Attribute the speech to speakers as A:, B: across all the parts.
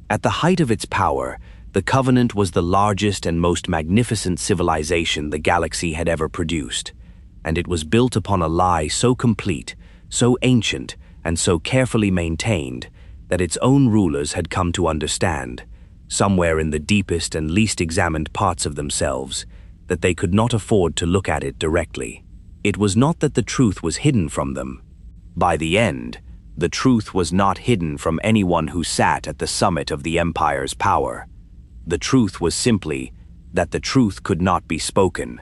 A: At the height of its power, the Covenant was the largest and most magnificent civilization the galaxy had ever produced, and it was built upon a lie so complete, so ancient, and so carefully maintained that its own rulers had come to understand, somewhere in the deepest and least examined parts of themselves, that they could not afford to look at it directly. It was not that the truth was hidden from them. By the end, the truth was not hidden from anyone who sat at the summit of the Empire's power. The truth was simply that the truth could not be spoken,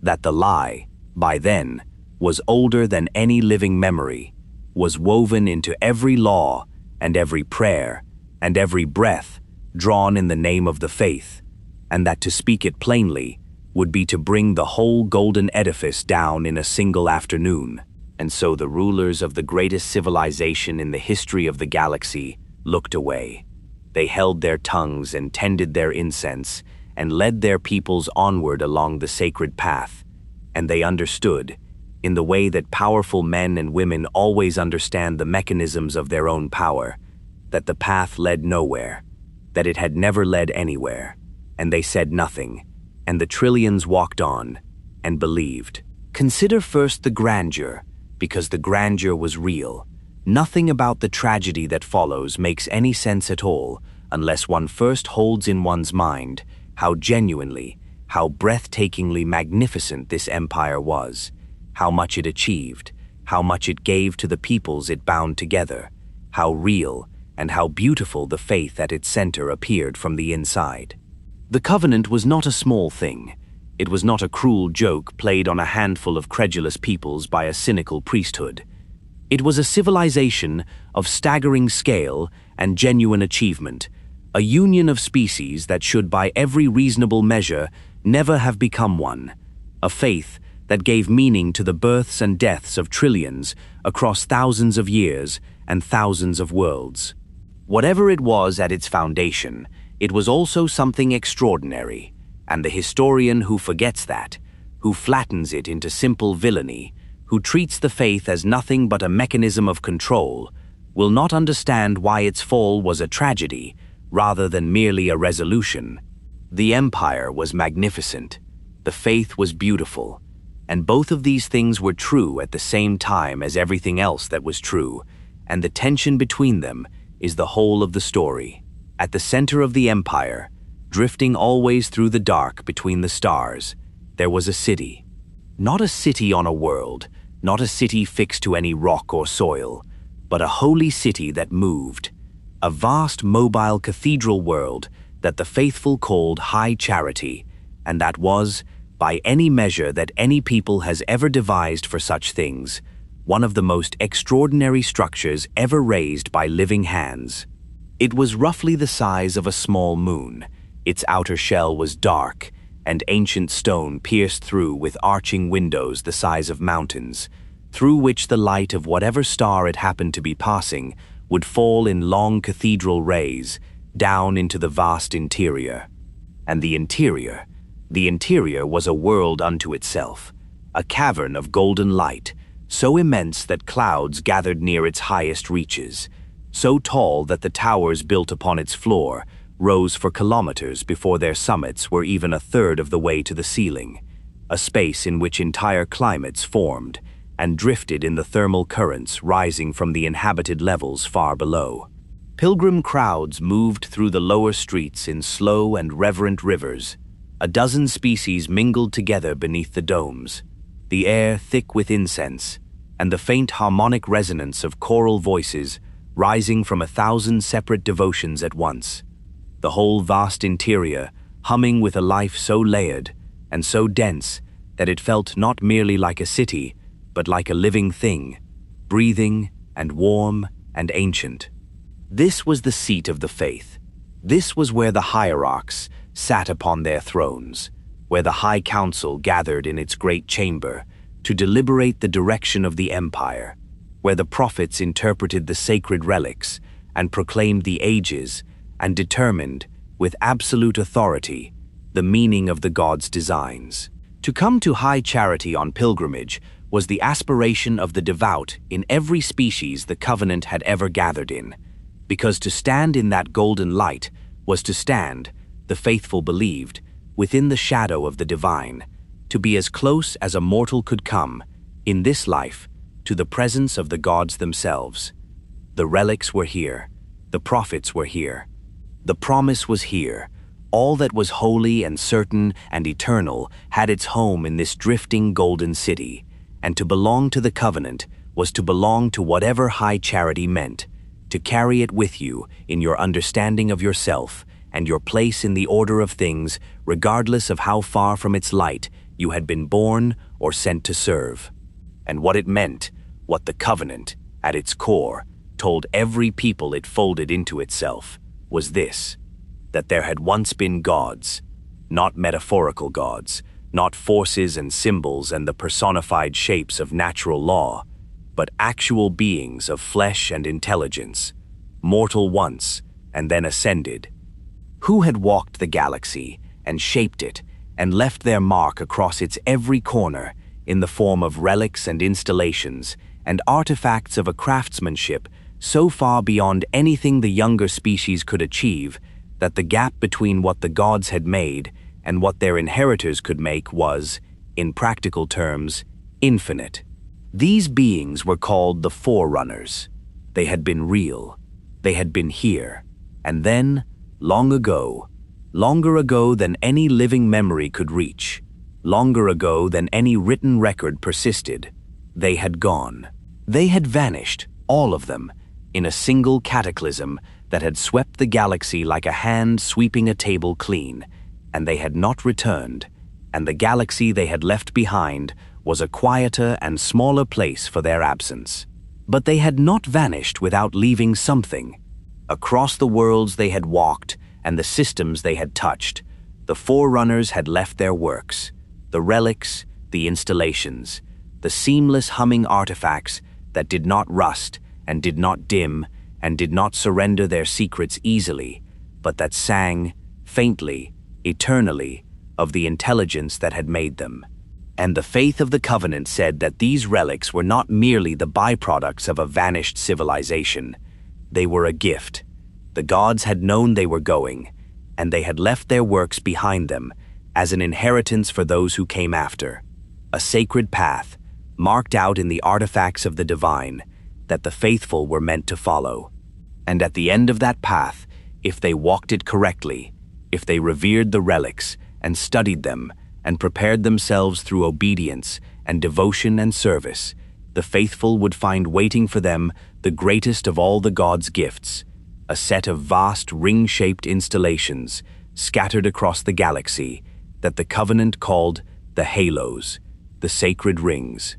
A: that the lie, by then, was older than any living memory, was woven into every law and every prayer and every breath drawn in the name of the faith, and that to speak it plainly would be to bring the whole golden edifice down in a single afternoon. And so the rulers of the greatest civilization in the history of the galaxy looked away. They held their tongues and tended their incense and led their peoples onward along the sacred path. And they understood, in the way that powerful men and women always understand the mechanisms of their own power, that the path led nowhere, that it had never led anywhere. And they said nothing, and the trillions walked on and believed. Consider first the grandeur, because the grandeur was real. Nothing about the tragedy that follows makes any sense at all unless one first holds in one's mind how genuinely, how breathtakingly magnificent this empire was, how much it achieved, how much it gave to the peoples it bound together, how real and how beautiful the faith at its center appeared from the inside. The Covenant was not a small thing. It was not a cruel joke played on a handful of credulous peoples by a cynical priesthood. It was a civilization of staggering scale and genuine achievement, a union of species that should by every reasonable measure never have become one, a faith that gave meaning to the births and deaths of trillions across thousands of years and thousands of worlds. Whatever it was at its foundation, it was also something extraordinary. And the historian who forgets that, who flattens it into simple villainy, who treats the faith as nothing but a mechanism of control, will not understand why its fall was a tragedy rather than merely a resolution. The empire was magnificent, the faith was beautiful, and both of these things were true at the same time as everything else that was true, and the tension between them is the whole of the story. At the center of the empire, drifting always through the dark between the stars, there was a city. Not a city on a world, not a city fixed to any rock or soil, but a holy city that moved, a vast mobile cathedral world that the faithful called High Charity, and that was, by any measure that any people has ever devised for such things, one of the most extraordinary structures ever raised by living hands. It was roughly the size of a small moon. Its outer shell was dark, and ancient stone pierced through with arching windows the size of mountains, through which the light of whatever star it happened to be passing would fall in long cathedral rays down into the vast interior. And the interior was a world unto itself, a cavern of golden light, so immense that clouds gathered near its highest reaches, so tall that the towers built upon its floor rose for kilometers before their summits were even a third of the way to the ceiling, a space in which entire climates formed and drifted in the thermal currents rising from the inhabited levels far below. Pilgrim crowds moved through the lower streets in slow and reverent rivers. A dozen species mingled together beneath the domes, the air thick with incense, and the faint harmonic resonance of choral voices rising from 1,000 separate devotions at once. The whole vast interior humming with a life so layered and so dense that it felt not merely like a city, but like a living thing, breathing and warm and ancient. This was the seat of the faith. This was where the hierarchs sat upon their thrones, where the High Council gathered in its great chamber to deliberate the direction of the empire, where the prophets interpreted the sacred relics and proclaimed the ages and determined, with absolute authority, the meaning of the gods' designs. To come to High Charity on pilgrimage was the aspiration of the devout in every species the Covenant had ever gathered in. because to stand in that golden light was to stand, the faithful believed, within the shadow of the divine, to be as close as a mortal could come, in this life, to the presence of the gods themselves. The relics were here, the prophets were here, the promise was here. All that was holy and certain and eternal had its home in this drifting golden city, and to belong to the covenant was to belong to whatever high charity meant, to carry it with you in your understanding of yourself and your place in the order of things, regardless of how far from its light you had been born or sent to serve. And what it meant, what the covenant, at its core, told every people it folded into itself, was this: that there had once been gods, not metaphorical gods, not forces and symbols and the personified shapes of natural law, but actual beings of flesh and intelligence, mortal once and then ascended, who had walked the galaxy and shaped it and left their mark across its every corner in the form of relics and installations and artifacts of a craftsmanship so far beyond anything the younger species could achieve that the gap between what the gods had made and what their inheritors could make was, in practical terms, infinite. These beings were called the Forerunners. They had been real. They had been here. And then, long ago, longer ago than any living memory could reach, longer ago than any written record persisted, they had gone. They had vanished, all of them, in a single cataclysm that had swept the galaxy like a hand sweeping a table clean, and they had not returned, and the galaxy they had left behind was a quieter and smaller place for their absence. But they had not vanished without leaving something. Across the worlds they had walked and the systems they had touched, the Forerunners had left their works, the relics, the installations, the seamless humming artifacts that did not rust and did not dim and did not surrender their secrets easily, but that sang, faintly, eternally, of the intelligence that had made them. And the faith of the covenant said that these relics were not merely the byproducts of a vanished civilization. They were a gift. The gods had known they were going, and they had left their works behind them as an inheritance for those who came after. A sacred path, marked out in the artifacts of the divine, that the faithful were meant to follow. And at the end of that path, if they walked it correctly, if they revered the relics and studied them and prepared themselves through obedience and devotion and service, the faithful would find waiting for them the greatest of all the gods' gifts, a set of vast ring-shaped installations scattered across the galaxy that the covenant called the halos, the sacred rings.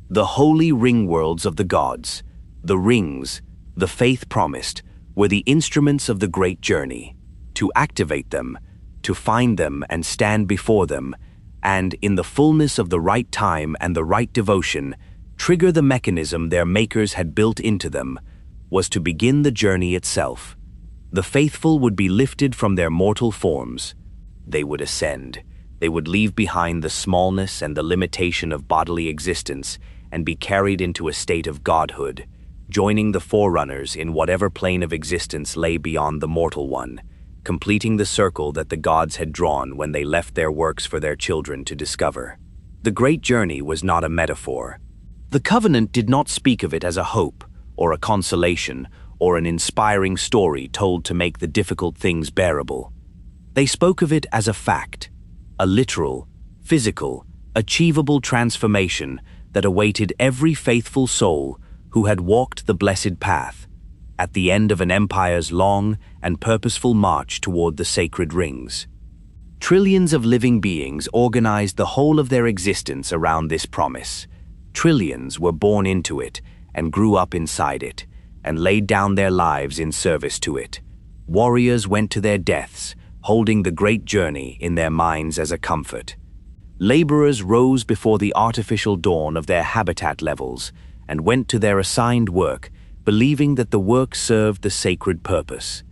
A: The holy ring worlds of the gods, the rings, the faith promised, were the instruments of the great journey. To activate them, to find them and stand before them, and in the fullness of the right time and the right devotion, trigger the mechanism their makers had built into them, was to begin the journey itself. The faithful would be lifted from their mortal forms. They would ascend. They would leave behind the smallness and the limitation of bodily existence and be carried into a state of godhood, joining the Forerunners in whatever plane of existence lay beyond the mortal one, completing the circle that the gods had drawn when they left their works for their children to discover. The great journey was not a metaphor. The covenant did not speak of it as a hope, or a consolation, or an inspiring story told to make the difficult things bearable. They spoke of it as a fact, a literal, physical, achievable transformation that awaited every faithful soul who had walked the blessed path, at the end of an empire's long and purposeful march toward the sacred rings. Trillions of living beings organized the whole of their existence around this promise. Trillions were born into it and grew up inside it, and laid down their lives in service to it. Warriors went to their deaths, holding the great journey in their minds as a comfort. Laborers rose before the artificial dawn of their habitat levels and went to their assigned work, believing that the work served the sacred purpose.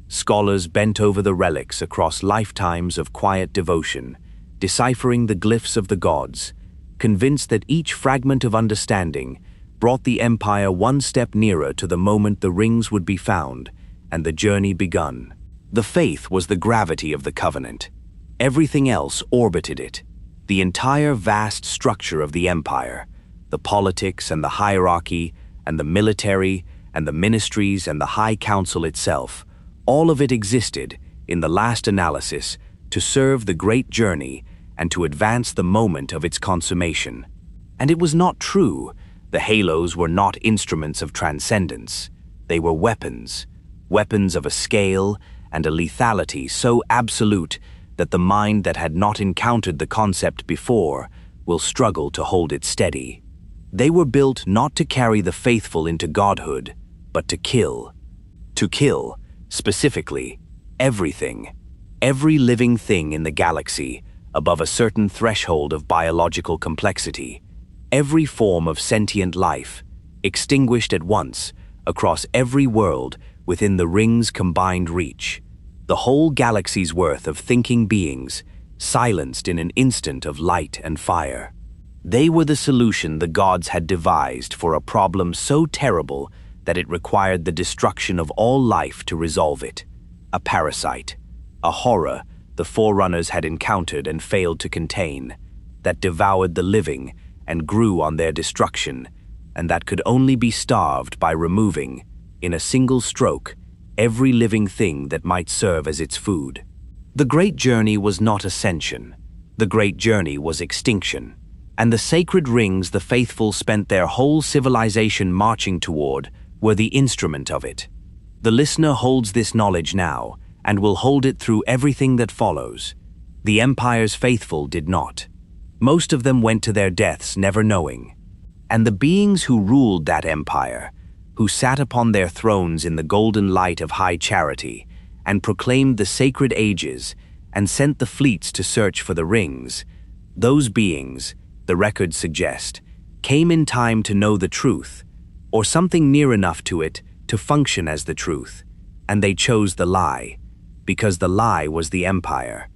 A: Scholars bent over the relics across lifetimes of quiet devotion, deciphering the glyphs of the gods, convinced that each fragment of understanding brought the empire one step nearer to the moment the rings would be found and the journey begun. The faith was the gravity of the covenant. Everything else orbited it. The entire vast structure of the empire, the politics and the hierarchy, and the military, and the ministries and the high council itself, all of it existed, in the last analysis, to serve the great journey and to advance the moment of its consummation. And it was not true. The halos were not instruments of transcendence. They were weapons, weapons of a scale and a lethality so absolute that the mind that had not encountered the concept before will struggle to hold it steady. They were built not to carry the faithful into godhood, but to kill. To kill, specifically, everything. Every living thing in the galaxy above a certain threshold of biological complexity. Every form of sentient life, extinguished at once, across every world within the ring's combined reach. The whole galaxy's worth of thinking beings, silenced in an instant of light and fire. They were the solution the gods had devised for a problem so terrible that it required the destruction of all life to resolve it. A parasite, a horror the forerunners had encountered and failed to contain, that devoured the living and grew on their destruction, and that could only be starved by removing, in a single stroke, every living thing that might serve as its food. The great journey was not ascension. The great journey was extinction, and the sacred rings the faithful spent their whole civilization marching toward were the instrument of it. The listener holds this knowledge now, and will hold it through everything that follows. The empire's faithful did not. Most of them went to their deaths never knowing. And the beings who ruled that empire, who sat upon their thrones in the golden light of high charity, and proclaimed the sacred ages, and sent the fleets to search for the rings, those beings, the records suggest, came in time to know the truth, or something near enough to it to function as the truth, and they chose the lie, because the lie was the empire.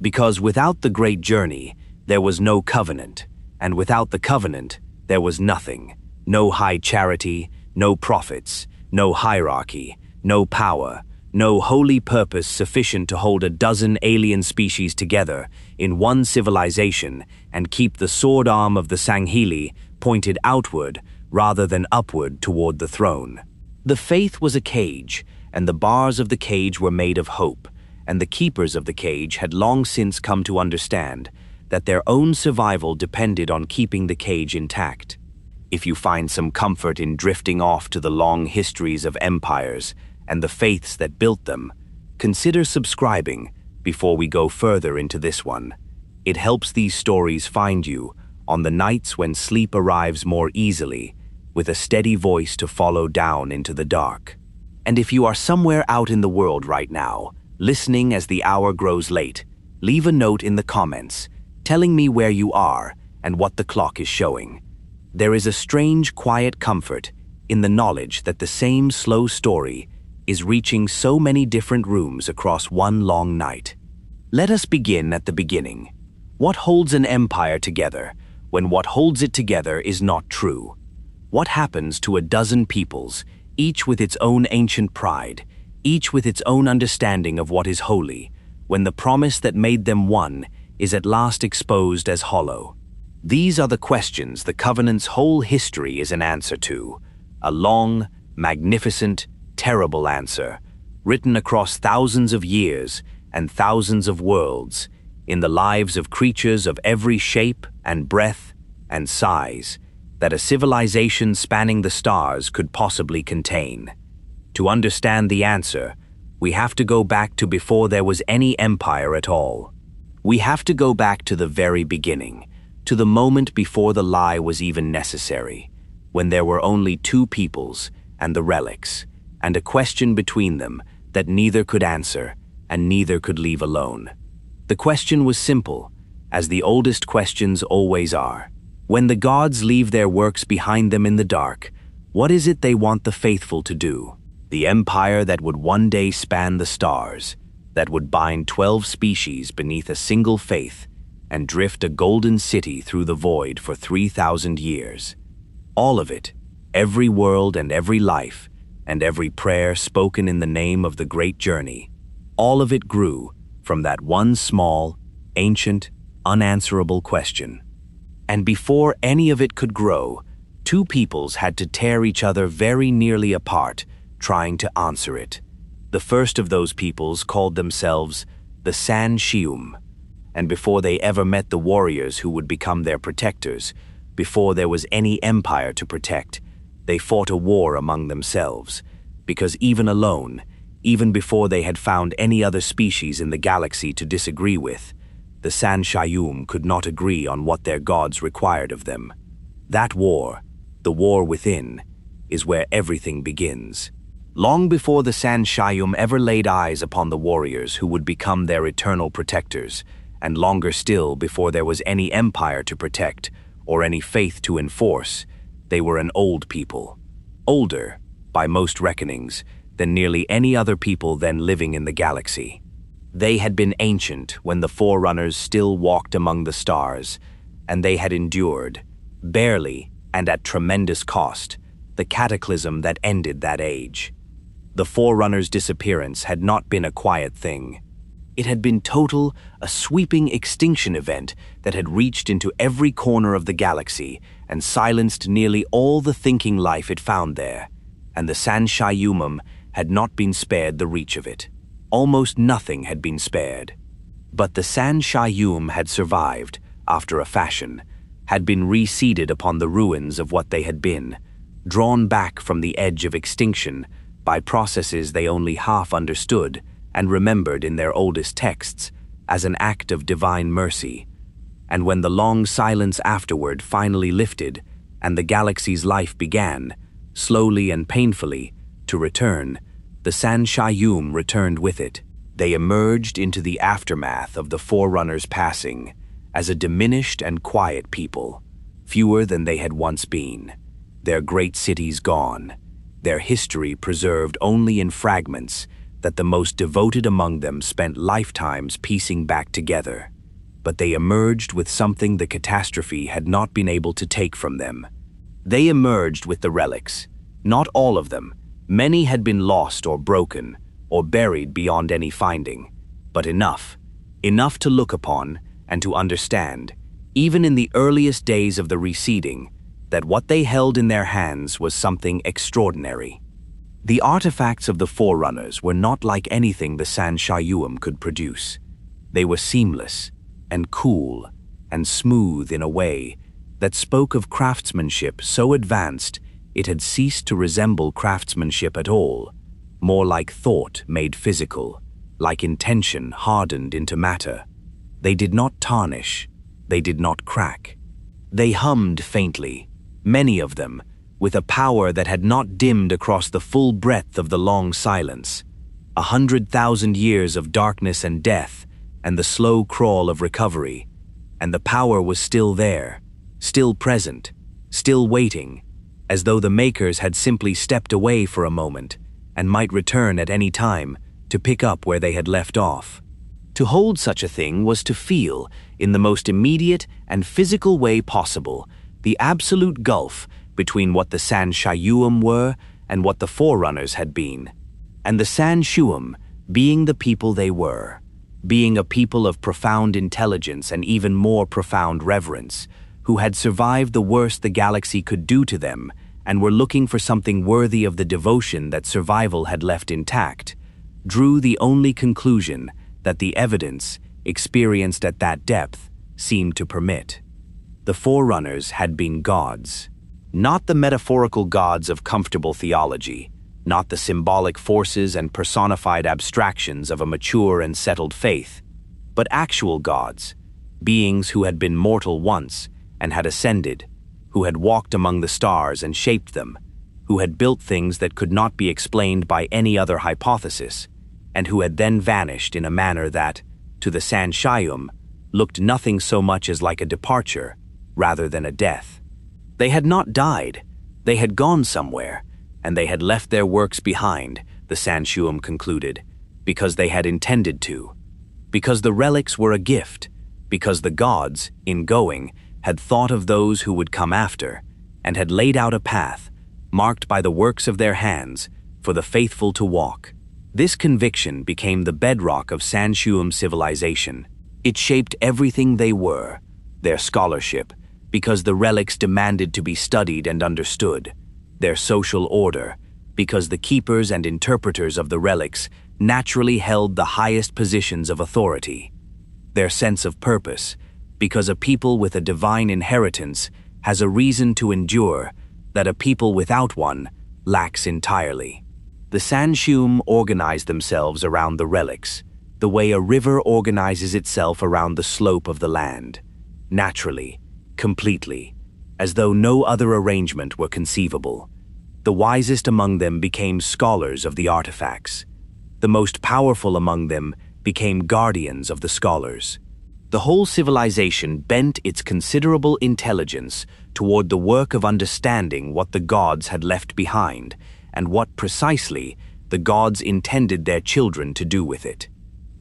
A: Because without the great journey, there was no covenant, and without the covenant, there was nothing. No high charity, no prophets, no hierarchy, no power, no holy purpose sufficient to hold a dozen alien species together in one civilization and keep the sword arm of the Sangheili pointed outward rather than upward toward the throne. The faith was a cage, and the bars of the cage were made of hope, and the keepers of the cage had long since come to understand that their own survival depended on keeping the cage intact. If you find some comfort in drifting off to the long histories of empires and the faiths that built them, consider subscribing before we go further into this one. It helps these stories find you on the nights when sleep arrives more easily, with a steady voice to follow down into the dark. And if you are somewhere out in the world right now, listening as the hour grows late, leave a note in the comments telling me where you are and what the clock is showing. There is a strange, quiet comfort in the knowledge that the same slow story is reaching so many different rooms across one long night. Let us begin at the beginning. What holds an empire together when what holds it together is not true? What happens to a dozen peoples, each with its own ancient pride, each with its own understanding of what is holy, when the promise that made them one is at last exposed as hollow? These are the questions the covenant's whole history is an answer to, a long, magnificent, terrible answer, written across thousands of years and thousands of worlds, in the lives of creatures of every shape and breadth and size that a civilization spanning the stars could possibly contain. To understand the answer, we have to go back to before there was any empire at all. We have to go back to the very beginning, to the moment before the lie was even necessary, when there were only two peoples and the relics, and a question between them that neither could answer and neither could leave alone. The question was simple, as the oldest questions always are. When the gods leave their works behind them in the dark, what is it they want the faithful to do? The empire that would one day span the stars, that would bind 12 species beneath a single faith and drift a golden city through the void for 3,000 years. All of it, every world and every life, and every prayer spoken in the name of the great journey. All of it grew from that one small, ancient, unanswerable question. And before any of it could grow, two peoples had to tear each other very nearly apart, trying to answer it. The first of those peoples called themselves the Shyuum, and before they ever met the warriors who would become their protectors, before there was any empire to protect, they fought a war among themselves, because even alone, even before they had found any other species in the galaxy to disagree with, the Shyuum could not agree on what their gods required of them. That war, the war within, is where everything begins. Long before the Shyuum ever laid eyes upon the warriors who would become their eternal protectors, and longer still before there was any empire to protect or any faith to enforce, they were an old people. Older, by most reckonings, than nearly any other people then living in the galaxy. They had been ancient when the Forerunners still walked among the stars, and they had endured, barely and at tremendous cost, the cataclysm that ended that age. The Forerunners' disappearance had not been a quiet thing. It had been total, a sweeping extinction event that had reached into every corner of the galaxy and silenced nearly all the thinking life it found there, and the Shyuum had not been spared the reach of it. Almost nothing had been spared. But the Shyuum had survived, after a fashion, had been reseeded upon the ruins of what they had been, drawn back from the edge of extinction by processes they only half understood and remembered in their oldest texts as an act of divine mercy. And when the long silence afterward finally lifted and the galaxy's life began, slowly and painfully, to return, the Shyuum returned with it. They emerged into the aftermath of the Forerunners' passing as a diminished and quiet people, fewer than they had once been, their great cities gone, their history preserved only in fragments that the most devoted among them spent lifetimes piecing back together. But they emerged with something the catastrophe had not been able to take from them. They emerged with the relics. Not all of them. Many had been lost or broken, or buried beyond any finding. But enough. Enough to look upon and to understand, even in the earliest days of the reseeding, that what they held in their hands was something extraordinary. The artifacts of the Forerunners were not like anything the Shyuum could produce. They were seamless and cool and smooth in a way that spoke of craftsmanship so advanced it had ceased to resemble craftsmanship at all, more like thought made physical, like intention hardened into matter. They did not tarnish, they did not crack. They hummed faintly, many of them, with a power that had not dimmed across the full breadth of the long silence. 100,000 years of darkness and death, and the slow crawl of recovery, and the power was still there, still present, still waiting, as though the makers had simply stepped away for a moment and might return at any time to pick up where they had left off. To hold such a thing was to feel, in the most immediate and physical way possible, the absolute gulf between what the Shyuum were and what the Forerunners had been, and the Shyuum being the people they were, being a people of profound intelligence and even more profound reverence, who had survived the worst the galaxy could do to them and were looking for something worthy of the devotion that survival had left intact, drew the only conclusion that the evidence, experienced at that depth, seemed to permit. The Forerunners had been gods. Not the metaphorical gods of comfortable theology, not the symbolic forces and personified abstractions of a mature and settled faith, but actual gods, beings who had been mortal once and had ascended, who had walked among the stars and shaped them, who had built things that could not be explained by any other hypothesis, and who had then vanished in a manner that, to the Shyuum, looked nothing so much as like a departure, rather than a death. They had not died, they had gone somewhere, and they had left their works behind, the Shyuum concluded, because they had intended to, because the relics were a gift, because the gods, in going, had thought of those who would come after, and had laid out a path, marked by the works of their hands, for the faithful to walk. This conviction became the bedrock of Shyuum civilization. It shaped everything they were, their scholarship, because the relics demanded to be studied and understood, their social order, because the keepers and interpreters of the relics naturally held the highest positions of authority, their sense of purpose, because a people with a divine inheritance has a reason to endure that a people without one lacks entirely. The Shyuum organized themselves around the relics, the way a river organizes itself around the slope of the land, naturally, completely, as though no other arrangement were conceivable. The wisest among them became scholars of the artifacts. The most powerful among them became guardians of the scholars. The whole civilization bent its considerable intelligence toward the work of understanding what the gods had left behind and what precisely the gods intended their children to do with it.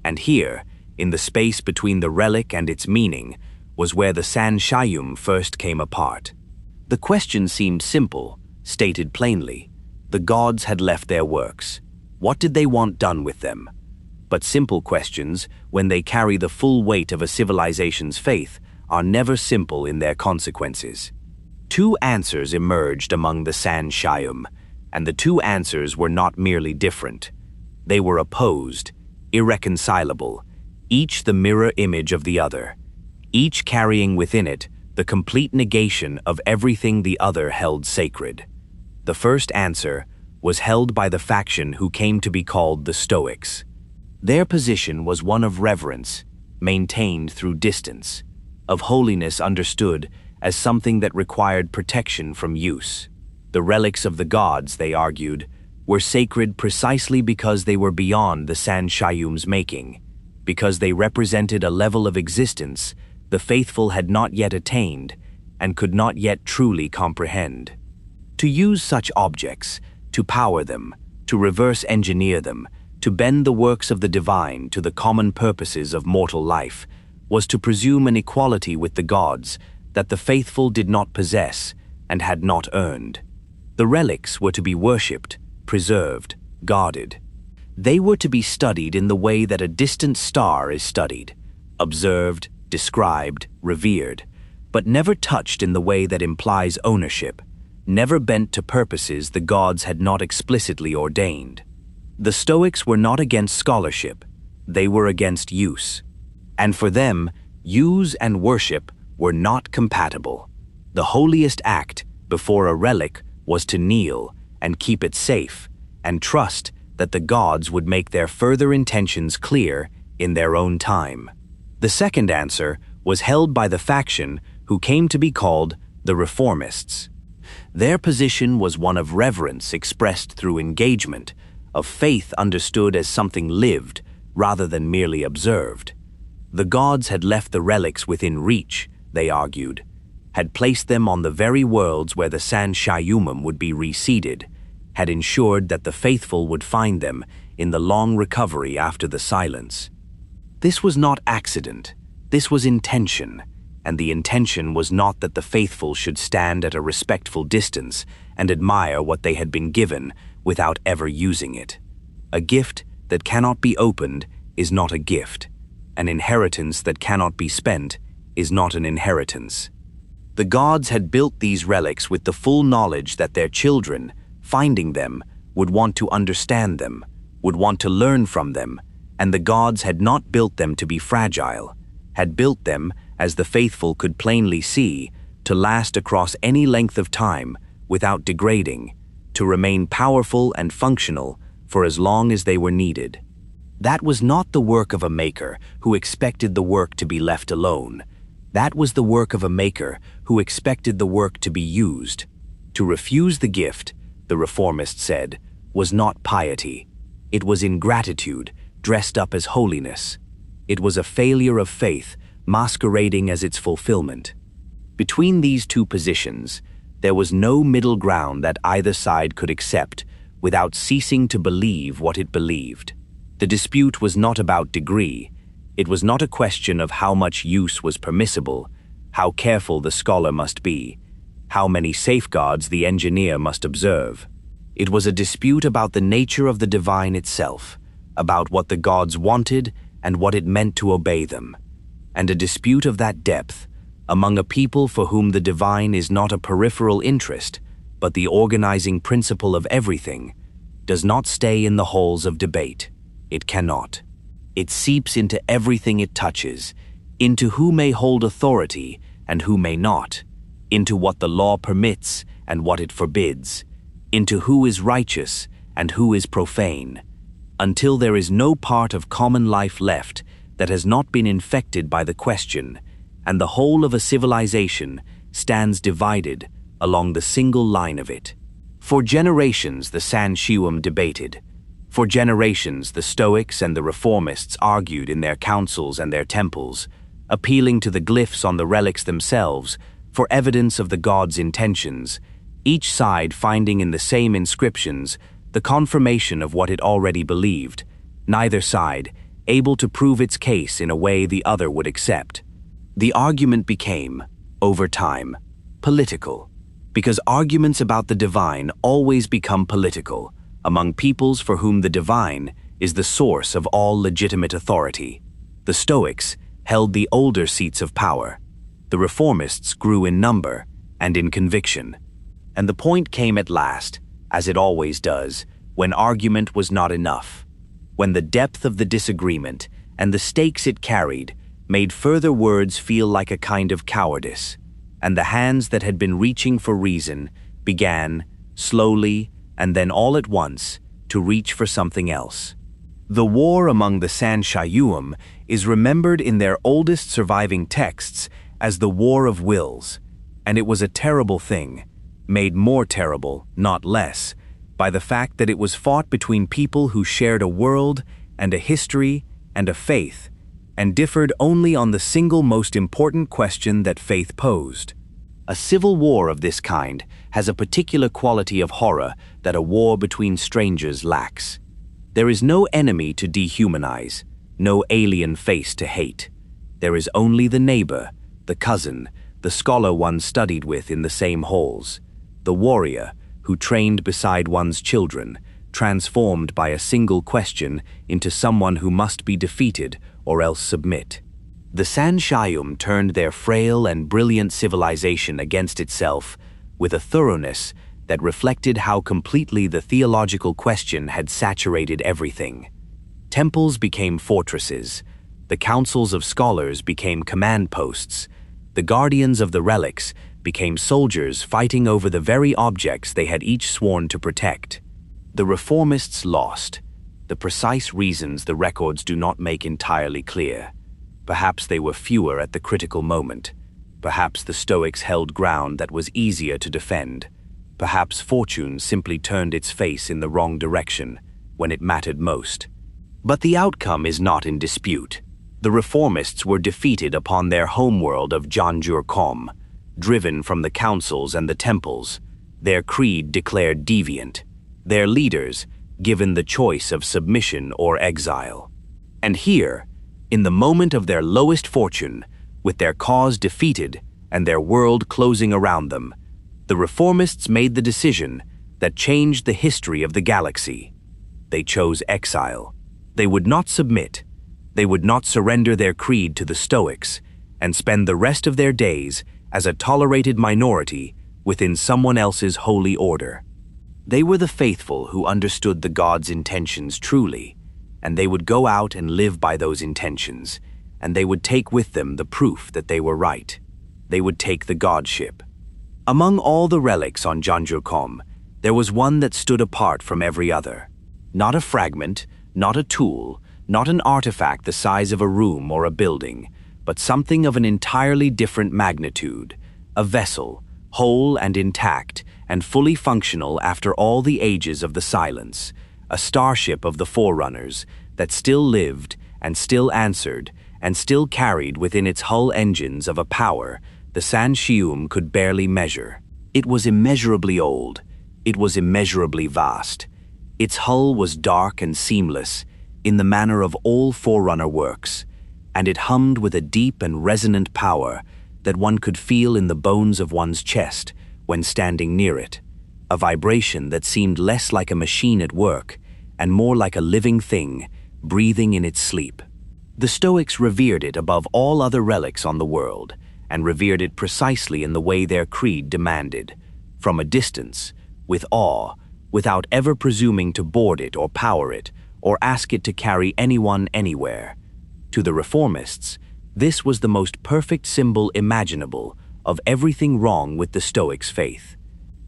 A: And here, in the space between the relic and its meaning, was where the Shyuum first came apart. The question seemed simple, stated plainly. The gods had left their works. What did they want done with them? But simple questions, when they carry the full weight of a civilization's faith, are never simple in their consequences. Two answers emerged among the Shyuum, and the two answers were not merely different. They were opposed, irreconcilable, each the mirror image of the other, each carrying within it the complete negation of everything the other held sacred. The first answer was held by the faction who came to be called the Stoics. Their position was one of reverence, maintained through distance, of holiness understood as something that required protection from use. The relics of the gods, they argued, were sacred precisely because they were beyond the Shyuum's making, because they represented a level of existence the faithful had not yet attained and could not yet truly comprehend. To use such objects, to power them, to reverse engineer them, to bend the works of the divine to the common purposes of mortal life, was to presume an equality with the gods that the faithful did not possess and had not earned. The relics were to be worshipped, preserved, guarded. They were to be studied in the way that a distant star is studied, observed, described, revered, but never touched in the way that implies ownership, never bent to purposes the gods had not explicitly ordained. The Stoics were not against scholarship, they were against use. And for them, use and worship were not compatible. The holiest act before a relic was to kneel and keep it safe and trust that the gods would make their further intentions clear in their own time. The second answer was held by the faction who came to be called the Reformists. Their position was one of reverence expressed through engagement, of faith understood as something lived rather than merely observed. The gods had left the relics within reach, they argued, had placed them on the very worlds where the Shyuum would be reseeded, had ensured that the faithful would find them in the long recovery after the silence. This was not accident, this was intention, and the intention was not that the faithful should stand at a respectful distance and admire what they had been given without ever using it. A gift that cannot be opened is not a gift. An inheritance that cannot be spent is not an inheritance. The gods had built these relics with the full knowledge that their children, finding them, would want to understand them, would want to learn from them, and the gods had not built them to be fragile, had built them, as the faithful could plainly see, to last across any length of time without degrading, to remain powerful and functional for as long as they were needed. That was not the work of a maker who expected the work to be left alone. That was the work of a maker who expected the work to be used. To refuse the gift, the reformist said, was not piety. It was ingratitude dressed up as holiness. It was a failure of faith masquerading as its fulfillment. Between these two positions, there was no middle ground that either side could accept without ceasing to believe what it believed. The dispute was not about degree. It was not a question of how much use was permissible, how careful the scholar must be, how many safeguards the engineer must observe. It was a dispute about the nature of the divine itself, about what the gods wanted and what it meant to obey them, and a dispute of that depth among a people for whom the divine is not a peripheral interest, but the organizing principle of everything, does not stay in the halls of debate. It cannot. It seeps into everything it touches, into who may hold authority and who may not, into what the law permits and what it forbids, into who is righteous and who is profane, until there is no part of common life left that has not been infected by the question, and the whole of a civilization stands divided along the single line of it. For generations the Shyuum debated. For generations the Stoics and the Reformists argued in their councils and their temples, appealing to the glyphs on the relics themselves for evidence of the gods' intentions, each side finding in the same inscriptions the confirmation of what it already believed, neither side able to prove its case in a way the other would accept. The argument became, over time, political, because arguments about the divine always become political among peoples for whom the divine is the source of all legitimate authority. The Stoics held the older seats of power. The Reformists grew in number and in conviction. And the point came at last, as it always does, when argument was not enough, when the depth of the disagreement and the stakes it carried made further words feel like a kind of cowardice, and the hands that had been reaching for reason began, slowly and then all at once, to reach for something else. The war among the Shyuum is remembered in their oldest surviving texts as the War of Wills, and it was a terrible thing, made more terrible, not less, by the fact that it was fought between people who shared a world and a history and a faith, and differed only on the single most important question that faith posed. A civil war of this kind has a particular quality of horror that a war between strangers lacks. There is no enemy to dehumanize, no alien face to hate. There is only the neighbor, the cousin, the scholar one studied with in the same halls, the warrior who trained beside one's children, transformed by a single question into someone who must be defeated or else submit. The Shyuum turned their frail and brilliant civilization against itself with a thoroughness that reflected how completely the theological question had saturated everything. Temples became fortresses, the councils of scholars became command posts, the guardians of the relics became soldiers fighting over the very objects they had each sworn to protect. The Reformists lost. The precise reasons the records do not make entirely clear. Perhaps they were fewer at the critical moment. Perhaps the Stoics held ground that was easier to defend. Perhaps fortune simply turned its face in the wrong direction when it mattered most. But the outcome is not in dispute. The Reformists were defeated upon their homeworld of Janjur Qom, driven from the councils and the temples, their creed declared deviant, their leaders given the choice of submission or exile. And here, in the moment of their lowest fortune, with their cause defeated and their world closing around them, the Reformists made the decision that changed the history of the galaxy. They chose exile. They would not submit. They would not surrender their creed to the Stoics and spend the rest of their days as a tolerated minority within someone else's holy order. They were the faithful who understood the gods' intentions truly, and they would go out and live by those intentions, and they would take with them the proof that they were right. They would take the godship. Among all the relics on Janjur Qom, there was one that stood apart from every other. Not a fragment, not a tool, not an artifact the size of a room or a building, but something of an entirely different magnitude, a vessel, whole and intact, and fully functional after all the ages of the silence, a starship of the forerunners that still lived and still answered and still carried within its hull engines of a power the Shyuum could barely measure. It was immeasurably old. It was immeasurably vast. Its hull was dark and seamless, in the manner of all forerunner works, and it hummed with a deep and resonant power that one could feel in the bones of one's chest when standing near it. a vibration that seemed less like a machine at work and more like a living thing, breathing in its sleep. The Stoics revered it above all other relics on the world, and revered it precisely in the way their creed demanded, from a distance, with awe, without ever presuming to board it or power it, or ask it to carry anyone anywhere. To the Reformists, this was the most perfect symbol imaginable of everything wrong with the Stoics' faith.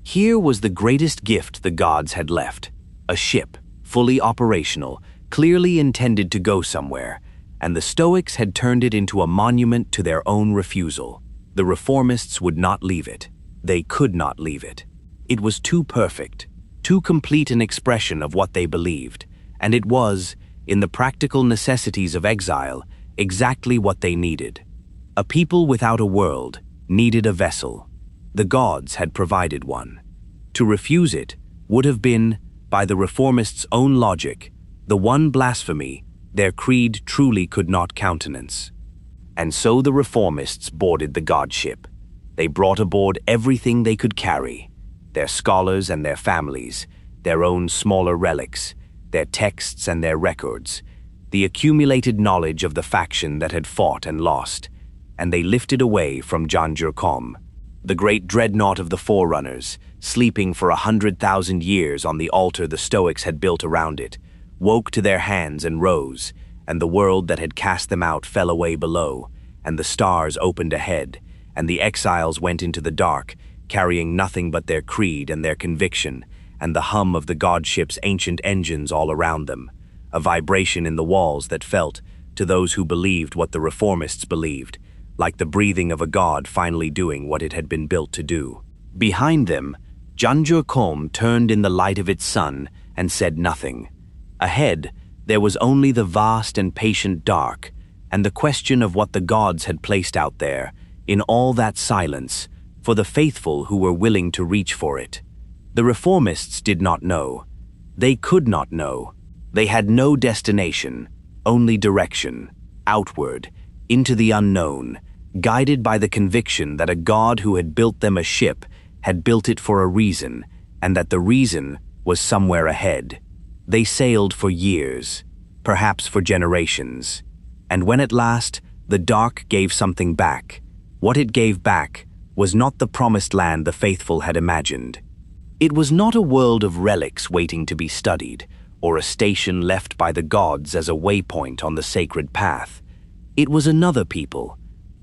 A: Here was the greatest gift the gods had left, a ship, fully operational, clearly intended to go somewhere, and the Stoics had turned it into a monument to their own refusal. The Reformists would not leave it. They could not leave it. It was too perfect, too complete an expression of what they believed, and it was, in the practical necessities of exile, exactly what they needed. A people without a world needed a vessel. The gods had provided one. To refuse it would have been, by the Reformists' own logic, the one blasphemy their creed truly could not countenance. And so the Reformists boarded the god ship. They brought aboard everything they could carry, their scholars and their families, their own smaller relics, their texts and their records, the accumulated knowledge of the faction that had fought and lost, and they lifted away from Janjur Qom, the great dreadnought of the Forerunners, sleeping for 100,000 years on the altar the Stoics had built around it, woke to their hands and rose, and the world that had cast them out fell away below, and the stars opened ahead, and the exiles went into the dark, carrying nothing but their creed and their conviction, and the hum of the god ship's ancient engines all around them, a vibration in the walls that felt, to those who believed what the Reformists believed, like the breathing of a god finally doing what it had been built to do. Behind them, Janjur Qom turned in the light of its sun and said nothing. Ahead, there was only the vast and patient dark, and the question of what the gods had placed out there, in all that silence, for the faithful who were willing to reach for it. The Reformists did not know. They could not know. They had no destination, only direction, outward, into the unknown, guided by the conviction that a god who had built them a ship had built it for a reason, and that the reason was somewhere ahead. They sailed for years, perhaps for generations, and when at last the dark gave something back, what it gave back was not the promised land the faithful had imagined. It was not a world of relics waiting to be studied, or a station left by the gods as a waypoint on the sacred path. It was another people,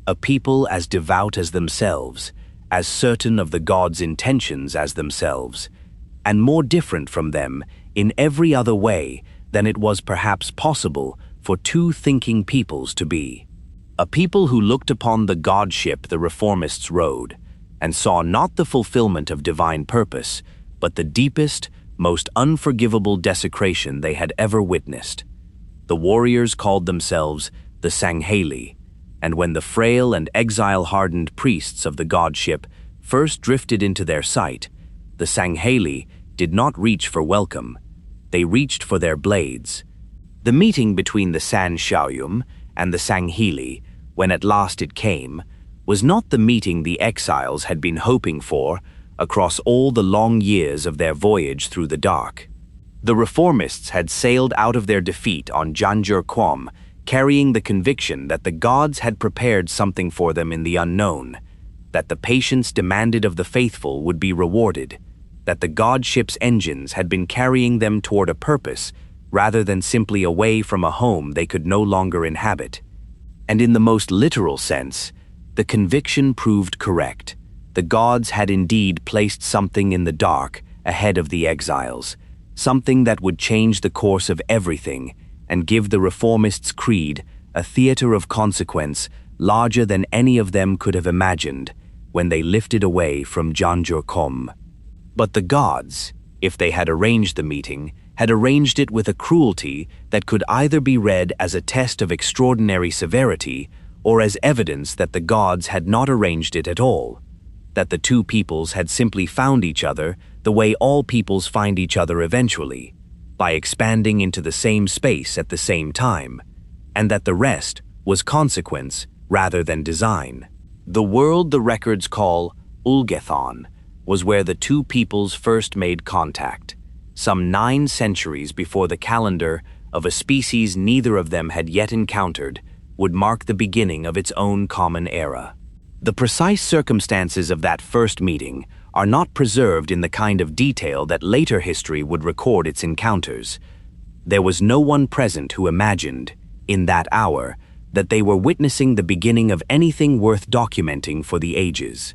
A: a people as devout as themselves, as certain of the gods' intentions as themselves, and more different from them in every other way than it was perhaps possible for two thinking peoples to be. A people who looked upon the godship the Reformists rode, and saw not the fulfillment of divine purpose, but the deepest, most unforgivable desecration they had ever witnessed. The warriors called themselves the Sangheili, and when the frail and exile-hardened priests of the godship first drifted into their sight, the Sangheili did not reach for welcome. They reached for their blades. The meeting between the Shyuum and the Sangheili, when at last it came, was not the meeting the exiles had been hoping for across all the long years of their voyage through the dark. The Reformists had sailed out of their defeat on Janjur Qom, carrying the conviction that the gods had prepared something for them in the unknown, that the patience demanded of the faithful would be rewarded, that the godship's engines had been carrying them toward a purpose rather than simply away from a home they could no longer inhabit. And in the most literal sense, the conviction proved correct. The gods had indeed placed something in the dark ahead of the exiles, something that would change the course of everything and give the Reformists' creed a theater of consequence larger than any of them could have imagined when they lifted away from Janjur Qom. But the gods, if they had arranged the meeting, had arranged it with a cruelty that could either be read as a test of extraordinary severity or as evidence that the gods had not arranged it at all, that the two peoples had simply found each other the way all peoples find each other eventually, by expanding into the same space at the same time, and that the rest was consequence rather than design. The world the records call Unggoy was where the two peoples first made contact, some 9 centuries before the calendar of a species neither of them had yet encountered would mark the beginning of its own common era. The precise circumstances of that first meeting are not preserved in the kind of detail that later history would record its encounters. There was no one present who imagined, in that hour, that they were witnessing the beginning of anything worth documenting for the ages.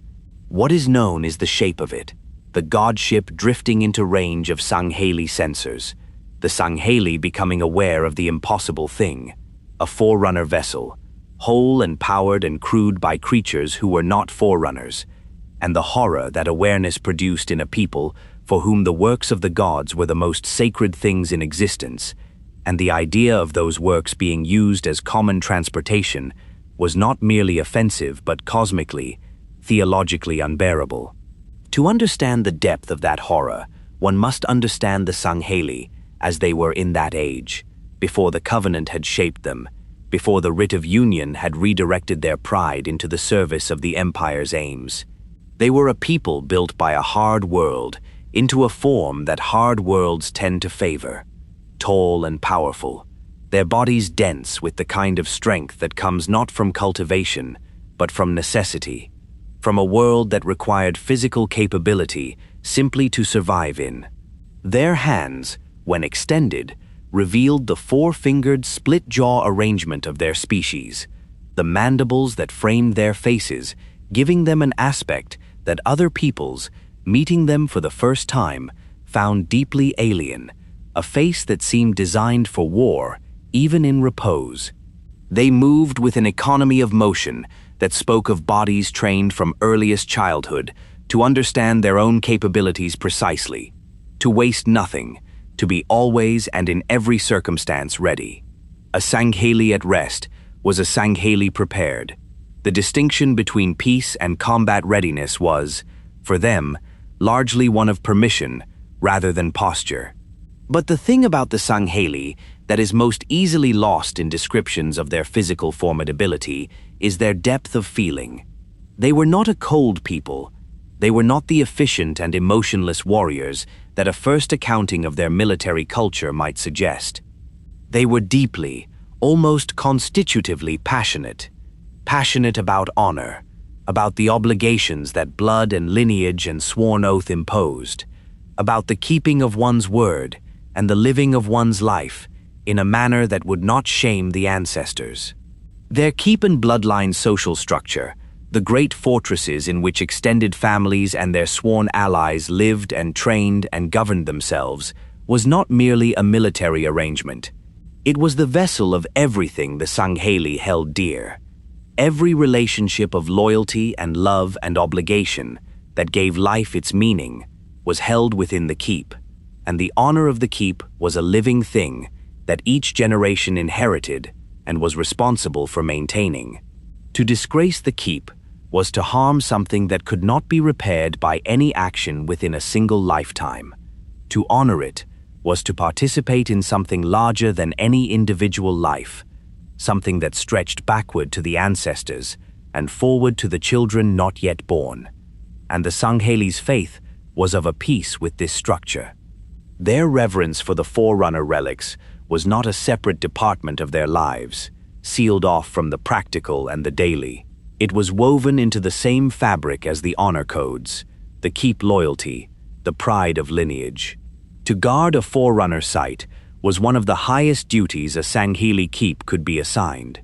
A: What is known is the shape of it, the god ship drifting into range of Sangheili sensors, the Sangheili becoming aware of the impossible thing, a forerunner vessel, whole and powered and crewed by creatures who were not forerunners, and the horror that awareness produced in a people for whom the works of the gods were the most sacred things in existence, and the idea of those works being used as common transportation was not merely offensive but cosmically, theologically unbearable. To understand the depth of that horror, one must understand the Sangheili as they were in that age, before the covenant had shaped them, before the Writ of Union had redirected their pride into the service of the empire's aims. They were a people built by a hard world into a form that hard worlds tend to favor, tall and powerful, their bodies dense with the kind of strength that comes not from cultivation, but from necessity, from a world that required physical capability simply to survive in. Their hands, when extended, revealed the 4-fingered split-jaw arrangement of their species, the mandibles that framed their faces, giving them an aspect that other peoples, meeting them for the first time, found deeply alien, a face that seemed designed for war, even in repose. They moved with an economy of motion that spoke of bodies trained from earliest childhood to understand their own capabilities precisely, to waste nothing, to be always and in every circumstance ready. A Sangheili at rest was a Sangheili prepared. The distinction between peace and combat readiness was, for them, largely one of permission rather than posture. But the thing about the Sangheili that is most easily lost in descriptions of their physical formidability is their depth of feeling. They were not a cold people. They were not the efficient and emotionless warriors that a first accounting of their military culture might suggest. They were deeply, almost constitutively passionate about honor, about the obligations that blood and lineage and sworn oath imposed, about the keeping of one's word and the living of one's life in a manner that would not shame the ancestors. Their keep and bloodline social structure, the great fortresses in which extended families and their sworn allies lived and trained and governed themselves, was not merely a military arrangement. It was the vessel of everything the Sangheili held dear. Every relationship of loyalty and love and obligation that gave life its meaning was held within the keep, and the honor of the keep was a living thing that each generation inherited and was responsible for maintaining. To disgrace the keep was to harm something that could not be repaired by any action within a single lifetime. To honor it was to participate in something larger than any individual life, something that stretched backward to the ancestors and forward to the children not yet born. And the Sangheili's faith was of a piece with this structure. Their reverence for the forerunner relics was not a separate department of their lives, sealed off from the practical and the daily. It was woven into the same fabric as the honor codes, the keep loyalty, the pride of lineage. To guard a forerunner site was one of the highest duties a Sangheili keep could be assigned.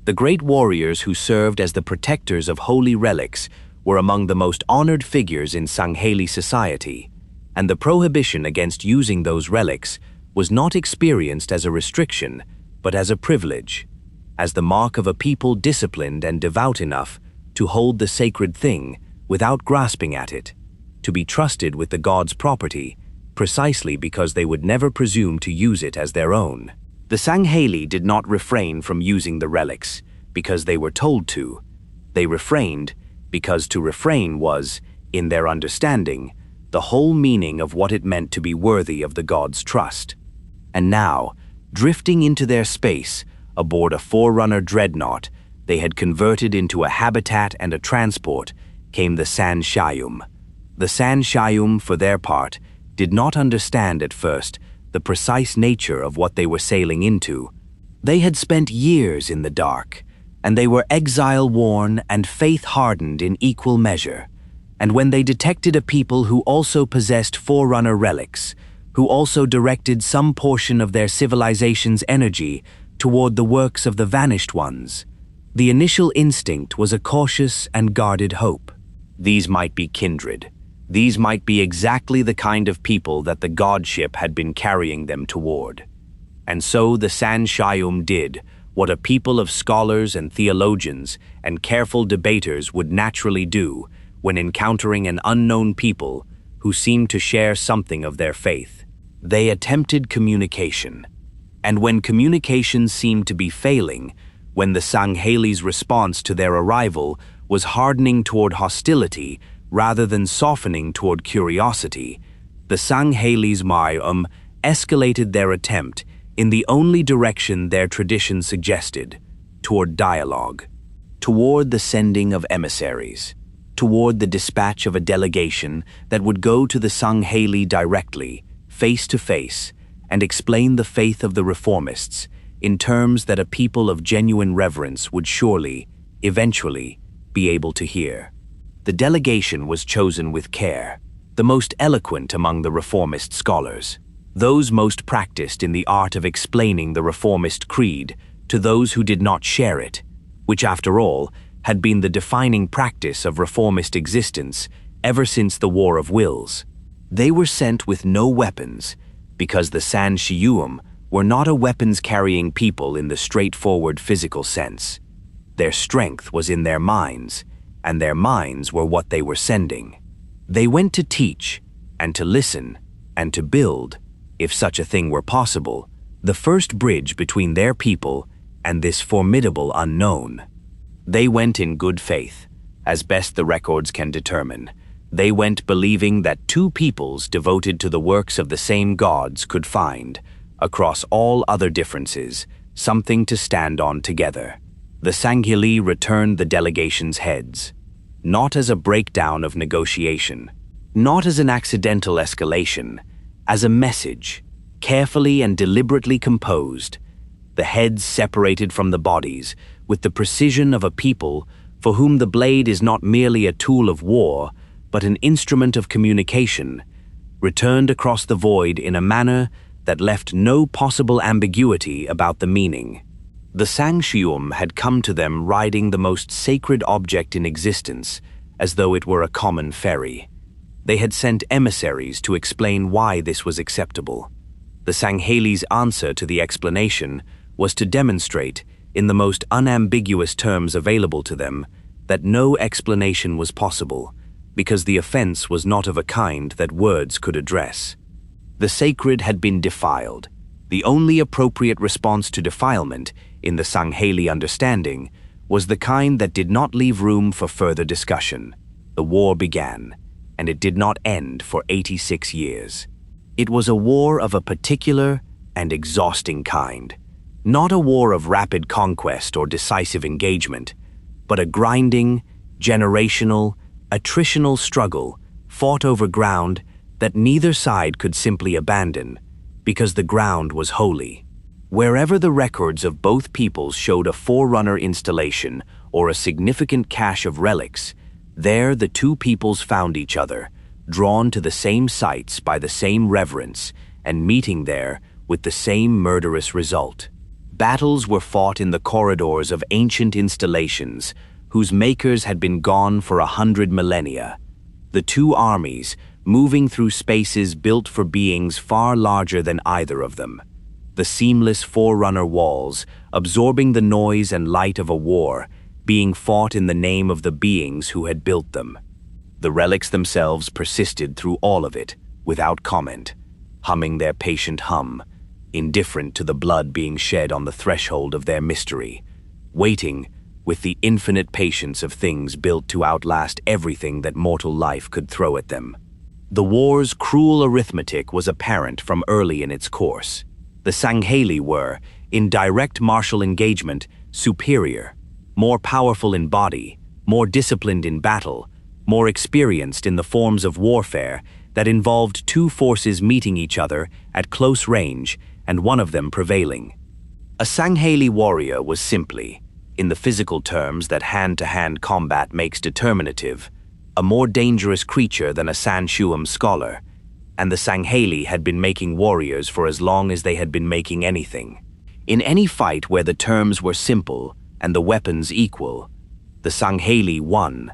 A: The great warriors who served as the protectors of holy relics were among the most honored figures in Sangheili society, and the prohibition against using those relics was not experienced as a restriction, but as a privilege, as the mark of a people disciplined and devout enough to hold the sacred thing without grasping at it, to be trusted with the god's property, precisely because they would never presume to use it as their own. The Sangheili did not refrain from using the relics because they were told to. They refrained because to refrain was, in their understanding, the whole meaning of what it meant to be worthy of the god's trust. And now, drifting into their space, aboard a forerunner dreadnought they had converted into a habitat and a transport, came the Shyuum, The Shyuum, for their part, did not understand at first the precise nature of what they were sailing into. They had spent years in the dark, and they were exile-worn and faith-hardened in equal measure. And when they detected a people who also possessed forerunner relics, who also directed some portion of their civilization's energy toward the works of the vanished ones, the initial instinct was a cautious and guarded hope. These might be kindred. These might be exactly the kind of people that the godship had been carrying them toward. And so the Shyuum did what a people of scholars and theologians and careful debaters would naturally do when encountering an unknown people who seemed to share something of their faith. They attempted communication. And when communication seemed to be failing, when the Sangheli's response to their arrival was hardening toward hostility rather than softening toward curiosity, the Sangheli's escalated their attempt in the only direction their tradition suggested, toward dialogue, toward the sending of emissaries, toward the dispatch of a delegation that would go to the Sangheili directly, face to face, and explain the faith of the reformists in terms that a people of genuine reverence would surely, eventually, be able to hear. The delegation was chosen with care, the most eloquent among the reformist scholars, those most practiced in the art of explaining the reformist creed to those who did not share it, which, after all, had been the defining practice of reformist existence ever since the War of Wills. They were sent with no weapons, because the Shyuum were not a weapons-carrying people in the straightforward physical sense. Their strength was in their minds, and their minds were what they were sending. They went to teach, and to listen, and to build, if such a thing were possible, the first bridge between their people and this formidable unknown. They went in good faith, as best the records can determine. They went believing that two peoples devoted to the works of the same gods could find, across all other differences, something to stand on together. The Sangheili returned the delegation's heads, not as a breakdown of negotiation, not as an accidental escalation, as a message, carefully and deliberately composed, the heads separated from the bodies with the precision of a people for whom the blade is not merely a tool of war, but an instrument of communication, returned across the void in a manner that left no possible ambiguity about the meaning. The Shyuum had come to them riding the most sacred object in existence, as though it were a common ferry. They had sent emissaries to explain why this was acceptable. The Sangheili's answer to the explanation was to demonstrate, in the most unambiguous terms available to them, that no explanation was possible, because the offense was not of a kind that words could address. The sacred had been defiled. The only appropriate response to defilement, in the Sangheili understanding, was the kind that did not leave room for further discussion. The war began, and it did not end for 86 years. It was a war of a particular and exhausting kind, not a war of rapid conquest or decisive engagement, but a grinding, generational, attritional struggle fought over ground that neither side could simply abandon, because the ground was holy. Wherever the records of both peoples showed a forerunner installation or a significant cache of relics, there the two peoples found each other, drawn to the same sites by the same reverence, and meeting there with the same murderous result. Battles were fought in the corridors of ancient installations whose makers had been gone for 100 millennia. The two armies, moving through spaces built for beings far larger than either of them. The seamless forerunner walls, absorbing the noise and light of a war, being fought in the name of the beings who had built them. The relics themselves persisted through all of it, without comment, humming their patient hum, indifferent to the blood being shed on the threshold of their mystery, waiting with the infinite patience of things built to outlast everything that mortal life could throw at them. The war's cruel arithmetic was apparent from early in its course. The Sangheili were, in direct martial engagement, superior, more powerful in body, more disciplined in battle, more experienced in the forms of warfare that involved two forces meeting each other at close range and one of them prevailing. A Sangheili warrior was simply, in the physical terms that hand-to-hand combat makes determinative, a more dangerous creature than a Shyuum scholar, and the Sangheili had been making warriors for as long as they had been making anything. In any fight where the terms were simple and the weapons equal, the Sangheili won,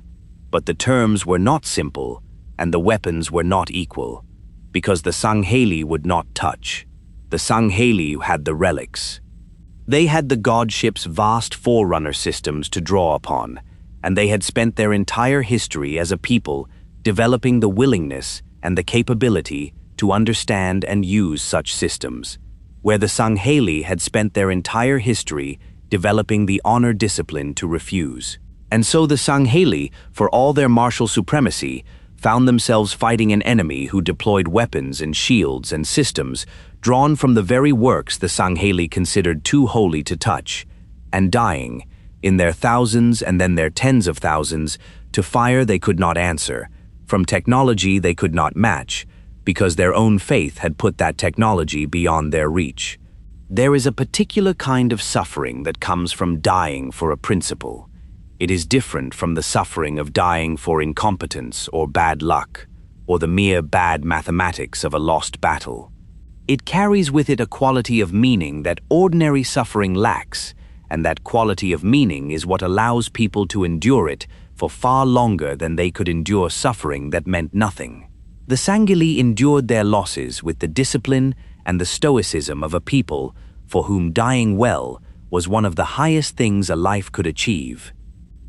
A: but the terms were not simple and the weapons were not equal, because the Sangheili would not touch. The Sangheili had the relics. They had the godship's vast forerunner systems to draw upon, and they had spent their entire history as a people developing the willingness and the capability to understand and use such systems, where the Sangheili had spent their entire history developing the honor discipline to refuse. And so the Sangheili, for all their martial supremacy, found themselves fighting an enemy who deployed weapons and shields and systems drawn from the very works the Sangheili considered too holy to touch, and dying, in their thousands and then their tens of thousands, to fire they could not answer, from technology they could not match, because their own faith had put that technology beyond their reach. There is a particular kind of suffering that comes from dying for a principle. It is different from the suffering of dying for incompetence or bad luck, or the mere bad mathematics of a lost battle. It carries with it a quality of meaning that ordinary suffering lacks, and that quality of meaning is what allows people to endure it for far longer than they could endure suffering that meant nothing. The Sangheili endured their losses with the discipline and the stoicism of a people for whom dying well was one of the highest things a life could achieve.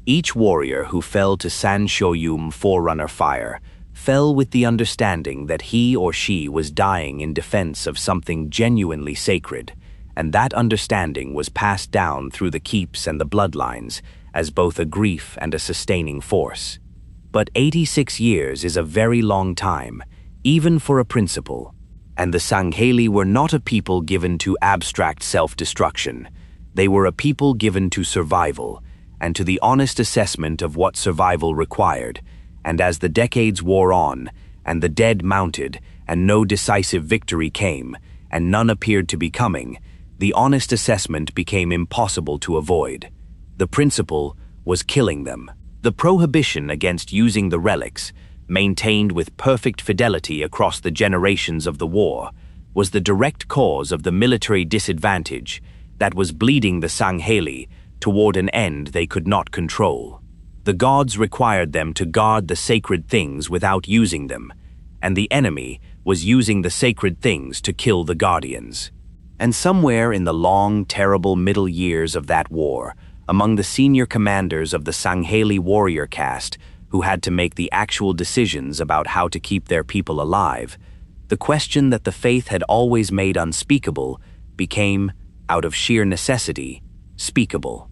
A: Each warrior who fell to Shyuum forerunner fire fell with the understanding that he or she was dying in defense of something genuinely sacred, and that understanding was passed down through the keeps and the bloodlines as both a grief and a sustaining force. But 86 years is a very long time, even for a principle, and the Sangheili were not a people given to abstract self-destruction. They were a people given to survival, and to the honest assessment of what survival required, and as the decades wore on, and the dead mounted, and no decisive victory came, and none appeared to be coming, the honest assessment became impossible to avoid. The principle was killing them. The prohibition against using the relics, maintained with perfect fidelity across the generations of the war, was the direct cause of the military disadvantage that was bleeding the Sangheili toward an end they could not control. The gods required them to guard the sacred things without using them, and the enemy was using the sacred things to kill the guardians. And somewhere in the long, terrible middle years of that war, among the senior commanders of the Sangheili warrior caste who had to make the actual decisions about how to keep their people alive, the question that the faith had always made unspeakable became, out of sheer necessity, speakable.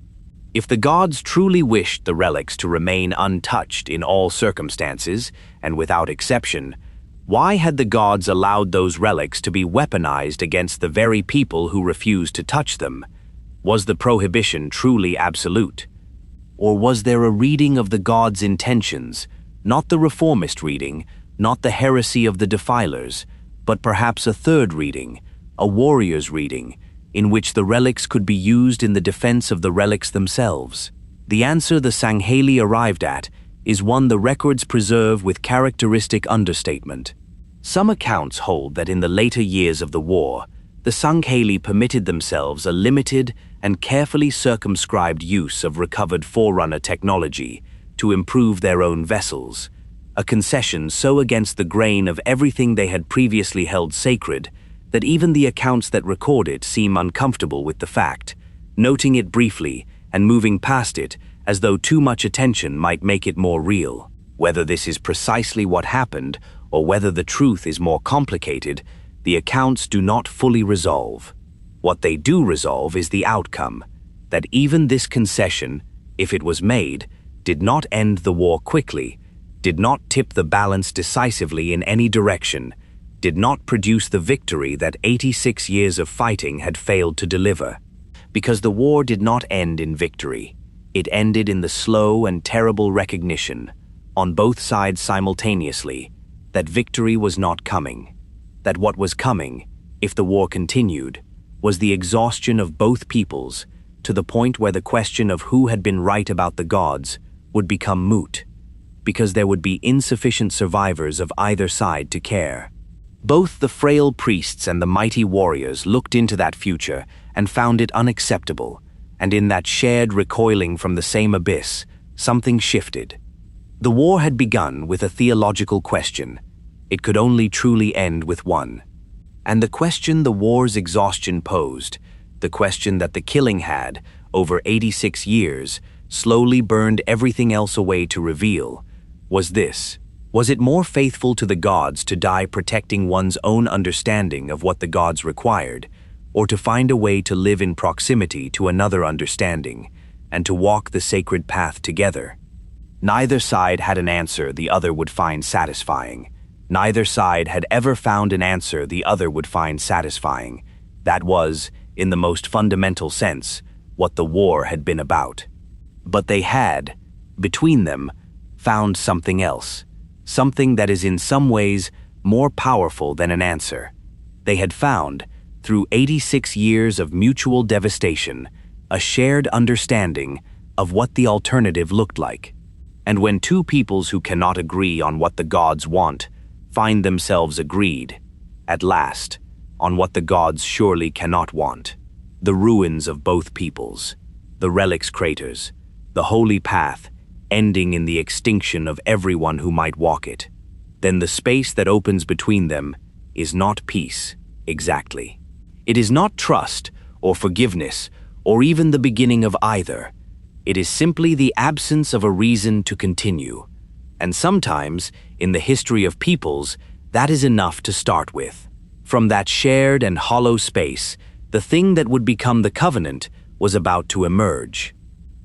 A: If the gods truly wished the relics to remain untouched in all circumstances and without exception, why had the gods allowed those relics to be weaponized against the very people who refused to touch them? Was the prohibition truly absolute? Or was there a reading of the gods' intentions, not the reformist reading, not the heresy of the defilers, but perhaps a third reading, a warrior's reading, in which the relics could be used in the defense of the relics themselves? The answer the Sangheili arrived at is one the records preserve with characteristic understatement. Some accounts hold that in the later years of the war, the Sangheili permitted themselves a limited and carefully circumscribed use of recovered forerunner technology to improve their own vessels, a concession so against the grain of everything they had previously held sacred that even the accounts that record it seem uncomfortable with the fact, noting it briefly and moving past it as though too much attention might make it more real. Whether this is precisely what happened or whether the truth is more complicated, the accounts do not fully resolve. What they do resolve is the outcome, that even this concession, if it was made, did not end the war quickly, did not tip the balance decisively in any direction, did not produce the victory that 86 years of fighting had failed to deliver. Because the war did not end in victory. It ended in the slow and terrible recognition, on both sides simultaneously, that victory was not coming, that what was coming, if the war continued, was the exhaustion of both peoples, to the point where the question of who had been right about the gods would become moot, because there would be insufficient survivors of either side to care. Both the frail priests and the mighty warriors looked into that future and found it unacceptable, and in that shared recoiling from the same abyss, something shifted. The war had begun with a theological question. It could only truly end with one. And the question the war's exhaustion posed, the question that the killing had, over 86 years, slowly burned everything else away to reveal, was this: was it more faithful to the gods to die protecting one's own understanding of what the gods required, or to find a way to live in proximity to another understanding, and to walk the sacred path together? Neither side had an answer the other would find satisfying. Neither side had ever found an answer the other would find satisfying. That was, in the most fundamental sense, what the war had been about. But they had, between them, found something else, something that is in some ways more powerful than an answer. They had found, through 86 years of mutual devastation, a shared understanding of what the alternative looked like. And when two peoples who cannot agree on what the gods want find themselves agreed, at last, on what the gods surely cannot want, the ruins of both peoples, the relics craters, the holy path ending in the extinction of everyone who might walk it, then the space that opens between them is not peace, exactly. It is not trust or forgiveness or even the beginning of either. It is simply the absence of a reason to continue. And sometimes, in the history of peoples, that is enough to start with. From that shared and hollow space, the thing that would become the covenant was about to emerge.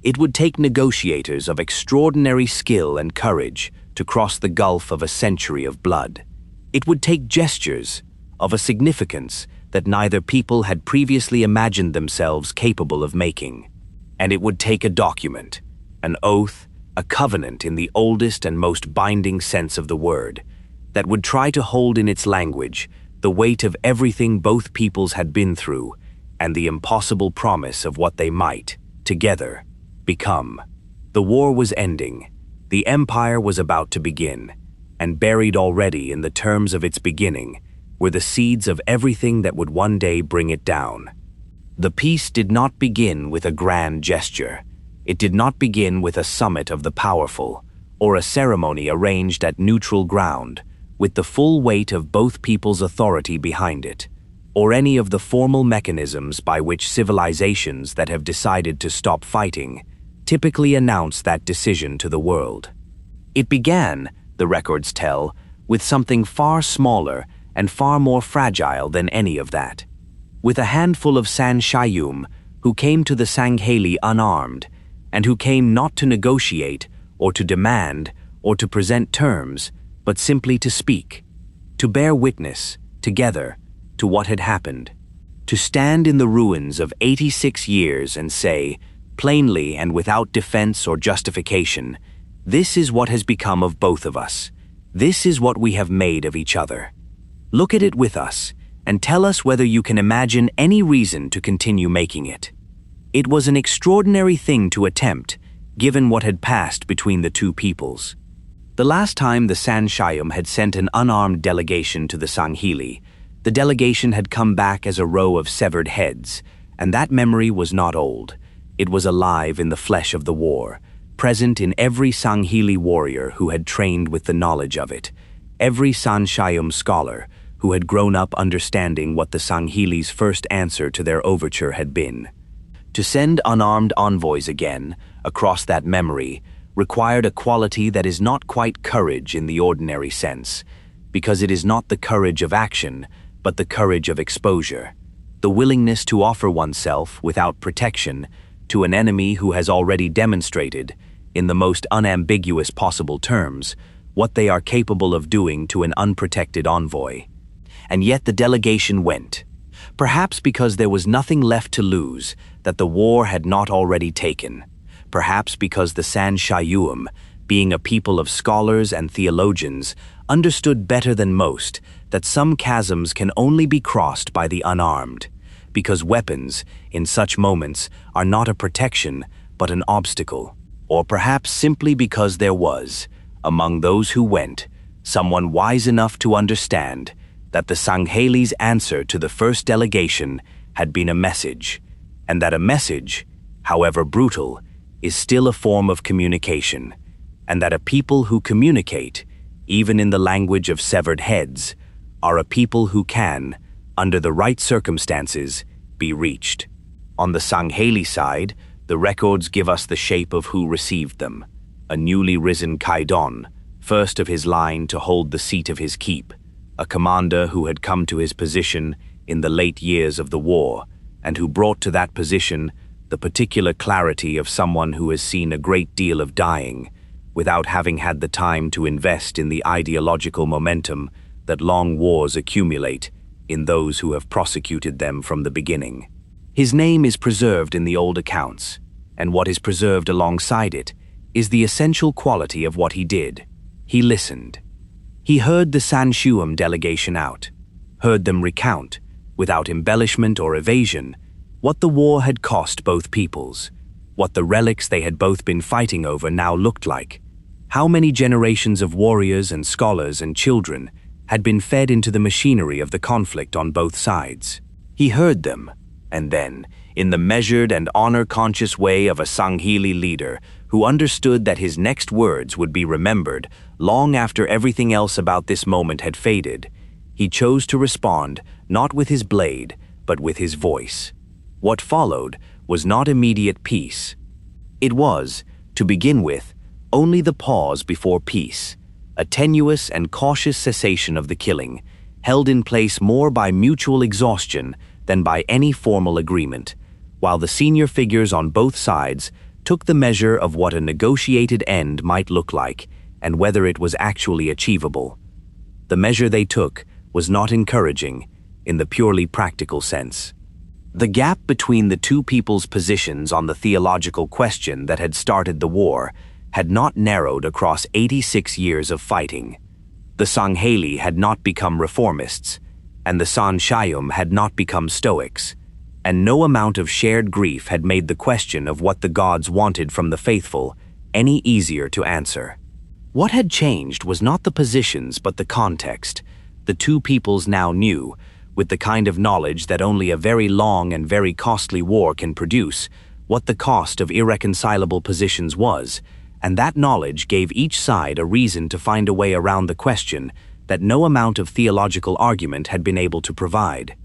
A: It would take negotiators of extraordinary skill and courage to cross the gulf of a century of blood. It would take gestures of a significance that neither people had previously imagined themselves capable of making. And it would take a document, an oath, a covenant in the oldest and most binding sense of the word, that would try to hold in its language the weight of everything both peoples had been through and the impossible promise of what they might, together, become. The war was ending. The empire was about to begin, and buried already in the terms of its beginning were the seeds of everything that would one day bring it down. The peace did not begin with a grand gesture. It did not begin with a summit of the powerful, or a ceremony arranged at neutral ground, with the full weight of both people's authority behind it, or any of the formal mechanisms by which civilizations that have decided to stop fighting typically announce that decision to the world. It began, the records tell, with something far smaller and far more fragile than any of that. With a handful of Shyuum who came to the Sangheili unarmed, and who came not to negotiate or to demand or to present terms, but simply to speak, to bear witness, together, to what had happened, to stand in the ruins of 86 years and say, plainly and without defense or justification, this is what has become of both of us. This is what we have made of each other. Look at it with us, and tell us whether you can imagine any reason to continue making it. It was an extraordinary thing to attempt, given what had passed between the two peoples. The last time the Shyuum had sent an unarmed delegation to the Sangheili, the delegation had come back as a row of severed heads, and that memory was not old. It was alive in the flesh of the war, present in every Sangheili warrior who had trained with the knowledge of it, every Shyuum scholar who had grown up understanding what the Sangheili's first answer to their overture had been. To send unarmed envoys again, across that memory, required a quality that is not quite courage in the ordinary sense, because it is not the courage of action, but the courage of exposure, the willingness to offer oneself without protection to an enemy who has already demonstrated, in the most unambiguous possible terms, what they are capable of doing to an unprotected envoy. And yet the delegation went, perhaps because there was nothing left to lose that the war had not already taken, perhaps because the Shyuum, being a people of scholars and theologians, understood better than most that some chasms can only be crossed by the unarmed, because weapons, in such moments, are not a protection but an obstacle, or perhaps simply because there was, among those who went, someone wise enough to understand that the Sangheili's answer to the first delegation had been a message, and that a message, however brutal, is still a form of communication, and that a people who communicate, even in the language of severed heads, are a people who can, under the right circumstances, be reached. On the Sangheili side, the records give us the shape of who received them: a newly risen Kaidon, first of his line to hold the seat of his keep, a commander who had come to his position in the late years of the war, and who brought to that position the particular clarity of someone who has seen a great deal of dying, without having had the time to invest in the ideological momentum that long wars accumulate in those who have prosecuted them from the beginning. His name is preserved in the old accounts, and what is preserved alongside it is the essential quality of what he did. He listened. He heard the Shyuum delegation out, heard them recount, without embellishment or evasion, what the war had cost both peoples, what the relics they had both been fighting over now looked like, how many generations of warriors and scholars and children had been fed into the machinery of the conflict on both sides. He heard them, and then, in the measured and honor-conscious way of a Sangheili leader who understood that his next words would be remembered long after everything else about this moment had faded, he chose to respond not with his blade, but with his voice. What followed was not immediate peace. It was, to begin with, only the pause before peace, a tenuous and cautious cessation of the killing, held in place more by mutual exhaustion than by any formal agreement, while the senior figures on both sides took the measure of what a negotiated end might look like and whether it was actually achievable. The measure they took was not encouraging in the purely practical sense. The gap between the two people's positions on the theological question that had started the war had not narrowed across 86 years of fighting. The Sangheili had not become reformists, and the Shyuum had not become stoics, and no amount of shared grief had made the question of what the gods wanted from the faithful any easier to answer. What had changed was not the positions but the context. The two peoples now knew, with the kind of knowledge that only a very long and very costly war can produce, what the cost of irreconcilable positions was, and that knowledge gave each side a reason to find a way around the question that no amount of theological argument had been able to provide.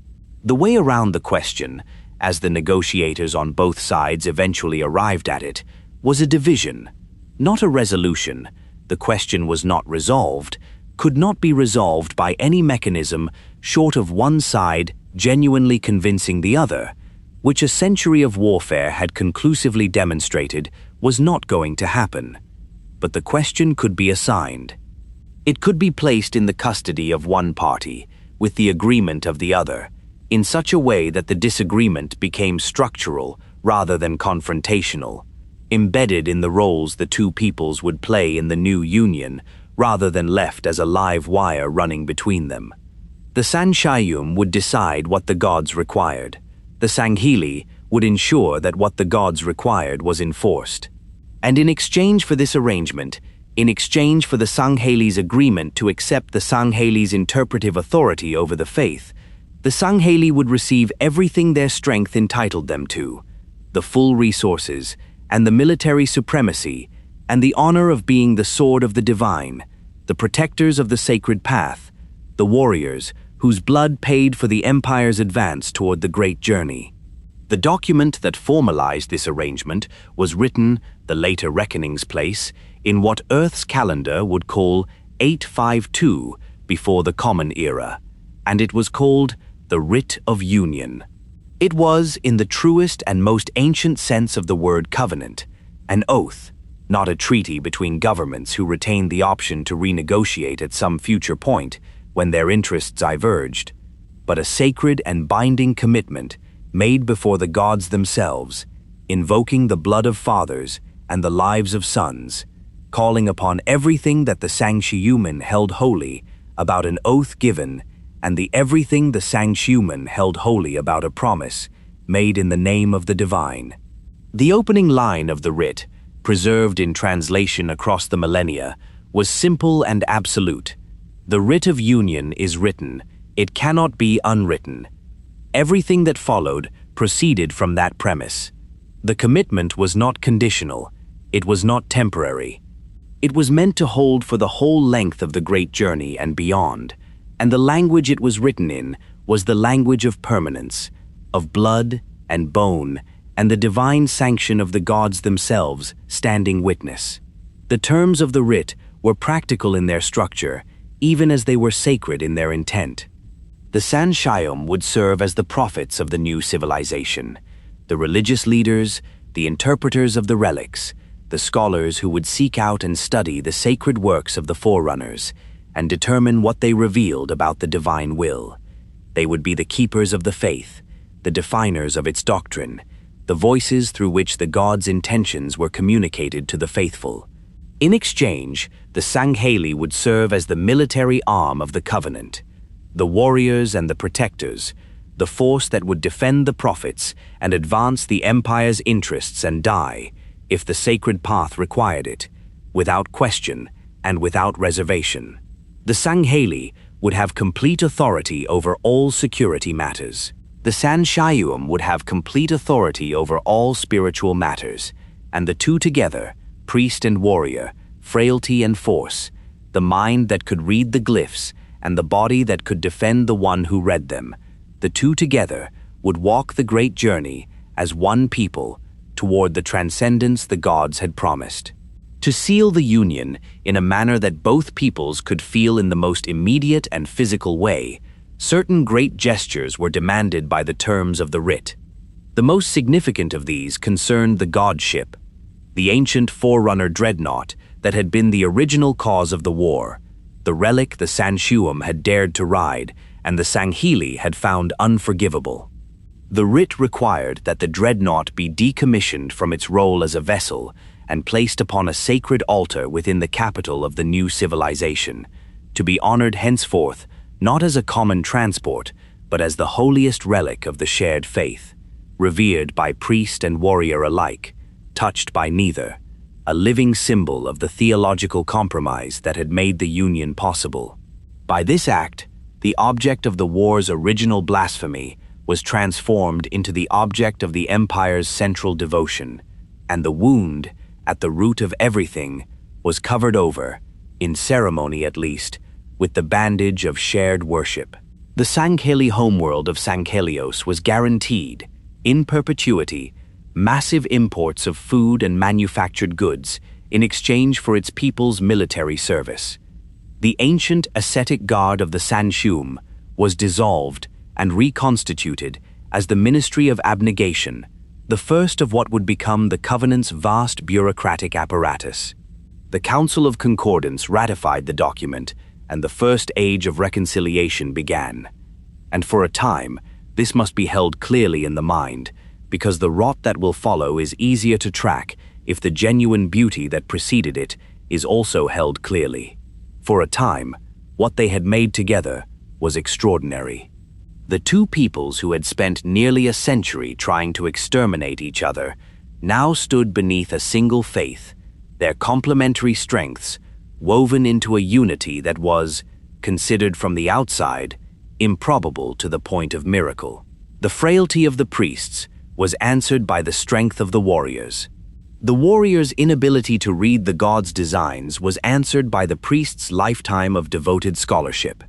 A: The way around the question, as the negotiators on both sides eventually arrived at it, was a division, not a resolution. The question was not resolved, could not be resolved by any mechanism short of one side genuinely convincing the other, which a century of warfare had conclusively demonstrated was not going to happen. But the question could be assigned. It could be placed in the custody of one party, with the agreement of the other, in such a way that the disagreement became structural rather than confrontational, embedded in the roles the two peoples would play in the new union rather than left as a live wire running between them. The Shyuum would decide what the gods required. The Sangheili would ensure that what the gods required was enforced. And in exchange for this arrangement, in exchange for the Sangheili's agreement to accept the Sangheili's interpretive authority over the faith, the Sangheili would receive everything their strength entitled them to: the full resources, and the military supremacy, and the honor of being the sword of the divine, the protectors of the sacred path, the warriors whose blood paid for the empire's advance toward the great journey. The document that formalized this arrangement was written, the later reckoning's place, in what Earth's calendar would call 852 before the Common Era, and it was called the Writ of Union. It was, in the truest and most ancient sense of the word covenant, an oath, not a treaty between governments who retained the option to renegotiate at some future point when their interests diverged, but a sacred and binding commitment made before the gods themselves, invoking the blood of fathers and the lives of sons, calling upon everything that the Sangheili held holy about an oath given, and the everything the Sangheili held holy about a promise made in the name of the divine. The opening line of the writ, preserved in translation across the millennia, was simple and absolute. The Writ of Union is written, it cannot be unwritten. Everything that followed proceeded from that premise. The commitment was not conditional, it was not temporary. It was meant to hold for the whole length of the great journey and beyond, and the language it was written in was the language of permanence, of blood and bone, and the divine sanction of the gods themselves standing witness. The terms of the writ were practical in their structure, even as they were sacred in their intent. The Shyuum would serve as the prophets of the new civilization, the religious leaders, the interpreters of the relics, the scholars who would seek out and study the sacred works of the forerunners and determine what they revealed about the divine will. They would be the keepers of the faith, the definers of its doctrine, the voices through which the gods' intentions were communicated to the faithful. In exchange, the Sangheili would serve as the military arm of the covenant, the warriors and the protectors, the force that would defend the prophets and advance the empire's interests and die, if the sacred path required it, without question and without reservation. The Sangheili would have complete authority over all security matters. The Shyuum would have complete authority over all spiritual matters, and the two together, priest and warrior, frailty and force, the mind that could read the glyphs and the body that could defend the one who read them, the two together would walk the great journey as one people toward the transcendence the gods had promised. To seal the union in a manner that both peoples could feel in the most immediate and physical way, certain great gestures were demanded by the terms of the writ. The most significant of these concerned the godship, the ancient forerunner dreadnought that had been the original cause of the war, the relic the Shyuum had dared to ride and the Sangheili had found unforgivable. The writ required that the dreadnought be decommissioned from its role as a vessel and placed upon a sacred altar within the capital of the new civilization, to be honored henceforth not as a common transport, but as the holiest relic of the shared faith, revered by priest and warrior alike, touched by neither, a living symbol of the theological compromise that had made the union possible. By this act, the object of the war's original blasphemy was transformed into the object of the empire's central devotion, and the wound, at the root of everything, was covered over, in ceremony at least, with the bandage of shared worship. The Sangheili homeworld of Sanghelios was guaranteed, in perpetuity, massive imports of food and manufactured goods in exchange for its people's military service. The ancient ascetic guard of the Shyuum was dissolved and reconstituted as the Ministry of Abnegation, the first of what would become the Covenant's vast bureaucratic apparatus. The Council of Concordance ratified the document, and the first age of reconciliation began. And for a time, this must be held clearly in the mind, because the rot that will follow is easier to track if the genuine beauty that preceded it is also held clearly. For a time, what they had made together was extraordinary. The two peoples who had spent nearly a century trying to exterminate each other now stood beneath a single faith, their complementary strengths woven into a unity that was, considered from the outside, improbable to the point of miracle. The frailty of the priests was answered by the strength of the warriors. The warriors' inability to read the gods' designs was answered by the priests' lifetime of devoted scholarship.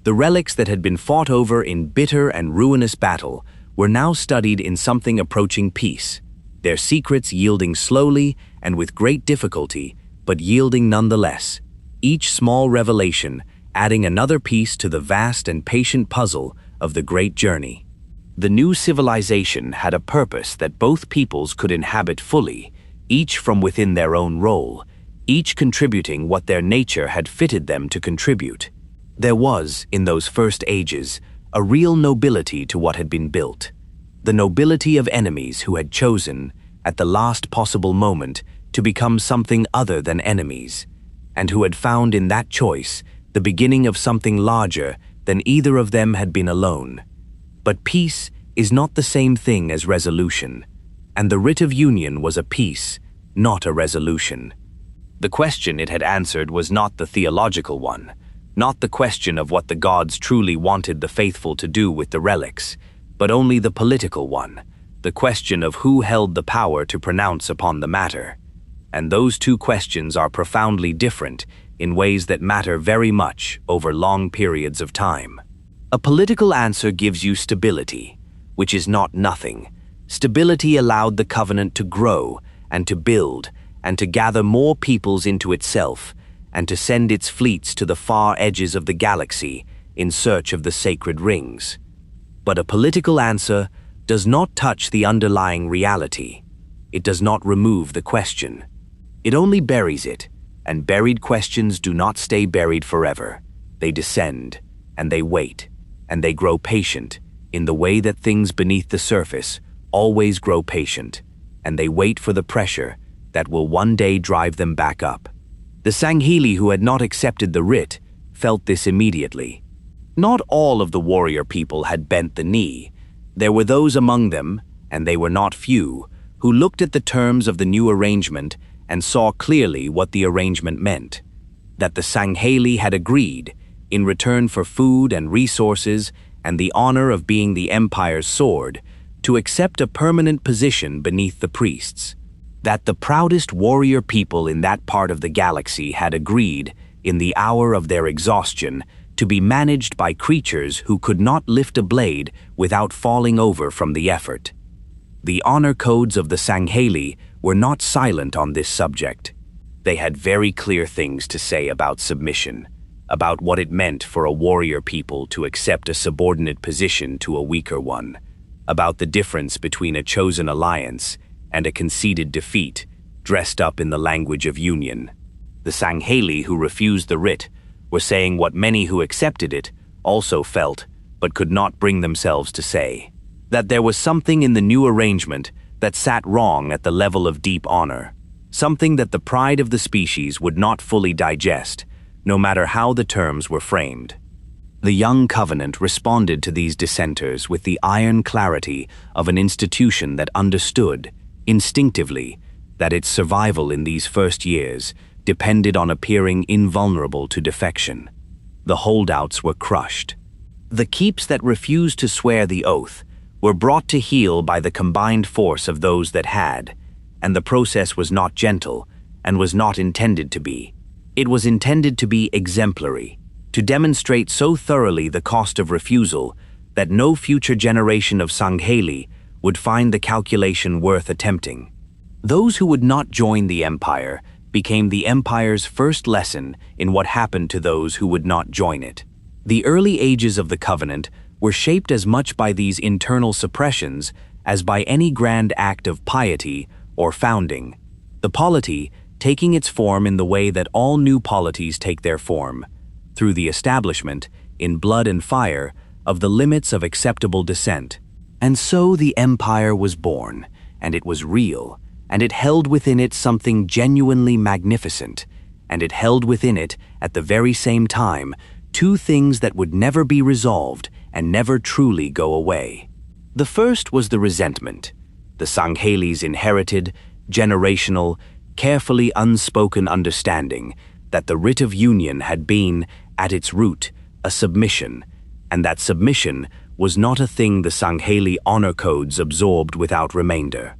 A: The relics that had been fought over in bitter and ruinous battle were now studied in something approaching peace, their secrets yielding slowly and with great difficulty, but yielding nonetheless, each small revelation adding another piece to the vast and patient puzzle of the great journey. The new civilization had a purpose that both peoples could inhabit fully, each from within their own role, each contributing what their nature had fitted them to contribute. There was, in those first ages, a real nobility to what had been built, the nobility of enemies who had chosen, at the last possible moment, to become something other than enemies, and who had found in that choice the beginning of something larger than either of them had been alone. But peace is not the same thing as resolution, and the Writ of Union was a peace, not a resolution. The question it had answered was not the theological one, not the question of what the gods truly wanted the faithful to do with the relics, but only the political one, the question of who held the power to pronounce upon the matter. And those two questions are profoundly different in ways that matter very much over long periods of time. A political answer gives you stability, which is not nothing. Stability allowed the covenant to grow and to build and to gather more peoples into itself and to send its fleets to the far edges of the galaxy in search of the sacred rings. But a political answer does not touch the underlying reality. It does not remove the question. It only buries it, and buried questions do not stay buried forever. They descend, and they wait, and they grow patient, in the way that things beneath the surface always grow patient, and they wait for the pressure that will one day drive them back up. The Sangheili who had not accepted the writ felt this immediately. Not all of the warrior people had bent the knee. There were those among them, and they were not few, who looked at the terms of the new arrangement and saw clearly what the arrangement meant. That the Sangheili had agreed, in return for food and resources and the honor of being the empire's sword, to accept a permanent position beneath the priests. That the proudest warrior people in that part of the galaxy had agreed, in the hour of their exhaustion, to be managed by creatures who could not lift a blade without falling over from the effort. The honor codes of the Sangheili were not silent on this subject. They had very clear things to say about submission, about what it meant for a warrior people to accept a subordinate position to a weaker one, about the difference between a chosen alliance and a conceded defeat, dressed up in the language of union. The Sangheili who refused the writ were saying what many who accepted it also felt, but could not bring themselves to say: that there was something in the new arrangement that sat wrong at the level of deep honor, something that the pride of the species would not fully digest, no matter how the terms were framed. The young covenant responded to these dissenters with the iron clarity of an institution that understood, instinctively, that its survival in these first years depended on appearing invulnerable to defection. The holdouts were crushed. The keeps that refused to swear the oath were brought to heel by the combined force of those that had, and the process was not gentle and was not intended to be. It was intended to be exemplary, to demonstrate so thoroughly the cost of refusal that no future generation of Sangheili would find the calculation worth attempting. Those who would not join the empire became the empire's first lesson in what happened to those who would not join it. The early ages of the covenant were shaped as much by these internal suppressions as by any grand act of piety or founding, the polity taking its form in the way that all new polities take their form, through the establishment, in blood and fire, of the limits of acceptable dissent. And so the empire was born, and it was real, and it held within it something genuinely magnificent, and it held within it, at the very same time, two things that would never be resolved and never truly go away. The first was the resentment, the Sangheilis inherited, generational, carefully unspoken understanding that the Writ of Union had been, at its root, a submission, and that submission was not a thing the Sangheili honor codes absorbed without remainder.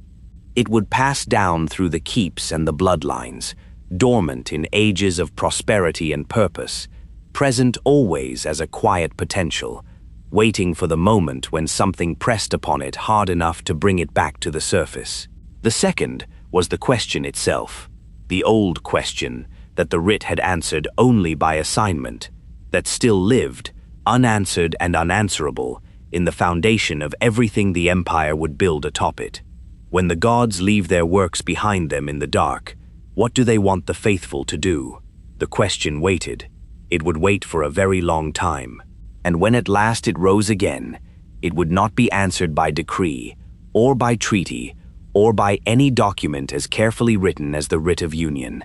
A: It would pass down through the keeps and the bloodlines, dormant in ages of prosperity and purpose, present always as a quiet potential, waiting for the moment when something pressed upon it hard enough to bring it back to the surface. The second was the question itself, the old question that the writ had answered only by assignment, that still lived, unanswered and unanswerable, in the foundation of everything the empire would build atop it. When the gods leave their works behind them in the dark, what do they want the faithful to do? The question waited. It would wait for a very long time. And when at last it rose again, it would not be answered by decree, or by treaty, or by any document as carefully written as the Writ of Union.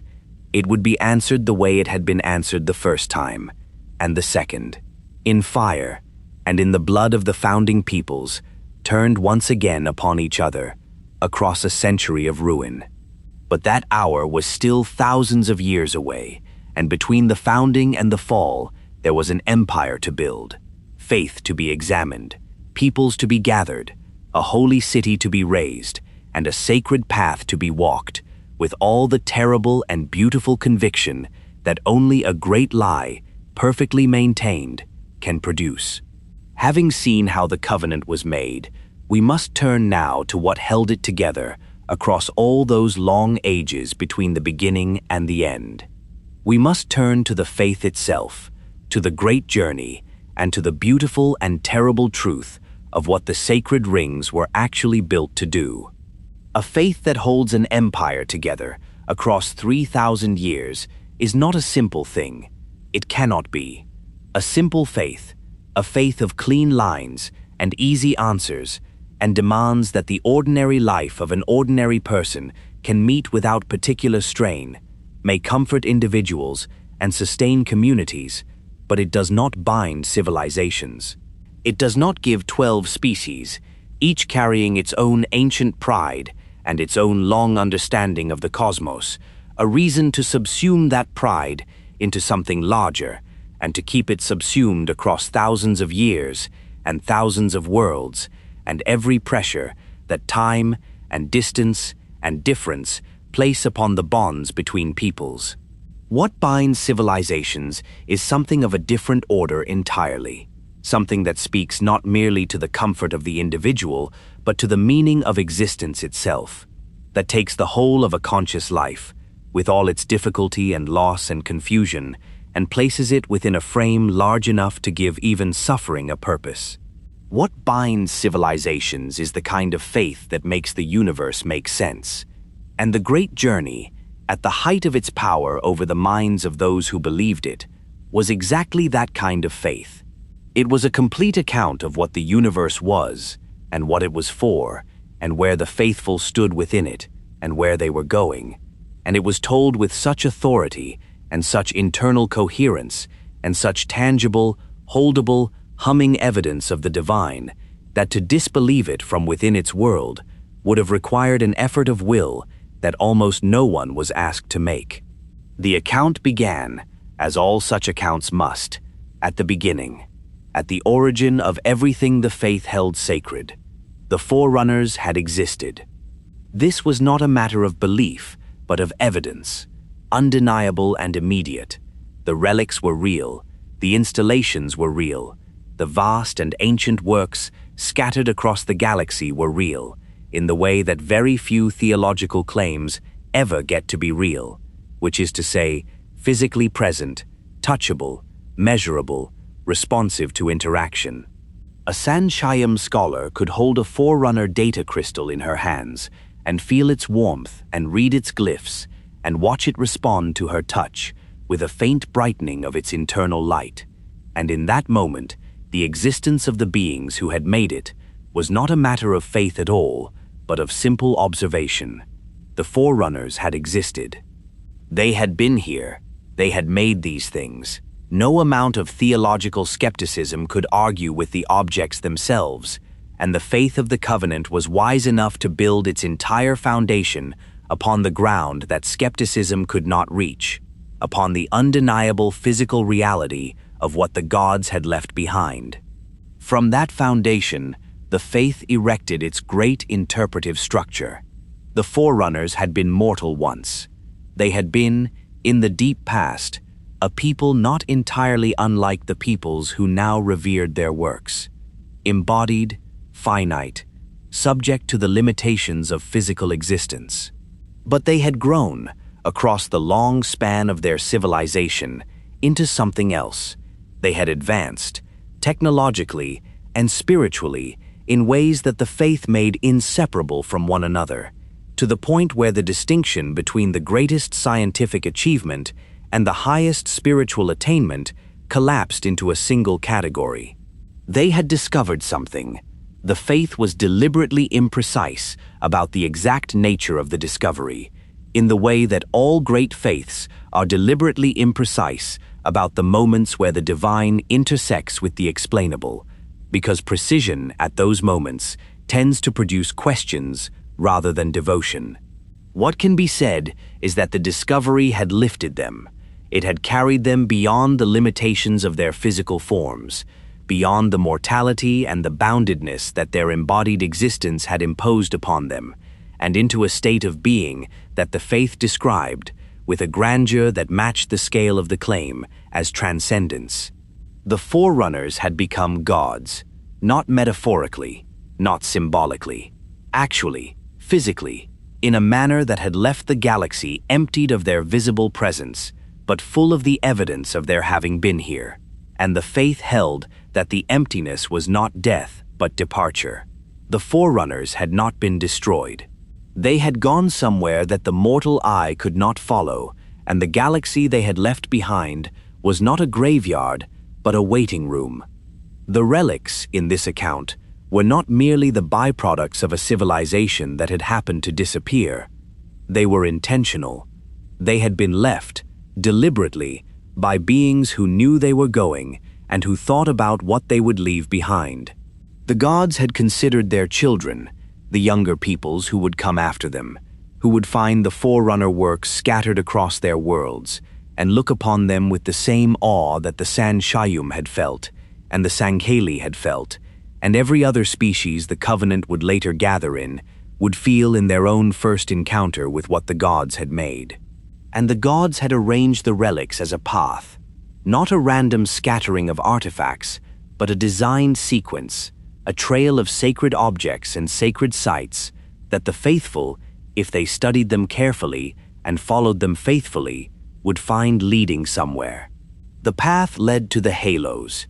A: It would be answered the way it had been answered the first time, and the second, in fire, and in the blood of the founding peoples, turned once again upon each other, across a century of ruin. But that hour was still thousands of years away, and between the founding and the fall, there was an empire to build, faith to be examined, peoples to be gathered, a holy city to be raised, and a sacred path to be walked, with all the terrible and beautiful conviction that only a great lie, perfectly maintained, can produce. Having seen how the covenant was made, we must turn now to what held it together across all those long ages between the beginning and the end. We must turn to the faith itself, to the great journey, and to the beautiful and terrible truth of what the sacred rings were actually built to do. A faith that holds an empire together across 3,000 years is not a simple thing. It cannot be. A simple faith, a faith of clean lines and easy answers, and demands that the ordinary life of an ordinary person can meet without particular strain, may comfort individuals and sustain communities, but it does not bind civilizations. It does not give 12 species, each carrying its own ancient pride and its own long understanding of the cosmos, a reason to subsume that pride into something larger and to keep it subsumed across thousands of years and thousands of worlds and every pressure that time and distance and difference place upon the bonds between peoples. What binds civilizations is something of a different order entirely, something that speaks not merely to the comfort of the individual, but to the meaning of existence itself, that takes the whole of a conscious life, with all its difficulty and loss and confusion, and places it within a frame large enough to give even suffering a purpose. What binds civilizations is the kind of faith that makes the universe make sense. And the great journey, at the height of its power over the minds of those who believed it, was exactly that kind of faith. It was a complete account of what the universe was, and what it was for, and where the faithful stood within it, and where they were going. And it was told with such authority, and such internal coherence, and such tangible, holdable, humming evidence of the divine, that to disbelieve it from within its world would have required an effort of will that almost no one was asked to make. The account began, as all such accounts must, at the beginning, at the origin of everything the faith held sacred. The forerunners had existed. This was not a matter of belief, but of evidence, undeniable and immediate. The relics were real, the installations were real, the vast and ancient works scattered across the galaxy were real, in the way that very few theological claims ever get to be real, which is to say, physically present, touchable, measurable, responsive to interaction. A Shyuum scholar could hold a forerunner data crystal in her hands and feel its warmth and read its glyphs and watch it respond to her touch with a faint brightening of its internal light. And in that moment, the existence of the beings who had made it was not a matter of faith at all, but of simple observation. The forerunners had existed. They had been here. They had made these things. No amount of theological skepticism could argue with the objects themselves, and the faith of the covenant was wise enough to build its entire foundation upon the ground that skepticism could not reach, upon the undeniable physical reality of what the gods had left behind. From that foundation, the faith erected its great interpretive structure. The forerunners had been mortal once. They had been, in the deep past, a people not entirely unlike the peoples who now revered their works. Embodied, finite, subject to the limitations of physical existence. But they had grown, across the long span of their civilization, into something else. They had advanced, technologically and spiritually, in ways that the faith made inseparable from one another, to the point where the distinction between the greatest scientific achievement and the highest spiritual attainment collapsed into a single category. They had discovered something, The faith was deliberately imprecise about the exact nature of the discovery, in the way that all great faiths are deliberately imprecise about the moments where the divine intersects with the explainable, because precision at those moments tends to produce questions rather than devotion. What can be said is that the discovery had lifted them. It had carried them beyond the limitations of their physical forms, beyond the mortality and the boundedness that their embodied existence had imposed upon them, and into a state of being that the faith described, with a grandeur that matched the scale of the claim, as transcendence. The forerunners had become gods, not metaphorically, not symbolically, actually, physically, in a manner that had left the galaxy emptied of their visible presence, but full of the evidence of their having been here. And the faith held that the emptiness was not death, but departure. The forerunners had not been destroyed. They had gone somewhere that the mortal eye could not follow, and the galaxy they had left behind was not a graveyard, but a waiting room. The relics, in this account, were not merely the byproducts of a civilization that had happened to disappear. They were intentional. They had been left, deliberately, by beings who knew they were going and who thought about what they would leave behind. The gods had considered their children, the younger peoples who would come after them, who would find the forerunner works scattered across their worlds, and look upon them with the same awe that the San Shyuum had felt, and the Sangheili had felt, and every other species the Covenant would later gather in, would feel in their own first encounter with what the gods had made. And the gods had arranged the relics as a path, not a random scattering of artifacts, but a designed sequence, a trail of sacred objects and sacred sites that the faithful, if they studied them carefully and followed them faithfully, would find leading somewhere. The path led to the halos,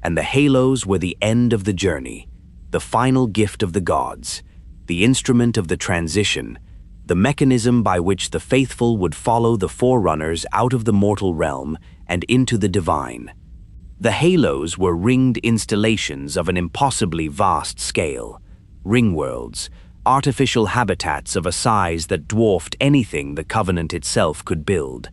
A: and the halos were the end of the journey, the final gift of the gods, the instrument of the transition, the mechanism by which the faithful would follow the forerunners out of the mortal realm and into the divine. The halos were ringed installations of an impossibly vast scale, ring worlds, artificial habitats of a size that dwarfed anything the Covenant itself could build,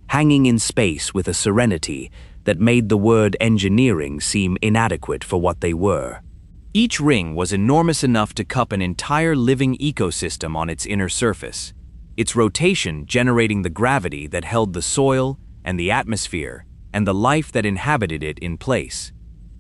A: hanging in space with a serenity that made the word engineering seem inadequate for what they were. Each ring was enormous enough to cup an entire living ecosystem on its inner surface, its rotation generating the gravity that held the soil and the atmosphere and the life that inhabited it in place.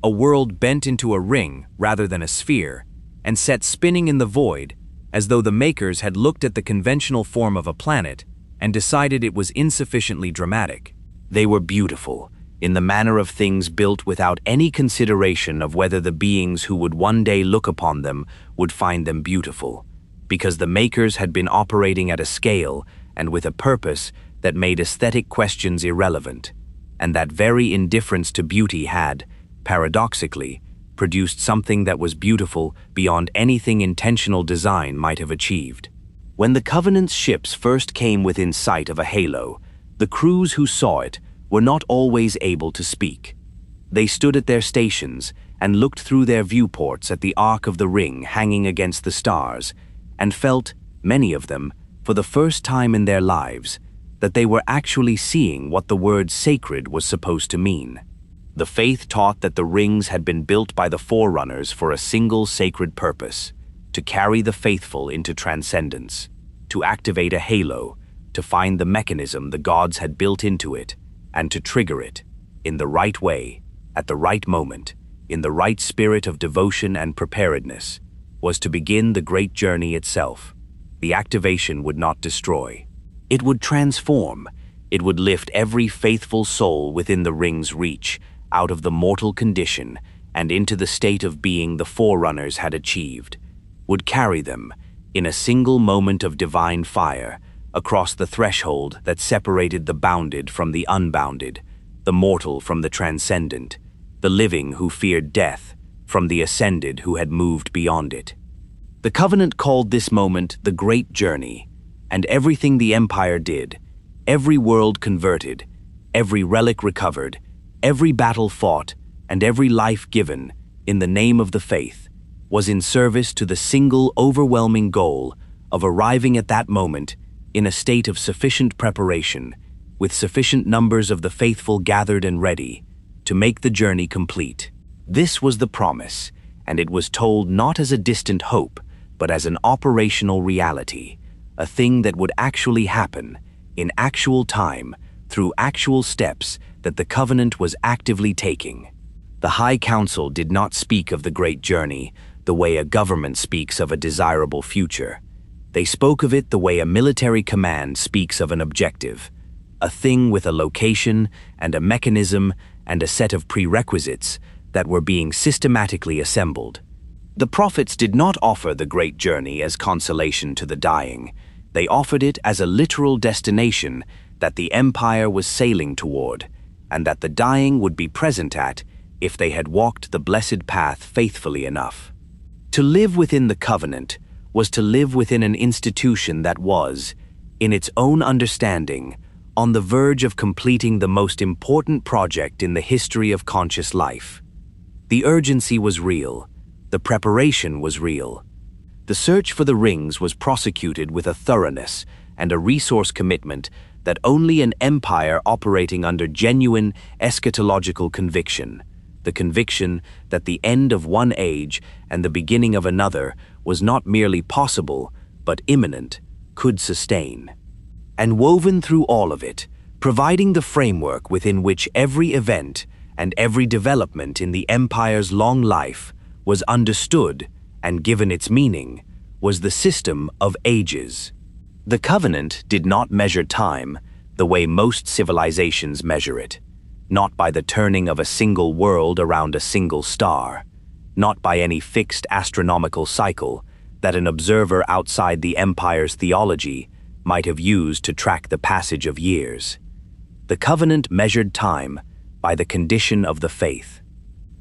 A: A world bent into a ring rather than a sphere, and set spinning in the void, as though the makers had looked at the conventional form of a planet and decided it was insufficiently dramatic. They were beautiful, in the manner of things built without any consideration of whether the beings who would one day look upon them would find them beautiful, because the makers had been operating at a scale and with a purpose that made aesthetic questions irrelevant, and that very indifference to beauty had, paradoxically, produced something that was beautiful beyond anything intentional design might have achieved. When the Covenant's ships first came within sight of a halo, the crews who saw it were not always able to speak. They stood at their stations and looked through their viewports at the arc of the ring hanging against the stars, and felt, many of them, for the first time in their lives, that they were actually seeing what the word sacred was supposed to mean. The faith taught that the rings had been built by the forerunners for a single sacred purpose, to carry the faithful into transcendence, to activate a halo, to find the mechanism the gods had built into it, and to trigger it, in the right way, at the right moment, in the right spirit of devotion and preparedness, was to begin the great journey itself. The activation would not destroy. It would transform. It would lift every faithful soul within the ring's reach, out of the mortal condition and into the state of being the forerunners had achieved, would carry them, in a single moment of divine fire, across the threshold that separated the bounded from the unbounded, the mortal from the transcendent, the living who feared death from the ascended who had moved beyond it. The Covenant called this moment the Great Journey, and everything the Empire did, every world converted, every relic recovered, every battle fought, and every life given, in the name of the faith, was in service to the single overwhelming goal of arriving at that moment in a state of sufficient preparation, with sufficient numbers of the faithful gathered and ready, to make the journey complete. This was the promise, and it was told not as a distant hope, but as an operational reality, a thing that would actually happen, in actual time, through actual steps that the covenant was actively taking. The High Council did not speak of the great journey the way a government speaks of a desirable future. They spoke of it the way a military command speaks of an objective, a thing with a location and a mechanism and a set of prerequisites that were being systematically assembled. The prophets did not offer the great journey as consolation to the dying. They offered it as a literal destination that the empire was sailing toward, and that the dying would be present at if they had walked the blessed path faithfully enough. To live within the covenant was to live within an institution that was, in its own understanding, on the verge of completing the most important project in the history of conscious life. The urgency was real. The preparation was real. The search for the rings was prosecuted with a thoroughness and a resource commitment that only an empire operating under genuine eschatological conviction, the conviction that the end of one age and the beginning of another was not merely possible, but imminent, could sustain. And woven through all of it, providing the framework within which every event and every development in the empire's long life was understood and given its meaning, was the system of ages. The covenant did not measure time the way most civilizations measure it, not by the turning of a single world around a single star, not by any fixed astronomical cycle that an observer outside the empire's theology might have used to track the passage of years. The covenant measured time by the condition of the faith.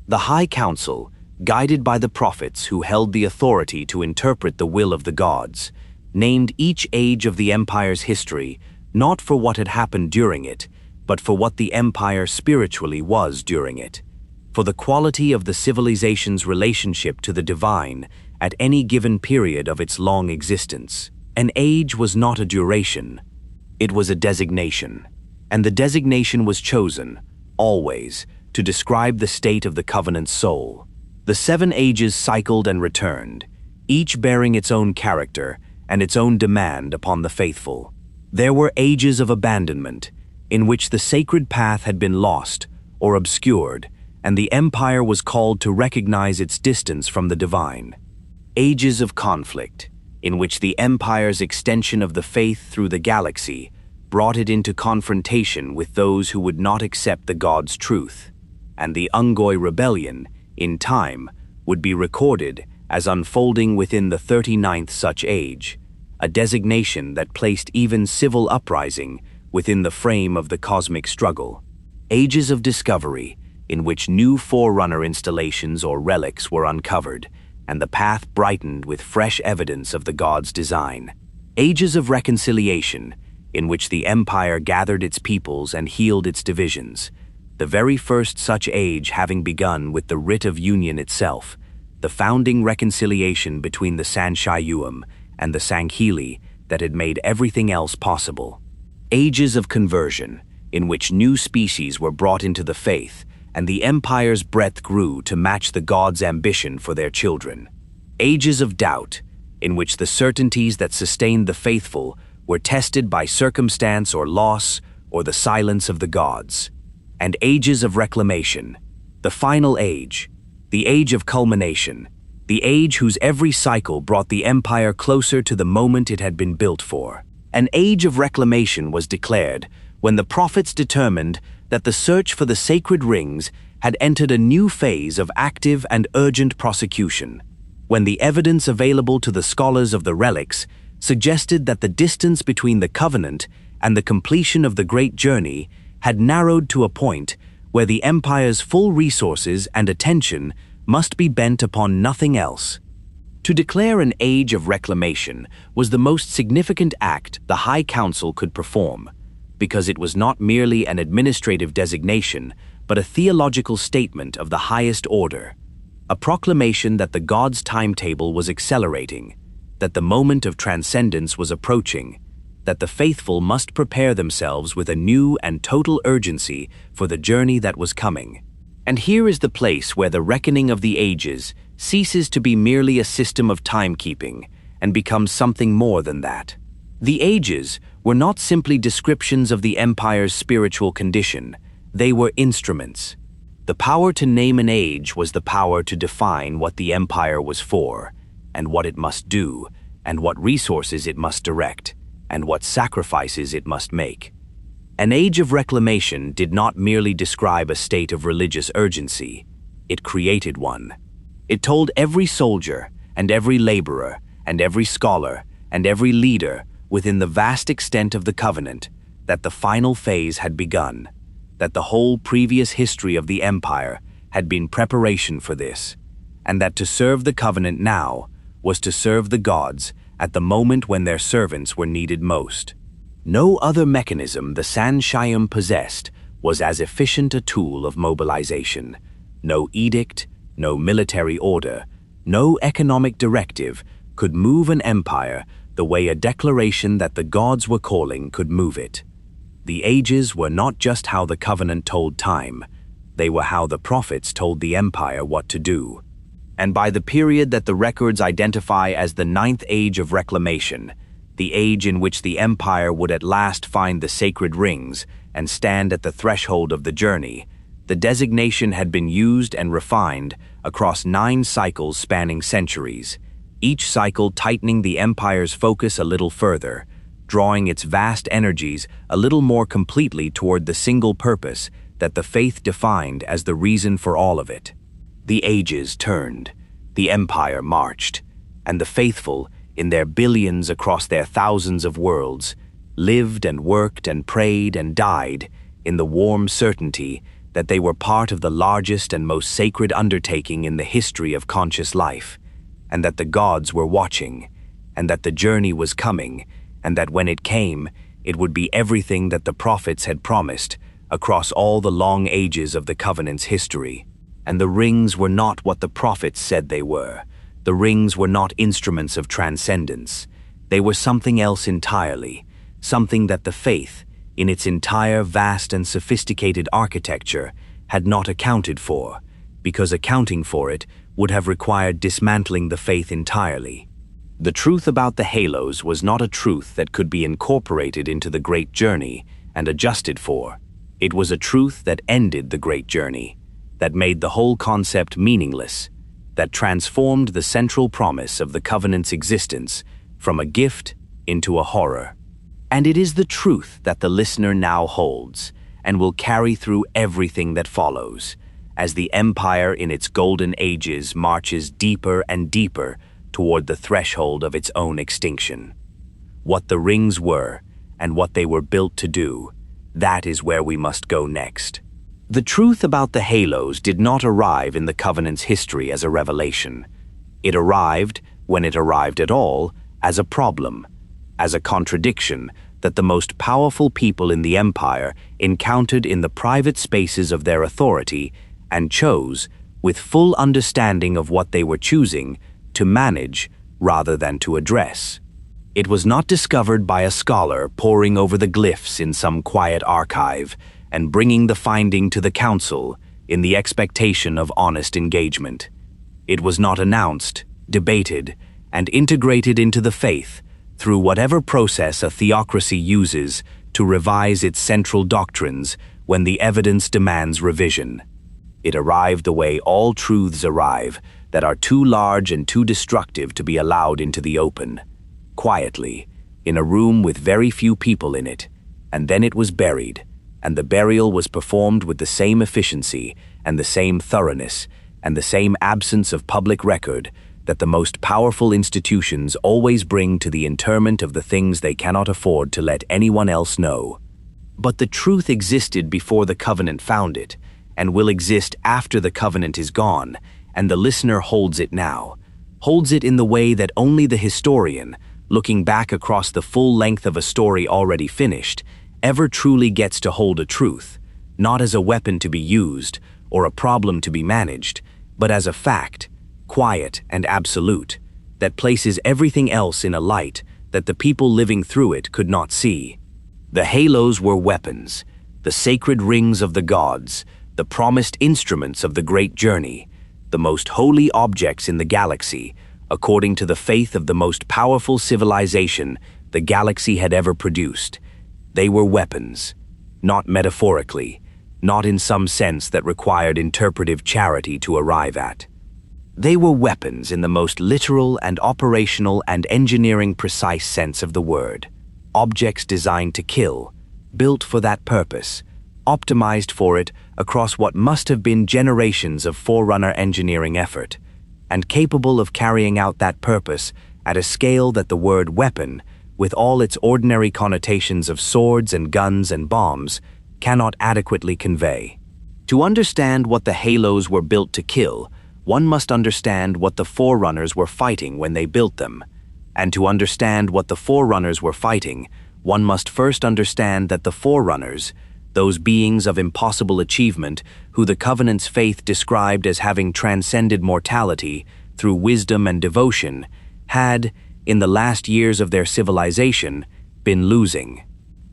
A: The High Council, guided by the prophets who held the authority to interpret the will of the gods, named each age of the empire's history not for what had happened during it, but for what the empire spiritually was during it, for the quality of the civilization's relationship to the divine at any given period of its long existence. An age was not a duration, it was a designation, and the designation was chosen, always, to describe the state of the covenant's soul. The 7 ages cycled and returned, each bearing its own character and its own demand upon the faithful. There were ages of abandonment, in which the sacred path had been lost or obscured, and the empire was called to recognize its distance from the divine. Ages of conflict, in which the empire's extension of the faith through the galaxy brought it into confrontation with those who would not accept the god's truth, and the Unggoy rebellion, in time, would be recorded as unfolding within the 39th such age, a designation that placed even civil uprising within the frame of the cosmic struggle. Ages of discovery, in which new forerunner installations or relics were uncovered, and the path brightened with fresh evidence of the god's design. Ages of reconciliation, in which the empire gathered its peoples and healed its divisions, the very first such age having begun with the Writ of Union itself, the founding reconciliation between the Shyuum and the Sangheili that had made everything else possible. Ages of conversion, in which new species were brought into the faith, and the empire's breadth grew to match the gods' ambition for their children. Ages of doubt, in which the certainties that sustained the faithful were tested by circumstance or loss or the silence of the gods. And ages of reclamation, the final age, the age of culmination, the age whose every cycle brought the empire closer to the moment it had been built for. An age of reclamation was declared when the prophets determined that the search for the sacred rings had entered a new phase of active and urgent prosecution, when the evidence available to the scholars of the relics suggested that the distance between the covenant and the completion of the great journey had narrowed to a point where the empire's full resources and attention must be bent upon nothing else. To declare an age of reclamation was the most significant act the High Council could perform, because it was not merely an administrative designation, but a theological statement of the highest order. A proclamation that the gods' timetable was accelerating, that the moment of transcendence was approaching, that the faithful must prepare themselves with a new and total urgency for the journey that was coming. And here is the place where the reckoning of the ages ceases to be merely a system of timekeeping and becomes something more than that. The ages were not simply descriptions of the empire's spiritual condition, they were instruments. The power to name an age was the power to define what the empire was for, and what it must do, and what resources it must direct, and what sacrifices it must make. An age of reclamation did not merely describe a state of religious urgency, it created one. It told every soldier, and every laborer, and every scholar, and every leader within the vast extent of the covenant that the final phase had begun, that the whole previous history of the empire had been preparation for this, and that to serve the covenant now was to serve the gods at the moment when their servants were needed most. No other mechanism the Shyuum possessed was as efficient a tool of mobilization. No edict, no military order, no economic directive could move an empire the way a declaration that the gods were calling could move it. The ages were not just how the covenant told time, they were how the prophets told the empire what to do. And by the period that the records identify as the 9th age of reclamation, the age in which the empire would at last find the sacred rings and stand at the threshold of the journey, the designation had been used and refined across 9 cycles spanning centuries, each cycle tightening the empire's focus a little further, drawing its vast energies a little more completely toward the single purpose that the faith defined as the reason for all of it. The ages turned, the empire marched, and the faithful, in their billions across their thousands of worlds, lived and worked and prayed and died in the warm certainty that they were part of the largest and most sacred undertaking in the history of conscious life, and that the gods were watching, and that the journey was coming, and that when it came, it would be everything that the prophets had promised across all the long ages of the covenant's history. And the rings were not what the prophets said they were. The rings were not instruments of transcendence. They were something else entirely, something that the faith, in its entire vast and sophisticated architecture, had not accounted for, because accounting for it would have required dismantling the faith entirely. The truth about the halos was not a truth that could be incorporated into the great journey and adjusted for. It was a truth that ended the great journey, that made the whole concept meaningless, that transformed the central promise of the covenant's existence from a gift into a horror. And it is the truth that the listener now holds and will carry through everything that follows, as the empire in its golden ages marches deeper and deeper toward the threshold of its own extinction. What the rings were and what they were built to do, that is where we must go next. The truth about the halos did not arrive in the covenant's history as a revelation. It arrived, when it arrived at all, as a problem, as a contradiction that the most powerful people in the empire encountered in the private spaces of their authority and chose, with full understanding of what they were choosing, to manage rather than to address. It was not discovered by a scholar poring over the glyphs in some quiet archive and bringing the finding to the council in the expectation of honest engagement. It was not announced, debated, and integrated into the faith through whatever process a theocracy uses to revise its central doctrines when the evidence demands revision. It arrived the way all truths arrive that are too large and too destructive to be allowed into the open, quietly, in a room with very few people in it, and then it was buried, and the burial was performed with the same efficiency and the same thoroughness and the same absence of public record that the most powerful institutions always bring to the interment of the things they cannot afford to let anyone else know. But the truth existed before the covenant found it, and will exist after the covenant is gone, and the listener holds it now, holds it in the way that only the historian, looking back across the full length of a story already finished, ever truly gets to hold a truth, not as a weapon to be used or a problem to be managed, but as a fact, quiet and absolute, that places everything else in a light that the people living through it could not see. The halos were weapons, the sacred rings of the gods, the promised instruments of the great journey, the most holy objects in the galaxy, according to the faith of the most powerful civilization the galaxy had ever produced. They were weapons, not metaphorically, not in some sense that required interpretive charity to arrive at. They were weapons in the most literal and operational and engineering precise sense of the word. Objects designed to kill, built for that purpose, optimized for it across what must have been generations of forerunner engineering effort, and capable of carrying out that purpose at a scale that the word weapon, with all its ordinary connotations of swords and guns and bombs, cannot adequately convey. To understand what the halos were built to kill, one must understand what the forerunners were fighting when they built them. And to understand what the forerunners were fighting, one must first understand that the forerunners, those beings of impossible achievement who the Covenant's faith described as having transcended mortality through wisdom and devotion, had, in the last years of their civilization, been losing.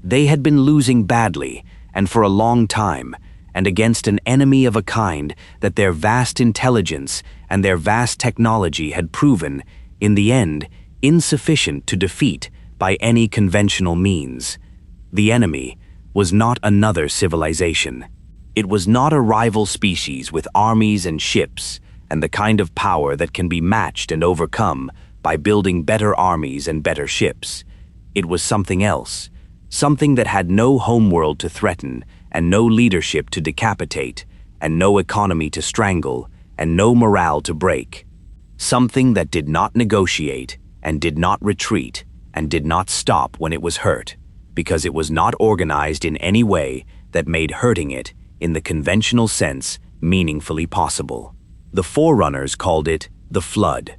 A: They had been losing badly, and for a long time, and against an enemy of a kind that their vast intelligence and their vast technology had proven, in the end, insufficient to defeat by any conventional means. The enemy was not another civilization. It was not a rival species with armies and ships and the kind of power that can be matched and overcome by building better armies and better ships. It was something else, something that had no homeworld to threaten and no leadership to decapitate and no economy to strangle and no morale to break. Something that did not negotiate and did not retreat and did not stop when it was hurt, because it was not organized in any way that made hurting it, in the conventional sense, meaningfully possible. The forerunners called it the Flood.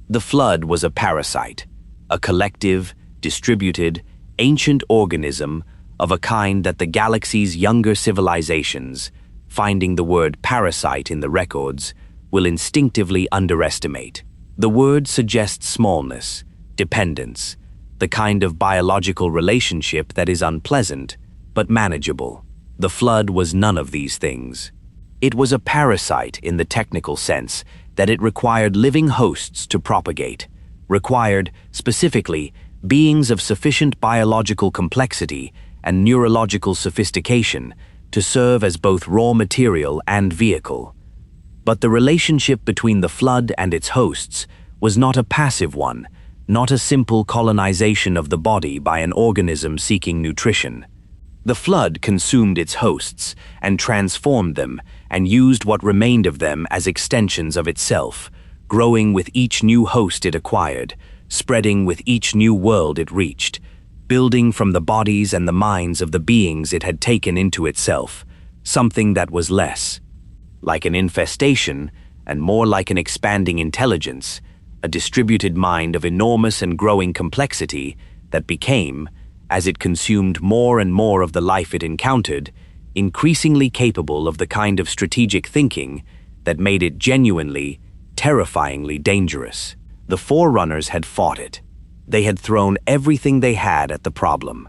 A: The Flood was a parasite, a collective, distributed, ancient organism of a kind that the galaxy's younger civilizations, finding the word parasite in the records, will instinctively underestimate. The word suggests smallness, dependence, the kind of biological relationship that is unpleasant, but manageable. The Flood was none of these things. It was a parasite in the technical sense that it required living hosts to propagate, required, specifically, beings of sufficient biological complexity and neurological sophistication to serve as both raw material and vehicle. But the relationship between the Flood and its hosts was not a passive one, not a simple colonization of the body by an organism seeking nutrition. The Flood consumed its hosts and transformed them and used what remained of them as extensions of itself, growing with each new host it acquired, spreading with each new world it reached, building from the bodies and the minds of the beings it had taken into itself, something that was less like an infestation and more like an expanding intelligence, a distributed mind of enormous and growing complexity that became, as it consumed more and more of the life it encountered, increasingly capable of the kind of strategic thinking that made it genuinely, terrifyingly dangerous. The forerunners had fought it. They had thrown everything they had at the problem.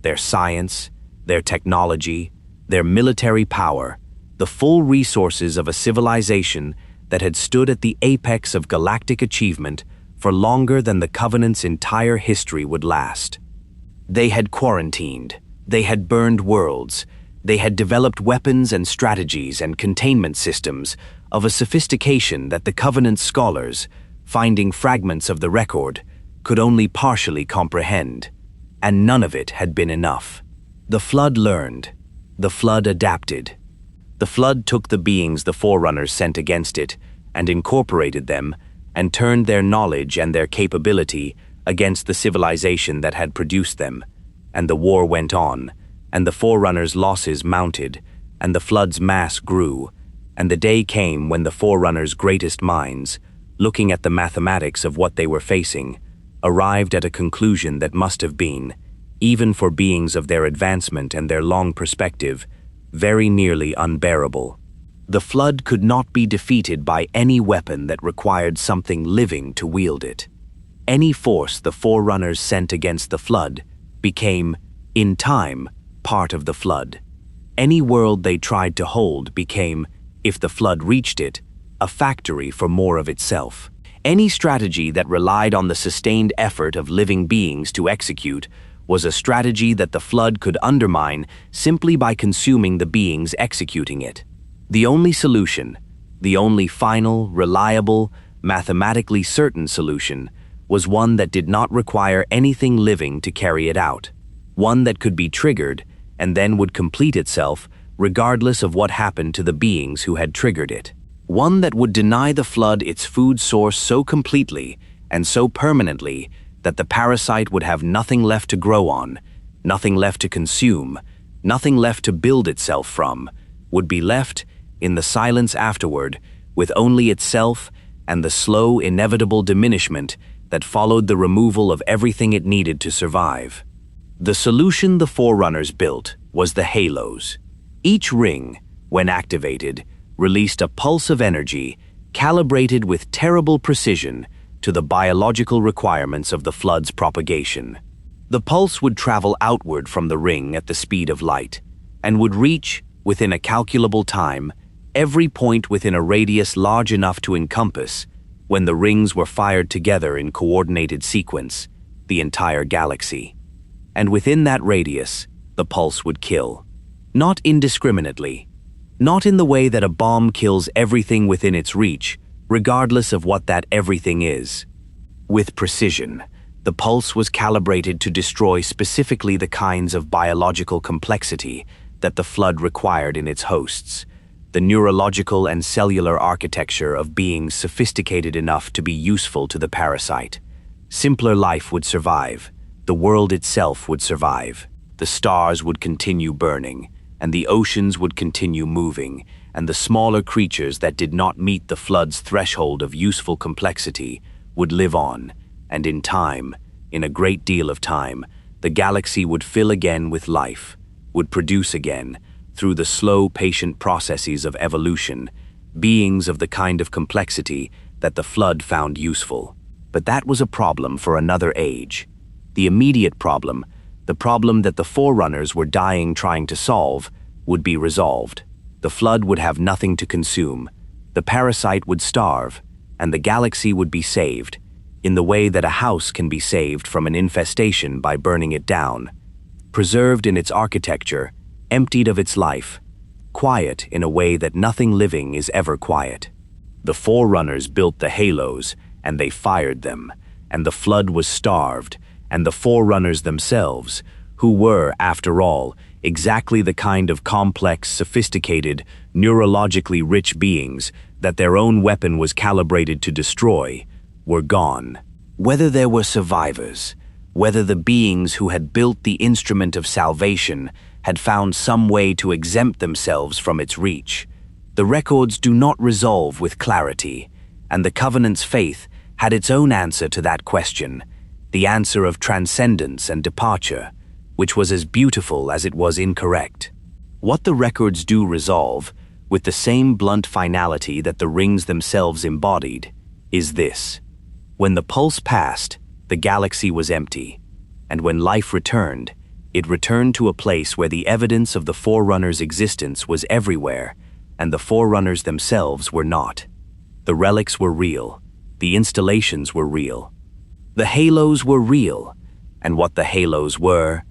A: Their science, their technology, their military power, the full resources of a civilization that had stood at the apex of galactic achievement for longer than the Covenant's entire history would last. They had quarantined, they had burned worlds, they had developed weapons and strategies and containment systems of a sophistication that the Covenant scholars, finding fragments of the record, could only partially comprehend, and none of it had been enough. The Flood learned, the Flood adapted. The Flood took the beings the forerunners sent against it and incorporated them and turned their knowledge and their capability against the civilization that had produced them, and the war went on, and the forerunners' losses mounted, and the Flood's mass grew, and the day came when the forerunners' greatest minds, looking at the mathematics of what they were facing, arrived at a conclusion that must have been, even for beings of their advancement and their long perspective, very nearly unbearable. The flood could not be defeated by any weapon that required something living to wield it. Any force the Forerunners sent against the flood became, in time, part of the flood. Any world they tried to hold became, if the flood reached it, a factory for more of itself. Any strategy that relied on the sustained effort of living beings to execute was a strategy that the flood could undermine simply by consuming the beings executing it. The only solution, the only final, reliable, mathematically certain solution, was one that did not require anything living to carry it out. One that could be triggered and then would complete itself regardless of what happened to the beings who had triggered it. One that would deny the flood its food source so completely and so permanently that the parasite would have nothing left to grow on, nothing left to consume, nothing left to build itself from, would be left, in the silence afterward, with only itself and the slow, inevitable diminishment that followed the removal of everything it needed to survive. The solution the Forerunners built was the halos. Each ring, when activated, released a pulse of energy calibrated with terrible precision to the biological requirements of the flood's propagation. The pulse would travel outward from the ring at the speed of light and would reach, within a calculable time, every point within a radius large enough to encompass, when the rings were fired together in coordinated sequence, the entire galaxy. And within that radius, the pulse would kill. Not indiscriminately. Not in the way that a bomb kills everything within its reach, regardless of what that everything is. With precision, the pulse was calibrated to destroy specifically the kinds of biological complexity that the flood required in its hosts, the neurological and cellular architecture of beings sophisticated enough to be useful to the parasite. Simpler life would survive, the world itself would survive, the stars would continue burning, and the oceans would continue moving, and the smaller creatures that did not meet the flood's threshold of useful complexity would live on, and in time, in a great deal of time, the galaxy would fill again with life, would produce again, through the slow, patient processes of evolution, beings of the kind of complexity that the flood found useful. But that was a problem for another age. The immediate problem, the problem that the Forerunners were dying trying to solve, would be resolved. The flood would have nothing to consume, the parasite would starve, and the galaxy would be saved, in the way that a house can be saved from an infestation by burning it down. Preserved in its architecture, emptied of its life, quiet in a way that nothing living is ever quiet. The Forerunners built the halos, and they fired them, and the flood was starved, and the Forerunners themselves, who were, after all, exactly the kind of complex, sophisticated, neurologically rich beings that their own weapon was calibrated to destroy, were gone. Whether there were survivors, whether the beings who had built the instrument of salvation had found some way to exempt themselves from its reach, the records do not resolve with clarity, and the Covenant's faith had its own answer to that question, the answer of transcendence and departure, which was as beautiful as it was incorrect. What the records do resolve, with the same blunt finality that the rings themselves embodied, is this. When the pulse passed, the galaxy was empty, and when life returned, it returned to a place where the evidence of the Forerunners' existence was everywhere, and the Forerunners themselves were not. The relics were real, the installations were real. The halos were real, and what the halos were,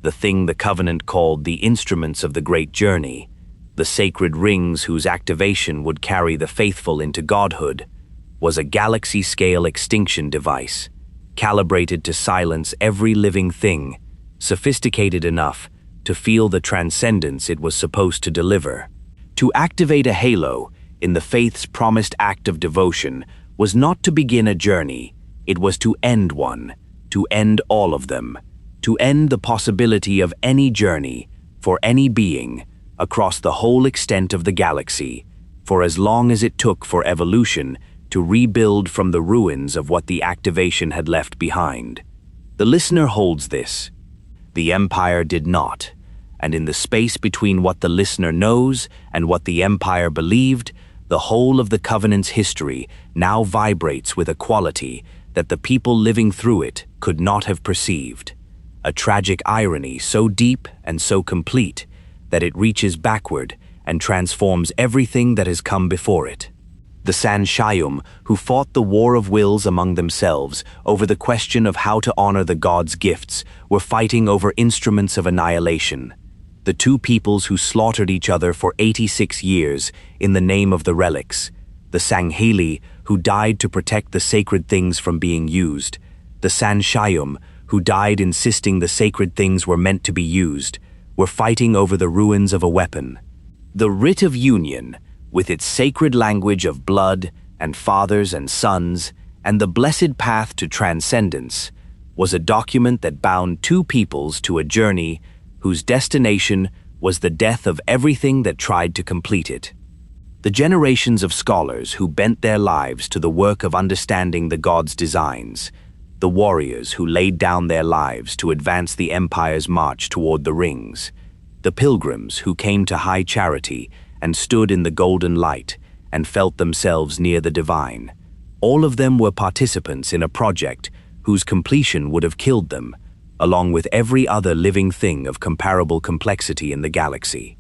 A: the thing the Covenant called the instruments of the Great Journey, the sacred rings whose activation would carry the faithful into godhood, was a galaxy-scale extinction device, calibrated to silence every living thing, sophisticated enough to feel the transcendence it was supposed to deliver. To activate a halo, in the faith's promised act of devotion, was not to begin a journey, it was to end one, to end all of them, to end the possibility of any journey, for any being, across the whole extent of the galaxy, for as long as it took for evolution to rebuild from the ruins of what the activation had left behind. The listener holds this. The Empire did not, and in the space between what the listener knows and what the empire believed, the whole of the Covenant's history now vibrates with a quality that the people living through it could not have perceived. A tragic irony so deep and so complete that it reaches backward and transforms everything that has come before it. The Shyuum, who fought the war of wills among themselves over the question of how to honor the gods' gifts, were fighting over instruments of annihilation. The two peoples who slaughtered each other for 86 years in the name of the relics. The Sangheili, who died to protect the sacred things from being used. The Shyuum, who died insisting the sacred things were meant to be used, were fighting over the ruins of a weapon. The Writ of Union, with its sacred language of blood and fathers and sons, and the blessed path to transcendence, was a document that bound two peoples to a journey whose destination was the death of everything that tried to complete it. The generations of scholars who bent their lives to the work of understanding the gods' designs, the warriors who laid down their lives to advance the empire's march toward the rings, the pilgrims who came to high charity and stood in the golden light and felt themselves near the divine. All of them were participants in a project whose completion would have killed them, along with every other living thing of comparable complexity in the galaxy.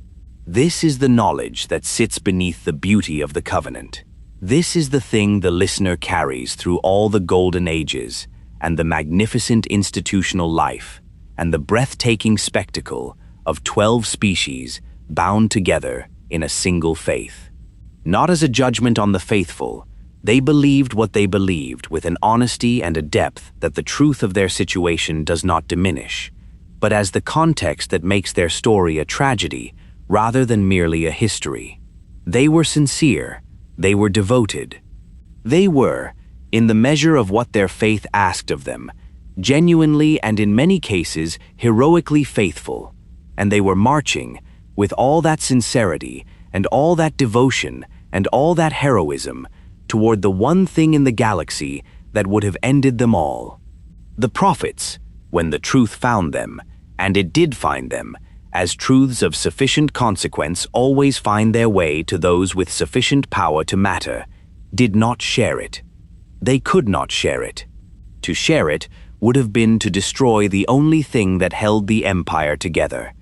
A: This is the knowledge that sits beneath the beauty of the Covenant. This is the thing the listener carries through all the golden ages, and the magnificent institutional life, and the breathtaking spectacle of 12 species bound together in a single faith. Not as a judgment on the faithful, they believed what they believed with an honesty and a depth that the truth of their situation does not diminish, but as the context that makes their story a tragedy rather than merely a history. They were sincere, they were devoted. They were, in the measure of what their faith asked of them, genuinely and in many cases heroically faithful, and they were marching with all that sincerity and all that devotion and all that heroism toward the one thing in the galaxy that would have ended them all. The prophets, when the truth found them, and it did find them, as truths of sufficient consequence always find their way to those with sufficient power to matter, did not share it. They could not share it. To share it would have been to destroy the only thing that held the empire together,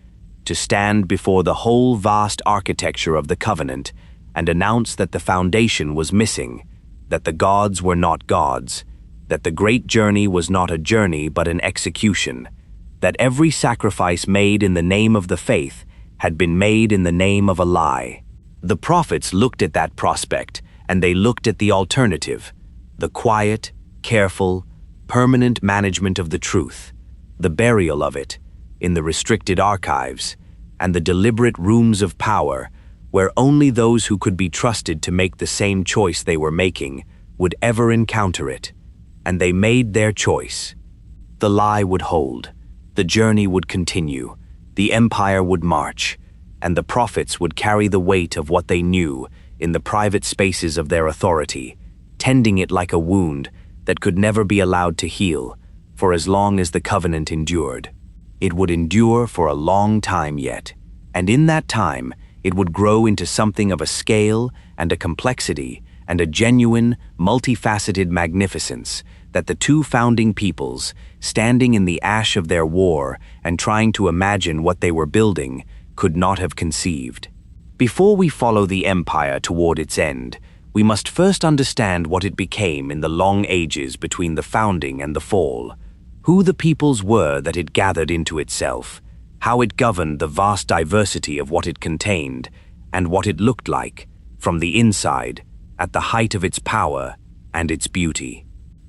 A: to stand before the whole vast architecture of the Covenant and announce that the foundation was missing, that the gods were not gods, that the great journey was not a journey but an execution, that every sacrifice made in the name of the faith had been made in the name of a lie. The prophets looked at that prospect, and they looked at the alternative, the quiet, careful, permanent management of the truth, the burial of it in the restricted archives, and the deliberate rooms of power where only those who could be trusted to make the same choice they were making would ever encounter it. And they made their choice. The lie would hold, the journey would continue, the empire would march, and the prophets would carry the weight of what they knew in the private spaces of their authority, tending it like a wound that could never be allowed to heal for as long as the Covenant endured. It would endure for a long time yet, and in that time it would grow into something of a scale and a complexity and a genuine, multifaceted magnificence that the two founding peoples, standing in the ash of their war and trying to imagine what they were building, could not have conceived. Before we follow the empire toward its end, we must first understand what it became in the long ages between the founding and the fall, who the peoples were that it gathered into itself, how it governed the vast diversity of what it contained, and what it looked like, from the inside, at the height of its power and its beauty.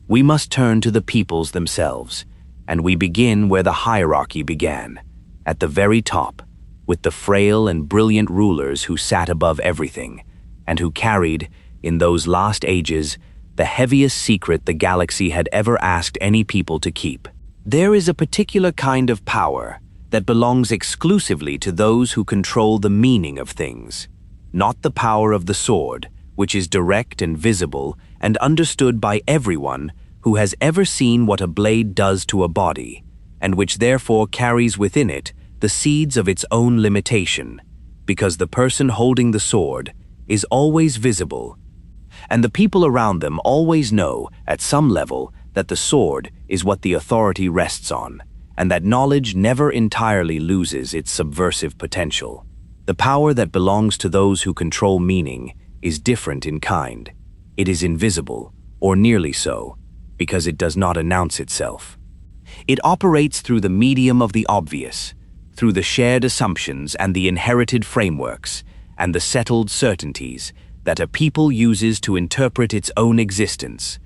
A: We must turn to the peoples themselves, and we begin where the hierarchy began, at the very top, with the frail and brilliant rulers who sat above everything, and who carried, in those last ages, the heaviest secret the galaxy had ever asked any people to keep. There is a particular kind of power that belongs exclusively to those who control the meaning of things, not the power of the sword, which is direct and visible and understood by everyone who has ever seen what a blade does to a body, and which therefore carries within it the seeds of its own limitation, because the person holding the sword is always visible, and the people around them always know, at some level, that the sword is what the authority rests on, and that knowledge never entirely loses its subversive potential. The power that belongs to those who control meaning is different in kind. It is invisible, or nearly so, because it does not announce itself. It operates through the medium of the obvious, through the shared assumptions and the inherited frameworks, and the settled certainties that a people uses to interpret its own existence,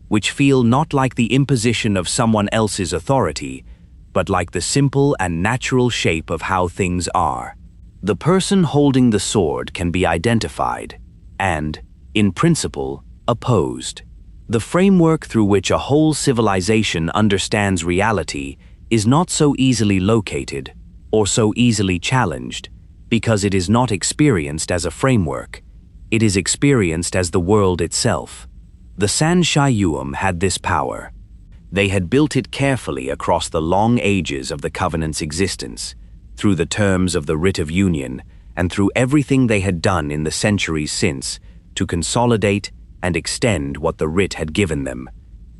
A: which feel not like the imposition of someone else's authority, but like the simple and natural shape of how things are. The person holding the sword can be identified and, in principle, opposed. The framework through which a whole civilization understands reality is not so easily located or so easily challenged because it is not experienced as a framework. It is experienced as the world itself. The San Shyuum had this power. They had built it carefully across the long ages of the Covenant's existence, through the terms of the Writ of Union, and through everything they had done in the centuries since to consolidate and extend what the writ had given them,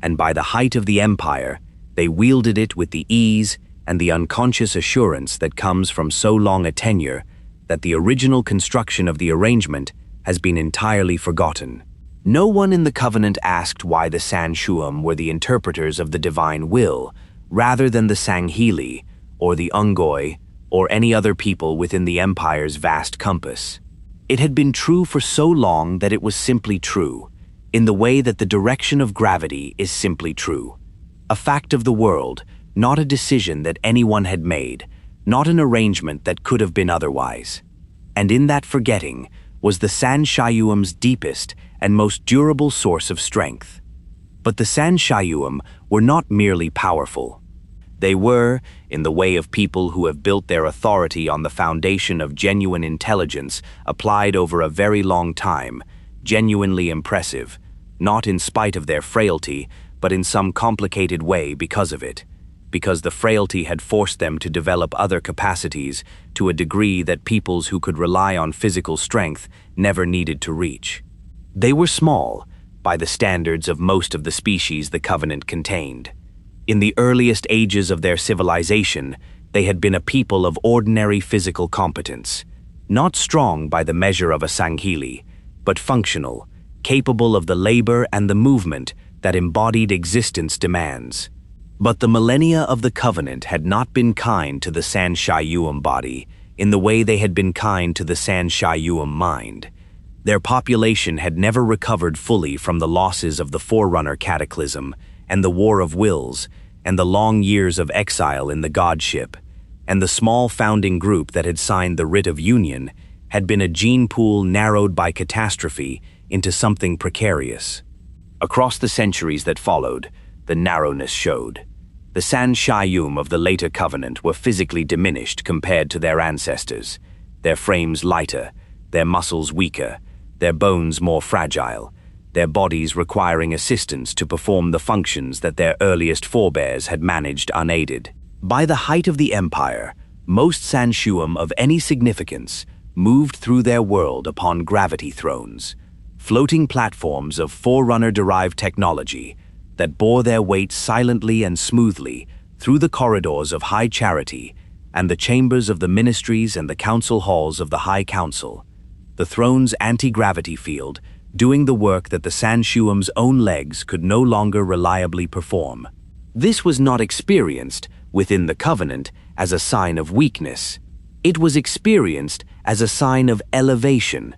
A: and by the height of the empire, they wielded it with the ease and the unconscious assurance that comes from so long a tenure that the original construction of the arrangement has been entirely forgotten. No one in the Covenant asked why the San Shyuum were the interpreters of the divine will, rather than the Sangheili, or the Unggoy, or any other people within the empire's vast compass. It had been true for so long that it was simply true, in the way that the direction of gravity is simply true. A fact of the world, not a decision that anyone had made, not an arrangement that could have been otherwise. And in that forgetting was the San Shyuum's deepest and most durable source of strength. But the San Shyuum were not merely powerful. They were, in the way of people who have built their authority on the foundation of genuine intelligence applied over a very long time, genuinely impressive, not in spite of their frailty, but in some complicated way because of it, because the frailty had forced them to develop other capacities to a degree that peoples who could rely on physical strength never needed to reach. They were small, by the standards of most of the species the Covenant contained. In the earliest ages of their civilization, they had been a people of ordinary physical competence, not strong by the measure of a Sangheili, but functional, capable of the labor and the movement that embodied existence demands. But the millennia of the Covenant had not been kind to the San Shyuum body in the way they had been kind to the San Shyuum mind. Their population had never recovered fully from the losses of the Forerunner cataclysm and the War of Wills, and the long years of exile in the godship, and the small founding group that had signed the Writ of Union had been a gene pool narrowed by catastrophe into something precarious. Across the centuries that followed, the narrowness showed. The San Shyuum of the later Covenant were physically diminished compared to their ancestors, their frames lighter, their muscles weaker, their bones more fragile, their bodies requiring assistance to perform the functions that their earliest forebears had managed unaided. By the height of the empire, most San Shyuum of any significance moved through their world upon gravity thrones, floating platforms of Forerunner-derived technology that bore their weight silently and smoothly through the corridors of high charity and the chambers of the ministries and the council halls of the High Council, the throne's anti-gravity field doing the work that the San Shyuum's own legs could no longer reliably perform. This was not experienced within the Covenant as a sign of weakness. It was experienced as a sign of elevation,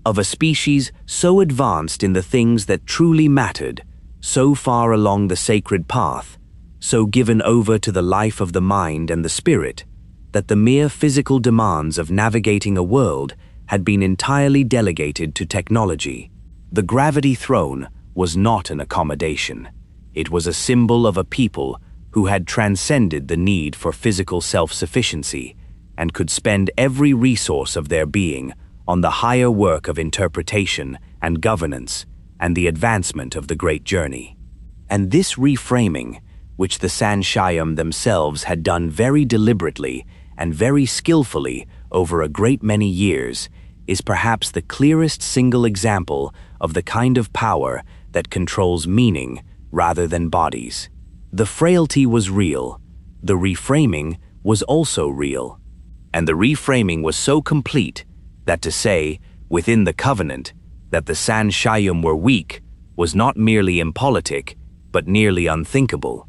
A: of a species so advanced in the things that truly mattered, so far along the sacred path, so given over to the life of the mind and the spirit, that the mere physical demands of navigating a world had been entirely delegated to technology. The gravity throne was not an accommodation. It was a symbol of a people who had transcended the need for physical self-sufficiency and could spend every resource of their being on the higher work of interpretation and governance and the advancement of the great journey. And this reframing, which the San Shyuum themselves had done very deliberately and very skillfully over a great many years, is perhaps the clearest single example of the kind of power that controls meaning rather than bodies. The frailty was real, the reframing was also real, and the reframing was so complete that to say, within the covenant, that the San Shyuum were weak was not merely impolitic, but nearly unthinkable,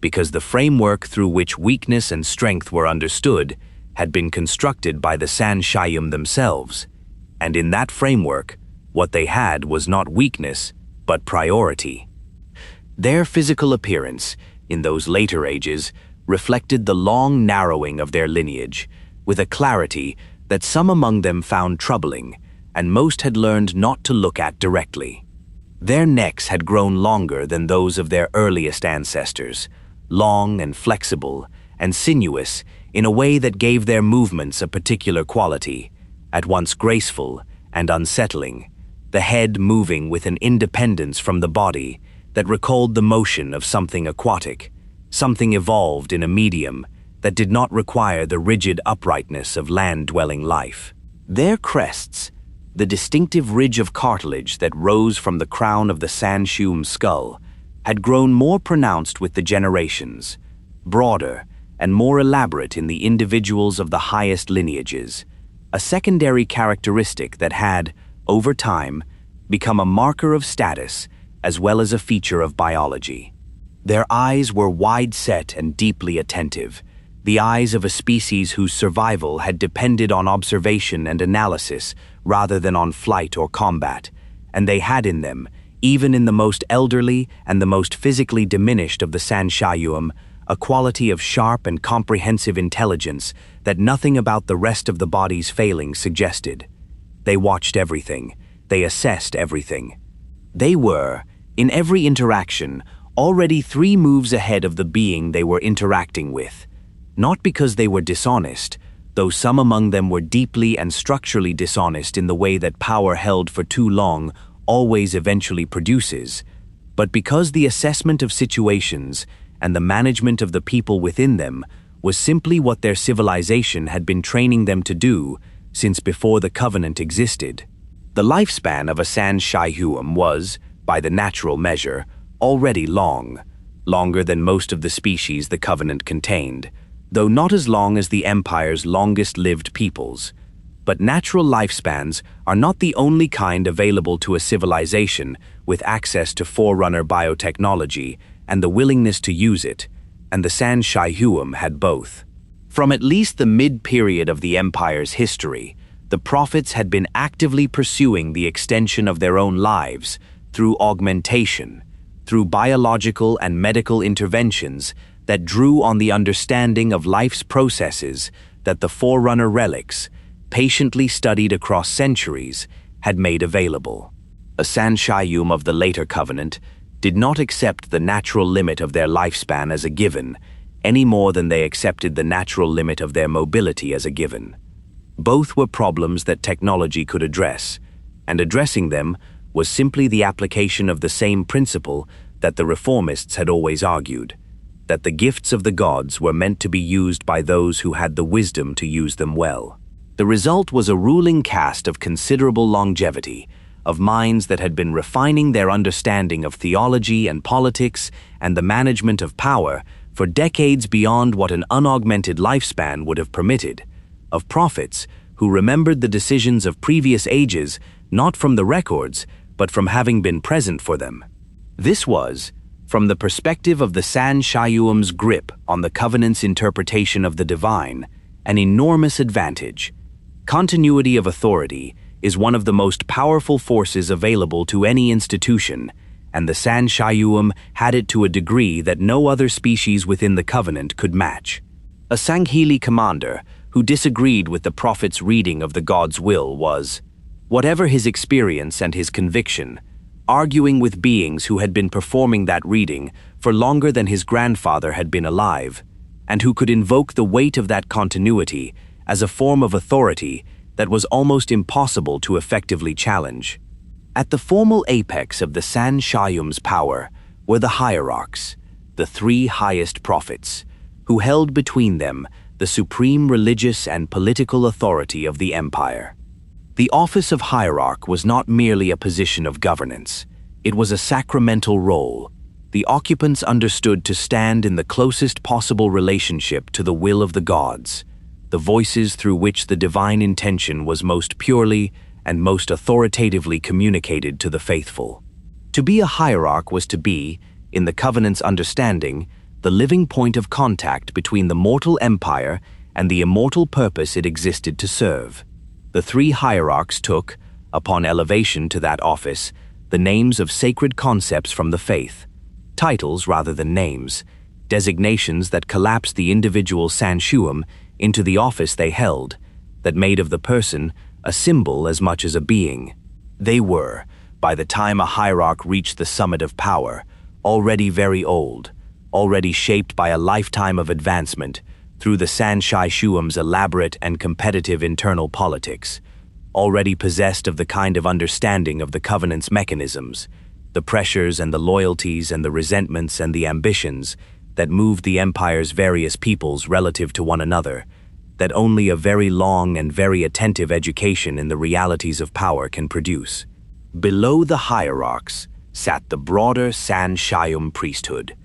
A: because the framework through which weakness and strength were understood had been constructed by the San Shyuum themselves, and in that framework, what they had was not weakness, but priority. Their physical appearance, in those later ages, reflected the long narrowing of their lineage, with a clarity that some among them found troubling, and most had learned not to look at directly. Their necks had grown longer than those of their earliest ancestors, long and flexible and sinuous in a way that gave their movements a particular quality, at once graceful and unsettling, the head moving with an independence from the body that recalled the motion of something aquatic, something evolved in a medium that did not require the rigid uprightness of land-dwelling life. Their crests, the distinctive ridge of cartilage that rose from the crown of the San Shyuum skull, had grown more pronounced with the generations, broader and more elaborate in the individuals of the highest lineages, a secondary characteristic that had, over time, become a marker of status as well as a feature of biology. Their eyes were wide-set and deeply attentive, the eyes of a species whose survival had depended on observation and analysis rather than on flight or combat, and they had in them, even in the most elderly and the most physically diminished of the San Shyuum, a quality of sharp and comprehensive intelligence that nothing about the rest of the body's failings suggested. They watched everything, they assessed everything. They were, in every interaction, already 3 moves ahead of the being they were interacting with, not because they were dishonest, though some among them were deeply and structurally dishonest in the way that power held for too long always eventually produces, but because the assessment of situations and the management of the people within them was simply what their civilization had been training them to do since before the covenant existed. The lifespan of a San Shyuum was, by the natural measure, already long, longer than most of the species the covenant contained, though not as long as the empire's longest-lived peoples. But natural lifespans are not the only kind available to a civilization with access to forerunner biotechnology and the willingness to use it, and the San Shyuum had both. From at least the mid-period of the empire's history, the prophets had been actively pursuing the extension of their own lives through augmentation, through biological and medical interventions that drew on the understanding of life's processes that the forerunner relics, patiently studied across centuries, had made available. A San Shyuum of the later covenant did not accept the natural limit of their lifespan as a given, any more than they accepted the natural limit of their mobility as a given. Both were problems that technology could address, and addressing them was simply the application of the same principle that the reformists had always argued, that the gifts of the gods were meant to be used by those who had the wisdom to use them well. The result was a ruling caste of considerable longevity, of minds that had been refining their understanding of theology and politics and the management of power for decades beyond what an unaugmented lifespan would have permitted, of prophets who remembered the decisions of previous ages not from the records, but from having been present for them. This was, from the perspective of the San Shyuum's grip on the covenant's interpretation of the divine, an enormous advantage. Continuity of authority is one of the most powerful forces available to any institution, and the San Shyuum had it to a degree that no other species within the covenant could match. A Sangheili commander who disagreed with the prophet's reading of the god's will was, whatever his experience and his conviction, arguing with beings who had been performing that reading for longer than his grandfather had been alive, and who could invoke the weight of that continuity as a form of authority that was almost impossible to effectively challenge. At the formal apex of the San Shyuum's power were the hierarchs, the 3 highest prophets, who held between them the supreme religious and political authority of the empire. The office of hierarch was not merely a position of governance. It was a sacramental role. The occupants understood to stand in the closest possible relationship to the will of the gods, the voices through which the divine intention was most purely and most authoritatively communicated to the faithful. To be a hierarch was to be, in the covenant's understanding, the living point of contact between the mortal empire and the immortal purpose it existed to serve. The three hierarchs took, upon elevation to that office, the names of sacred concepts from the faith, titles rather than names, designations that collapsed the individual Shyuum into the office they held, that made of the person a symbol as much as a being. They were, by the time a hierarch reached the summit of power, already very old, already shaped by a lifetime of advancement through the Shyuum's elaborate and competitive internal politics, already possessed of the kind of understanding of the covenant's mechanisms, the pressures and the loyalties and the resentments and the ambitions that moved the empire's various peoples relative to one another, that only a very long and very attentive education in the realities of power can produce. Below the hierarchs sat the broader Shyuum priesthood,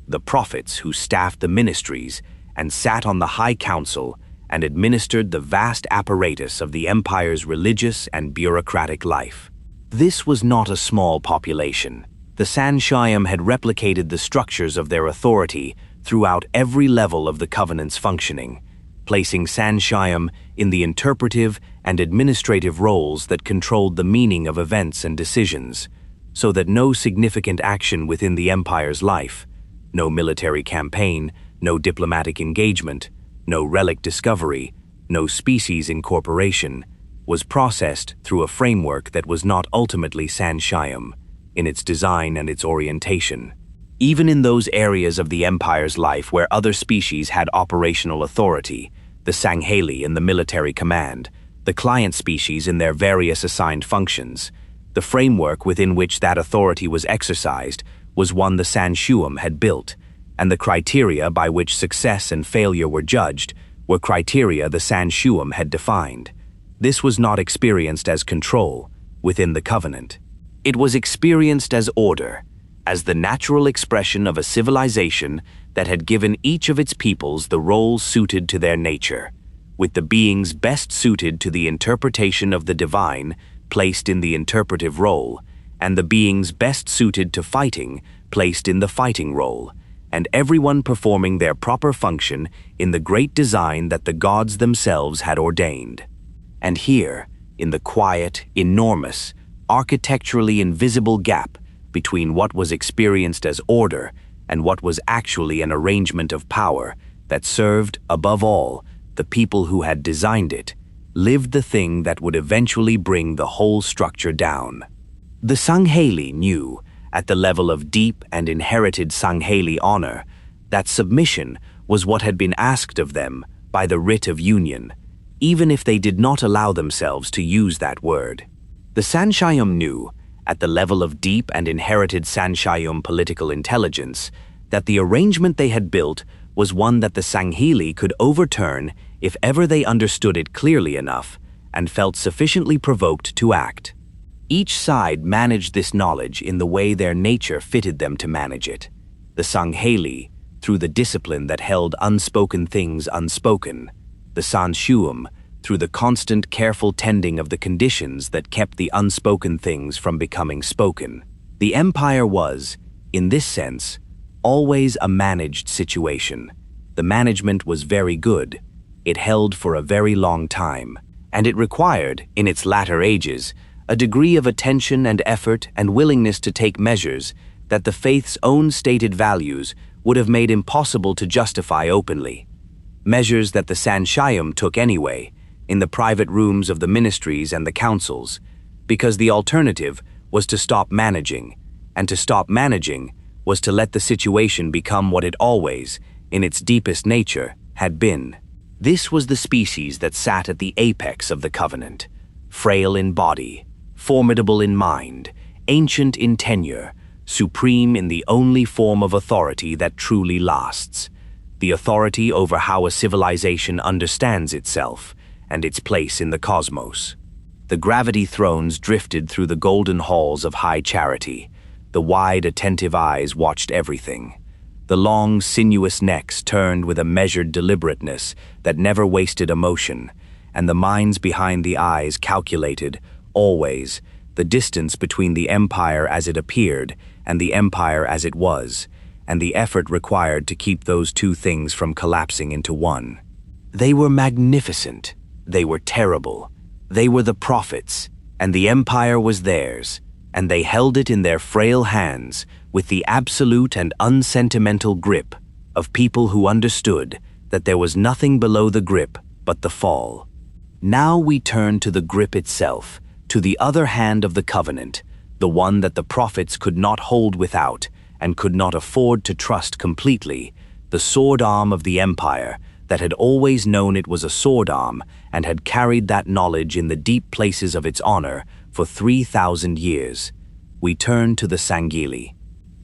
A: the prophets who staffed the ministries and sat on the high council and administered the vast apparatus of the empire's religious and bureaucratic life. This was not a small population. The Shyuum had replicated the structures of their authority throughout every level of the covenant's functioning, placing Shyuum in the interpretive and administrative roles that controlled the meaning of events and decisions, so that no significant action within the empire's life, no military campaign, no diplomatic engagement, no relic discovery, no species incorporation, was processed through a framework that was not ultimately Shyuum, in its design and its orientation. Even in those areas of the empire's life where other species had operational authority, the Sangheili in the military command, the client species in their various assigned functions, the framework within which that authority was exercised was one the Shyuum had built, and the criteria by which success and failure were judged were criteria the Shyuum had defined. This was not experienced as control within the covenant. It was experienced as order, as the natural expression of a civilization that had given each of its peoples the roles suited to their nature, with the beings best suited to the interpretation of the divine placed in the interpretive role, and the beings best suited to fighting placed in the fighting role, and everyone performing their proper function in the great design that the gods themselves had ordained. And here, in the quiet, enormous, architecturally invisible gap between what was experienced as order and what was actually an arrangement of power that served, above all, the people who had designed it, lived the thing that would eventually bring the whole structure down. The Sangheili knew, at the level of deep and inherited Sangheili honor, that submission was what had been asked of them by the Writ of Union, even if they did not allow themselves to use that word. The Shyuum knew, at the level of deep and inherited Shyuum political intelligence, that the arrangement they had built was one that the Sangheili could overturn if ever they understood it clearly enough and felt sufficiently provoked to act. Each side managed this knowledge in the way their nature fitted them to manage it. The Sangheili, through the discipline that held unspoken things unspoken. The Shyuum, through the constant, careful tending of the conditions that kept the unspoken things from becoming spoken. The empire was, in this sense, always a managed situation. The management was very good. It held for a very long time, and it required, in its latter ages, a degree of attention and effort and willingness to take measures that the faith's own stated values would have made impossible to justify openly. Measures that the Shyuum took anyway, in the private rooms of the ministries and the councils, because the alternative was to stop managing, and to stop managing was to let the situation become what it always, in its deepest nature, had been. This was the species that sat at the apex of the covenant, frail in body, formidable in mind, ancient in tenure, supreme in the only form of authority that truly lasts. the authority over how a civilization understands itself and its place in the cosmos. The gravity thrones drifted through the golden halls of high charity. The wide, attentive eyes watched everything. The long, sinuous necks turned with a measured deliberateness that never wasted emotion, and the minds behind the eyes calculated, always, the distance between the empire as it appeared and the empire as it was, and the effort required to keep those two things from collapsing into one. They were magnificent. They were terrible. They were the prophets, and the empire was theirs, and they held it in their frail hands with the absolute and unsentimental grip of people who understood that there was nothing below the grip but the fall. Now we turn to the grip itself, to the other hand of the covenant, the one that the prophets could not hold without and could not afford to trust completely, the sword arm of the empire that had always known it was a sword arm and had carried that knowledge in the deep places of its honor for 3,000 years. We turn to the Sangheili.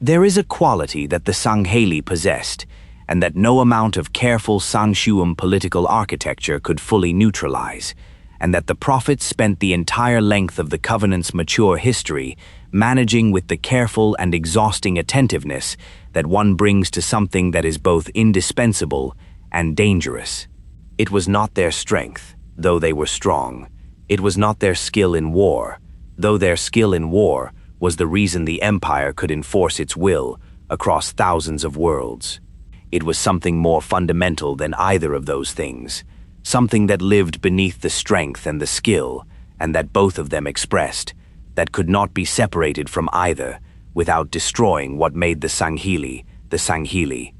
A: There is a quality that the Sangheili possessed, and that no amount of careful Shyuum political architecture could fully neutralize, and that the prophets spent the entire length of the covenant's mature history managing with the careful and exhausting attentiveness that one brings to something that is both indispensable and dangerous. It was not their strength, though they were strong. It was not their skill in war, though their skill in war was the reason the empire could enforce its will across thousands of worlds. It was something more fundamental than either of those things, something that lived beneath the strength and the skill, and that both of them expressed, that could not be separated from either without destroying what made the Sangheili the Sangheili.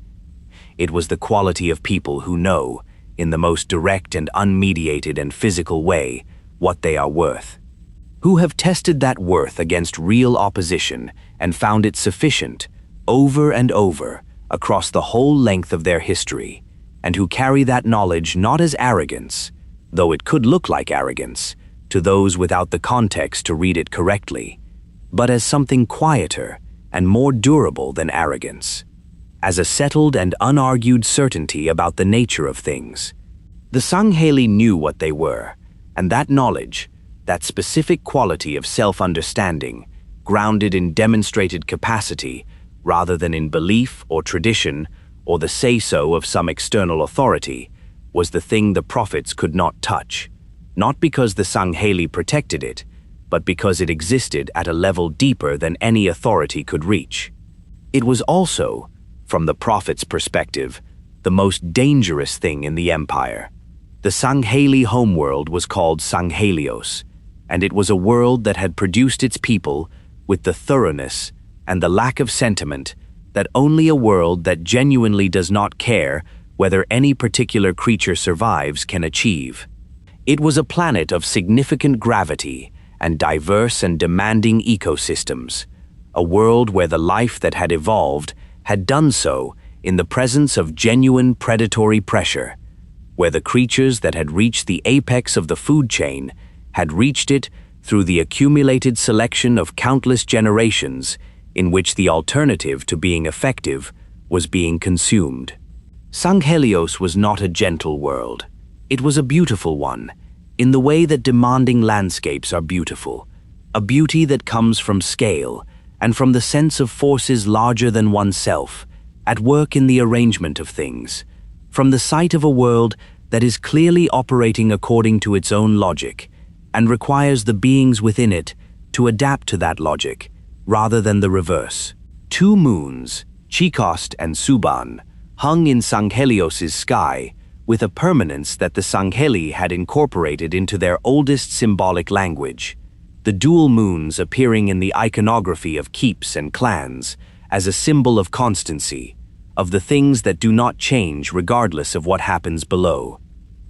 A: It was the quality of people who know, in the most direct and unmediated and physical way, what they are worth, who have tested that worth against real opposition and found it sufficient, over and over, across the whole length of their history, and who carry that knowledge not as arrogance, though it could look like arrogance, to those without the context to read it correctly, but as something quieter and more durable than arrogance, as a settled and unargued certainty about the nature of things. The Sangheili knew what they were, and that knowledge, that specific quality of self-understanding, grounded in demonstrated capacity rather than in belief or tradition or the say-so of some external authority, was the thing the prophets could not touch, not because the Sangheili protected it, but because it existed at a level deeper than any authority could reach. It was also, from the prophet's perspective, the most dangerous thing in the empire. The Sangheili homeworld was called Sangheilios, and it was a world that had produced its people with the thoroughness and the lack of sentiment that only a world that genuinely does not care whether any particular creature survives can achieve. It was a planet of significant gravity and diverse and demanding ecosystems, a world where the life that had evolved had done so in the presence of genuine predatory pressure, where the creatures that had reached the apex of the food chain had reached it through the accumulated selection of countless generations in which the alternative to being effective was being consumed. Sanghelios was not a gentle world. It was a beautiful one, in the way that demanding landscapes are beautiful, a beauty that comes from scale and from the sense of forces larger than oneself, at work in the arrangement of things, from the sight of a world that is clearly operating according to its own logic and requires the beings within it to adapt to that logic, rather than the reverse. Two moons, Chikost and Suban, hung in Sanghelios' sky with a permanence that the Sangheili had incorporated into their oldest symbolic language, the dual moons appearing in the iconography of keeps and clans as a symbol of constancy, of the things that do not change regardless of what happens below.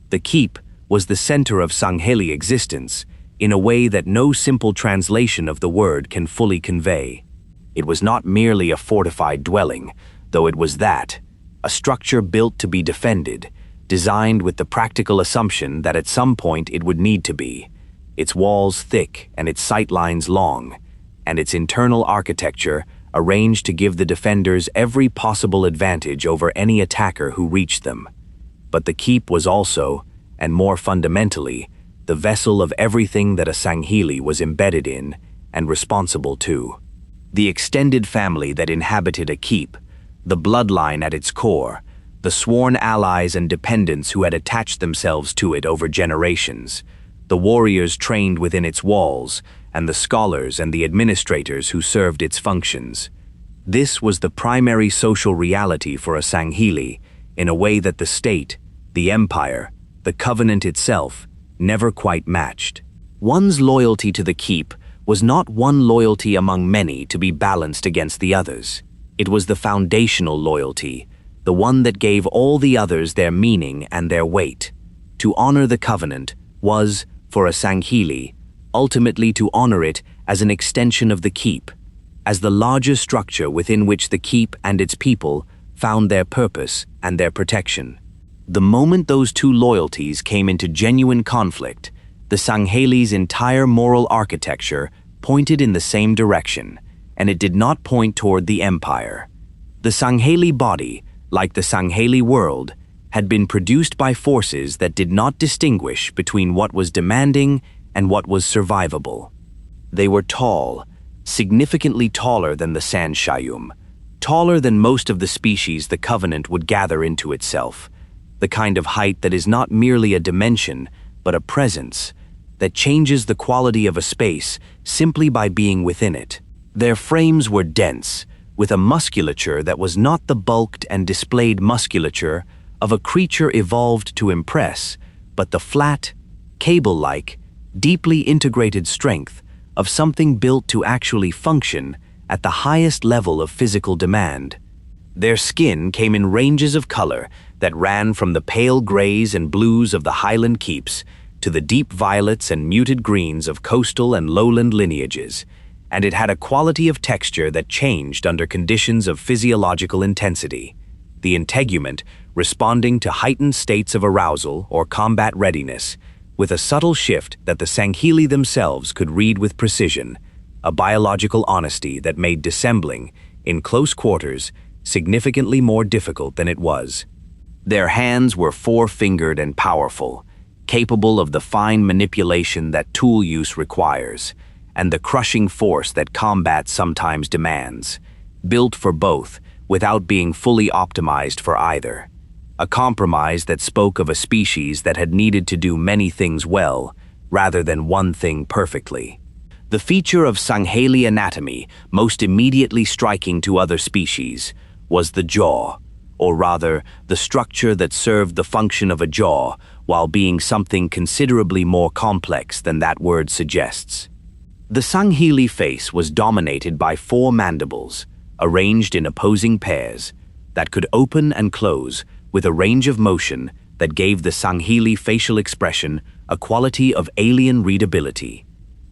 A: The keep was the center of Sangheili existence in a way that no simple translation of the word can fully convey. It was not merely a fortified dwelling, though it was that, a structure built to be defended, designed with the practical assumption that at some point it would need to be, its walls thick and its sightlines long, and its internal architecture arranged to give the defenders every possible advantage over any attacker who reached them. But the keep was also, and more fundamentally, the vessel of everything that a Sangheili was embedded in and responsible to. The extended family that inhabited a keep, the bloodline at its core, the sworn allies and dependents who had attached themselves to it over generations, the warriors trained within its walls, and the scholars and the administrators who served its functions. This was the primary social reality for a Sangheili, in a way that the state, the empire, the covenant itself, never quite matched. One's loyalty to the keep was not one loyalty among many to be balanced against the others. It was the foundational loyalty, the one that gave all the others their meaning and their weight. To honor the covenant was, for a Sangheili, ultimately to honor it as an extension of the keep, as the larger structure within which the keep and its people found their purpose and their protection. The moment those two loyalties came into genuine conflict, the Sangheili's entire moral architecture pointed in the same direction, and it did not point toward the empire. The Sangheili body, like the Sangheili world, had been produced by forces that did not distinguish between what was demanding and what was survivable. They were tall, significantly taller than the sand Shyuum, taller than most of the species the covenant would gather into itself, the kind of height that is not merely a dimension, but a presence, that changes the quality of a space simply by being within it. Their frames were dense, with a musculature that was not the bulked and displayed musculature of a creature evolved to impress, but the flat, cable-like, deeply integrated strength of something built to actually function at the highest level of physical demand. Their skin came in ranges of color that ran from the pale grays and blues of the highland keeps to the deep violets and muted greens of coastal and lowland lineages, and it had a quality of texture that changed under conditions of physiological intensity, the integument responding to heightened states of arousal or combat readiness, with a subtle shift that the Sangheili themselves could read with precision, a biological honesty that made dissembling, in close quarters, significantly more difficult than it was. Their hands were four-fingered and powerful, capable of the fine manipulation that tool use requires, and the crushing force that combat sometimes demands, built for both without being fully optimized for either. A compromise that spoke of a species that had needed to do many things well, rather than one thing perfectly. The feature of Sangheili anatomy most immediately striking to other species was the jaw, or rather, the structure that served the function of a jaw while being something considerably more complex than that word suggests. The Sangheili face was dominated by four mandibles, arranged in opposing pairs, that could open and close with a range of motion that gave the Sangheili facial expression a quality of alien readability,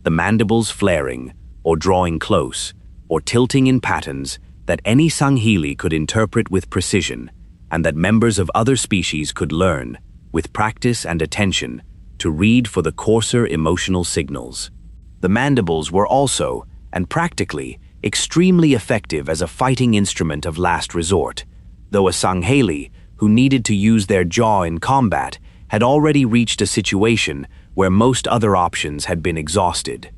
A: the mandibles flaring, or drawing close, or tilting in patterns that any Sangheili could interpret with precision, and that members of other species could learn, with practice and attention, to read for the coarser emotional signals. The mandibles were also, and practically, extremely effective as a fighting instrument of last resort, though a Sangheili, who needed to use their jaw in combat, had already reached a situation where most other options had been exhausted.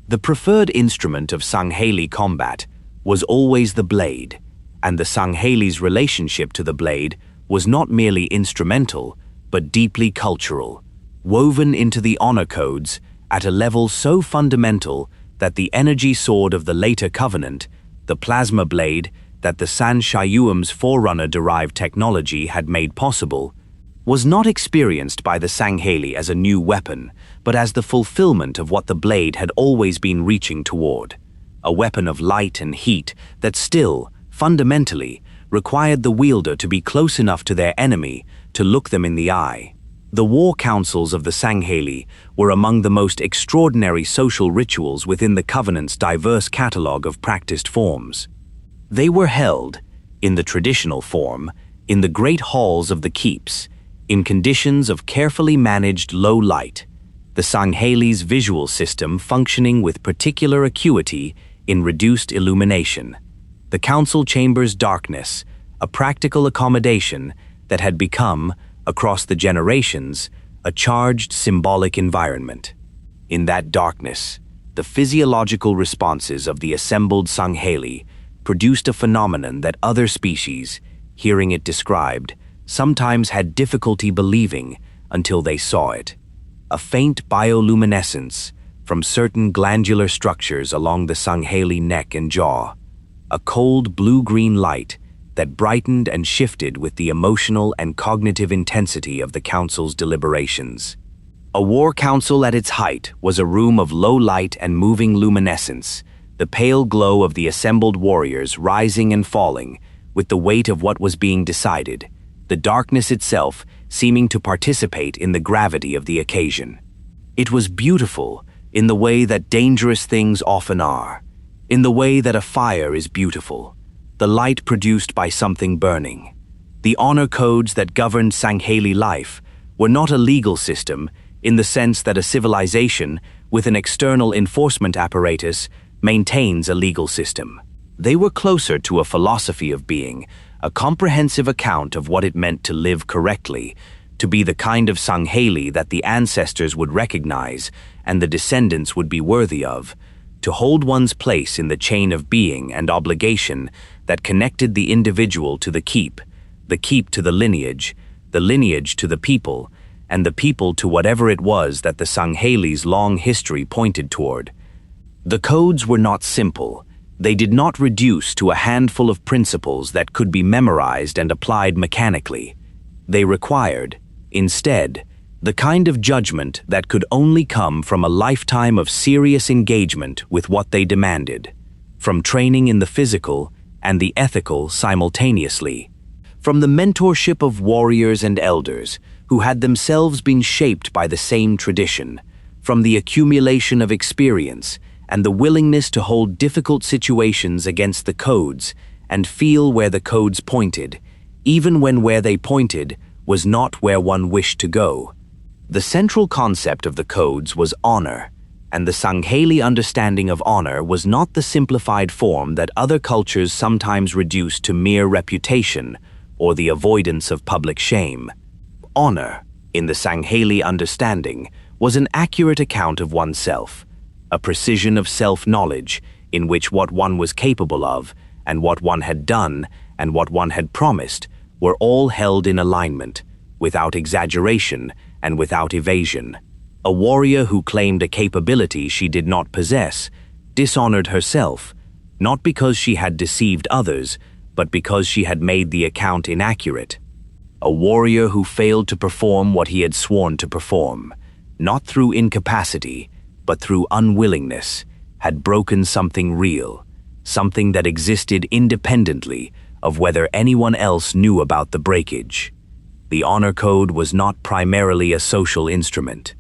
A: The preferred instrument of Sangheili combat was always the blade, and the Sangheili's relationship to the blade was not merely instrumental, but deeply cultural, woven into the honor codes at a level so fundamental that the energy sword of the later covenant, the plasma blade that the San Shyuum's forerunner-derived technology had made possible, was not experienced by the Sangheili as a new weapon, but as the fulfillment of what the blade had always been reaching toward, a weapon of light and heat that still, fundamentally, required the wielder to be close enough to their enemy to look them in the eye. The war councils of the Sangheili were among the most extraordinary social rituals within the Covenant's diverse catalogue of practiced forms. They were held, in the traditional form, in the great halls of the keeps, in conditions of carefully managed low light, the Sangheili's visual system functioning with particular acuity in reduced illumination. the council chamber's darkness, a practical accommodation that had become, across the generations, a charged symbolic environment. In that darkness, the physiological responses of the assembled Sangheili produced a phenomenon that other species, hearing it described, sometimes had difficulty believing until they saw it. A faint bioluminescence from certain glandular structures along the Sangheili neck and jaw, a cold blue-green light that brightened and shifted with the emotional and cognitive intensity of the council's deliberations. A war council at its height was a room of low light and moving luminescence, the pale glow of the assembled warriors rising and falling with the weight of what was being decided, the darkness itself seeming to participate in the gravity of the occasion. It was beautiful in the way that dangerous things often are, in the way that a fire is beautiful, the light produced by something burning. The honor codes that governed Sangheili life were not a legal system in the sense that a civilization with an external enforcement apparatus maintains a legal system. They were closer to a philosophy of being, a comprehensive account of what it meant to live correctly, to be the kind of Sangheili that the ancestors would recognize and the descendants would be worthy of, to hold one's place in the chain of being and obligation that connected the individual to the keep to the lineage to the people, and the people to whatever it was that the Sangheili's long history pointed toward. The codes were not simple. They did not reduce to a handful of principles that could be memorized and applied mechanically. They required, instead, the kind of judgment that could only come from a lifetime of serious engagement with what they demanded, from training in the physical and the ethical simultaneously, from the mentorship of warriors and elders who had themselves been shaped by the same tradition, from the accumulation of experience and the willingness to hold difficult situations against the codes and feel where the codes pointed, even when where they pointed was not where one wished to go. The central concept of the codes was honor, and the Sangheili understanding of honor was not the simplified form that other cultures sometimes reduce to mere reputation or the avoidance of public shame. Honor, in the Sangheili understanding, was an accurate account of oneself, a precision of self-knowledge in which what one was capable of and what one had done and what one had promised were all held in alignment, without exaggeration and without evasion. A warrior who claimed a capability she did not possess dishonored herself, not because she had deceived others, but because she had made the account inaccurate. A warrior who failed to perform what he had sworn to perform, not through incapacity, but through unwillingness, had broken something real, something that existed independently of whether anyone else knew about the breakage. The honor code was not primarily a social instrument.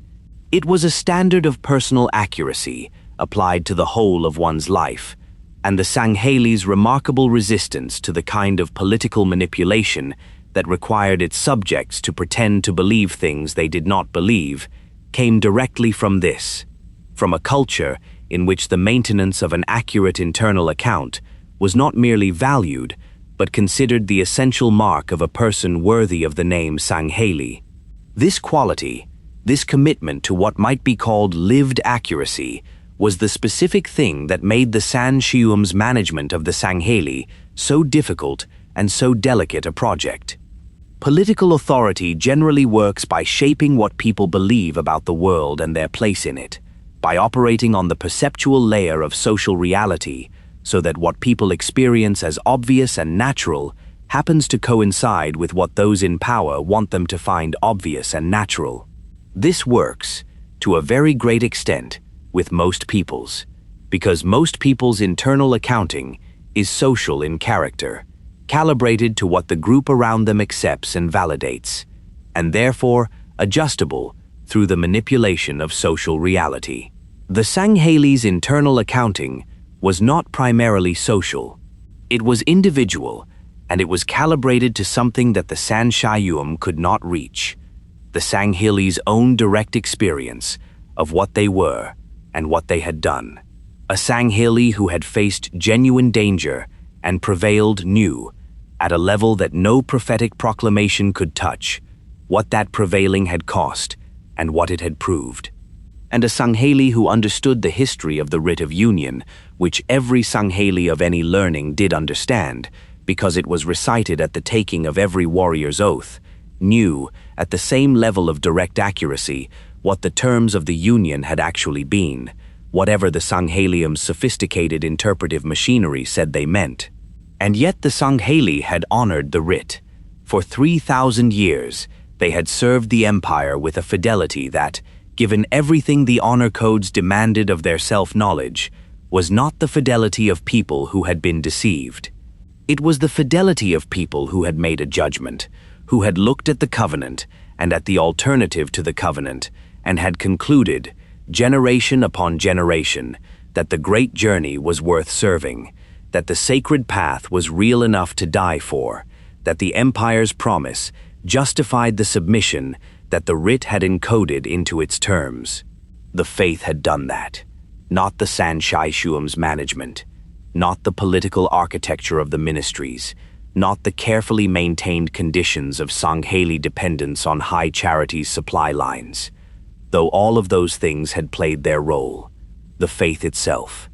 A: It was a standard of personal accuracy applied to the whole of one's life, and the Sangheili's remarkable resistance to the kind of political manipulation that required its subjects to pretend to believe things they did not believe came directly from this, from a culture in which the maintenance of an accurate internal account was not merely valued, but considered the essential mark of a person worthy of the name Sangheili. This quality, this commitment to what might be called lived accuracy, was the specific thing that made the Shyuum's management of the Sangheili so difficult and so delicate a project. Political authority generally works by shaping what people believe about the world and their place in it, by operating on the perceptual layer of social reality, so that what people experience as obvious and natural happens to coincide with what those in power want them to find obvious and natural. This works, to a very great extent, with most peoples, because most people's internal accounting is social in character, calibrated to what the group around them accepts and validates, and therefore adjustable through the manipulation of social reality. The Sangheili's internal accounting was not primarily social. It was individual, and it was calibrated to something that the Shyuum could not reach, the Sangheili's own direct experience of what they were and what they had done. A Sangheili who had faced genuine danger and prevailed new, at a level that no prophetic proclamation could touch, what that prevailing had cost and what it had proved. And a Sangheili who understood the history of the Writ of Union, which every Sangheili of any learning did understand, because it was recited at the taking of every warrior's oath, knew, at the same level of direct accuracy, what the terms of the Union had actually been, whatever the Sangheilium's sophisticated interpretive machinery said they meant. And yet the Sangheili had honored the writ. For 3,000 years, they had served the empire with a fidelity that, given everything the honor codes demanded of their self-knowledge, was not the fidelity of people who had been deceived. It was the fidelity of people who had made a judgment, who had looked at the covenant and at the alternative to the covenant, and had concluded, generation upon generation, that the great journey was worth serving, that the sacred path was real enough to die for, that the empire's promise justified the submission that the writ had encoded into its terms. The faith had done that, not the Shyuum's management, not the political architecture of the ministries, not the carefully maintained conditions of Sangheili dependence on high charities' supply lines. Though all of those things had played their role, the faith itself,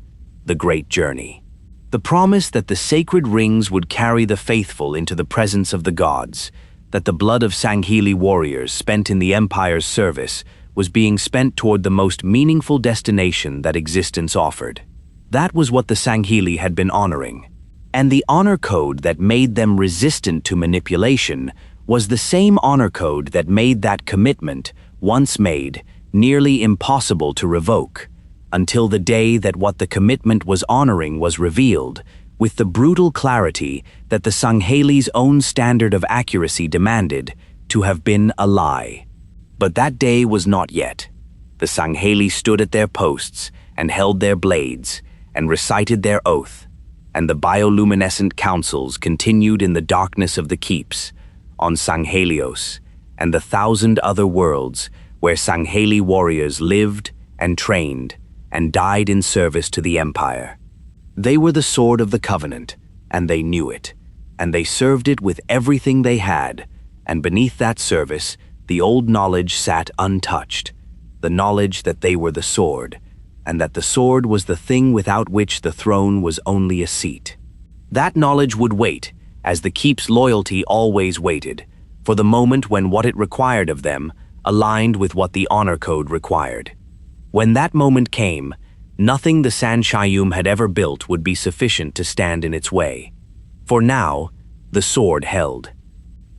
A: the great journey, the promise that the sacred rings would carry the faithful into the presence of the gods, that the blood of Sangheili warriors spent in the empire's service was being spent toward the most meaningful destination that existence offered. That was what the Sangheili had been honoring. And the honor code that made them resistant to manipulation was the same honor code that made that commitment, once made, nearly impossible to revoke, until the day that what the commitment was honoring was revealed, with the brutal clarity that the Sangheili's own standard of accuracy demanded, to have been a lie. But that day was not yet. The Sangheili stood at their posts and held their blades and recited their oath, and the bioluminescent councils continued in the darkness of the keeps, on Sanghelios and the 1,000 other worlds where Sangheili warriors lived and trained and died in service to the empire. They were the sword of the covenant, and they knew it, and they served it with everything they had, and beneath that service, the old knowledge sat untouched, the knowledge that they were the sword, and that the sword was the thing without which the throne was only a seat. That knowledge would wait, as the keep's loyalty always waited, for the moment when what it required of them aligned with what the honor code required. When that moment came, nothing the Shyuum had ever built would be sufficient to stand in its way. For now, the sword held.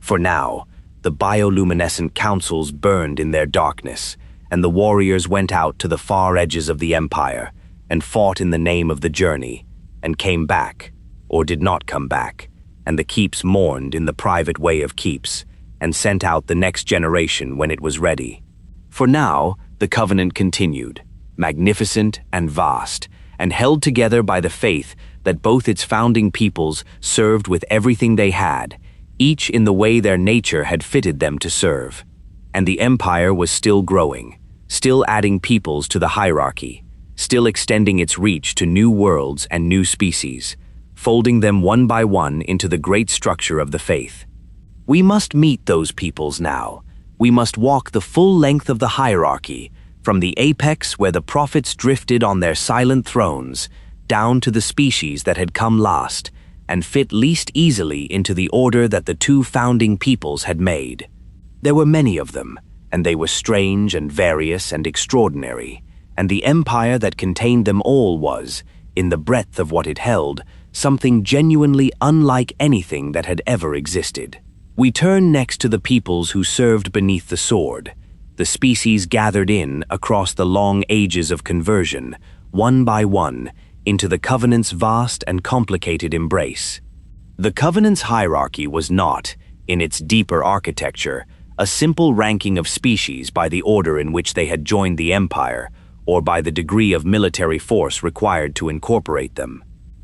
A: For now, the bioluminescent councils burned in their darkness, and the warriors went out to the far edges of the empire and fought in the name of the journey, and came back, or did not come back, and the keeps mourned in the private way of keeps, and sent out the next generation when it was ready. For now, the covenant continued, magnificent and vast, and held together by the faith that both its founding peoples served with everything they had, each in the way their nature had fitted them to serve. And the empire was still growing, still adding peoples to the hierarchy, still extending its reach to new worlds and new species, folding them one by one into the great structure of the faith. We must meet those peoples now. We must walk the full length of the hierarchy, from the apex where the prophets drifted on their silent thrones, down to the species that had come last, and fit least easily into the order that the two founding peoples had made. There were many of them, and they were strange and various and extraordinary, and the empire that contained them all was, in the breadth of what it held, something genuinely unlike anything that had ever existed. We turn next to the peoples who served beneath the sword, the species gathered in across the long ages of conversion, one by one, into the covenant's vast and complicated embrace. The covenant's hierarchy was not, in its deeper architecture, a simple ranking of species by the order in which they had joined the empire, or by the degree of military force required to incorporate them.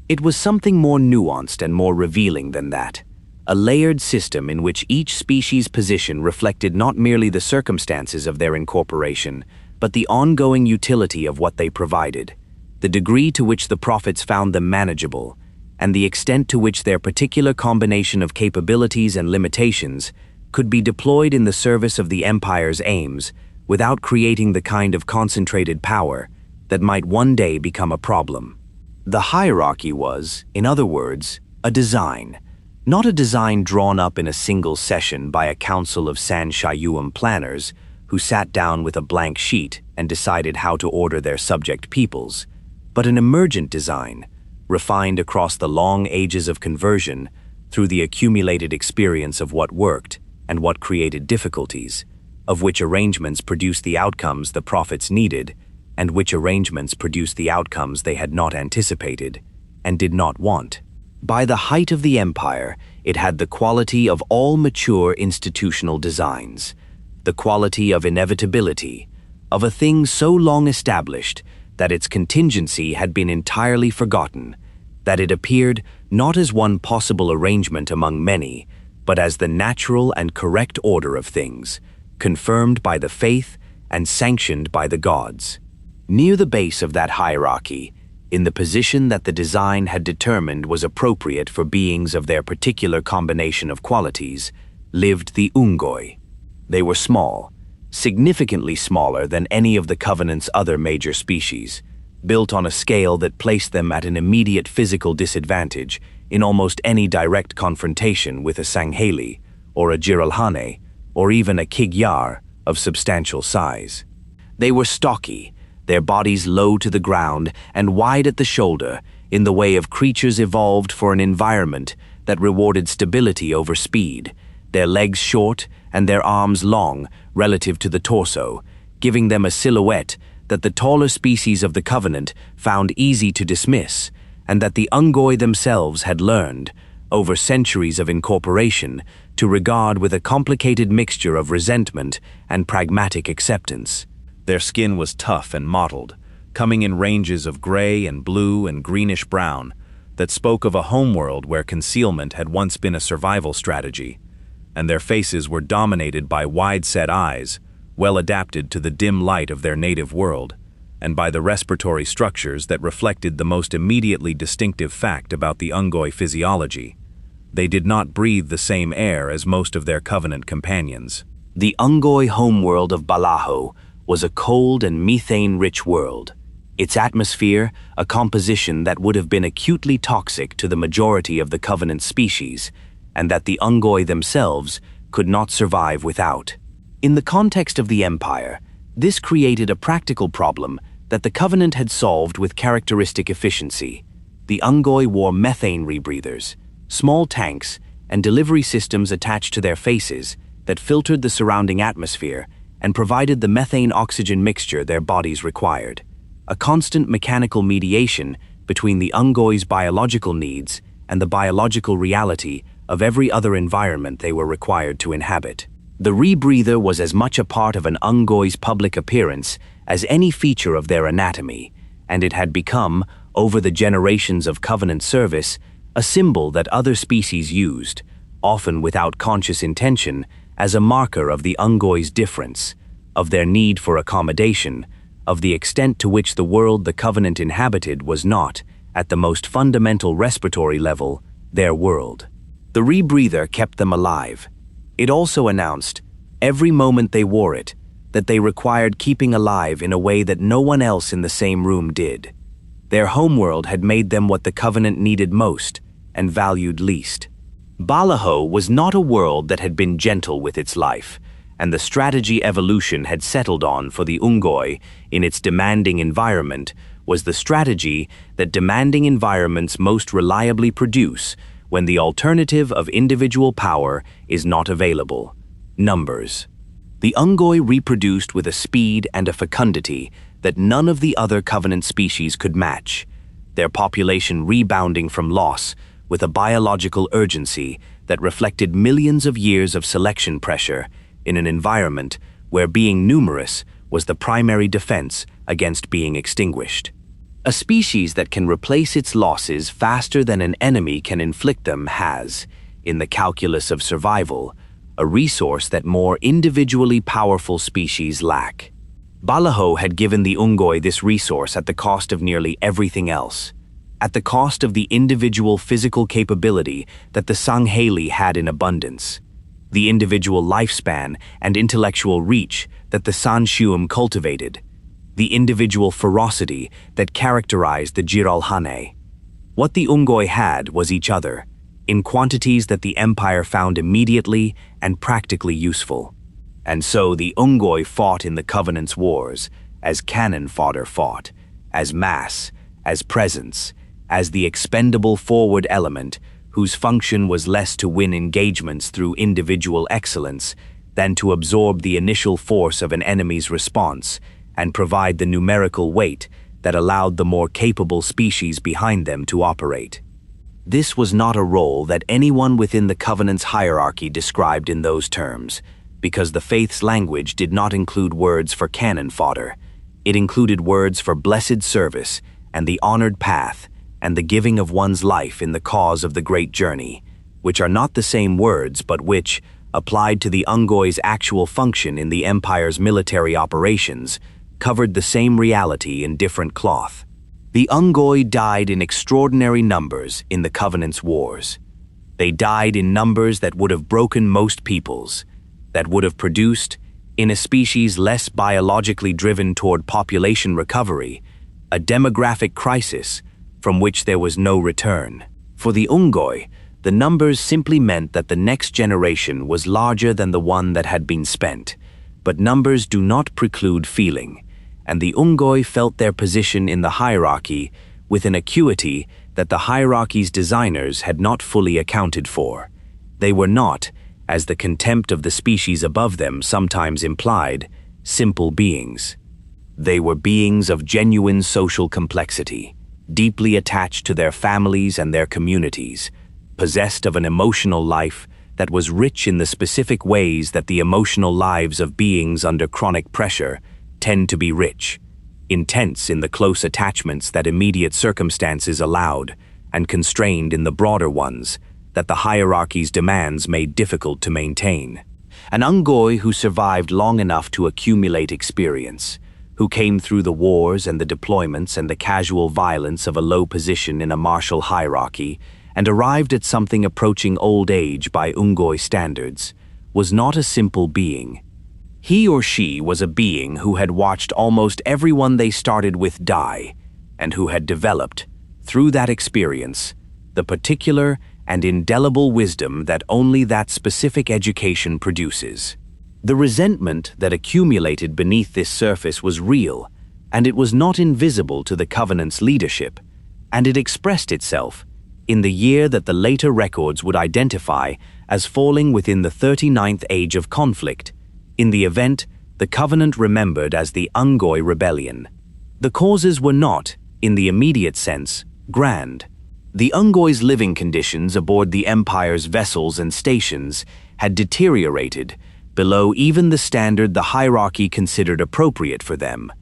A: It was something more nuanced and more revealing than that, a layered system in which each species' position reflected not merely the circumstances of their incorporation, but the ongoing utility of what they provided, the degree to which the prophets found them manageable, and the extent to which their particular combination of capabilities and limitations could be deployed in the service of the Empire's aims without creating the kind of concentrated power that might one day become a problem. The hierarchy was, in other words, a design, not a design drawn up in a single session by a council of Shyuum planners who sat down with a blank sheet and decided how to order their subject peoples, but an emergent design, refined across the long ages of conversion through the accumulated experience of what worked and what created difficulties, of which arrangements produced the outcomes the prophets needed, and which arrangements produced the outcomes they had not anticipated and did not want. By the height of the empire, it had the quality of all mature institutional designs, the quality of inevitability, of a thing so long established that its contingency had been entirely forgotten, that it appeared not as one possible arrangement among many, but as the natural and correct order of things, confirmed by the faith and sanctioned by the gods. Near the base of that hierarchy, in the position that the design had determined was appropriate for beings of their particular combination of qualities, lived the Unggoy. They were small, significantly smaller than any of the Covenant's other major species, built on a scale that placed them at an immediate physical disadvantage in almost any direct confrontation with a Sangheili, or a Jiralhanae, or even a Kig-Yar of substantial size. They were stocky, their bodies low to the ground and wide at the shoulder, in the way of creatures evolved for an environment that rewarded stability over speed, their legs short and their arms long relative to the torso, giving them a silhouette that the taller species of the Covenant found easy to dismiss, and that the Unggoy themselves had learned, over centuries of incorporation, to regard with a complicated mixture of resentment and pragmatic acceptance. Their skin was tough and mottled, coming in ranges of gray and blue and greenish brown that spoke of a homeworld where concealment had once been a survival strategy, and their faces were dominated by wide-set eyes, well adapted to the dim light of their native world, and by the respiratory structures that reflected the most immediately distinctive fact about the Unggoy physiology. They did not breathe the same air as most of their Covenant companions. The Unggoy homeworld of Balaho was a cold and methane-rich world, its atmosphere a composition that would have been acutely toxic to the majority of the Covenant species, and that the Unggoy themselves could not survive without. In the context of the Empire, this created a practical problem that the Covenant had solved with characteristic efficiency. The Unggoy wore methane rebreathers, small tanks, and delivery systems attached to their faces that filtered the surrounding atmosphere and provided the methane-oxygen mixture their bodies required, a constant mechanical mediation between the Unggoy's biological needs and the biological reality of every other environment they were required to inhabit. The rebreather was as much a part of an Unggoy's public appearance as any feature of their anatomy, and it had become, over the generations of Covenant service, a symbol that other species used, often without conscious intention, as a marker of the Unggoy's difference, of their need for accommodation, of the extent to which the world the Covenant inhabited was not, at the most fundamental respiratory level, their world. The rebreather kept them alive. It also announced, every moment they wore it, that they required keeping alive in a way that no one else in the same room did. Their homeworld had made them what the Covenant needed most and valued least. Balaho was not a world that had been gentle with its life, and the strategy evolution had settled on for the Unggoy in its demanding environment was the strategy that demanding environments most reliably produce when the alternative of individual power is not available: numbers. The Unggoy reproduced with a speed and a fecundity that none of the other Covenant species could match, their population rebounding from loss with a biological urgency that reflected millions of years of selection pressure in an environment where being numerous was the primary defense against being extinguished. A species that can replace its losses faster than an enemy can inflict them has, in the calculus of survival, a resource that more individually powerful species lack. Balaho had given the Unggoy this resource at the cost of nearly everything else. at the cost of the individual physical capability that the Sangheili had in abundance, the individual lifespan and intellectual reach that the Shyuum cultivated, the individual ferocity that characterized the Jiralhanae. What the Unggoy had was each other, in quantities that the empire found immediately and practically useful. And so the Unggoy fought in the Covenant's wars, as cannon fodder fought, as mass, as presence, as the expendable forward element whose function was less to win engagements through individual excellence than to absorb the initial force of an enemy's response and provide the numerical weight that allowed the more capable species behind them to operate. This was not a role that anyone within the Covenant's hierarchy described in those terms, because the faith's language did not include words for cannon fodder. It included words for blessed service and the honored path and the giving of one's life in the cause of the great journey, which are not the same words but which, applied to the Unggoy's actual function in the empire's military operations, covered the same reality in different cloth. The Unggoy died in extraordinary numbers in the Covenant's wars. They died in numbers that would have broken most peoples, that would have produced, in a species less biologically driven toward population recovery, a demographic crisis from which there was no return. For the Unggoy, the numbers simply meant that the next generation was larger than the one that had been spent, but numbers do not preclude feeling, and the Unggoy felt their position in the hierarchy with an acuity that the hierarchy's designers had not fully accounted for. They were not, as the contempt of the species above them sometimes implied, simple beings. They were beings of genuine social complexity, deeply attached to their families and their communities, possessed of an emotional life that was rich in the specific ways that the emotional lives of beings under chronic pressure tend to be rich, intense in the close attachments that immediate circumstances allowed, and constrained in the broader ones that the hierarchy's demands made difficult to maintain. An Unggoy who survived long enough to accumulate experience, who came through the wars and the deployments and the casual violence of a low position in a martial hierarchy, and arrived at something approaching old age by Unggoy standards, was not a simple being. He or she was a being who had watched almost everyone they started with die, and who had developed, through that experience, the particular and indelible wisdom that only that specific education produces. The resentment that accumulated beneath this surface was real, and it was not invisible to the Covenant's leadership, and it expressed itself in the year that the later records would identify as falling within the 39th age of conflict, in the event the Covenant remembered as the Unggoy Rebellion. The causes were not, in the immediate sense, grand. The Unggoy's living conditions aboard the Empire's vessels and stations had deteriorated below even the standard the hierarchy considered appropriate for them.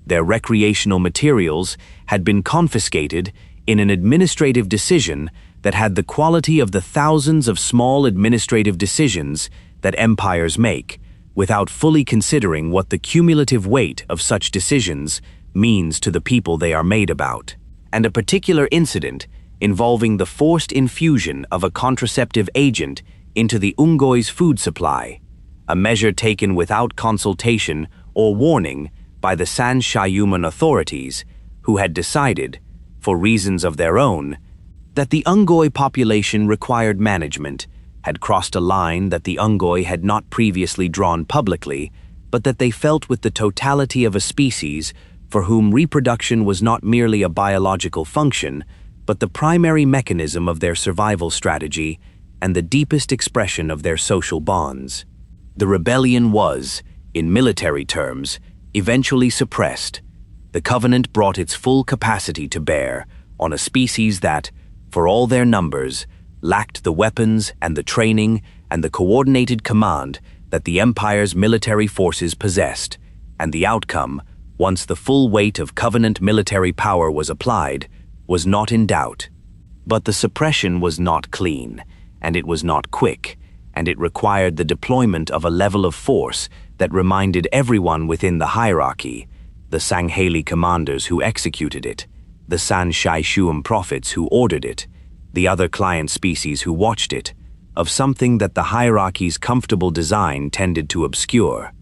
A: Their recreational materials had been confiscated in an administrative decision that had the quality of the thousands of small administrative decisions that empires make, without fully considering what the cumulative weight of such decisions means to the people they are made about. And a particular incident involving the forced infusion of a contraceptive agent into the Unggoy's food supply, a measure taken without consultation or warning by the Shyuum authorities, who had decided, for reasons of their own, that the Unggoy population required management, had crossed a line that the Unggoy had not previously drawn publicly, but that they felt with the totality of a species for whom reproduction was not merely a biological function, but the primary mechanism of their survival strategy and the deepest expression of their social bonds. The rebellion was, in military terms, eventually suppressed. The Covenant brought its full capacity to bear on a species that, for all their numbers, lacked the weapons and the training and the coordinated command that the Empire's military forces possessed, and the outcome, once the full weight of Covenant military power was applied, was not in doubt. But the suppression was not clean, and it was not quick, and it required the deployment of a level of force that reminded everyone within the hierarchy, the Sangheili commanders who executed it, the Shyuum prophets who ordered it, the other client species who watched it, of something that the hierarchy's comfortable design tended to obscure.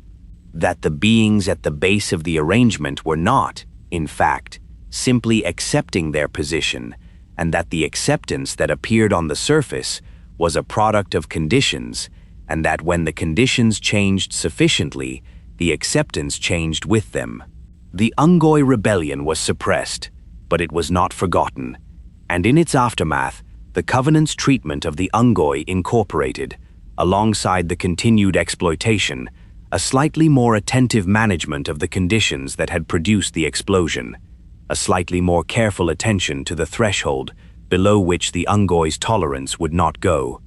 A: That the beings at the base of the arrangement were not, in fact, simply accepting their position, and that the acceptance that appeared on the surface was a product of conditions, and that when the conditions changed sufficiently, the acceptance changed with them. The Unggoy rebellion was suppressed, but it was not forgotten, and in its aftermath, the Covenant's treatment of the Unggoy incorporated, alongside the continued exploitation, a slightly more attentive management of the conditions that had produced the explosion, a slightly more careful attention to the threshold below which the Unggoy's tolerance would not go.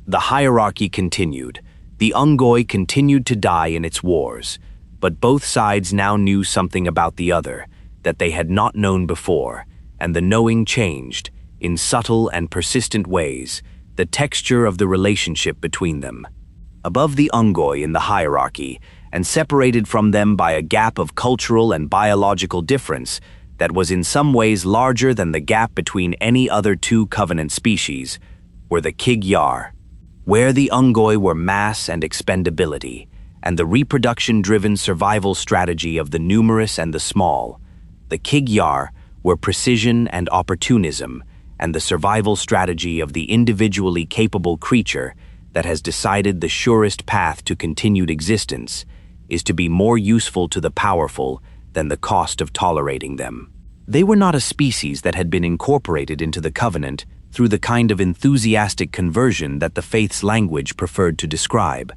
A: The hierarchy continued. The Unggoy continued to die in its wars, but both sides now knew something about the other that they had not known before, and the knowing changed, in subtle and persistent ways, the texture of the relationship between them. Above the Unggoy in the hierarchy, and separated from them by a gap of cultural and biological difference that was in some ways larger than the gap between any other two Covenant species, were the Kig-Yar. Where the Unggoy were mass and expendability, and the reproduction-driven survival strategy of the numerous and the small, the Kig-Yar were precision and opportunism, and the survival strategy of the individually capable creature that has decided the surest path to continued existence is to be more useful to the powerful than the cost of tolerating them. They were not a species that had been incorporated into the Covenant through the kind of enthusiastic conversion that the faith's language preferred to describe.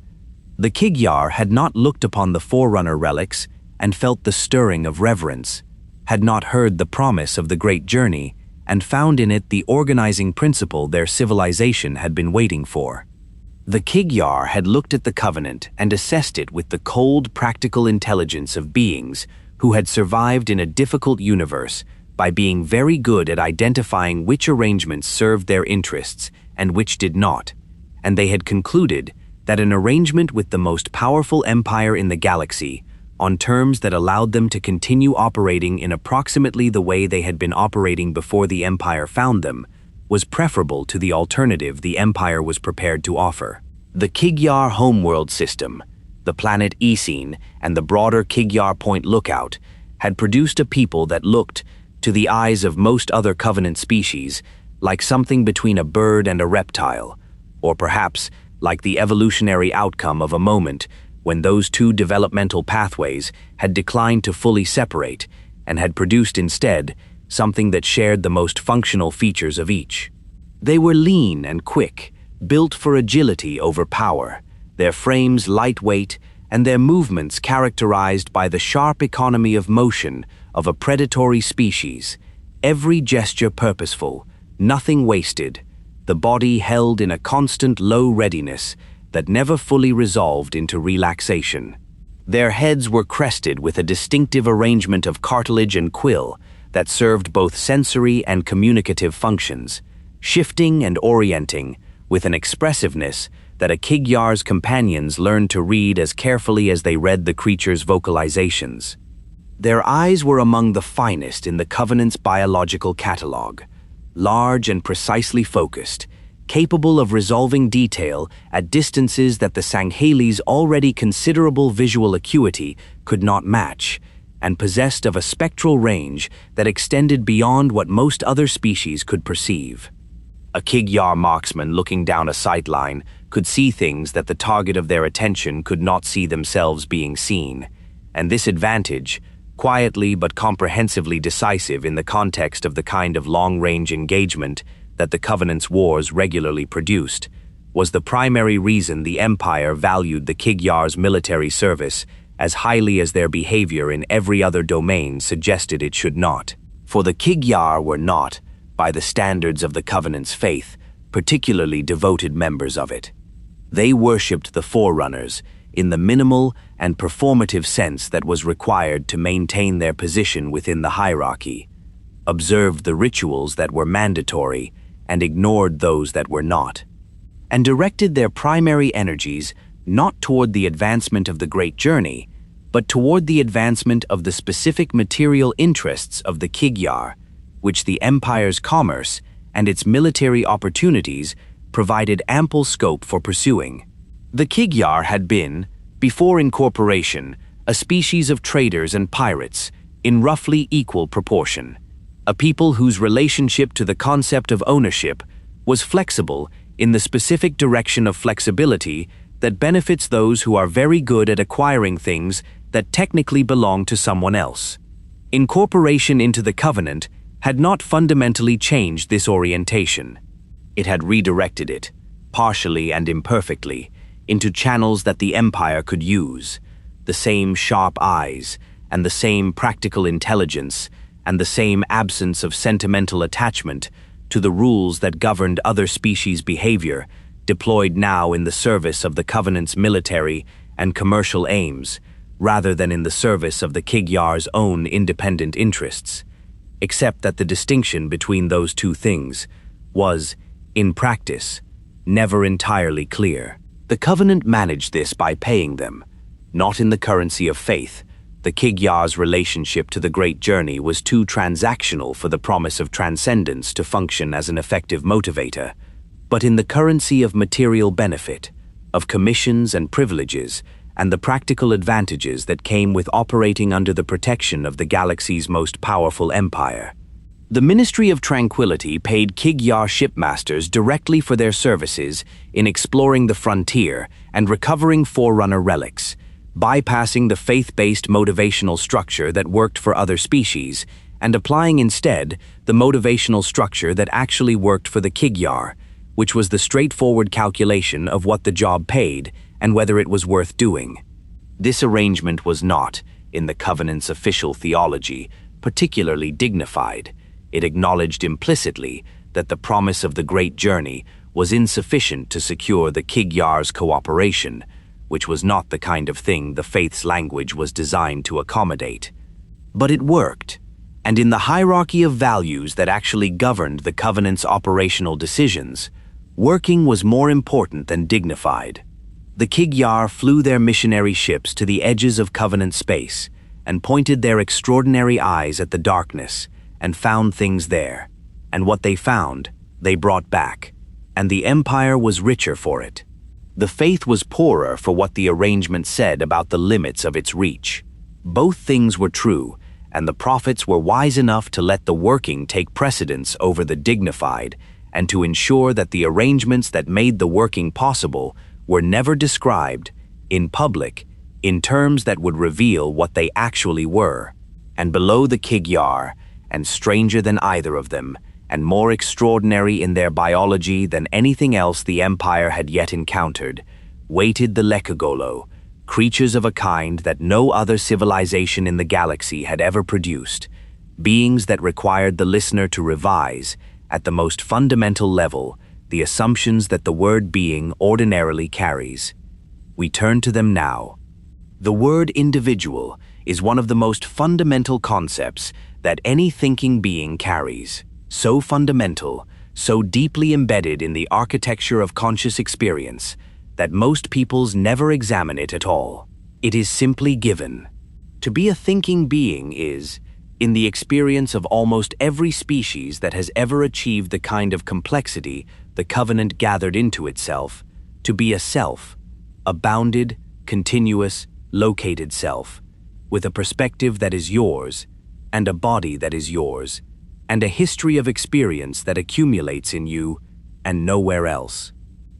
A: The Kig-Yar had not looked upon the Forerunner relics and felt the stirring of reverence, had not heard the promise of the great journey, and found in it the organizing principle their civilization had been waiting for. The Kig-Yar had looked at the Covenant and assessed it with the cold, practical intelligence of beings who had survived in a difficult universe by being very good at identifying which arrangements served their interests and which did not, and they had concluded that an arrangement with the most powerful empire in the galaxy, on terms that allowed them to continue operating in approximately the way they had been operating before the empire found them, was preferable to the alternative the empire was prepared to offer. The Kig-Yar homeworld system, the planet Esene, and the broader Kig-Yar Point Lookout had produced a people that looked, to the eyes of most other Covenant species, like something between a bird and a reptile, or perhaps like the evolutionary outcome of a moment when those two developmental pathways had declined to fully separate and had produced instead something that shared the most functional features of each. They were lean and quick, built for agility over power, their frames lightweight, and their movements characterized by the sharp economy of motion of a predatory species, every gesture purposeful, nothing wasted, the body held in a constant low readiness that never fully resolved into relaxation. Their heads were crested with a distinctive arrangement of cartilage and quill that served both sensory and communicative functions, shifting and orienting with an expressiveness that a Kig-Yar's companions learned to read as carefully as they read the creature's vocalizations. Their eyes were among the finest in the Covenant's biological catalog, large and precisely focused, capable of resolving detail at distances that the Sangheili's already considerable visual acuity could not match, and possessed of a spectral range that extended beyond what most other species could perceive. A Kig-Yar marksman looking down a sight line could see things that the target of their attention could not see themselves being seen, and this advantage, quietly but comprehensively decisive in the context of the kind of long-range engagement that the Covenant's wars regularly produced, was the primary reason the Empire valued the Kig-Yar's military service as highly as their behavior in every other domain suggested it should not. For the Kig-Yar were not, by the standards of the Covenant's faith, particularly devoted members of it. They worshipped the Forerunners in the minimal and performative sense that was required to maintain their position within the hierarchy, observed the rituals that were mandatory and ignored those that were not, and directed their primary energies not toward the advancement of the great journey, but toward the advancement of the specific material interests of the Kig-Yar, which the empire's commerce and its military opportunities provided ample scope for pursuing. The Kig-Yar had been, before incorporation, a species of traders and pirates in roughly equal proportion, a people whose relationship to the concept of ownership was flexible in the specific direction of flexibility that benefits those who are very good at acquiring things that technically belong to someone else. Incorporation into the covenant had not fundamentally changed this orientation. It had redirected it, partially and imperfectly, into channels that the empire could use, the same sharp eyes, and the same practical intelligence, and the same absence of sentimental attachment to the rules that governed other species' behavior, deployed now in the service of the Covenant's military and commercial aims, rather than in the service of the Kig-Yar's own independent interests, except that the distinction between those two things was, in practice, never entirely clear. The Covenant managed this by paying them, not in the currency of faith. The Kig-Yar's relationship to the Great Journey was too transactional for the promise of transcendence to function as an effective motivator, but in the currency of material benefit, of commissions and privileges, and the practical advantages that came with operating under the protection of the galaxy's most powerful empire. The Ministry of Tranquility paid Kig-Yar shipmasters directly for their services in exploring the frontier and recovering Forerunner relics, bypassing the faith-based motivational structure that worked for other species and applying instead the motivational structure that actually worked for the Kig-Yar, which was the straightforward calculation of what the job paid and whether it was worth doing. This arrangement was not, in the Covenant's official theology, particularly dignified. It acknowledged implicitly that the promise of the Great Journey was insufficient to secure the Kig-Yar's cooperation, which was not the kind of thing the faith's language was designed to accommodate. But it worked, and in the hierarchy of values that actually governed the Covenant's operational decisions, working was more important than dignified. The Kig-Yar flew their missionary ships to the edges of Covenant space and pointed their extraordinary eyes at the darkness and found things there, and what they found, they brought back, and the empire was richer for it. The faith was poorer for what the arrangement said about the limits of its reach. Both things were true, and the prophets were wise enough to let the working take precedence over the dignified and to ensure that the arrangements that made the working possible were never described, in public, in terms that would reveal what they actually were. And below the Kig-Yar, and stranger than either of them, and more extraordinary in their biology than anything else the Empire had yet encountered, waited the Lekgolo, creatures of a kind that no other civilization in the galaxy had ever produced, beings that required the listener to revise, at the most fundamental level, the assumptions that the word being ordinarily carries. We turn to them now. The word individual is one of the most fundamental concepts that any thinking being carries, so fundamental, so deeply embedded in the architecture of conscious experience, that most peoples never examine it at all. It is simply given. To be a thinking being is, in the experience of almost every species that has ever achieved the kind of complexity the Covenant gathered into itself, to be a self, a bounded, continuous, located self, with a perspective that is yours, and a body that is yours, and a history of experience that accumulates in you and nowhere else.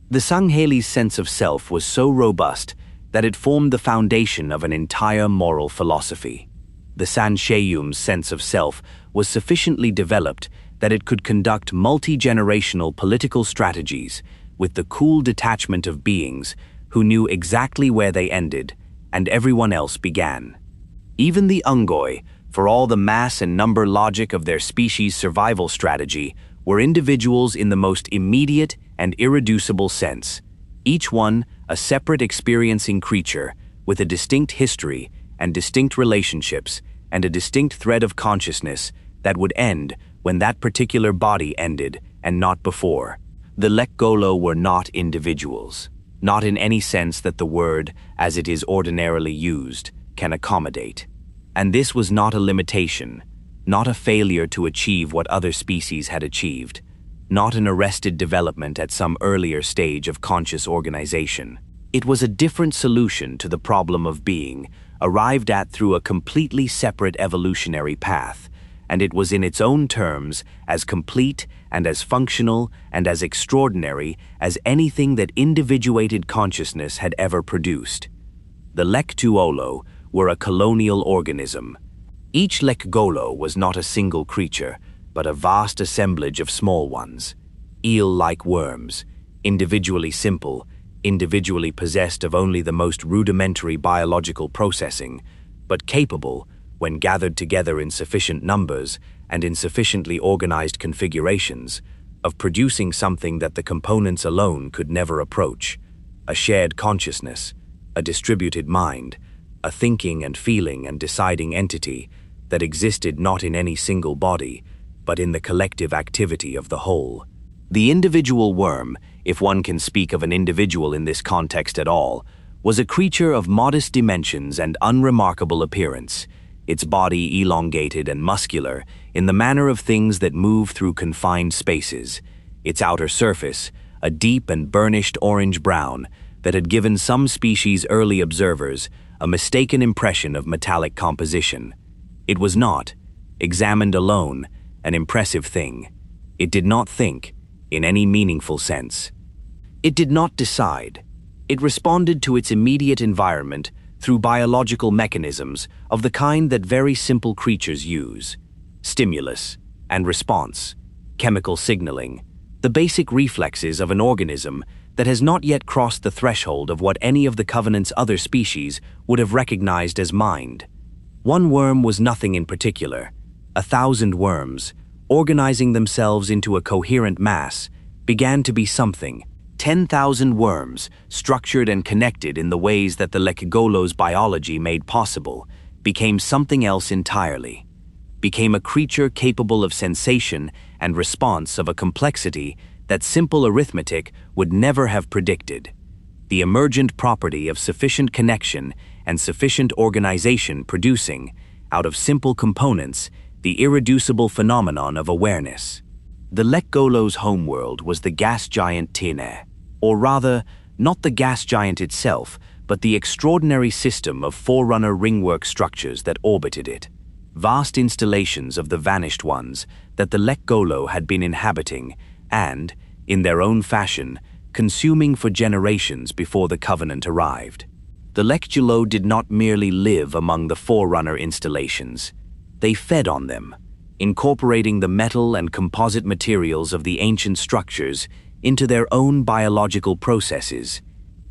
A: The Sangheili's sense of self was so robust that it formed the foundation of an entire moral philosophy. The Shyuum's sense of self was sufficiently developed that it could conduct multi-generational political strategies with the cool detachment of beings who knew exactly where they ended and everyone else began. Even the Unggoy, for all the mass and number logic of their species' survival strategy, were individuals in the most immediate and irreducible sense, each one a separate experiencing creature with a distinct history and distinct relationships and a distinct thread of consciousness that would end when that particular body ended and not before. The Lekgolo were not individuals, not in any sense that the word, as it is ordinarily used, can accommodate. And this was not a limitation, not a failure to achieve what other species had achieved, not an arrested development at some earlier stage of conscious organization. It was a different solution to the problem of being, arrived at through a completely separate evolutionary path, and it was in its own terms as complete and as functional and as extraordinary as anything that individuated consciousness had ever produced. The Lekgolo were a colonial organism. Each Lekgolo was not a single creature, but a vast assemblage of small ones, eel-like worms, individually simple, individually possessed of only the most rudimentary biological processing, but capable, when gathered together in sufficient numbers and in sufficiently organized configurations, of producing something that the components alone could never approach: a shared consciousness, a distributed mind, a thinking and feeling and deciding entity that existed not in any single body, but in the collective activity of the whole. The individual worm, if one can speak of an individual in this context at all, was a creature of modest dimensions and unremarkable appearance, its body elongated and muscular in the manner of things that move through confined spaces, its outer surface a deep and burnished orange-brown that had given some species' early observers a mistaken impression of metallic composition. It was not, examined alone, an impressive thing. It did not think, in any meaningful sense. It did not decide. It responded to its immediate environment through biological mechanisms of the kind that very simple creatures use: stimulus and response, chemical signaling, the basic reflexes of an organism that has not yet crossed the threshold of what any of the Covenant's other species would have recognized as mind. One worm was nothing in particular. 1,000 worms, organizing themselves into a coherent mass, began to be something. 10,000 worms, structured and connected in the ways that the Lekgolo's biology made possible, became something else entirely. Became a creature capable of sensation and response of a complexity that simple arithmetic would never have predicted. The emergent property of sufficient connection and sufficient organization producing, out of simple components, the irreducible phenomenon of awareness. The Lekgolo's homeworld was the gas giant Tine, or rather, not the gas giant itself, but the extraordinary system of forerunner ringwork structures that orbited it. Vast installations of the vanished ones that the Lekgolo had been inhabiting and, in their own fashion, consuming for generations before the Covenant arrived. The Lekgolo did not merely live among the forerunner installations. They fed on them, incorporating the metal and composite materials of the ancient structures into their own biological processes,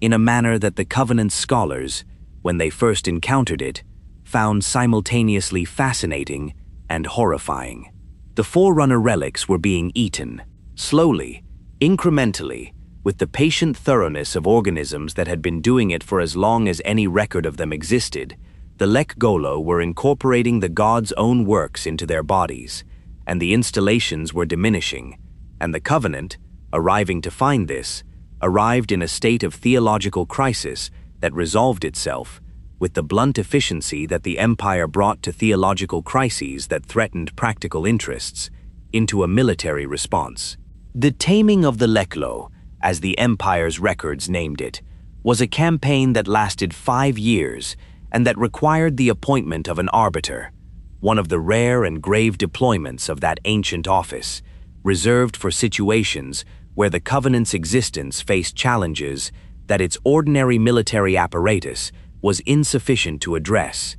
A: in a manner that the Covenant's scholars, when they first encountered it, found simultaneously fascinating and horrifying. The forerunner relics were being eaten, slowly, incrementally, with the patient thoroughness of organisms that had been doing it for as long as any record of them existed. The Lekgolo were incorporating the gods' own works into their bodies, and the installations were diminishing, and the Covenant, arriving to find this, arrived in a state of theological crisis that resolved itself, with the blunt efficiency that the Empire brought to theological crises that threatened practical interests, into a military response. The taming of the Lekgolo, as the Empire's records named it, was a campaign that lasted 5 years and that required the appointment of an arbiter, one of the rare and grave deployments of that ancient office, reserved for situations where the Covenant's existence faced challenges that its ordinary military apparatus was insufficient to address,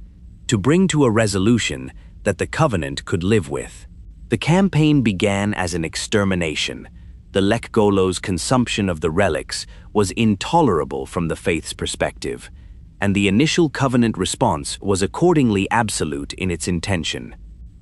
A: to bring to a resolution that the Covenant could live with. The campaign began as an extermination. The Lekgolo's consumption of the relics was intolerable from the faith's perspective, and the initial Covenant response was accordingly absolute in its intention.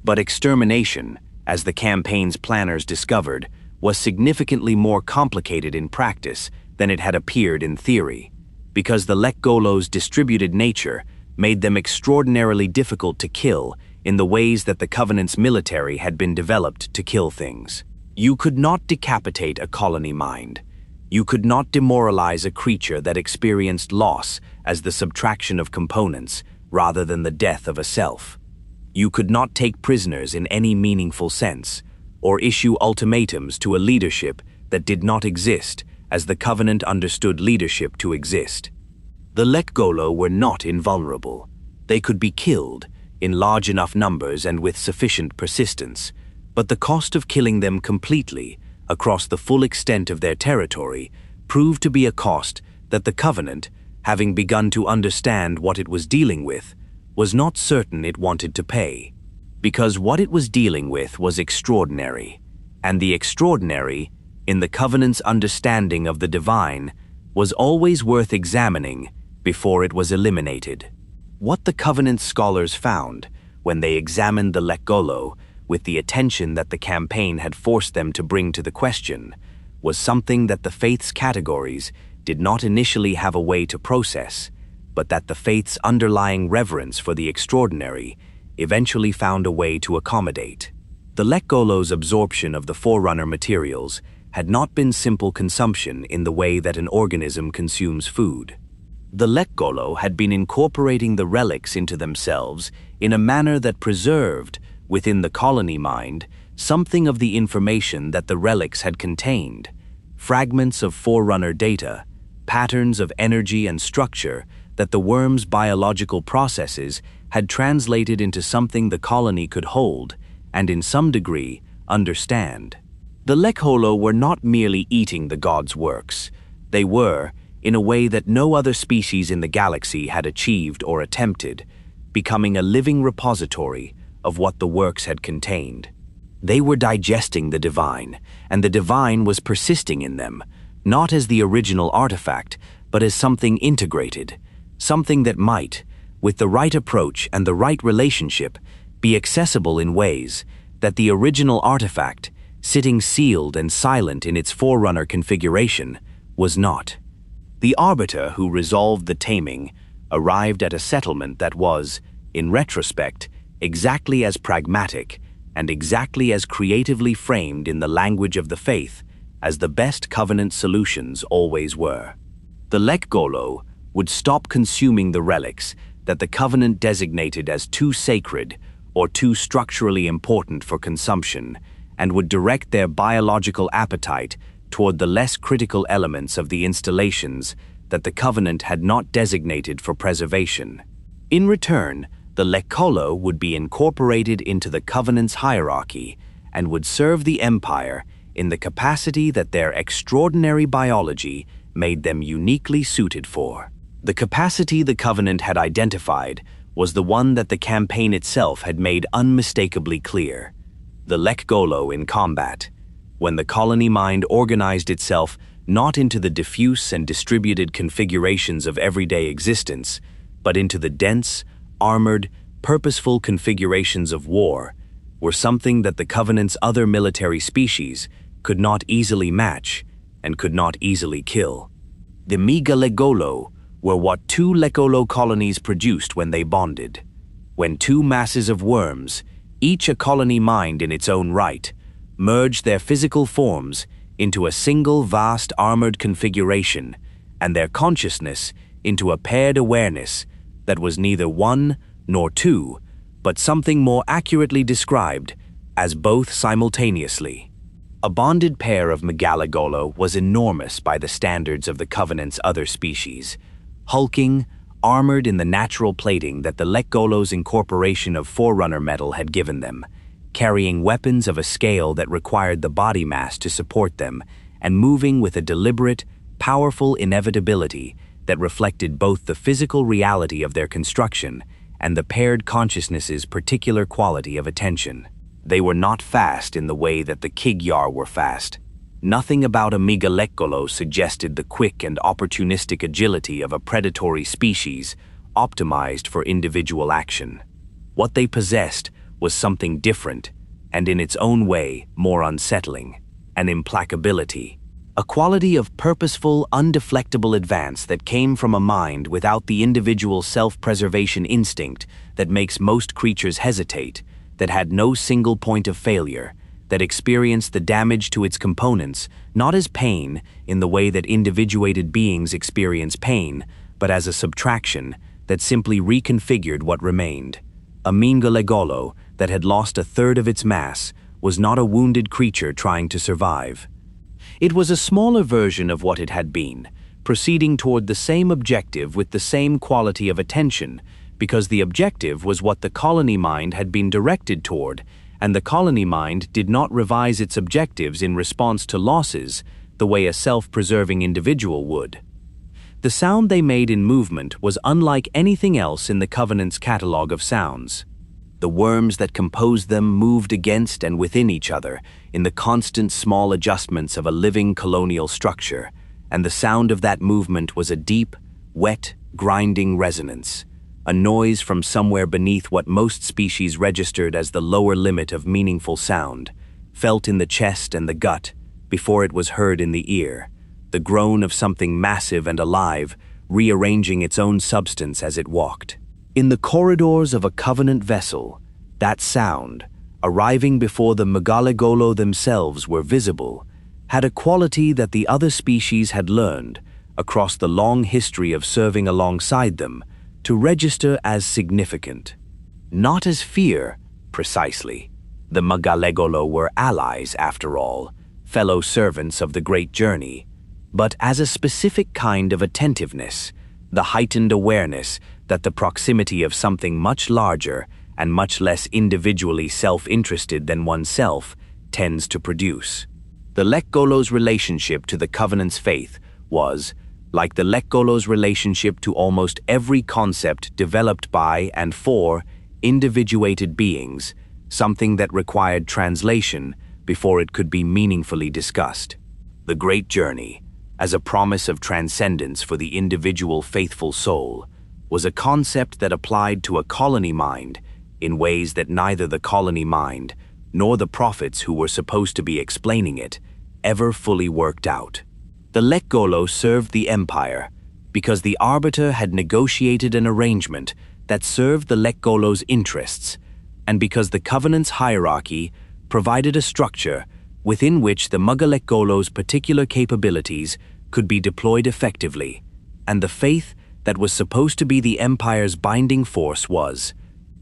A: But extermination, as the campaign's planners discovered, was significantly more complicated in practice than it had appeared in theory, because the Lekgolo's distributed nature made them extraordinarily difficult to kill in the ways that the Covenant's military had been developed to kill things. You could not decapitate a colony mind. You could not demoralize a creature that experienced loss as the subtraction of components rather than the death of a self. You could not take prisoners in any meaningful sense, or issue ultimatums to a leadership that did not exist as the Covenant understood leadership to exist. The Lekgolo were not invulnerable. They could be killed in large enough numbers and with sufficient persistence, but the cost of killing them completely across the full extent of their territory proved to be a cost that the Covenant, having begun to understand what it was dealing with, was not certain it wanted to pay. Because what it was dealing with was extraordinary, and the extraordinary, in the Covenant's understanding of the divine, was always worth examining before it was eliminated. What the Covenant scholars found when they examined the Lekgolo with the attention that the campaign had forced them to bring to the question was something that the faith's categories did not initially have a way to process, but that the faith's underlying reverence for the extraordinary eventually found a way to accommodate. The Lekgolo's absorption of the forerunner materials had not been simple consumption in the way that an organism consumes food. The Lekgolo had been incorporating the relics into themselves in a manner that preserved, within the colony mind, something of the information that the relics had contained, fragments of forerunner data, patterns of energy and structure that the worm's biological processes had translated into something the colony could hold and, in some degree, understand. The Lekgolo were not merely eating the gods' works. They were, in a way that no other species in the galaxy had achieved or attempted, becoming a living repository of what the works had contained. They were digesting the divine, and the divine was persisting in them, not as the original artifact, but as something integrated, something that might, with the right approach and the right relationship, be accessible in ways that the original artifact, sitting sealed and silent in its forerunner configuration, was not. The arbiter who resolved the taming arrived at a settlement that was, in retrospect, exactly as pragmatic and exactly as creatively framed in the language of the faith as the best Covenant solutions always were. The Lekgolo would stop consuming the relics that the Covenant designated as too sacred or too structurally important for consumption, and would direct their biological appetite toward the less critical elements of the installations that the Covenant had not designated for preservation. In return, the Lekgolo would be incorporated into the Covenant's hierarchy and would serve the Empire in the capacity that their extraordinary biology made them uniquely suited for. The capacity the Covenant had identified was the one that the campaign itself had made unmistakably clear. The Lekgolo in combat, when the colony mind organized itself not into the diffuse and distributed configurations of everyday existence, but into the dense, armored, purposeful configurations of war, were something that the Covenant's other military species could not easily match and could not easily kill. The Mega Lekgolo were what two Lekgolo colonies produced when they bonded. When two masses of worms, each a colony mind in its own right, merged their physical forms into a single vast armored configuration and their consciousness into a paired awareness that was neither one nor two, but something more accurately described as both simultaneously. A bonded pair of Megalagolo was enormous by the standards of the Covenant's other species, hulking, armored in the natural plating that the Lekgolo's incorporation of forerunner metal had given them, carrying weapons of a scale that required the body mass to support them, and moving with a deliberate, powerful inevitability that reflected both the physical reality of their construction and the paired consciousness's particular quality of attention. They were not fast in the way that the Kig-Yar were fast. Nothing about a Mega Lekgolo suggested the quick and opportunistic agility of a predatory species optimized for individual action. What they possessed was something different and in its own way more unsettling, an implacability, a quality of purposeful, undeflectable advance that came from a mind without the individual self-preservation instinct that makes most creatures hesitate, that had no single point of failure, that experienced the damage to its components not as pain in the way that individuated beings experience pain, but as a subtraction that simply reconfigured what remained. A mean Lekgolo that had lost a third of its mass was not a wounded creature trying to survive. It was a smaller version of what it had been, proceeding toward the same objective with the same quality of attention, because the objective was what the colony mind had been directed toward, and the colony mind did not revise its objectives in response to losses the way a self-preserving individual would. The sound they made in movement was unlike anything else in the Covenant's catalog of sounds. The worms that composed them moved against and within each other in the constant small adjustments of a living colonial structure, and the sound of that movement was a deep, wet, grinding resonance, a noise from somewhere beneath what most species registered as the lower limit of meaningful sound, felt in the chest and the gut before it was heard in the ear, the groan of something massive and alive, rearranging its own substance as it walked. In the corridors of a Covenant vessel, that sound, arriving before the Lekgolo themselves were visible, had a quality that the other species had learned, across the long history of serving alongside them, to register as significant. Not as fear, precisely. The Lekgolo were allies, after all, fellow servants of the great journey, but as a specific kind of attentiveness, the heightened awareness that the proximity of something much larger and much less individually self-interested than oneself tends to produce. The Lekgolo's relationship to the Covenant's faith was, like the Lekgolo's relationship to almost every concept developed by and for individuated beings, something that required translation before it could be meaningfully discussed. The Great Journey, as a promise of transcendence for the individual faithful soul, was a concept that applied to a colony mind in ways that neither the colony mind nor the prophets who were supposed to be explaining it ever fully worked out. The Lekgolo served the Empire because the Arbiter had negotiated an arrangement that served the Lekgolo's interests, and because the Covenant's hierarchy provided a structure within which the Lekgolo's particular capabilities could be deployed effectively, and the faith that was supposed to be the Empire's binding force was,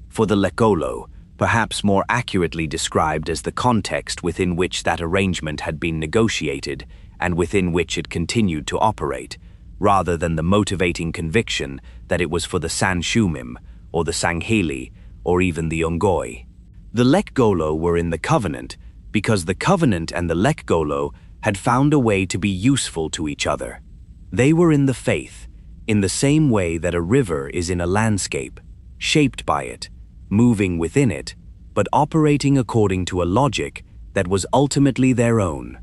A: for the Lekgolo, perhaps more accurately described as the context within which that arrangement had been negotiated and within which it continued to operate, rather than the motivating conviction that it was for the Shyuum, or the Sangheili, or even the Unggoy. The Lekgolo were in the Covenant because the Covenant and the Lekgolo had found a way to be useful to each other. They were in the faith, in the same way that a river is in a landscape, shaped by it, moving within it, but operating according to a logic that was ultimately their own.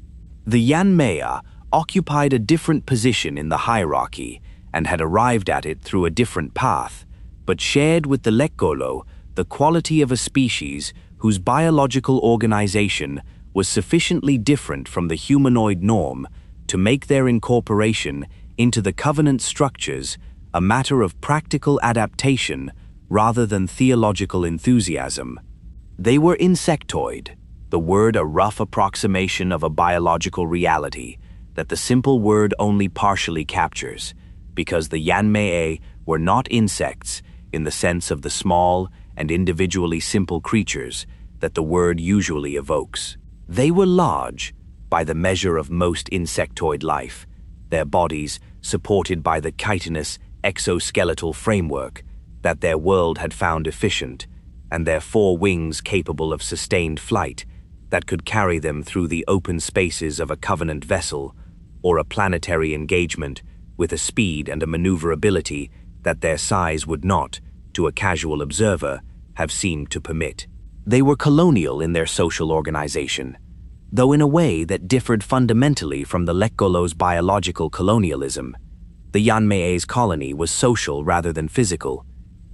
A: The Yanme'e occupied a different position in the hierarchy and had arrived at it through a different path, but shared with the Lekgolo the quality of a species whose biological organization was sufficiently different from the humanoid norm to make their incorporation into the Covenant structures a matter of practical adaptation rather than theological enthusiasm. They were insectoid, the word a rough approximation of a biological reality that the simple word only partially captures, because the Yanme'e were not insects in the sense of the small and individually simple creatures that the word usually evokes. They were large, by the measure of most insectoid life, their bodies supported by the chitinous exoskeletal framework that their world had found efficient, and their 4 wings capable of sustained flight that could carry them through the open spaces of a Covenant vessel or a planetary engagement with a speed and a maneuverability that their size would not, to a casual observer, have seemed to permit. They were colonial in their social organization, though in a way that differed fundamentally from the Lekgolo's biological colonialism. The Yanme'e's colony was social rather than physical,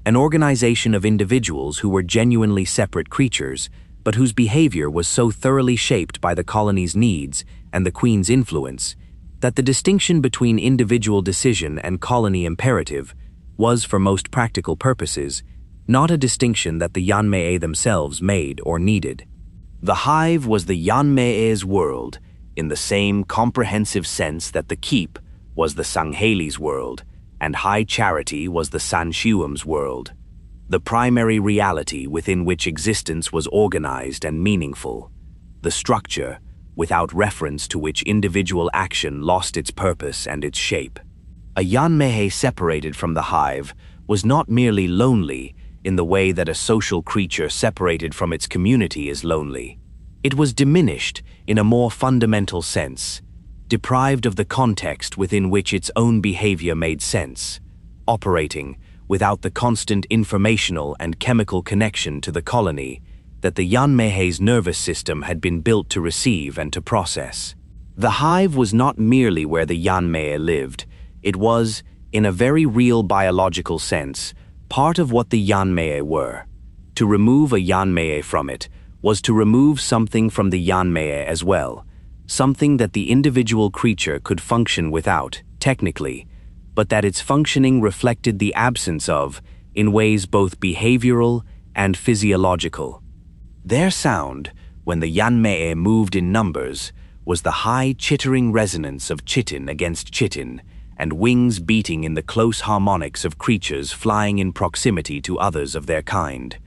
A: an organization of individuals who were genuinely separate creatures, but whose behavior was so thoroughly shaped by the colony's needs and the Queen's influence that the distinction between individual decision and colony imperative was, for most practical purposes, not a distinction that the Yanme'e themselves made or needed. The hive was the Yanme'e's world, in the same comprehensive sense that the keep was the Sangheili's world, and high charity was the Shyuum's world. the primary reality within which existence was organized and meaningful, the structure without reference to which individual action lost its purpose and its shape. A Yanme'e separated from the hive was not merely lonely in the way that a social creature separated from its community is lonely. It was diminished in a more fundamental sense, deprived of the context within which its own behavior made sense, operating without the constant informational and chemical connection to the colony that the Yanme'e's nervous system had been built to receive and to process. The hive was not merely where the Yanme'e lived, it was, in a very real biological sense, part of what the Yanme'e were. To remove a Yanme'e from it was to remove something from the Yanme'e as well, something that the individual creature could function without, technically, but that its functioning reflected the absence of, in ways both behavioral and physiological. Their sound, when the Yanme'e moved in numbers, was the high chittering resonance of chitin against chitin, and wings beating in the close harmonics of creatures flying in proximity to others of their kind,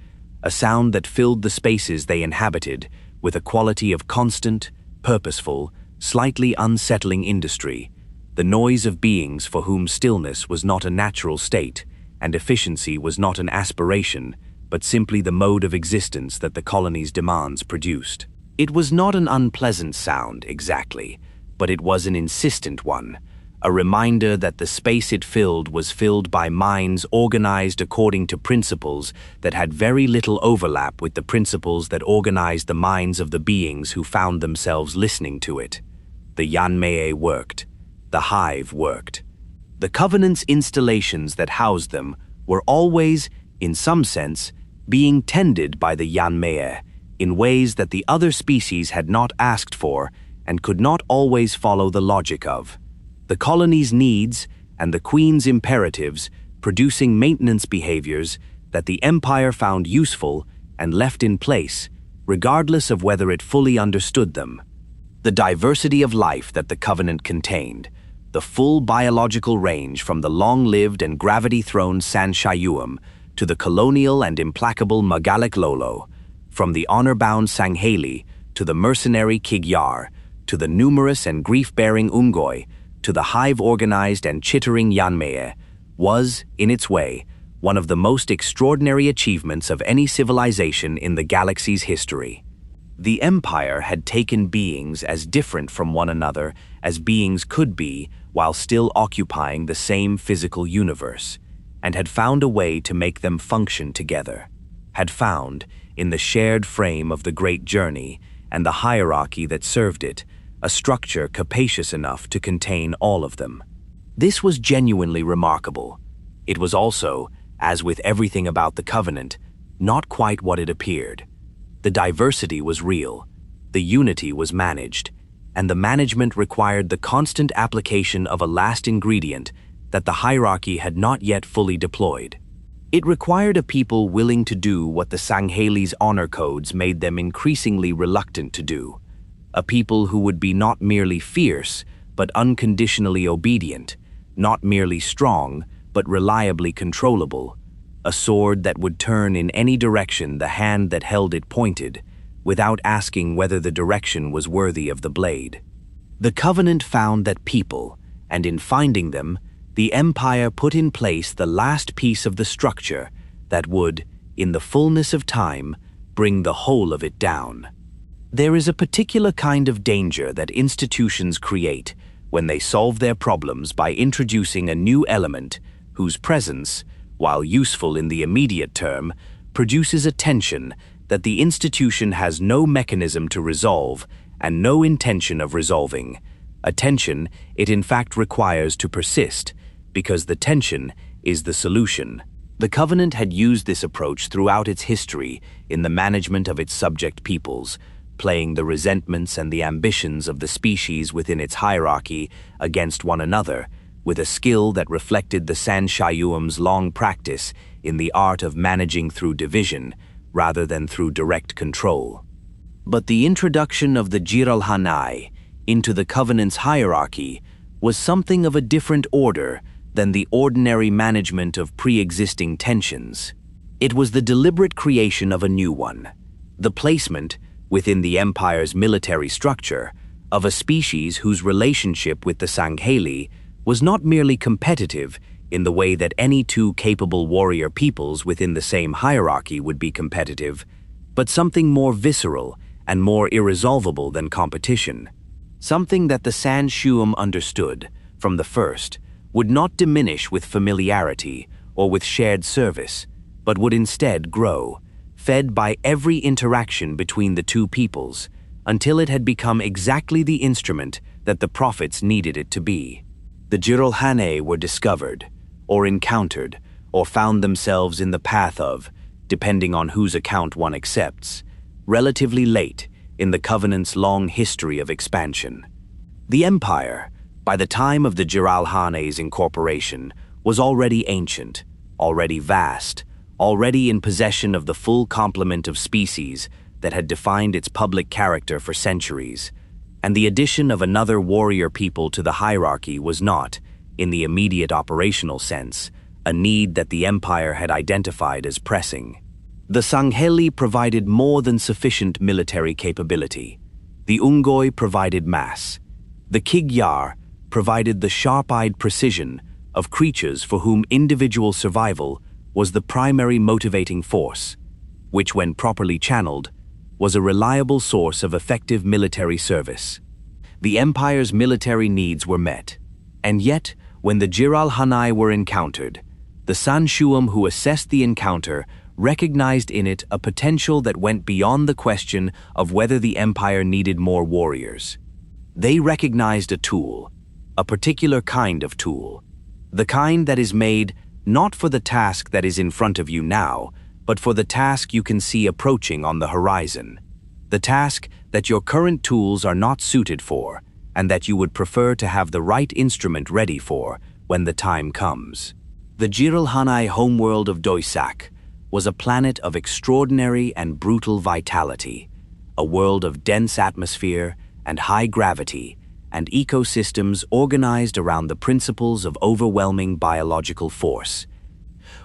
A: a sound that filled the spaces they inhabited with a quality of constant, purposeful, slightly unsettling industry, the noise of beings for whom stillness was not a natural state, and efficiency was not an aspiration, but simply the mode of existence that the colony's demands produced. It was not an unpleasant sound, exactly, but it was an insistent one, a reminder that the space it filled was filled by minds organized according to principles that had very little overlap with the principles that organized the minds of the beings who found themselves listening to it. The Yanme'e worked. The hive worked. The Covenant's installations that housed them were always, in some sense, being tended by the Yanme'e in ways that the other species had not asked for and could not always follow the logic of. The colony's needs and the Queen's imperatives producing maintenance behaviors that the Empire found useful and left in place, regardless of whether it fully understood them. The diversity of life that the Covenant contained, the full biological range from the long-lived and gravity-throned Shyuum to the colonial and implacable Lekgolo, from the honor-bound Sangheili to the mercenary Kig-Yar, to the numerous and grief-bearing Unggoy, to the hive-organized and chittering Yanme'e, was, in its way, one of the most extraordinary achievements of any civilization in the galaxy's history. The Empire had taken beings as different from one another as beings could be while still occupying the same physical universe, and had found a way to make them function together, had found, in the shared frame of the Great Journey and the hierarchy that served it, a structure capacious enough to contain all of them. This was genuinely remarkable. It was also, as with everything about the Covenant, not quite what it appeared. The diversity was real, the unity was managed, and the management required the constant application of a last ingredient that the hierarchy had not yet fully deployed. It required a people willing to do what the Sangheili's honor codes made them increasingly reluctant to do, a people who would be not merely fierce, but unconditionally obedient, not merely strong, but reliably controllable, a sword that would turn in any direction the hand that held it pointed, without asking whether the direction was worthy of the blade. The Covenant found that people, and in finding them, the Empire put in place the last piece of the structure that would, in the fullness of time, bring the whole of it down. There is a particular kind of danger that institutions create when they solve their problems by introducing a new element whose presence, while useful in the immediate term, produces a tension that the institution has no mechanism to resolve and no intention of resolving, a tension it in fact requires to persist, because the tension is the solution. The Covenant had used this approach throughout its history in the management of its subject peoples, playing the resentments and the ambitions of the species within its hierarchy against one another, with a skill that reflected the Shyuum's long practice in the art of managing through division rather than through direct control. But the introduction of the Jiralhanae into the Covenant's hierarchy was something of a different order than the ordinary management of pre-existing tensions. It was the deliberate creation of a new one, the placement, within the empire's military structure, of a species whose relationship with the Sangheili was not merely competitive in the way that any two capable warrior peoples within the same hierarchy would be competitive, but something more visceral and more irresolvable than competition. Something that the Shyuum understood, from the first, would not diminish with familiarity or with shared service, but would instead grow, fed by every interaction between the two peoples, until it had become exactly the instrument that the prophets needed it to be. The Jiralhanae were discovered, or encountered, or found themselves in the path of, depending on whose account one accepts, relatively late in the Covenant's long history of expansion. The empire, by the time of the Jiralhane's incorporation, was already ancient, already vast, already in possession of the full complement of species that had defined its public character for centuries, and the addition of another warrior people to the hierarchy was not, in the immediate operational sense, a need that the empire had identified as pressing. The Sangheili provided more than sufficient military capability. The Unggoy provided mass. The Kig-Yar provided the sharp-eyed precision of creatures for whom individual survival was the primary motivating force, which, when properly channeled, was a reliable source of effective military service. The empire's military needs were met, and yet, when the Jiralhanae were encountered, the Shyuum who assessed the encounter recognized in it a potential that went beyond the question of whether the empire needed more warriors. They recognized a tool, a particular kind of tool, the kind that is made not for the task that is in front of you now, but for the task you can see approaching on the horizon, the task that your current tools are not suited for, and that you would prefer to have the right instrument ready for when the time comes. The Jiralhanae homeworld of Doisak was a planet of extraordinary and brutal vitality, a world of dense atmosphere and high gravity, and ecosystems organized around the principles of overwhelming biological force,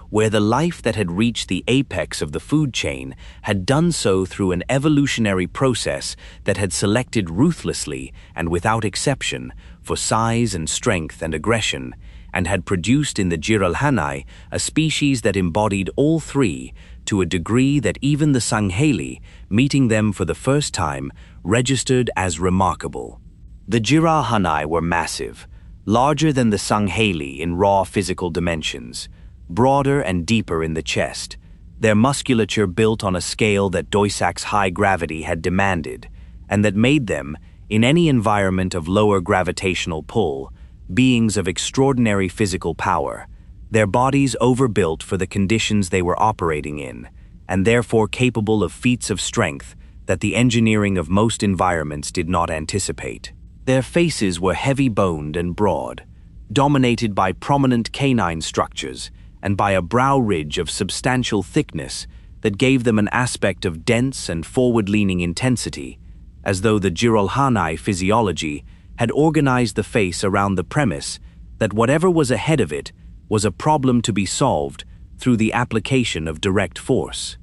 A: where the life that had reached the apex of the food chain had done so through an evolutionary process that had selected ruthlessly and without exception for size and strength and aggression, and had produced in the Jiralhanae a species that embodied all three to a degree that even the Sangheili, meeting them for the first time, registered as remarkable. The Jiralhanae were massive, larger than the Sangheili in raw physical dimensions, broader and deeper in the chest, their musculature built on a scale that Doisak's high gravity had demanded, and that made them, in any environment of lower gravitational pull, beings of extraordinary physical power, their bodies overbuilt for the conditions they were operating in, and therefore capable of feats of strength that the engineering of most environments did not anticipate. Their faces were heavy-boned and broad, dominated by prominent canine structures and by a brow ridge of substantial thickness that gave them an aspect of dense and forward-leaning intensity, as though the Jiralhanae physiology had organized the face around the premise that whatever was ahead of it was a problem to be solved through the application of direct force.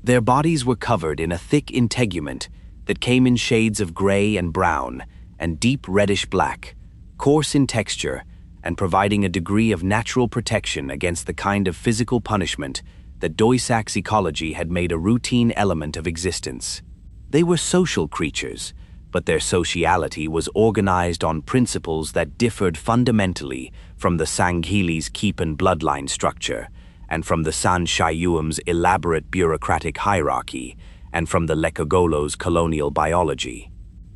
A: Their bodies were covered in a thick integument that came in shades of gray and brown and deep reddish-black, coarse in texture and providing a degree of natural protection against the kind of physical punishment that Doisak's ecology had made a routine element of existence. They were social creatures, but their sociality was organized on principles that differed fundamentally from the Sangheili's Keepan bloodline structure, and from the Shyuum's elaborate bureaucratic hierarchy, and from the Lekgolo's colonial biology.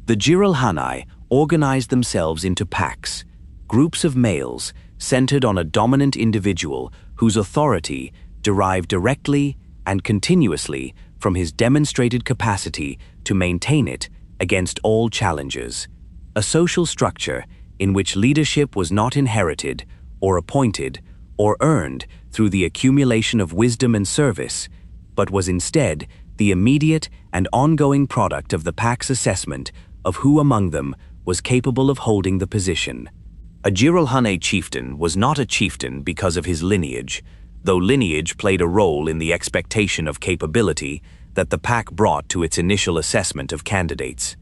A: The Jiralhanae organized themselves into packs, groups of males centered on a dominant individual whose authority derived directly and continuously from his demonstrated capacity to maintain it against all challenges, a social structure in which leadership was not inherited or appointed or earned through the accumulation of wisdom and service, but was instead the immediate and ongoing product of the pack's assessment of who among them was capable of holding the position. A Jiralhanae chieftain was not a chieftain because of his lineage, though lineage played a role in the expectation of capability that the pack brought to its initial assessment of candidates.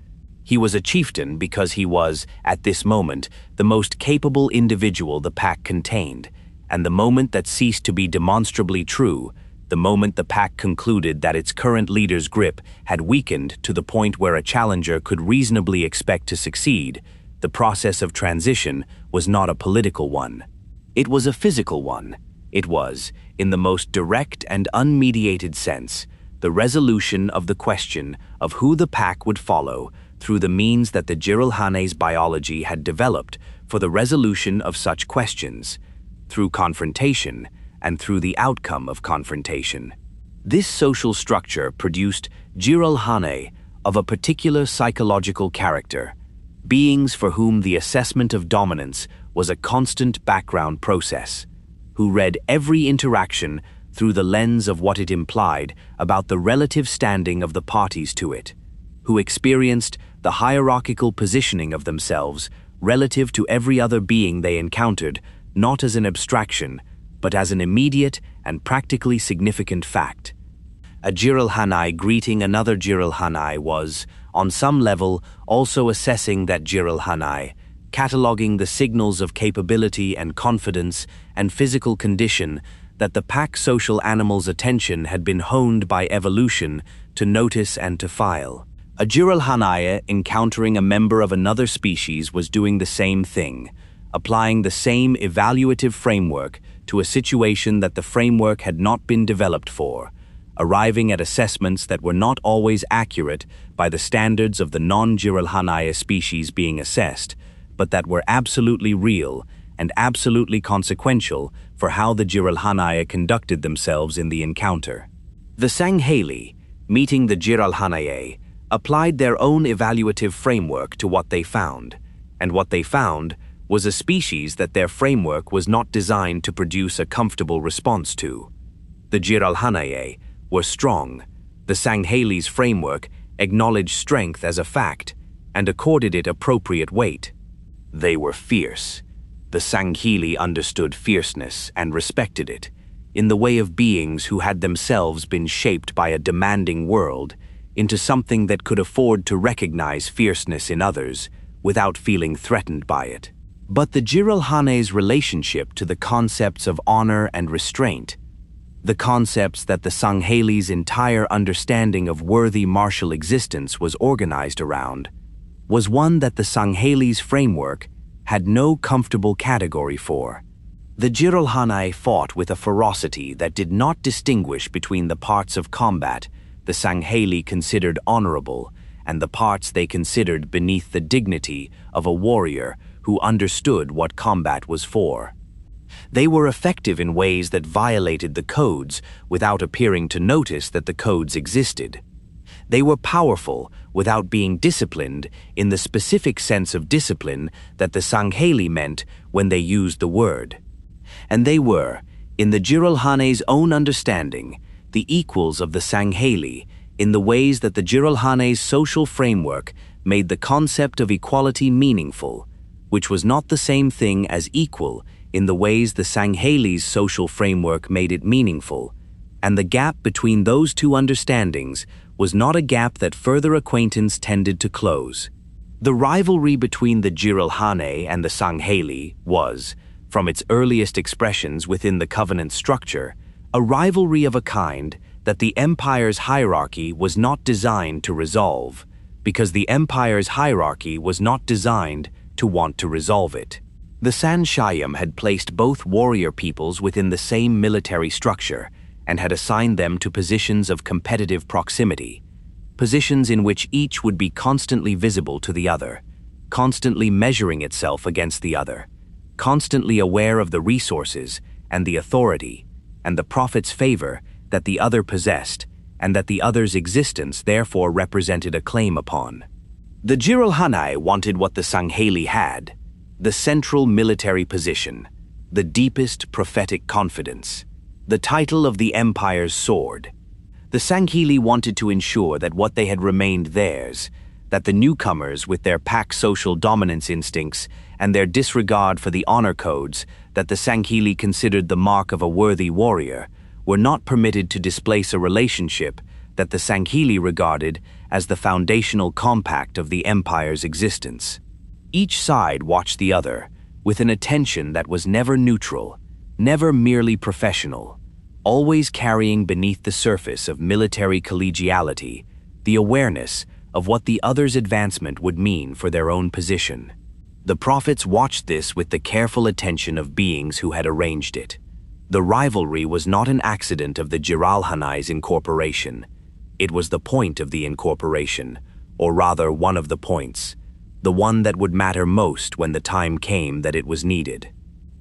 A: He was a chieftain because he was, at this moment, the most capable individual the pack contained, and the moment that ceased to be demonstrably true, the moment the pack concluded that its current leader's grip had weakened to the point where a challenger could reasonably expect to succeed, the process of transition was not a political one. It was a physical one. It was, in the most direct and unmediated sense, the resolution of the question of who the pack would follow through the means that the Jiralhane's biology had developed for the resolution of such questions, through confrontation and through the outcome of confrontation. This social structure produced Jiralhanae of a particular psychological character, beings for whom the assessment of dominance was a constant background process, who read every interaction through the lens of what it implied about the relative standing of the parties to it, who experienced the hierarchical positioning of themselves relative to every other being they encountered, not as an abstraction, but as an immediate and practically significant fact. A Jiralhanae greeting another Jiralhanae was, on some level, also assessing that Jiralhanae, cataloging the signals of capability and confidence and physical condition that the pack social animal's attention had been honed by evolution to notice and to file. A Jiralhanae encountering a member of another species was doing the same thing, applying the same evaluative framework to a situation that the framework had not been developed for, arriving at assessments that were not always accurate by the standards of the non-Jiralhanae species being assessed, but that were absolutely real and absolutely consequential for how the Jiralhanae conducted themselves in the encounter. The Sangheili, meeting the Jiralhanae, applied their own evaluative framework to what they found, and what they found was a species that their framework was not designed to produce a comfortable response to. The Jiralhanae were strong. The Sangheili's framework acknowledged strength as a fact and accorded it appropriate weight. They were fierce. The Sangheili understood fierceness and respected it, in the way of beings who had themselves been shaped by a demanding world into something that could afford to recognize fierceness in others without feeling threatened by it. But the Jiralhane's relationship to the concepts of honor and restraint, the concepts that the Sangheili's entire understanding of worthy martial existence was organized around, was one that the Sangheili's framework had no comfortable category for. The Jiralhanae fought with a ferocity that did not distinguish between the parts of combat the Sangheili considered honorable and the parts they considered beneath the dignity of a warrior who understood what combat was for. They were effective in ways that violated the codes without appearing to notice that the codes existed. They were powerful without being disciplined in the specific sense of discipline that the Sangheili meant when they used the word. And they were, in the Jiralhane's own understanding, the equals of the Sangheili in the ways that the Jiralhane's social framework made the concept of equality meaningful, which was not the same thing as equal in the ways the Sangheili's social framework made it meaningful, and the gap between those two understandings was not a gap that further acquaintance tended to close. The rivalry between the Jiralhanae and the Sangheili was, from its earliest expressions within the covenant structure, a rivalry of a kind that the empire's hierarchy was not designed to resolve, because the empire's hierarchy was not designed to want to resolve it. The Shyuum had placed both warrior peoples within the same military structure and had assigned them to positions of competitive proximity, positions in which each would be constantly visible to the other, constantly measuring itself against the other, constantly aware of the resources and the authority and the prophet's favor that the other possessed, and that the other's existence therefore represented a claim upon. The Jiralhanae wanted what the Sangheili had, the central military position, the deepest prophetic confidence, the title of the empire's sword. The Sangheili wanted to ensure that what they had remained theirs, that the newcomers with their pack social dominance instincts and their disregard for the honor codes that the Sangheili considered the mark of a worthy warrior, were not permitted to displace a relationship that the Sangheili regarded as the foundational compact of the empire's existence. Each side watched the other with an attention that was never neutral, never merely professional, always carrying beneath the surface of military collegiality the awareness of what the other's advancement would mean for their own position. The prophets watched this with the careful attention of beings who had arranged it. The rivalry was not an accident of the Jiralhanae's incorporation. It was the point of the incorporation, or rather one of the points, the one that would matter most when the time came that it was needed.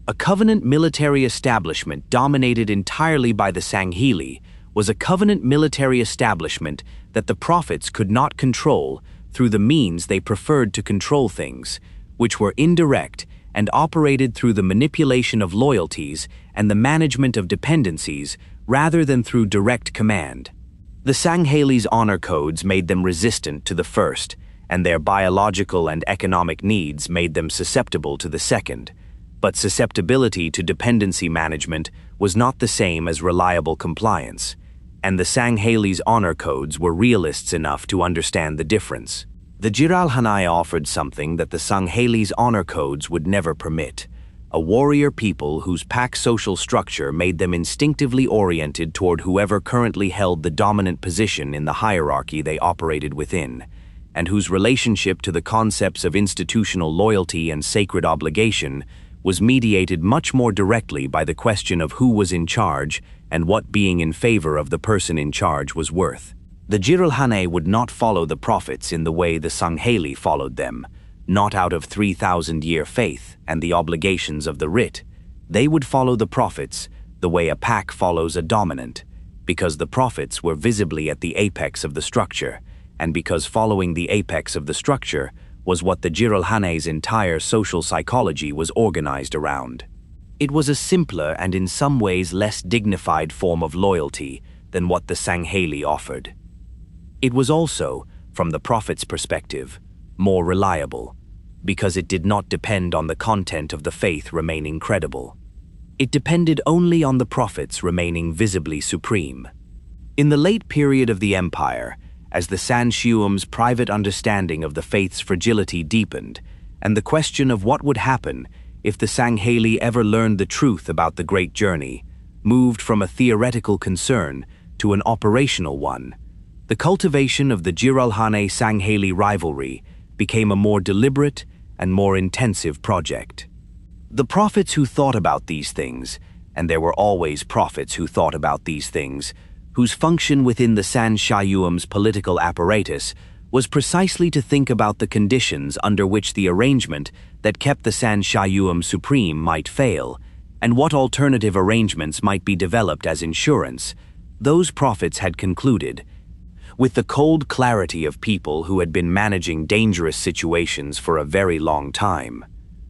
A: A covenant military establishment dominated entirely by the Sangheili was a covenant military establishment that the prophets could not control through the means they preferred to control things, which were indirect and operated through the manipulation of loyalties and the management of dependencies rather than through direct command. The Sangheili's honor codes made them resistant to the first, and their biological and economic needs made them susceptible to the second. But susceptibility to dependency management was not the same as reliable compliance, and the Sangheili's honor codes were realists enough to understand the difference. The Jiralhanae offered something that the Sangheili's honor codes would never permit: a warrior people whose pack social structure made them instinctively oriented toward whoever currently held the dominant position in the hierarchy they operated within, and whose relationship to the concepts of institutional loyalty and sacred obligation was mediated much more directly by the question of who was in charge and what being in favor of the person in charge was worth. The Jiralhanae would not follow the prophets in the way the Sangheili followed them, not out of 3,000-year faith and the obligations of the writ. They would follow the prophets the way a pack follows a dominant, because the prophets were visibly at the apex of the structure, and because following the apex of the structure was what the Jiralhane's entire social psychology was organized around. It was a simpler and in some ways less dignified form of loyalty than what the Sangheili offered. It was also, from the prophet's perspective, more reliable, because it did not depend on the content of the faith remaining credible. It depended only on the prophets remaining visibly supreme. In the late period of the empire, as the Shyuum's private understanding of the faith's fragility deepened, and the question of what would happen if the Sangheili ever learned the truth about the Great Journey moved from a theoretical concern to an operational one, the cultivation of the Jiralhanae-Sangheili rivalry became a more deliberate and more intensive project. The prophets who thought about these things, and there were always prophets who thought about these things, whose function within the Shyuum's political apparatus was precisely to think about the conditions under which the arrangement that kept the Shyuum supreme might fail, and what alternative arrangements might be developed as insurance. Those prophets had concluded, with the cold clarity of people who had been managing dangerous situations for a very long time,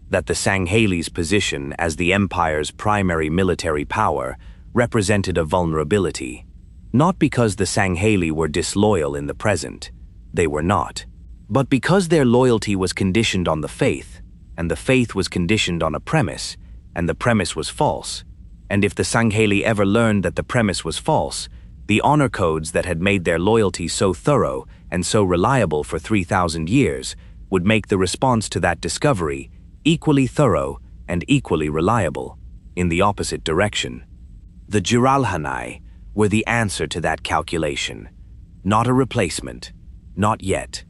A: that the Sangheili's position as the empire's primary military power represented a vulnerability. Not because the Sangheili were disloyal in the present, they were not, but because their loyalty was conditioned on the faith, and the faith was conditioned on a premise, and the premise was false. And if the Sangheili ever learned that the premise was false, the honor codes that had made their loyalty so thorough and so reliable for 3,000 years would make the response to that discovery equally thorough and equally reliable, in the opposite direction. The Jiralhanae were the answer to that calculation, not a replacement, not yet.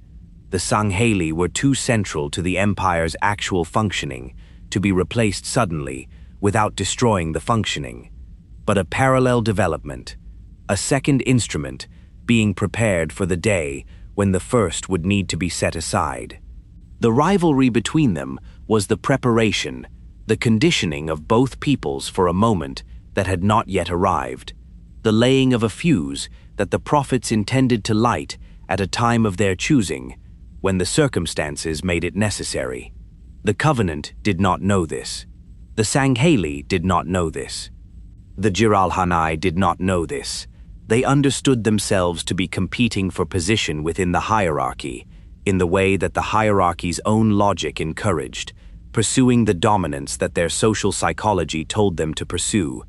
A: The Sangheili were too central to the empire's actual functioning to be replaced suddenly without destroying the functioning, but a parallel development, a second instrument being prepared for the day when the first would need to be set aside. The rivalry between them was the preparation, the conditioning of both peoples for a moment that had not yet arrived, the laying of a fuse that the prophets intended to light at a time of their choosing, when the circumstances made it necessary. The covenant did not know this. The Sangheili did not know this. The Jiralhanae did not know this. They understood themselves to be competing for position within the hierarchy, in the way that the hierarchy's own logic encouraged, pursuing the dominance that their social psychology told them to pursue,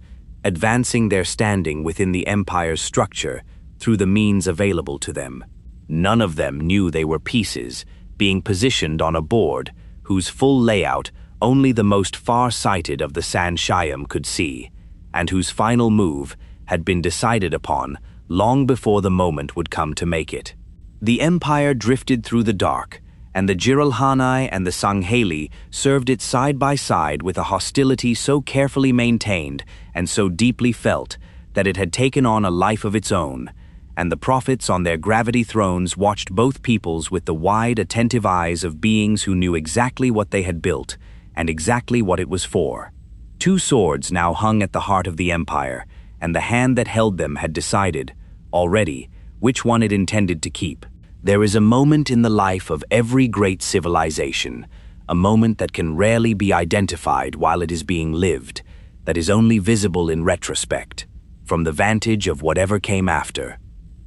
A: advancing their standing within the empire's structure through the means available to them. None of them knew they were pieces being positioned on a board whose full layout only the most far-sighted of the Shyuum could see, and whose final move had been decided upon long before the moment would come to make it. The empire drifted through the dark, and the Jiralhanae and the Sangheili served it side by side with a hostility so carefully maintained and so deeply felt that it had taken on a life of its own, and the prophets on their gravity thrones watched both peoples with the wide, attentive eyes of beings who knew exactly what they had built and exactly what it was for. Two swords now hung at the heart of the empire, and the hand that held them had decided, already, which one it intended to keep. There is a moment in the life of every great civilization, a moment that can rarely be identified while it is being lived, that is only visible in retrospect, from the vantage of whatever came after,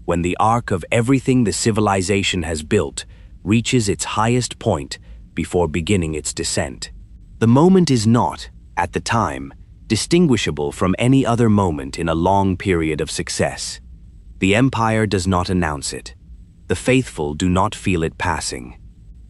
A: when the arc of everything the civilization has built reaches its highest point before beginning its descent. The moment is not, at the time, distinguishable from any other moment in a long period of success. The empire does not announce it. The faithful do not feel it passing.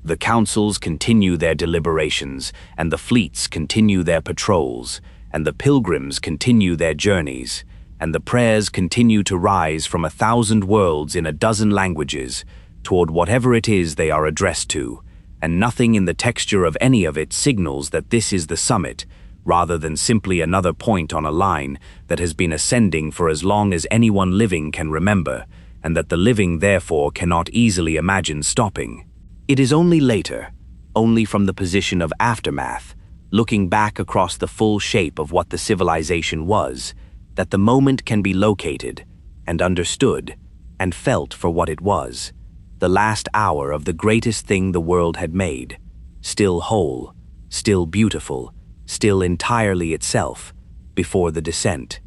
A: The councils continue their deliberations, and the fleets continue their patrols, and the pilgrims continue their journeys, and the prayers continue to rise from 1,000 worlds in 12 languages toward whatever it is they are addressed to, and nothing in the texture of any of it signals that this is the summit, rather than simply another point on a line that has been ascending for as long as anyone living can remember, and that the living therefore cannot easily imagine stopping. It is only later, only from the position of aftermath, looking back across the full shape of what the civilization was, that the moment can be located and understood and felt for what it was, the last hour of the greatest thing the world had made, still whole, still beautiful, still entirely itself, before the descent.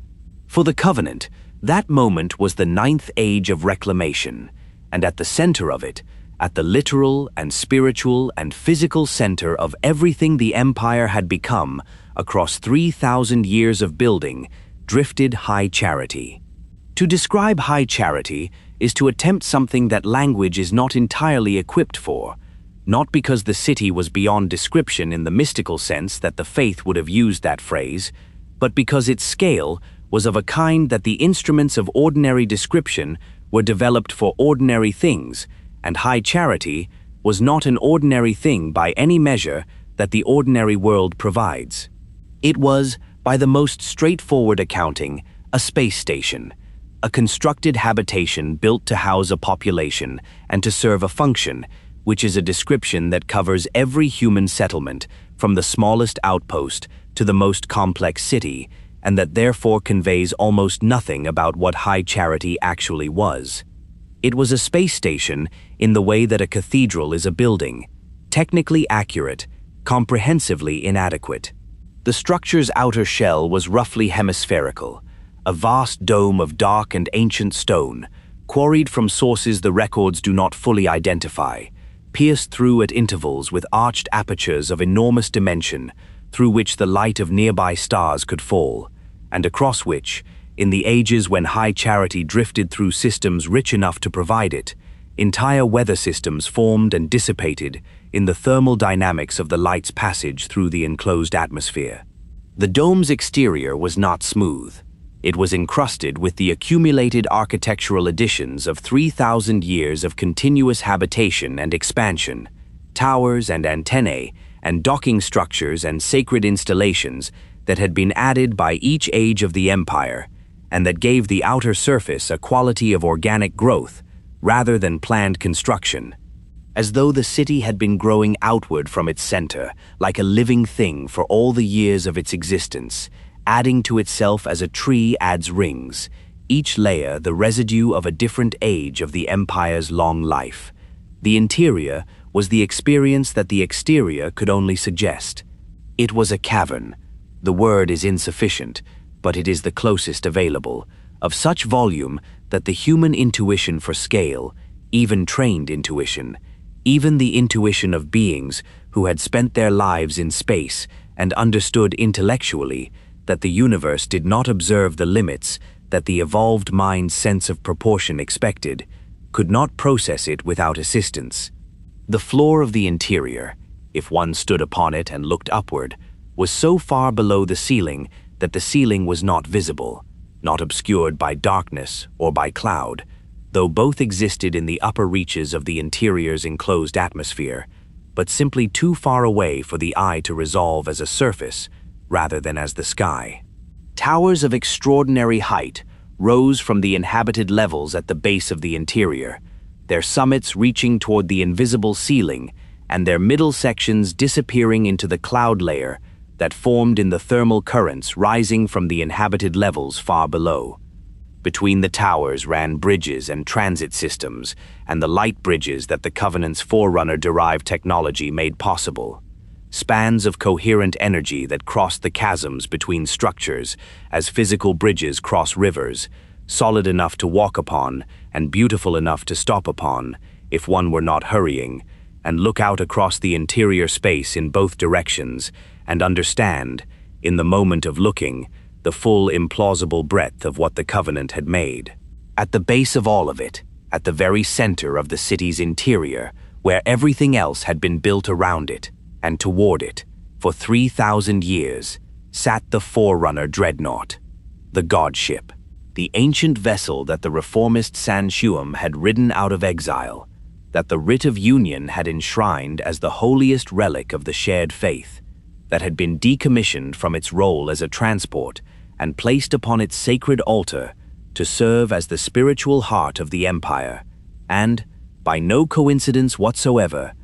A: For the Covenant, that moment was the 9th age of reclamation, and at the center of it, at the literal and spiritual and physical center of everything the empire had become across 3,000 years of building, drifted high charity. To describe high charity is to attempt something that language is not entirely equipped for, not because the city was beyond description in the mystical sense that the faith would have used that phrase, but because its scale was of a kind that the instruments of ordinary description were developed for ordinary things, and high charity was not an ordinary thing by any measure that the ordinary world provides. It was, by the most straightforward accounting, a space station, a constructed habitation built to house a population and to serve a function, which is a description that covers every human settlement, from the smallest outpost to the most complex city, and that therefore conveys almost nothing about what high charity actually was. It was a space station in the way that a cathedral is a building, technically accurate, comprehensively inadequate. The structure's outer shell was roughly hemispherical, a vast dome of dark and ancient stone, quarried from sources the records do not fully identify, pierced through at intervals with arched apertures of enormous dimension through which the light of nearby stars could fall, and across which, in the ages when high charity drifted through systems rich enough to provide it, entire weather systems formed and dissipated in the thermal dynamics of the light's passage through the enclosed atmosphere. The dome's exterior was not smooth. It was encrusted with the accumulated architectural additions of 3,000 years of continuous habitation and expansion, towers and antennae, and docking structures and sacred installations that had been added by each age of the empire, and that gave the outer surface a quality of organic growth rather than planned construction, as though the city had been growing outward from its center like a living thing for all the years of its existence, adding to itself as a tree adds rings, each layer the residue of a different age of the empire's long life. The interior was the experience that the exterior could only suggest. It was a cavern. The word is insufficient, but it is the closest available, of such volume that the human intuition for scale, even trained intuition, even the intuition of beings who had spent their lives in space and understood intellectually that the universe did not observe the limits that the evolved mind's sense of proportion expected, could not process it without assistance. The floor of the interior, if one stood upon it and looked upward, was so far below the ceiling that the ceiling was not visible, not obscured by darkness or by cloud, though both existed in the upper reaches of the interior's enclosed atmosphere, but simply too far away for the eye to resolve as a surface rather than as the sky. Towers of extraordinary height rose from the inhabited levels at the base of the interior, their summits reaching toward the invisible ceiling and their middle sections disappearing into the cloud layer that formed in the thermal currents rising from the inhabited levels far below. Between the towers ran bridges and transit systems, and the light bridges that the Covenant's Forerunner-derived technology made possible. Spans of coherent energy that crossed the chasms between structures as physical bridges cross rivers, solid enough to walk upon and beautiful enough to stop upon if one were not hurrying, and look out across the interior space in both directions and understand, in the moment of looking, the full implausible breadth of what the Covenant had made. At the base of all of it, at the very center of the city's interior, where everything else had been built around it and toward it, for 3,000 years, sat the Forerunner dreadnought, the Godship, the ancient vessel that the reformist Shyuum had ridden out of exile, that the Writ of Union had enshrined as the holiest relic of the shared faith, that had been decommissioned from its role as a transport and placed upon its sacred altar to serve as the spiritual heart of the empire, and, by no coincidence whatsoever,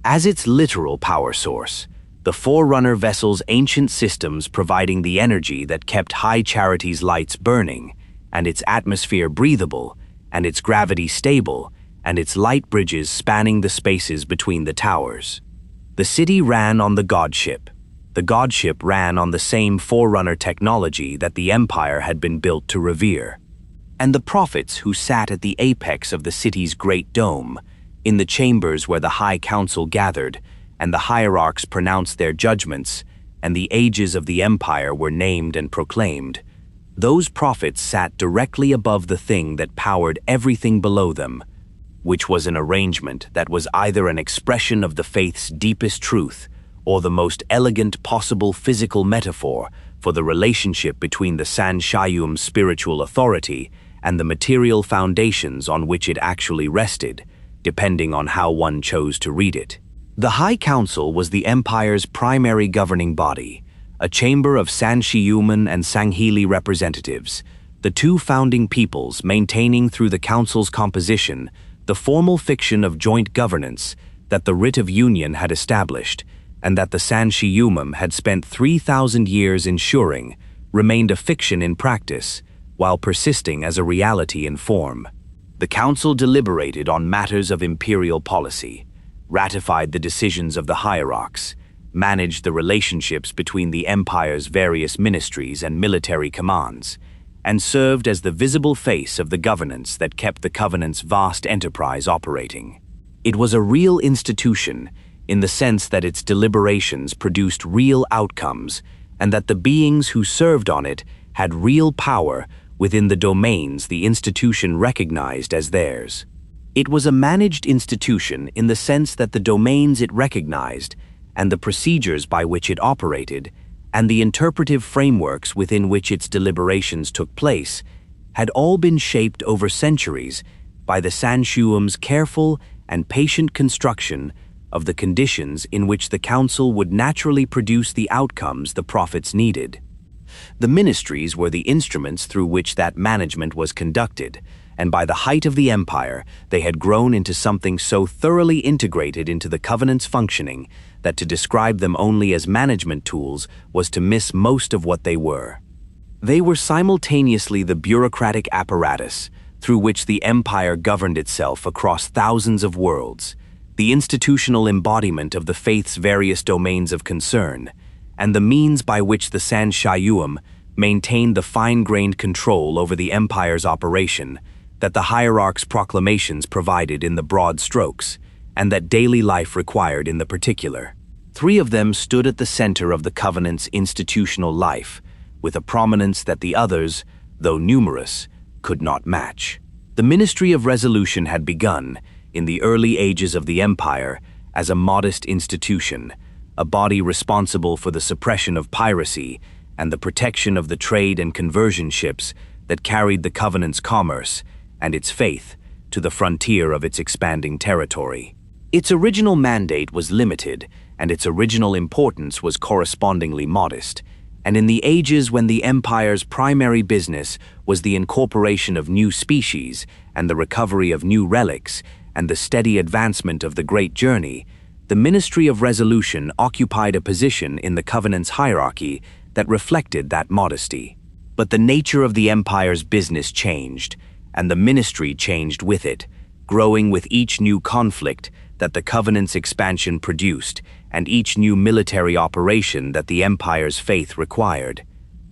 A: as its literal power source, the Forerunner vessel's ancient systems providing the energy that kept High Charity's lights burning, and its atmosphere breathable, and its gravity stable, and its light bridges spanning the spaces between the towers. The city ran on the Godship. The Godship ran on the same Forerunner technology that the Empire had been built to revere. And the prophets who sat at the apex of the city's great dome, in the chambers where the High Council gathered, and the hierarchs pronounced their judgments, and the ages of the Empire were named and proclaimed, those prophets sat directly above the thing that powered everything below them, which was an arrangement that was either an expression of the faith's deepest truth or the most elegant possible physical metaphor for the relationship between the Shyuum's spiritual authority and the material foundations on which it actually rested, depending on how one chose to read it. The High Council was the Empire's primary governing body, a chamber of Shyuuman and Sangheili representatives, the two founding peoples maintaining through the Council's composition the formal fiction of joint governance that the Writ of Union had established, and that the Shyuum had spent 3,000 years ensuring remained a fiction in practice, while persisting as a reality in form. The Council deliberated on matters of imperial policy, ratified the decisions of the hierarchs, managed the relationships between the Empire's various ministries and military commands, and served as the visible face of the governance that kept the Covenant's vast enterprise operating. It was a real institution in the sense that its deliberations produced real outcomes and that the beings who served on it had real power within the domains the institution recognized as theirs. It was a managed institution in the sense that the domains it recognized and the procedures by which it operated and the interpretive frameworks within which its deliberations took place had all been shaped over centuries by the Shyuum's careful and patient construction of the conditions in which the Council would naturally produce the outcomes the prophets needed. The ministries were the instruments through which that management was conducted, and by the height of the Empire, they had grown into something so thoroughly integrated into the Covenant's functioning that to describe them only as management tools was to miss most of what they were. They were simultaneously the bureaucratic apparatus through which the Empire governed itself across thousands of worlds, the institutional embodiment of the faith's various domains of concern, and the means by which the Shyuum maintained the fine-grained control over the Empire's operation that the hierarchs' proclamations provided in the broad strokes, and that daily life required in the particular. 3 of them stood at the center of the Covenant's institutional life, with a prominence that the others, though numerous, could not match. The Ministry of Resolution had begun, in the early ages of the Empire, as a modest institution, a body responsible for the suppression of piracy and the protection of the trade and conversion ships that carried the Covenant's commerce and its faith to the frontier of its expanding territory. Its original mandate was limited, and its original importance was correspondingly modest, and in the ages when the Empire's primary business was the incorporation of new species and the recovery of new relics and the steady advancement of the Great Journey, the Ministry of Resolution occupied a position in the Covenant's hierarchy that reflected that modesty. But the nature of the Empire's business changed, and the Ministry changed with it, growing with each new conflict that the Covenant's expansion produced and each new military operation that the Empire's faith required,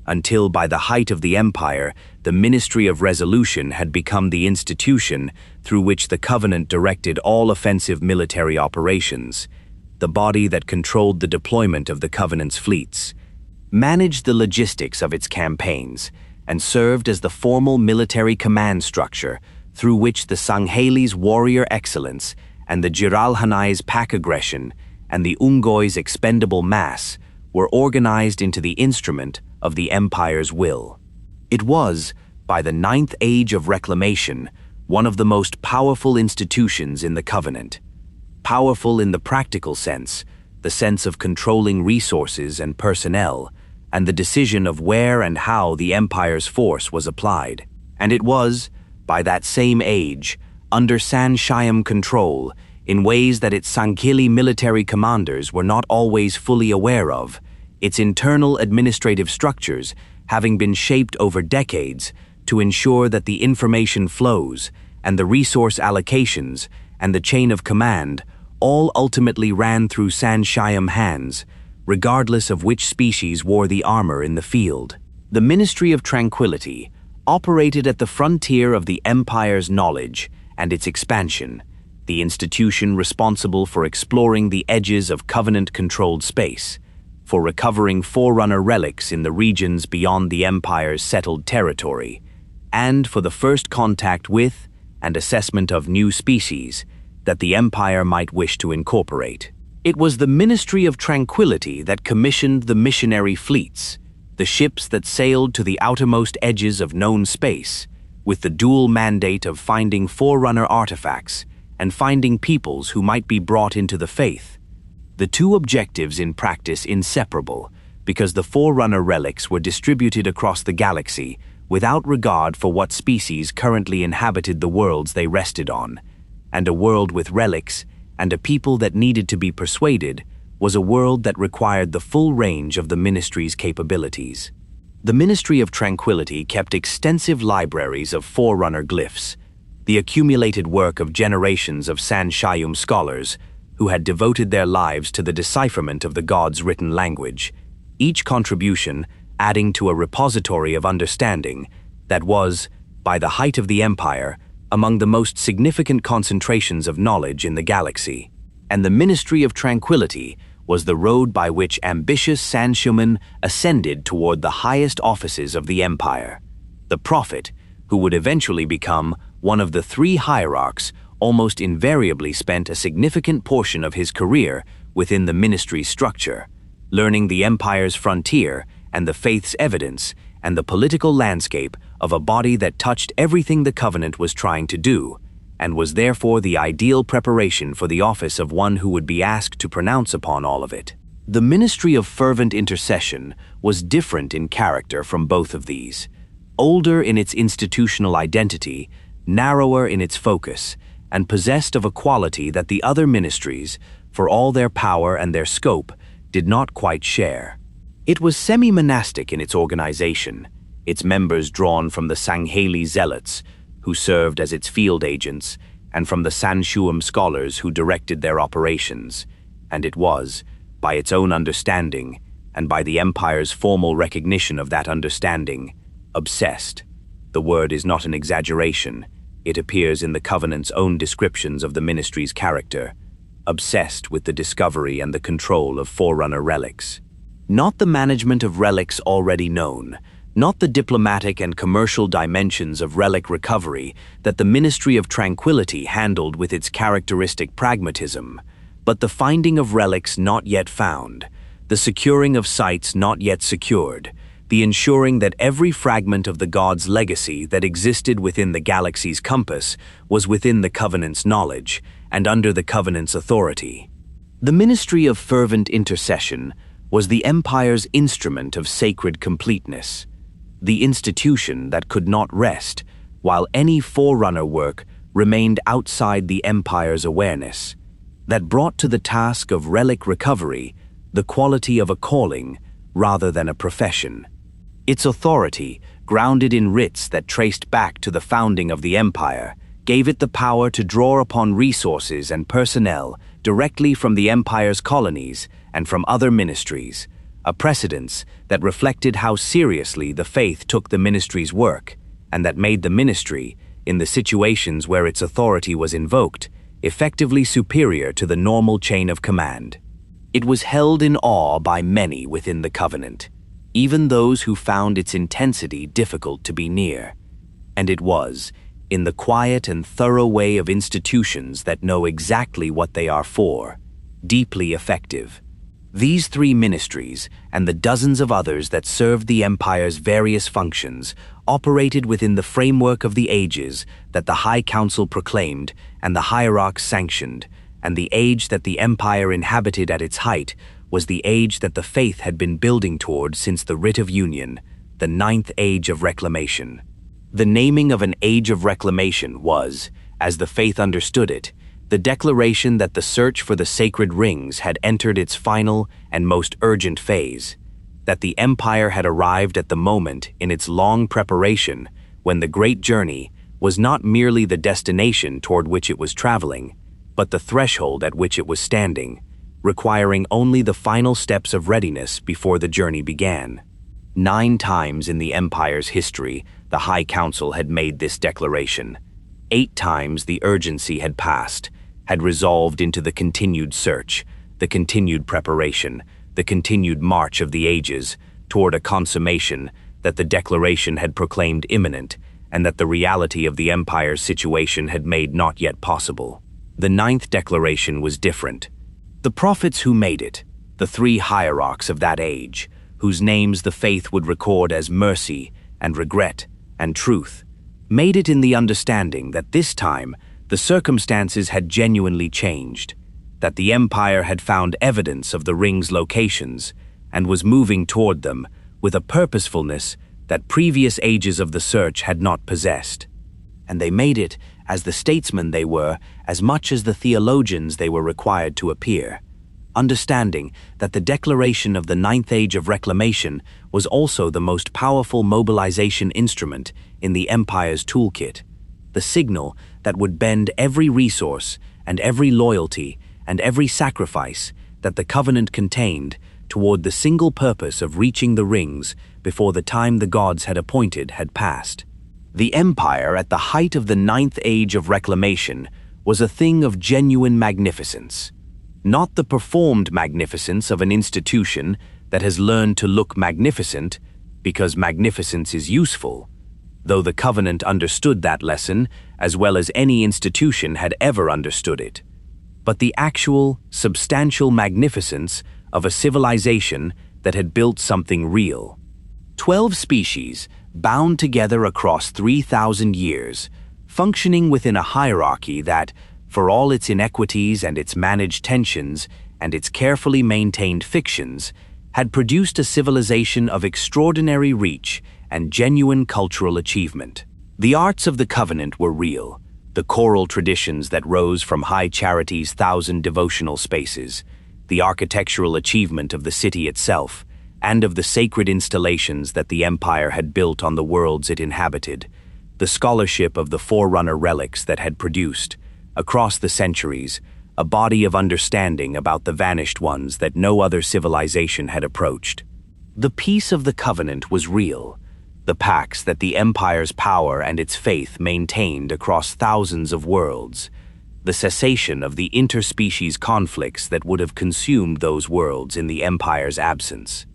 A: until by the height of the Empire, the Ministry of Resolution had become the institution through which the Covenant directed all offensive military operations, the body that controlled the deployment of the Covenant's fleets, managed the logistics of its campaigns, and served as the formal military command structure through which the Sangheili's warrior excellence and the Jiralhanae's pack aggression and the Unggoy's expendable mass were organized into the instrument of the Empire's will. It was, by the 9th Age of Reclamation, one of the most powerful institutions in the Covenant. Powerful in the practical sense, the sense of controlling resources and personnel, and the decision of where and how the Empire's force was applied. And it was, by that same age, under Shyuum control, in ways that its Sangheili military commanders were not always fully aware of, its internal administrative structures having been shaped over decades to ensure that the information flows and the resource allocations and the chain of command all ultimately ran through Shyuum hands, regardless of which species wore the armor in the field. The Ministry of Tranquility operated at the frontier of the Empire's knowledge and its expansion, the institution responsible for exploring the edges of Covenant-controlled space, for recovering Forerunner relics in the regions beyond the Empire's settled territory, and for the first contact with and assessment of new species that the Empire might wish to incorporate. It was the Ministry of Tranquility that commissioned the missionary fleets, the ships that sailed to the outermost edges of known space, with the dual mandate of finding Forerunner artifacts and finding peoples who might be brought into the faith. The two objectives in practice inseparable, because the Forerunner relics were distributed across the galaxy without regard for what species currently inhabited the worlds they rested on, and a world with relics and a people that needed to be persuaded was a world that required the full range of the Ministry's capabilities. The Ministry of Tranquility kept extensive libraries of Forerunner glyphs, the accumulated work of generations of Shyuum scholars who had devoted their lives to the decipherment of the gods' written language, each contribution adding to a repository of understanding that was, by the height of the Empire, among the most significant concentrations of knowledge in the galaxy. And the Ministry of Tranquility was the road by which ambitious Shyuuman ascended toward the highest offices of the Empire. The prophet, who would eventually become one of the 3 hierarchs, almost invariably spent a significant portion of his career within the ministry's structure, learning the Empire's frontier and the faith's evidence and the political landscape of a body that touched everything the Covenant was trying to do, and was therefore the ideal preparation for the office of one who would be asked to pronounce upon all of it. The Ministry of Fervent Intercession was different in character from both of these, older in its institutional identity, narrower in its focus, and possessed of a quality that the other ministries, for all their power and their scope, did not quite share. It was semi-monastic in its organization, its members drawn from the Sangheili Zealots, who served as its field agents, and from the Shyuum scholars who directed their operations, and it was, by its own understanding, and by the Empire's formal recognition of that understanding, obsessed. The word is not an exaggeration. It appears in the Covenant's own descriptions of the ministry's character, obsessed with the discovery and the control of Forerunner relics. Not the management of relics already known, not the diplomatic and commercial dimensions of relic recovery that the Ministry of Tranquility handled with its characteristic pragmatism, but the finding of relics not yet found, the securing of sites not yet secured, the ensuring that every fragment of the God's legacy that existed within the galaxy's compass was within the Covenant's knowledge and under the Covenant's authority. The Ministry of Fervent Intercession was the Empire's instrument of sacred completeness, the institution that could not rest while any Forerunner work remained outside the Empire's awareness, that brought to the task of relic recovery the quality of a calling rather than a profession. Its authority, grounded in writs that traced back to the founding of the Empire, gave it the power to draw upon resources and personnel directly from the Empire's colonies and from other ministries, a precedence that reflected how seriously the faith took the ministry's work, and that made the ministry, in the situations where its authority was invoked, effectively superior to the normal chain of command. It was held in awe by many within the Covenant, even those who found its intensity difficult to be near. And it was, in the quiet and thorough way of institutions that know exactly what they are for, deeply effective. These three ministries, and the dozens of others that served the Empire's various functions, operated within the framework of the ages that the High Council proclaimed and the hierarchs sanctioned, and the age that the Empire inhabited at its height was the age that the faith had been building toward since the Writ of Union, the 9th Age of Reclamation. The naming of an Age of Reclamation was, as the faith understood it, the declaration that the search for the sacred rings had entered its final and most urgent phase, that the Empire had arrived at the moment in its long preparation when the great journey was not merely the destination toward which it was traveling, but the threshold at which it was standing, requiring only the final steps of readiness before the journey began. 9 times in the Empire's history, the High Council had made this declaration. 8 times the urgency had passed, had resolved into the continued search, the continued preparation, the continued march of the ages toward a consummation that the declaration had proclaimed imminent and that the reality of the Empire's situation had made not yet possible. The 9th declaration was different. The prophets who made it, the 3 hierarchs of that age, whose names the faith would record as mercy and regret and truth, made it in the understanding that this time the circumstances had genuinely changed, that the Empire had found evidence of the ring's locations and was moving toward them with a purposefulness that previous ages of the search had not possessed. And they made it as the statesmen they were as much as the theologians they were required to appear, understanding that the declaration of the 9th Age of Reclamation was also the most powerful mobilization instrument in the Empire's toolkit, the signal that would bend every resource and every loyalty and every sacrifice that the Covenant contained toward the single purpose of reaching the rings before the time the gods had appointed had passed. The Empire at the height of the 9th Age of Reclamation was a thing of genuine magnificence, not the performed magnificence of an institution that has learned to look magnificent because magnificence is useful, though the Covenant understood that lesson as well as any institution had ever understood it, but the actual, substantial magnificence of a civilization that had built something real. 12 species, bound together across 3,000 years, functioning within a hierarchy that, for all its inequities and its managed tensions and its carefully maintained fictions, had produced a civilization of extraordinary reach and genuine cultural achievement. The arts of the Covenant were real, the choral traditions that rose from High Charity's 1,000 devotional spaces, the architectural achievement of the city itself, and of the sacred installations that the Empire had built on the worlds it inhabited, the scholarship of the Forerunner relics that had produced, across the centuries, a body of understanding about the vanished ones that no other civilization had approached. The peace of the Covenant was real, the pax that the Empire's power and its faith maintained across thousands of worlds, the cessation of the interspecies conflicts that would have consumed those worlds in the Empire's absence.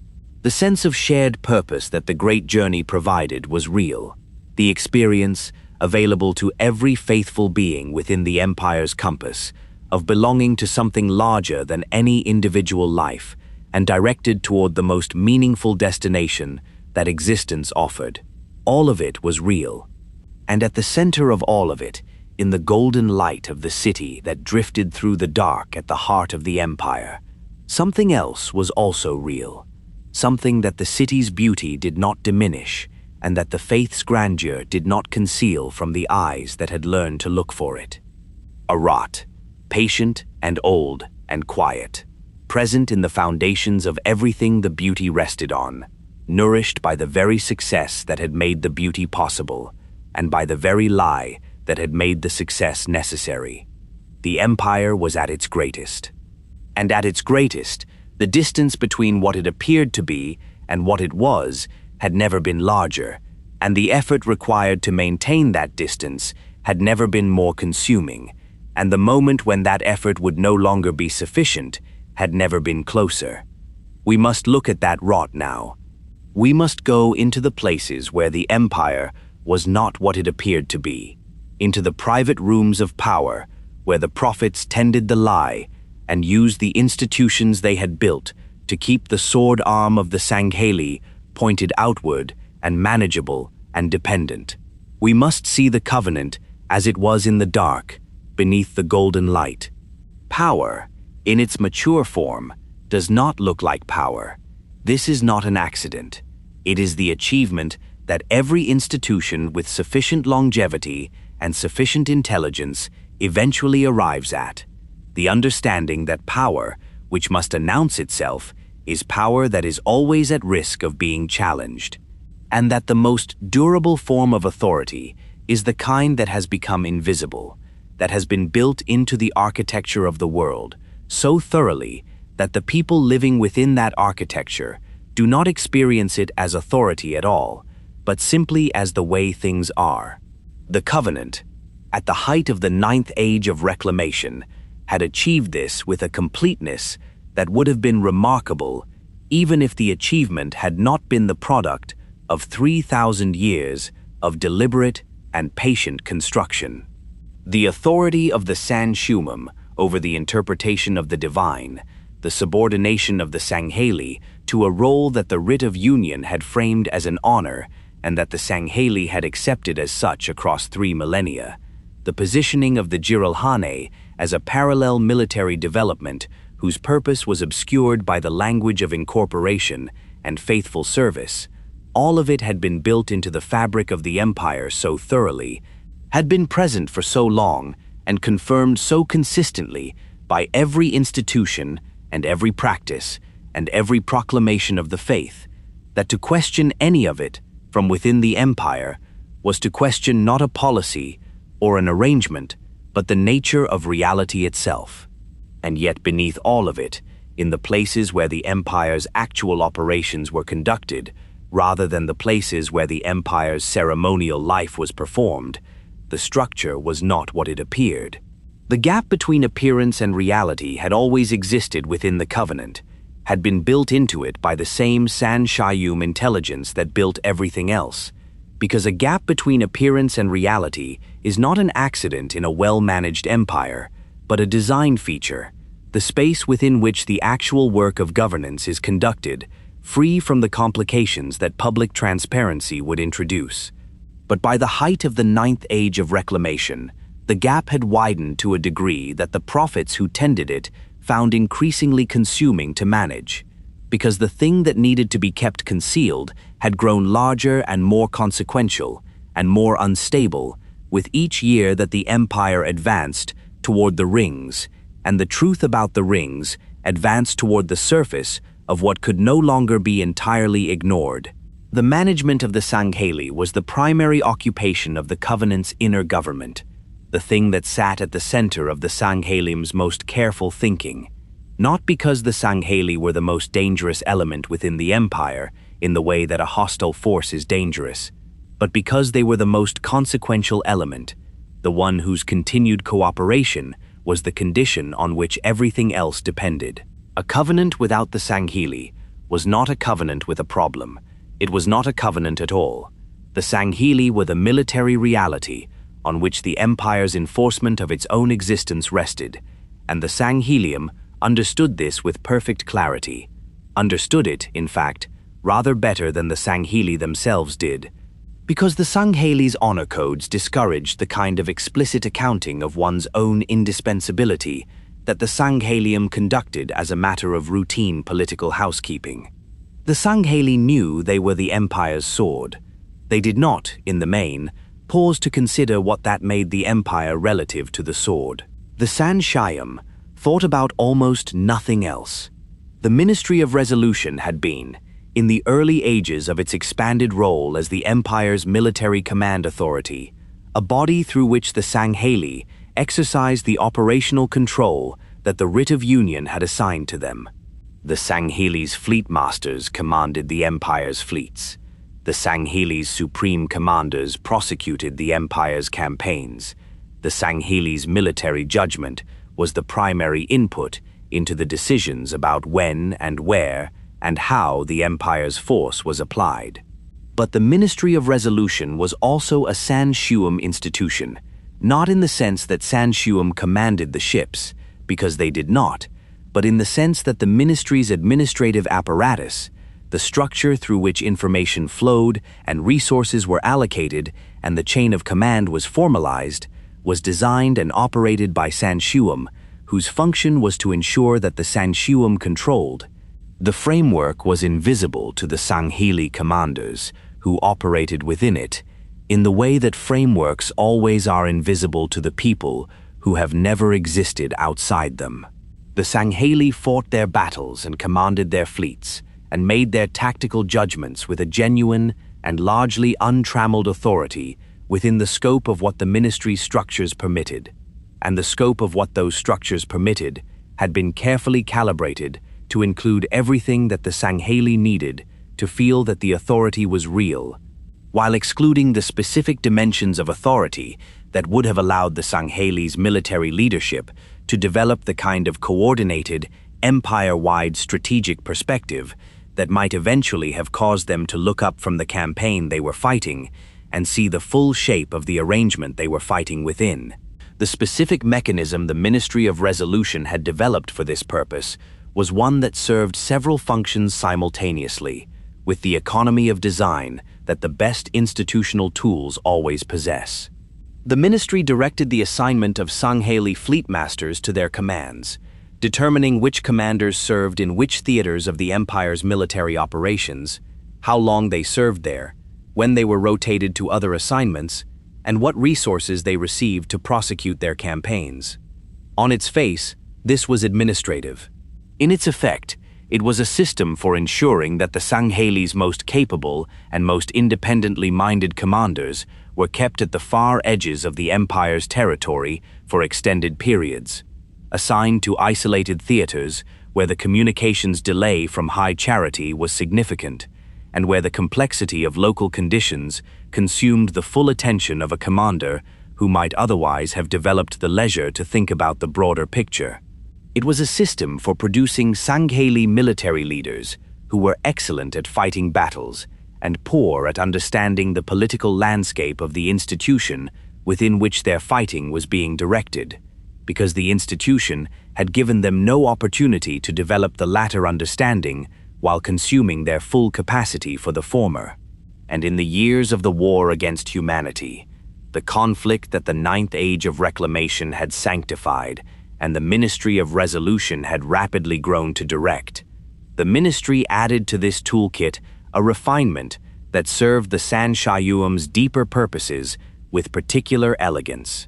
A: The sense of shared purpose that the Great Journey provided was real. The experience, available to every faithful being within the Empire's compass, of belonging to something larger than any individual life and directed toward the most meaningful destination that existence offered. All of it was real. And at the center of all of it, in the golden light of the city that drifted through the dark at the heart of the Empire, something else was also real. Something that the city's beauty did not diminish, and that the faith's grandeur did not conceal from the eyes that had learned to look for it. A rot, patient and old and quiet, present in the foundations of everything the beauty rested on, nourished by the very success that had made the beauty possible, and by the very lie that had made the success necessary. The Empire was at its greatest. And at its greatest, the distance between what it appeared to be and what it was had never been larger, and the effort required to maintain that distance had never been more consuming, and the moment when that effort would no longer be sufficient had never been closer. We must look at that rot now. We must go into the places where the Empire was not what it appeared to be, into the private rooms of power where the prophets tended the lie and used the institutions they had built to keep the sword arm of the Sangheili pointed outward and manageable and dependent. We must see the covenant as it was in the dark, beneath the golden light. Power, in its mature form, does not look like power. This is not an accident. It is the achievement that every institution with sufficient longevity and sufficient intelligence eventually arrives at. The understanding that power, which must announce itself, is power that is always at risk of being challenged, and that the most durable form of authority is the kind that has become invisible, that has been built into the architecture of the world so thoroughly that the people living within that architecture do not experience it as authority at all, but simply as the way things are. The Covenant, at the height of the 9th age of reclamation, had achieved this with a completeness that would have been remarkable even if the achievement had not been the product of 3,000 years of deliberate and patient construction. The authority of the Shyuum over the interpretation of the divine, the subordination of the Sangheili to a role that the Writ of Union had framed as an honor and that the Sangheili had accepted as such across 3 millennia, the positioning of the Jiralhanae as a parallel military development whose purpose was obscured by the language of incorporation and faithful service, all of it had been built into the fabric of the Empire so thoroughly, had been present for so long, and confirmed so consistently by every institution and every practice and every proclamation of the faith, that to question any of it from within the Empire was to question not a policy or an arrangement, but the nature of reality itself. And yet beneath all of it, in the places where the Empire's actual operations were conducted, rather than the places where the Empire's ceremonial life was performed, the structure was not what it appeared. The gap between appearance and reality had always existed within the Covenant, had been built into it by the same Shyuum intelligence that built everything else, because a gap between appearance and reality is not an accident in a well-managed empire, but a design feature, the space within which the actual work of governance is conducted, free from the complications that public transparency would introduce. But by the height of the 9th age of reclamation, the gap had widened to a degree that the prophets who tended it found increasingly consuming to manage, because the thing that needed to be kept concealed had grown larger and more consequential and more unstable with each year that the Empire advanced toward the rings, and the truth about the rings advanced toward the surface of what could no longer be entirely ignored. The management of the Sangheili was the primary occupation of the Covenant's inner government, the thing that sat at the center of the Sangheilim's most careful thinking, not because the Sangheili were the most dangerous element within the Empire in the way that a hostile force is dangerous, but because they were the most consequential element, the one whose continued cooperation was the condition on which everything else depended. A covenant without the Sangheili was not a covenant with a problem. It was not a covenant at all. The Sangheili were the military reality on which the empire's enforcement of its own existence rested, and the Sangheilium understood this with perfect clarity. Understood it, in fact, rather better than the Sangheili themselves did, because the Sangheili's honor codes discouraged the kind of explicit accounting of one's own indispensability that the Sangheilium conducted as a matter of routine political housekeeping. The Sangheili knew they were the empire's sword. They did not, in the main, pause to consider what that made the empire relative to the sword. The Shyuum thought about almost nothing else. The Ministry of Resolution had been, in the early ages of its expanded role as the empire's military command authority, a body through which the Sangheili exercised the operational control that the Writ of Union had assigned to them. The Sangheili's fleet masters commanded the empire's fleets. The Sangheili's supreme commanders prosecuted the empire's campaigns. The Sangheili's military judgment was the primary input into the decisions about when and where and how the empire's force was applied. But the Ministry of Resolution was also a Shyuum institution, not in the sense that Shyuum commanded the ships, because they did not, but in the sense that the ministry's administrative apparatus, the structure through which information flowed and resources were allocated and the chain of command was formalized, was designed and operated by Shyuum, whose function was to ensure that the Shyuum controlled. The framework was invisible to the Sangheili commanders, who operated within it, in the way that frameworks always are invisible to the people who have never existed outside them. The Sangheili fought their battles and commanded their fleets, and made their tactical judgments with a genuine and largely untrammeled authority within the scope of what the ministry's structures permitted. And the scope of what those structures permitted had been carefully calibrated to include everything that the Sangheili needed to feel that the authority was real, while excluding the specific dimensions of authority that would have allowed the Sangheili's military leadership to develop the kind of coordinated, empire-wide strategic perspective that might eventually have caused them to look up from the campaign they were fighting and see the full shape of the arrangement they were fighting within. The specific mechanism the Ministry of Resolution had developed for this purpose was one that served several functions simultaneously, with the economy of design that the best institutional tools always possess. The ministry directed the assignment of Sangheili fleet masters to their commands, determining which commanders served in which theaters of the empire's military operations, how long they served there, when they were rotated to other assignments, and what resources they received to prosecute their campaigns. On its face, this was administrative. In its effect, it was a system for ensuring that the Sangheili's most capable and most independently minded commanders were kept at the far edges of the empire's territory for extended periods, assigned to isolated theaters where the communications delay from high charity was significant, and where the complexity of local conditions consumed the full attention of a commander who might otherwise have developed the leisure to think about the broader picture. It was a system for producing Sangheili military leaders who were excellent at fighting battles and poor at understanding the political landscape of the institution within which their fighting was being directed, because the institution had given them no opportunity to develop the latter understanding while consuming their full capacity for the former. And in the years of the war against humanity, the conflict that the Ninth Age of Reclamation had sanctified and the Ministry of Resolution had rapidly grown to direct, the ministry added to this toolkit a refinement that served the Shyuum's deeper purposes with particular elegance.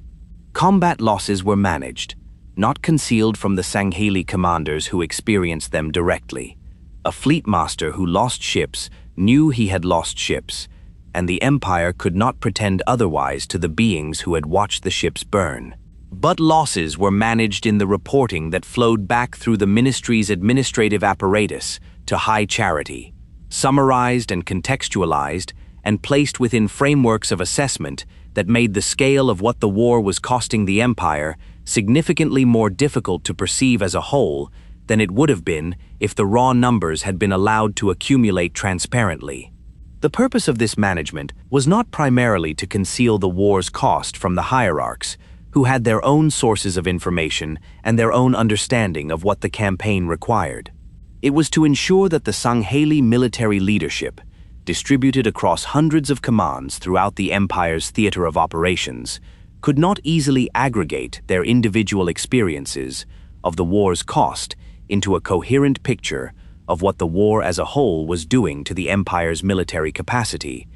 A: Combat losses were managed, not concealed from the Sangheili commanders who experienced them directly. A fleet master who lost ships knew he had lost ships, and the empire could not pretend otherwise to the beings who had watched the ships burn. But losses were managed in the reporting that flowed back through the ministry's administrative apparatus to high charity, summarized and contextualized, and placed within frameworks of assessment that made the scale of what the war was costing the empire significantly more difficult to perceive as a whole than it would have been if the raw numbers had been allowed to accumulate transparently. The purpose of this management was not primarily to conceal the war's cost from the hierarchs, who had their own sources of information and their own understanding of what the campaign required. It was to ensure that the Sangheili military leadership, distributed across hundreds of commands throughout the empire's theater of operations, could not easily aggregate their individual experiences of the war's cost into a coherent picture of what the war as a whole was doing to the empire's military capacity,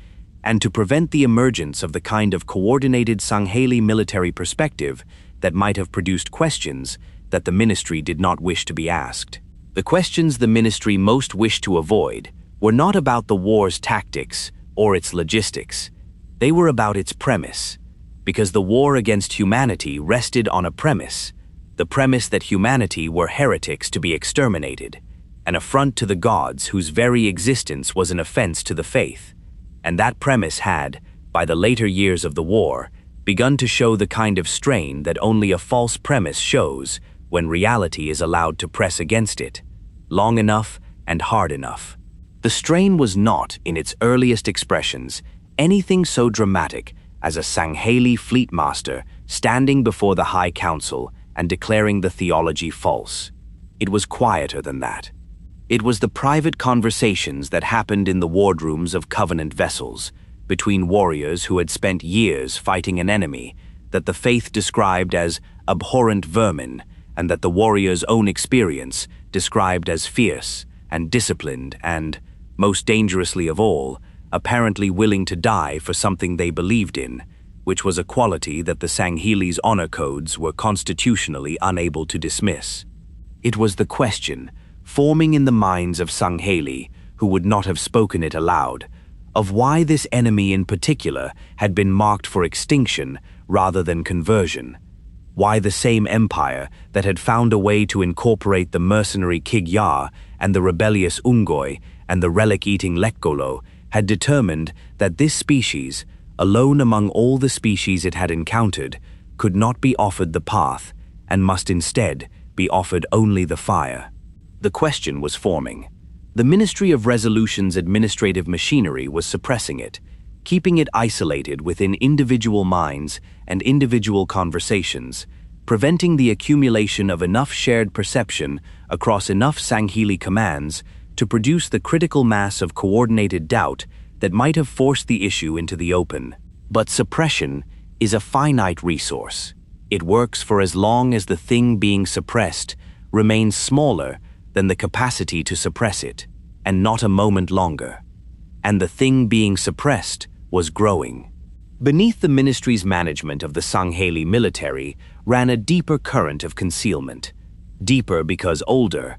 A: and to prevent the emergence of the kind of coordinated Sangheili military perspective that might have produced questions that the ministry did not wish to be asked. The questions the ministry most wished to avoid were not about the war's tactics or its logistics. They were about its premise, because the war against humanity rested on a premise, the premise that humanity were heretics to be exterminated, an affront to the gods whose very existence was an offense to the faith. And that premise had, by the later years of the war, begun to show the kind of strain that only a false premise shows when reality is allowed to press against it, long enough and hard enough. The strain was not, in its earliest expressions, anything so dramatic as a Sangheili fleet master standing before the High Council and declaring the theology false. It was quieter than that. It was the private conversations that happened in the wardrooms of Covenant vessels, between warriors who had spent years fighting an enemy that the faith described as abhorrent vermin, and that the warrior's own experience described as fierce and disciplined and, most dangerously of all, apparently willing to die for something they believed in, which was a quality that the Sangheili's honor codes were constitutionally unable to dismiss. It was the question, forming in the minds of Sangheili, who would not have spoken it aloud, of why this enemy in particular had been marked for extinction rather than conversion. Why the same empire that had found a way to incorporate the mercenary Kig-Yar and the rebellious Unggoy and the relic-eating Lekgolo had determined that this species, alone among all the species it had encountered, could not be offered the path and must instead be offered only the fire. The question was forming. The Ministry of Resolution's administrative machinery was suppressing it, keeping it isolated within individual minds and individual conversations, preventing the accumulation of enough shared perception across enough Sangheili commands to produce the critical mass of coordinated doubt that might have forced the issue into the open. But suppression is a finite resource. It works for as long as the thing being suppressed remains smaller than the capacity to suppress it, and not a moment longer. And the thing being suppressed was growing. Beneath the ministry's management of the Sangheili military ran a deeper current of concealment. Deeper because older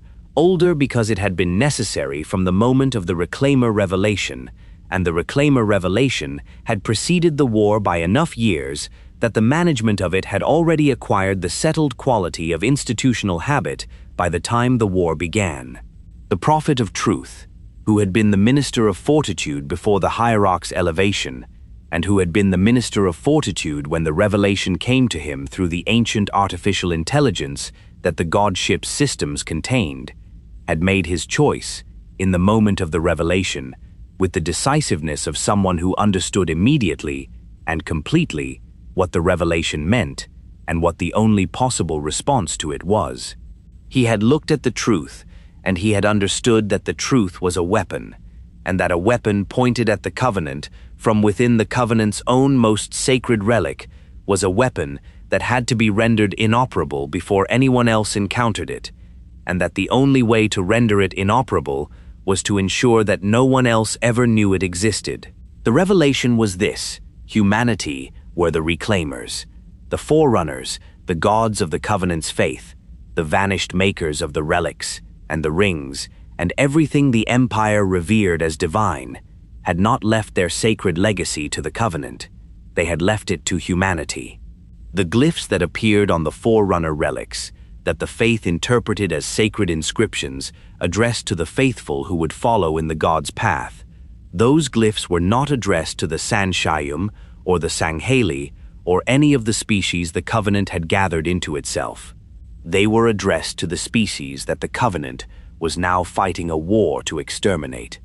A: because it had been necessary from the moment of the Reclaimer revelation, and the Reclaimer revelation had preceded the war by enough years that the management of it had already acquired the settled quality of institutional habit by the time the war began. The prophet of truth, who had been the minister of fortitude before the hierarch's elevation, and who had been the minister of fortitude when the revelation came to him through the ancient artificial intelligence that the godship's systems contained, had made his choice, in the moment of the revelation, with the decisiveness of someone who understood immediately and completely what the revelation meant and what the only possible response to it was. He had looked at the truth, and he had understood that the truth was a weapon, and that a weapon pointed at the covenant from within the covenant's own most sacred relic was a weapon that had to be rendered inoperable before anyone else encountered it, and that the only way to render it inoperable was to ensure that no one else ever knew it existed. The revelation was this: humanity were the reclaimers, the forerunners, the gods of the covenant's faith, the vanished makers of the relics and the rings, and everything the empire revered as divine, had not left their sacred legacy to the covenant. They had left it to humanity. The glyphs that appeared on the forerunner relics, that the faith interpreted as sacred inscriptions addressed to the faithful who would follow in the god's path, Those glyphs were not addressed to the Shyuum or the Sangheili or any of the species the Covenant had gathered into itself. They were addressed to the species that the Covenant was now fighting a war to exterminate.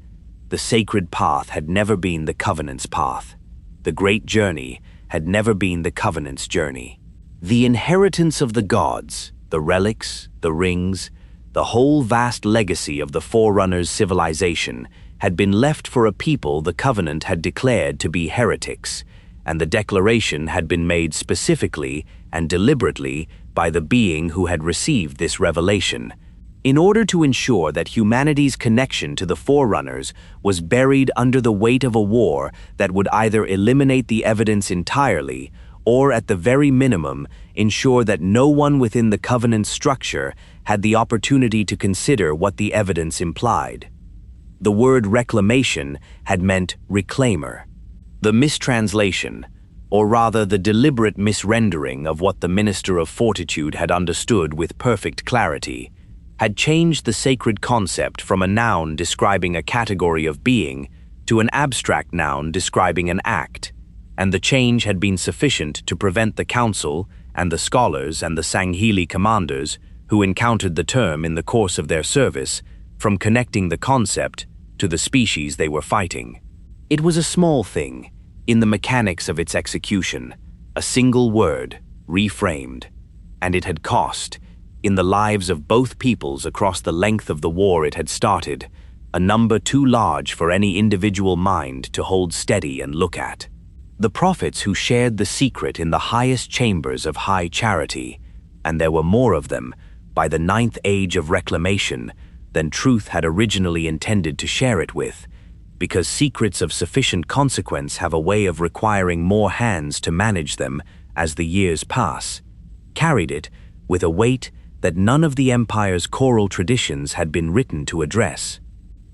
A: The sacred path had never been the Covenant's path. The great journey had never been the Covenant's journey. The inheritance of the gods, the relics, the rings, the whole vast legacy of the Forerunners' civilization had been left for a people the Covenant had declared to be heretics, and the declaration had been made specifically and deliberately by the being who had received this revelation, in order to ensure that humanity's connection to the Forerunners was buried under the weight of a war that would either eliminate the evidence entirely or, at the very minimum, ensure that no one within the Covenant's structure had the opportunity to consider what the evidence implied. The word reclamation had meant reclaimer. The mistranslation, or rather the deliberate misrendering of what the Minister of Fortitude had understood with perfect clarity, had changed the sacred concept from a noun describing a category of being to an abstract noun describing an act, and the change had been sufficient to prevent the council and the scholars and the Sangheili commanders who encountered the term in the course of their service from connecting the concept to the species they were fighting. It was a small thing, in the mechanics of its execution, a single word, reframed, and it had cost, in the lives of both peoples across the length of the war it had started, a number too large for any individual mind to hold steady and look at. The prophets who shared the secret in the highest chambers of high charity, and there were more of them, by the 9th age of reclamation, than truth had originally intended to share it with, because secrets of sufficient consequence have a way of requiring more hands to manage them as the years pass, carried it with a weight that none of the empire's choral traditions had been written to address.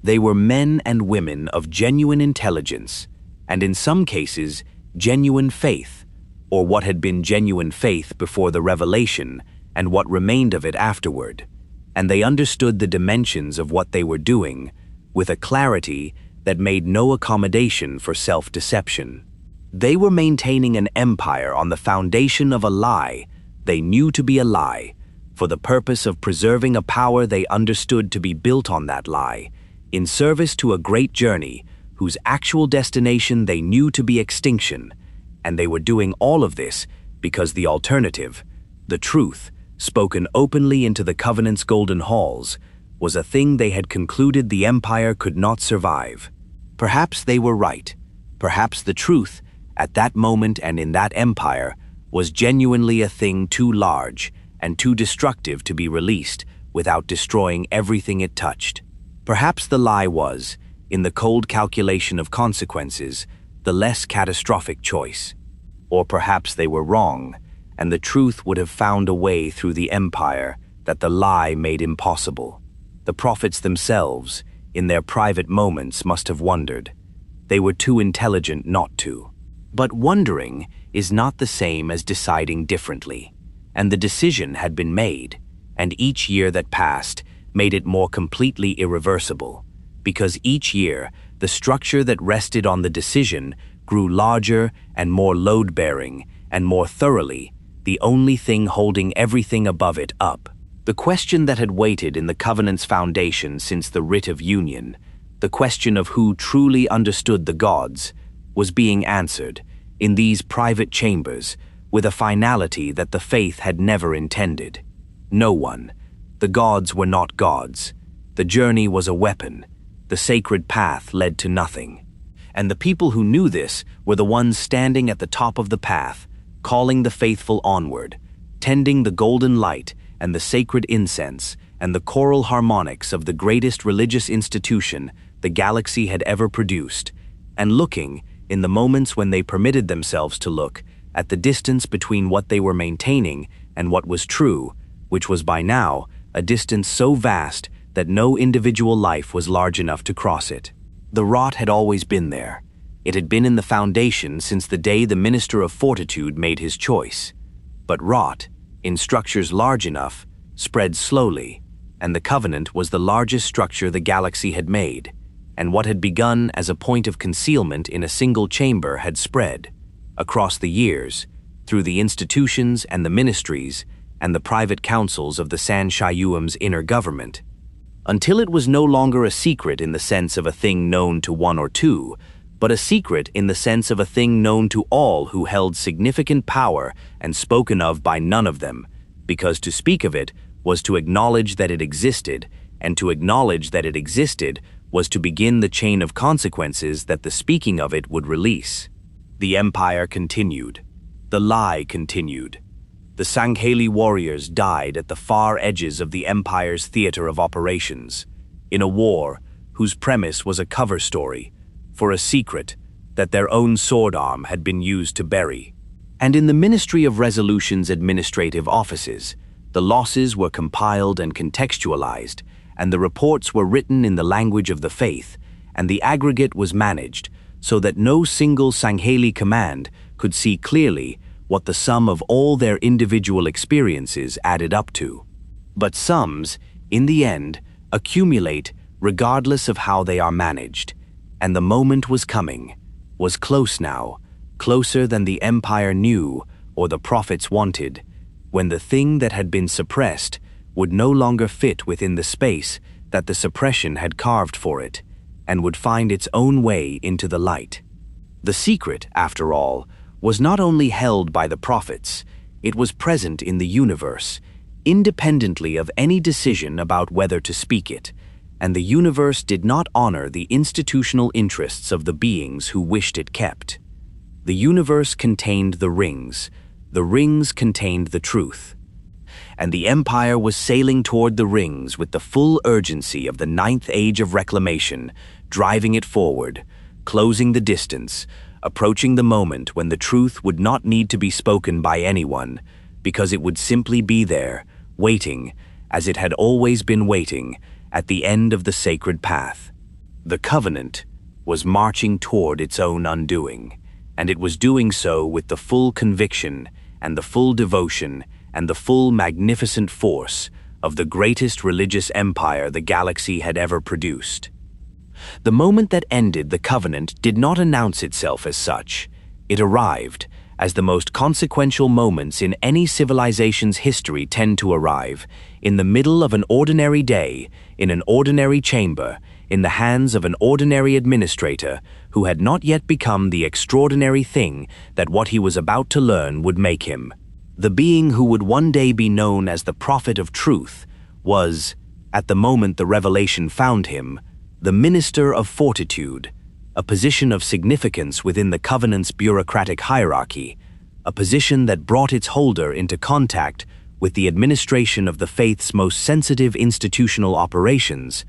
A: They were men and women of genuine intelligence, and in some cases, genuine faith, or what had been genuine faith before the revelation and what remained of it afterward, and they understood the dimensions of what they were doing with a clarity that made no accommodation for self-deception. They were maintaining an empire on the foundation of a lie they knew to be a lie, for the purpose of preserving a power they understood to be built on that lie, in service to a great journey whose actual destination they knew to be extinction, and they were doing all of this because the alternative, the truth, spoken openly into the Covenant's golden halls, was a thing they had concluded the empire could not survive. Perhaps they were right. Perhaps the truth, at that moment and in that empire, was genuinely a thing too large and too destructive to be released without destroying everything it touched. Perhaps the lie was, in the cold calculation of consequences, the less catastrophic choice. Or perhaps they were wrong, and the truth would have found a way through the empire that the lie made impossible. The prophets themselves, in their private moments, must have wondered. They were too intelligent not to. But wondering is not the same as deciding differently, and the decision had been made, and each year that passed made it more completely irreversible, because each year the structure that rested on the decision grew larger and more load-bearing, and more thoroughly the only thing holding everything above it up. The question that had waited in the Covenant's foundation since the Writ of Union, the question of who truly understood the gods, was being answered in these private chambers with a finality that the faith had never intended. No one. The gods were not gods. The journey was a weapon. The sacred path led to nothing. And the people who knew this were the ones standing at the top of the path, calling the faithful onward, tending the golden light and the sacred incense and the choral harmonics of the greatest religious institution the galaxy had ever produced, and looking, in the moments when they permitted themselves to look, at the distance between what they were maintaining and what was true, which was by now a distance so vast that no individual life was large enough to cross it. The rot had always been there. It had been in the foundation since the day the Minister of Fortitude made his choice. But rot, in structures large enough, spread slowly, and the Covenant was the largest structure the galaxy had made. and what had begun as a point of concealment in a single chamber had spread, across the years, through the institutions and the ministries and the private councils of the San Shyuum's inner government, until it was no longer a secret in the sense of a thing known to one or two, but a secret in the sense of a thing known to all who held significant power and spoken of by none of them, because to speak of it was to acknowledge that it existed, and to acknowledge that it existed was to begin the chain of consequences that the speaking of it would release. The empire continued. The lie continued. The Sangheili warriors died at the far edges of the empire's theater of operations, in a war whose premise was a cover story for a secret that their own sword arm had been used to bury. And in the Ministry of Resolution's administrative offices, the losses were compiled and contextualized, and the reports were written in the language of the faith, and the aggregate was managed so that no single Sangheili command could see clearly what the sum of all their individual experiences added up to. But sums, in the end, accumulate regardless of how they are managed, and the moment was coming, was close now, closer than the empire knew or the prophets wanted, when the thing that had been suppressed would no longer fit within the space that the suppression had carved for it, and would find its own way into the light. The secret, after all, was not only held by the prophets, it was present in the universe, independently of any decision about whether to speak it, and the universe did not honor the institutional interests of the beings who wished it kept. The universe contained the rings contained the truth, and the empire was sailing toward the rings with the full urgency of the ninth age of reclamation, driving it forward, closing the distance, approaching the moment when the truth would not need to be spoken by anyone, because it would simply be there, waiting, as it had always been waiting, at the end of the sacred path. The covenant was marching toward its own undoing, and it was doing so with the full conviction and the full devotion and the full magnificent force of the greatest religious empire the galaxy had ever produced. The moment that ended the covenant did not announce itself as such. It arrived, as the most consequential moments in any civilization's history tend to arrive, in the middle of an ordinary day, in an ordinary chamber, in the hands of an ordinary administrator who had not yet become the extraordinary thing that what he was about to learn would make him. The being who would one day be known as the prophet of truth was, at the moment the revelation found him, the minister of fortitude, a position of significance within the covenant's bureaucratic hierarchy, a position that brought its holder into contact with the administration of the faith's most sensitive institutional operations,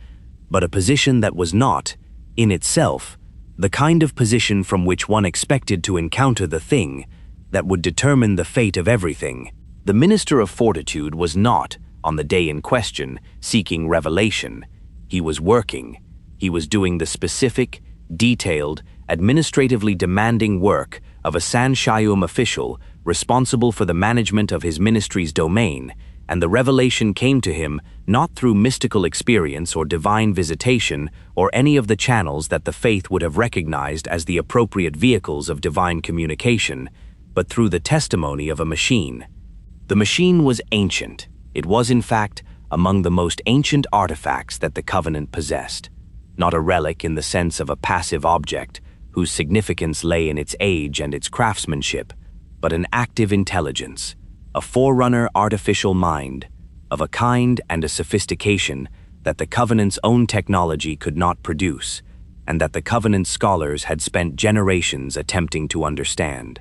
A: but a position that was not, in itself, the kind of position from which one expected to encounter the thing that would determine the fate of everything. The minister of fortitude was not, on the day in question, seeking revelation. He was working. He was doing the specific, detailed, administratively demanding work of a San Shyuum official responsible for the management of his ministry's domain, and the revelation came to him not through mystical experience or divine visitation or any of the channels that the faith would have recognized as the appropriate vehicles of divine communication, but through the testimony of a machine. The machine was ancient. It was, in fact, among the most ancient artifacts that the covenant possessed. Not a relic in the sense of a passive object, whose significance lay in its age and its craftsmanship, but an active intelligence, a forerunner artificial mind, of a kind and a sophistication that the covenant's own technology could not produce, and that the covenant's scholars had spent generations attempting to understand.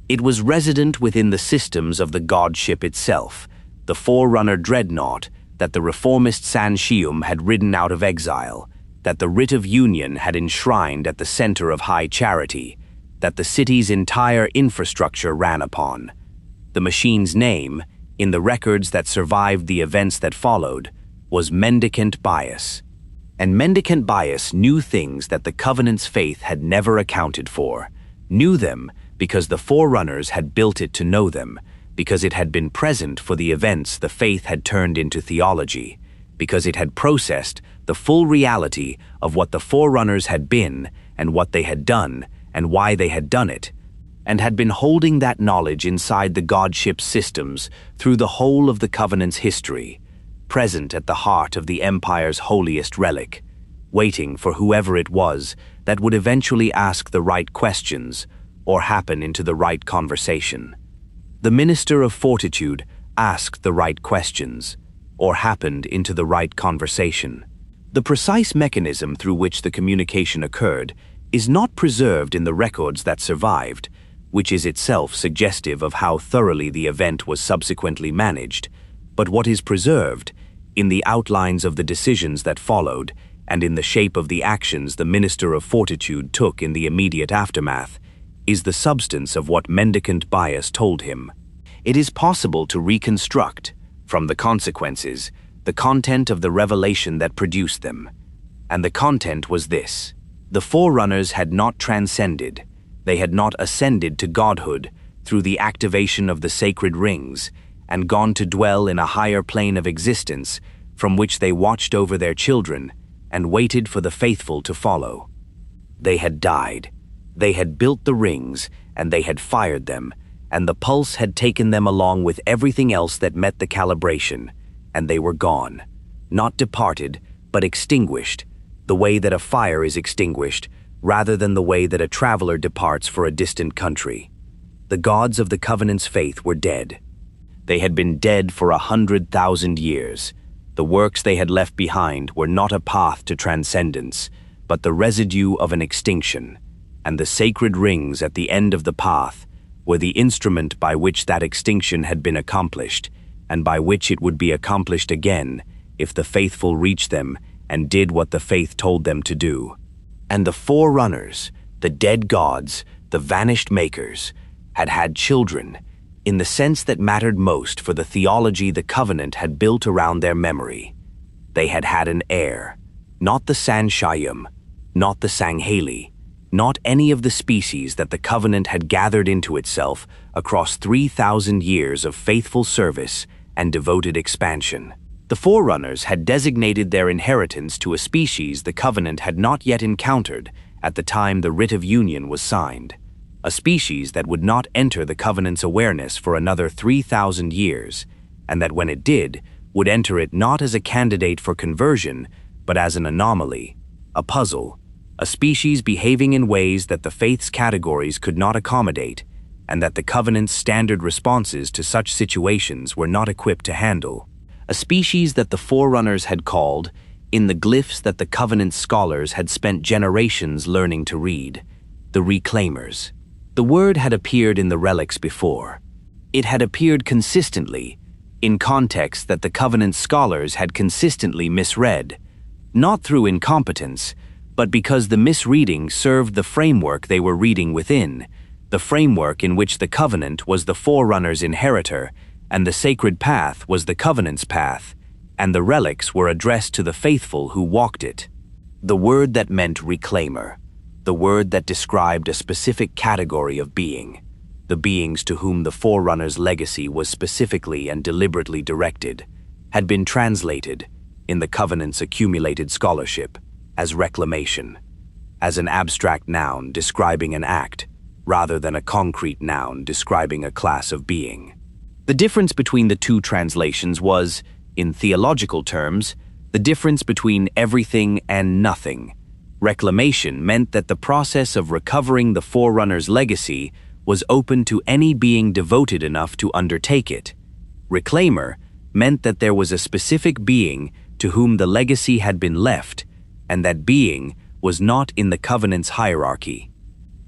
A: It was resident within the systems of the godship itself, the forerunner dreadnought that the reformist San Shyuum had ridden out of exile, that the Writ of Union had enshrined at the center of high charity, that the city's entire infrastructure ran upon. The machine's name, in the records that survived the events that followed, was Mendicant Bias. And Mendicant Bias knew things that the covenant's faith had never accounted for, knew them because the forerunners had built it to know them, because it had been present for the events the faith had turned into theology, because it had processed the full reality of what the Forerunners had been and what they had done and why they had done it, and had been holding that knowledge inside the godship systems through the whole of the Covenant's history, present at the heart of the Empire's holiest relic, waiting for whoever it was that would eventually ask the right questions or happen into the right conversation. The Minister of Fortitude asked the right questions or happened into the right conversation. The precise mechanism through which the communication occurred is not preserved in the records that survived, which is itself suggestive of how thoroughly the event was subsequently managed, but what is preserved, in the outlines of the decisions that followed and in the shape of the actions the Minister of Fortitude took in the immediate aftermath, is the substance of what mendicant bias told him. It is possible to reconstruct, from the consequences, the content of the revelation that produced them. And the content was this: the Forerunners had not transcended, they had not ascended to godhood through the activation of the sacred rings and gone to dwell in a higher plane of existence from which they watched over their children and waited for the faithful to follow. They had died. They had built the rings and they had fired them, and the pulse had taken them along with everything else that met the calibration, and they were gone. Not departed, but extinguished, the way that a fire is extinguished, rather than the way that a traveler departs for a distant country. The gods of the Covenant's faith were dead. They had been dead for 100,000 years. The works they had left behind were not a path to transcendence, but the residue of an extinction, and the sacred rings at the end of the path were the instrument by which that extinction had been accomplished, and by which it would be accomplished again if the faithful reached them and did what the faith told them to do. And the Forerunners, the dead gods, the vanished makers, had had children, in the sense that mattered most for the theology the Covenant had built around their memory. They had had an heir, not the Shyuum, not the Sangheili, not any of the species that the Covenant had gathered into itself across 3,000 years of faithful service and devoted expansion. The Forerunners had designated their inheritance to a species the Covenant had not yet encountered at the time the Writ of Union was signed, a species that would not enter the Covenant's awareness for another 3,000 years, and that when it did, would enter it not as a candidate for conversion, but as an anomaly, a puzzle, a species behaving in ways that the faith's categories could not accommodate, and that the Covenant's standard responses to such situations were not equipped to handle. A species that the Forerunners had called, in the glyphs that the Covenant scholars had spent generations learning to read, the Reclaimers. The word had appeared in the relics before. It had appeared consistently, in contexts that the Covenant scholars had consistently misread, not through incompetence, but because the misreading served the framework they were reading within, the framework in which the Covenant was the Forerunners' inheritor, and the sacred path was the Covenant's path, and the relics were addressed to the faithful who walked it. The word that meant reclaimer, the word that described a specific category of being, the beings to whom the Forerunners' legacy was specifically and deliberately directed, had been translated, in the Covenant's accumulated scholarship, as reclamation, as an abstract noun describing an act, rather than a concrete noun describing a class of being. The difference between the two translations was, in theological terms, the difference between everything and nothing. Reclamation meant that the process of recovering the Forerunners' legacy was open to any being devoted enough to undertake it. Reclaimer meant that there was a specific being to whom the legacy had been left, and that being was not in the Covenant's hierarchy.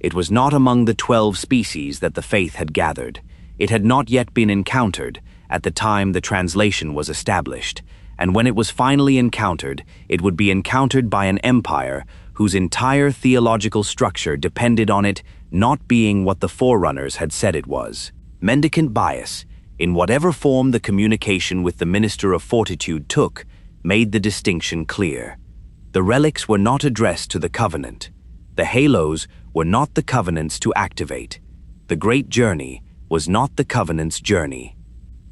A: It was not among the 12 species that the faith had gathered. It had not yet been encountered at the time the translation was established, and when it was finally encountered, it would be encountered by an empire whose entire theological structure depended on it not being what the Forerunners had said it was. Mendicant bias, in whatever form the communication with the Minister of Fortitude took, made the distinction clear. The relics were not addressed to the Covenant. The halos were not the Covenant's to activate. The Great Journey was not the Covenant's journey.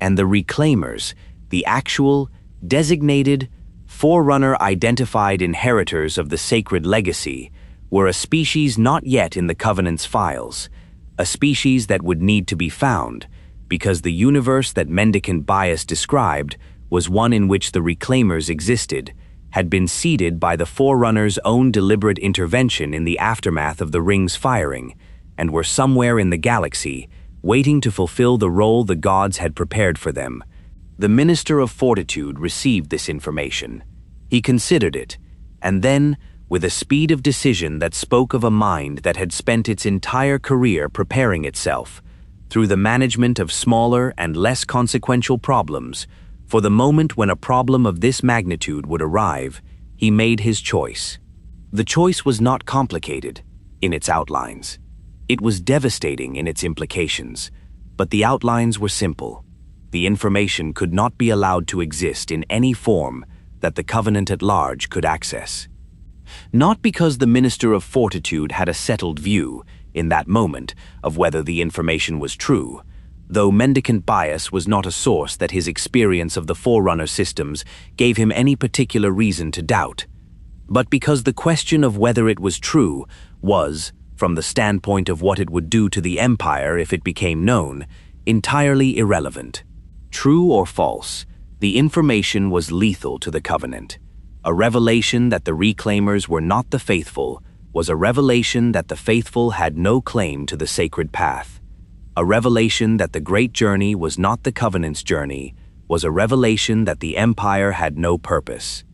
A: And the Reclaimers, the actual, designated, Forerunner-identified inheritors of the sacred legacy were a species not yet in the Covenant's files, a species that would need to be found, because the universe that mendicant bias described was one in which the reclaimers existed, had been seeded by the Forerunners' own deliberate intervention in the aftermath of the ring's firing, and were somewhere in the galaxy, waiting to fulfill the role the gods had prepared for them. The Minister of Fortitude received this information. He considered it, and then, with a speed of decision that spoke of a mind that had spent its entire career preparing itself, through the management of smaller and less consequential problems, for the moment when a problem of this magnitude would arrive, he made his choice. The choice was not complicated in its outlines. It was devastating in its implications, but the outlines were simple. The information could not be allowed to exist in any form that the Covenant at large could access. Not because the Minister of Fortitude had a settled view, in that moment, of whether the information was true, though mendicant bias was not a source that his experience of the Forerunner systems gave him any particular reason to doubt, but because the question of whether it was true was, from the standpoint of what it would do to the Empire if it became known, entirely irrelevant. True or false, the information was lethal to the Covenant. A revelation that the Reclaimers were not the faithful was a revelation that the faithful had no claim to the sacred path. A revelation that the Great Journey was not the Covenant's journey was a revelation that the Empire had no purpose.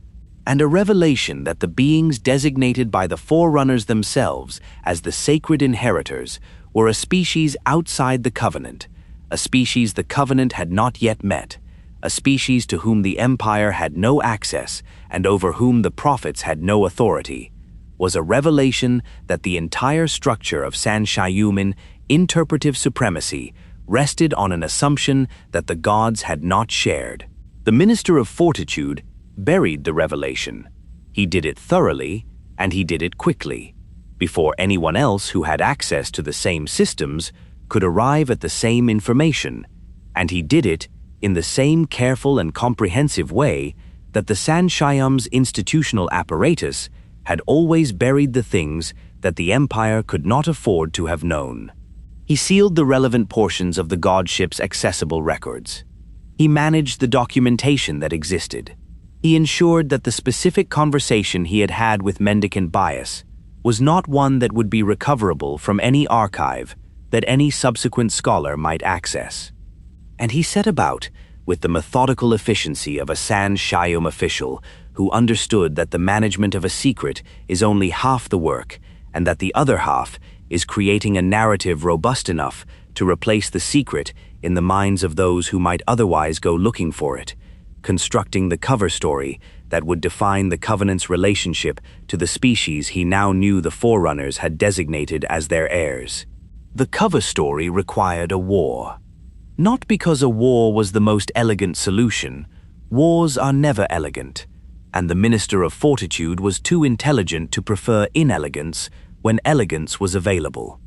A: And a revelation that the beings designated by the Forerunners themselves as the sacred inheritors were a species outside the Covenant, a species the Covenant had not yet met, a species to whom the Empire had no access and over whom the prophets had no authority, was a revelation that the entire structure of San Shyuum interpretive supremacy rested on an assumption that the gods had not shared. The Minister of Fortitude buried the revelation. He did it thoroughly, and he did it quickly, before anyone else who had access to the same systems could arrive at the same information, and he did it in the same careful and comprehensive way that the San Shyuum's institutional apparatus had always buried the things that the Empire could not afford to have known. He sealed the relevant portions of the godship's accessible records. He managed the documentation that existed. He ensured that the specific conversation he had had with mendicant bias was not one that would be recoverable from any archive that any subsequent scholar might access. And he set about, with the methodical efficiency of a San Shyuum official who understood that the management of a secret is only half the work and that the other half is creating a narrative robust enough to replace the secret in the minds of those who might otherwise go looking for it, constructing the cover story that would define the Covenant's relationship to the species he now knew the Forerunners had designated as their heirs. The cover story required a war. Not because a war was the most elegant solution. Wars are never elegant, and the Minister of Fortitude was too intelligent to prefer inelegance when elegance was available.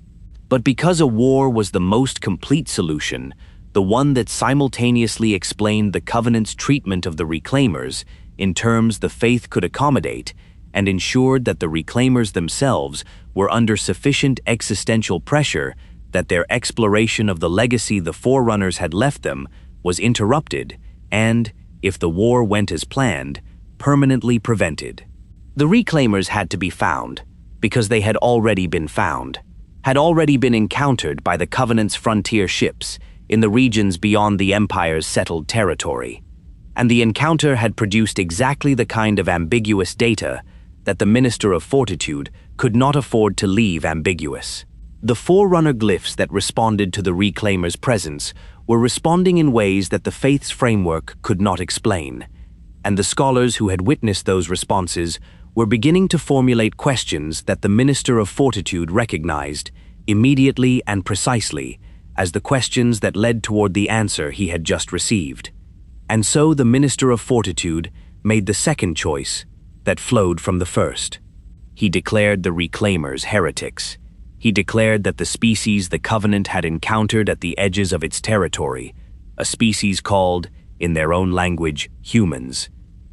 A: But because a war was the most complete solution, the one that simultaneously explained the Covenant's treatment of the Reclaimers in terms the faith could accommodate, and ensured that the Reclaimers themselves were under sufficient existential pressure that their exploration of the legacy the Forerunners had left them was interrupted and, if the war went as planned, permanently prevented. The Reclaimers had to be found, because they had already been found, had already been encountered by the Covenant's frontier ships in the regions beyond the Empire's settled territory, and the encounter had produced exactly the kind of ambiguous data that the Minister of Fortitude could not afford to leave ambiguous. The Forerunner glyphs that responded to the Reclaimers' presence were responding in ways that the faith's framework could not explain, and the scholars who had witnessed those responses were beginning to formulate questions that the Minister of Fortitude recognized, immediately and precisely, as the questions that led toward the answer he had just received. And so the Minister of Fortitude made the second choice that flowed from the first. He declared the Reclaimers heretics. He declared that the species the Covenant had encountered at the edges of its territory, a species called, in their own language, humans,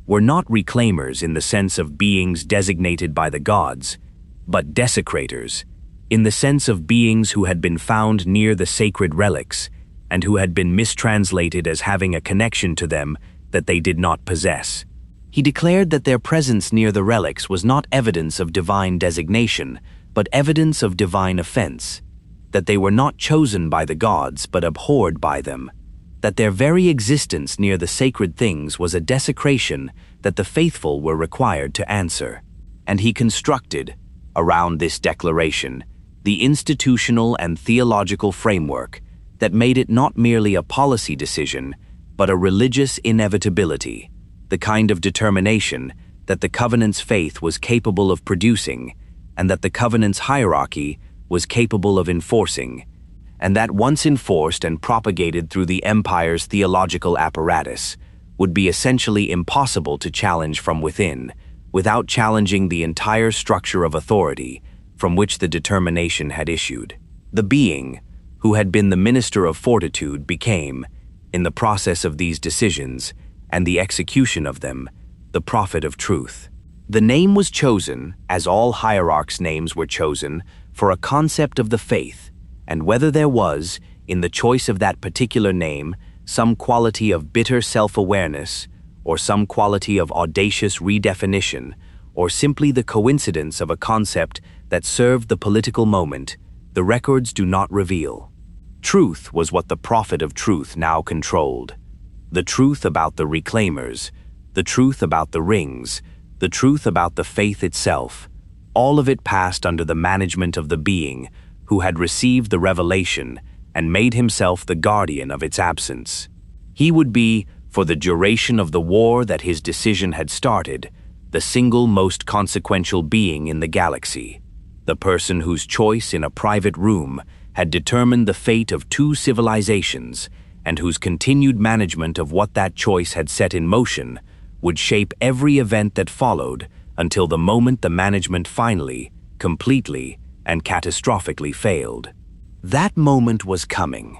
A: were not reclaimers in the sense of beings designated by the gods, but desecrators, in the sense of beings who had been found near the sacred relics and who had been mistranslated as having a connection to them that they did not possess. He declared that their presence near the relics was not evidence of divine designation, but evidence of divine offense, that they were not chosen by the gods but abhorred by them, that their very existence near the sacred things was a desecration that the faithful were required to answer. And he constructed, around this declaration, the institutional and theological framework that made it not merely a policy decision, but a religious inevitability, the kind of determination that the covenant's faith was capable of producing, and that the covenant's hierarchy was capable of enforcing, and that once enforced and propagated through the empire's theological apparatus, would be essentially impossible to challenge from within, without challenging the entire structure of authority from which the determination had issued. The being, who had been the minister of fortitude, became, in the process of these decisions and the execution of them, the prophet of truth. The name was chosen, as all hierarchs' names were chosen, for a concept of the faith, and whether there was, in the choice of that particular name, some quality of bitter self-awareness, or some quality of audacious redefinition, or simply the coincidence of a concept that served the political moment, the records do not reveal. Truth was what the prophet of truth now controlled. The truth about the reclaimers, the truth about the rings, the truth about the faith itself, all of it passed under the management of the being who had received the revelation and made himself the guardian of its absence. He would be, for the duration of the war that his decision had started, the single most consequential being in the galaxy, the person whose choice in a private room had determined the fate of 2 civilizations and whose continued management of what that choice had set in motion would shape every event that followed until the moment the management finally, completely, and catastrophically failed. That moment was coming.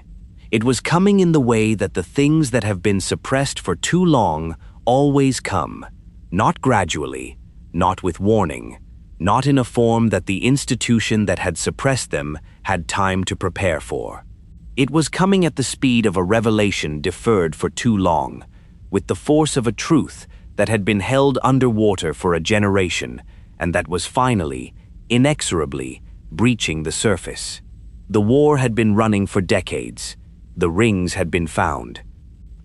A: It was coming in the way that the things that have been suppressed for too long always come, not gradually, not with warning, not in a form that the institution that had suppressed them had time to prepare for. It was coming at the speed of a revelation deferred for too long, with the force of a truth that had been held underwater for a generation and that was finally, inexorably, breaching the surface. The war had been running for decades. The rings had been found.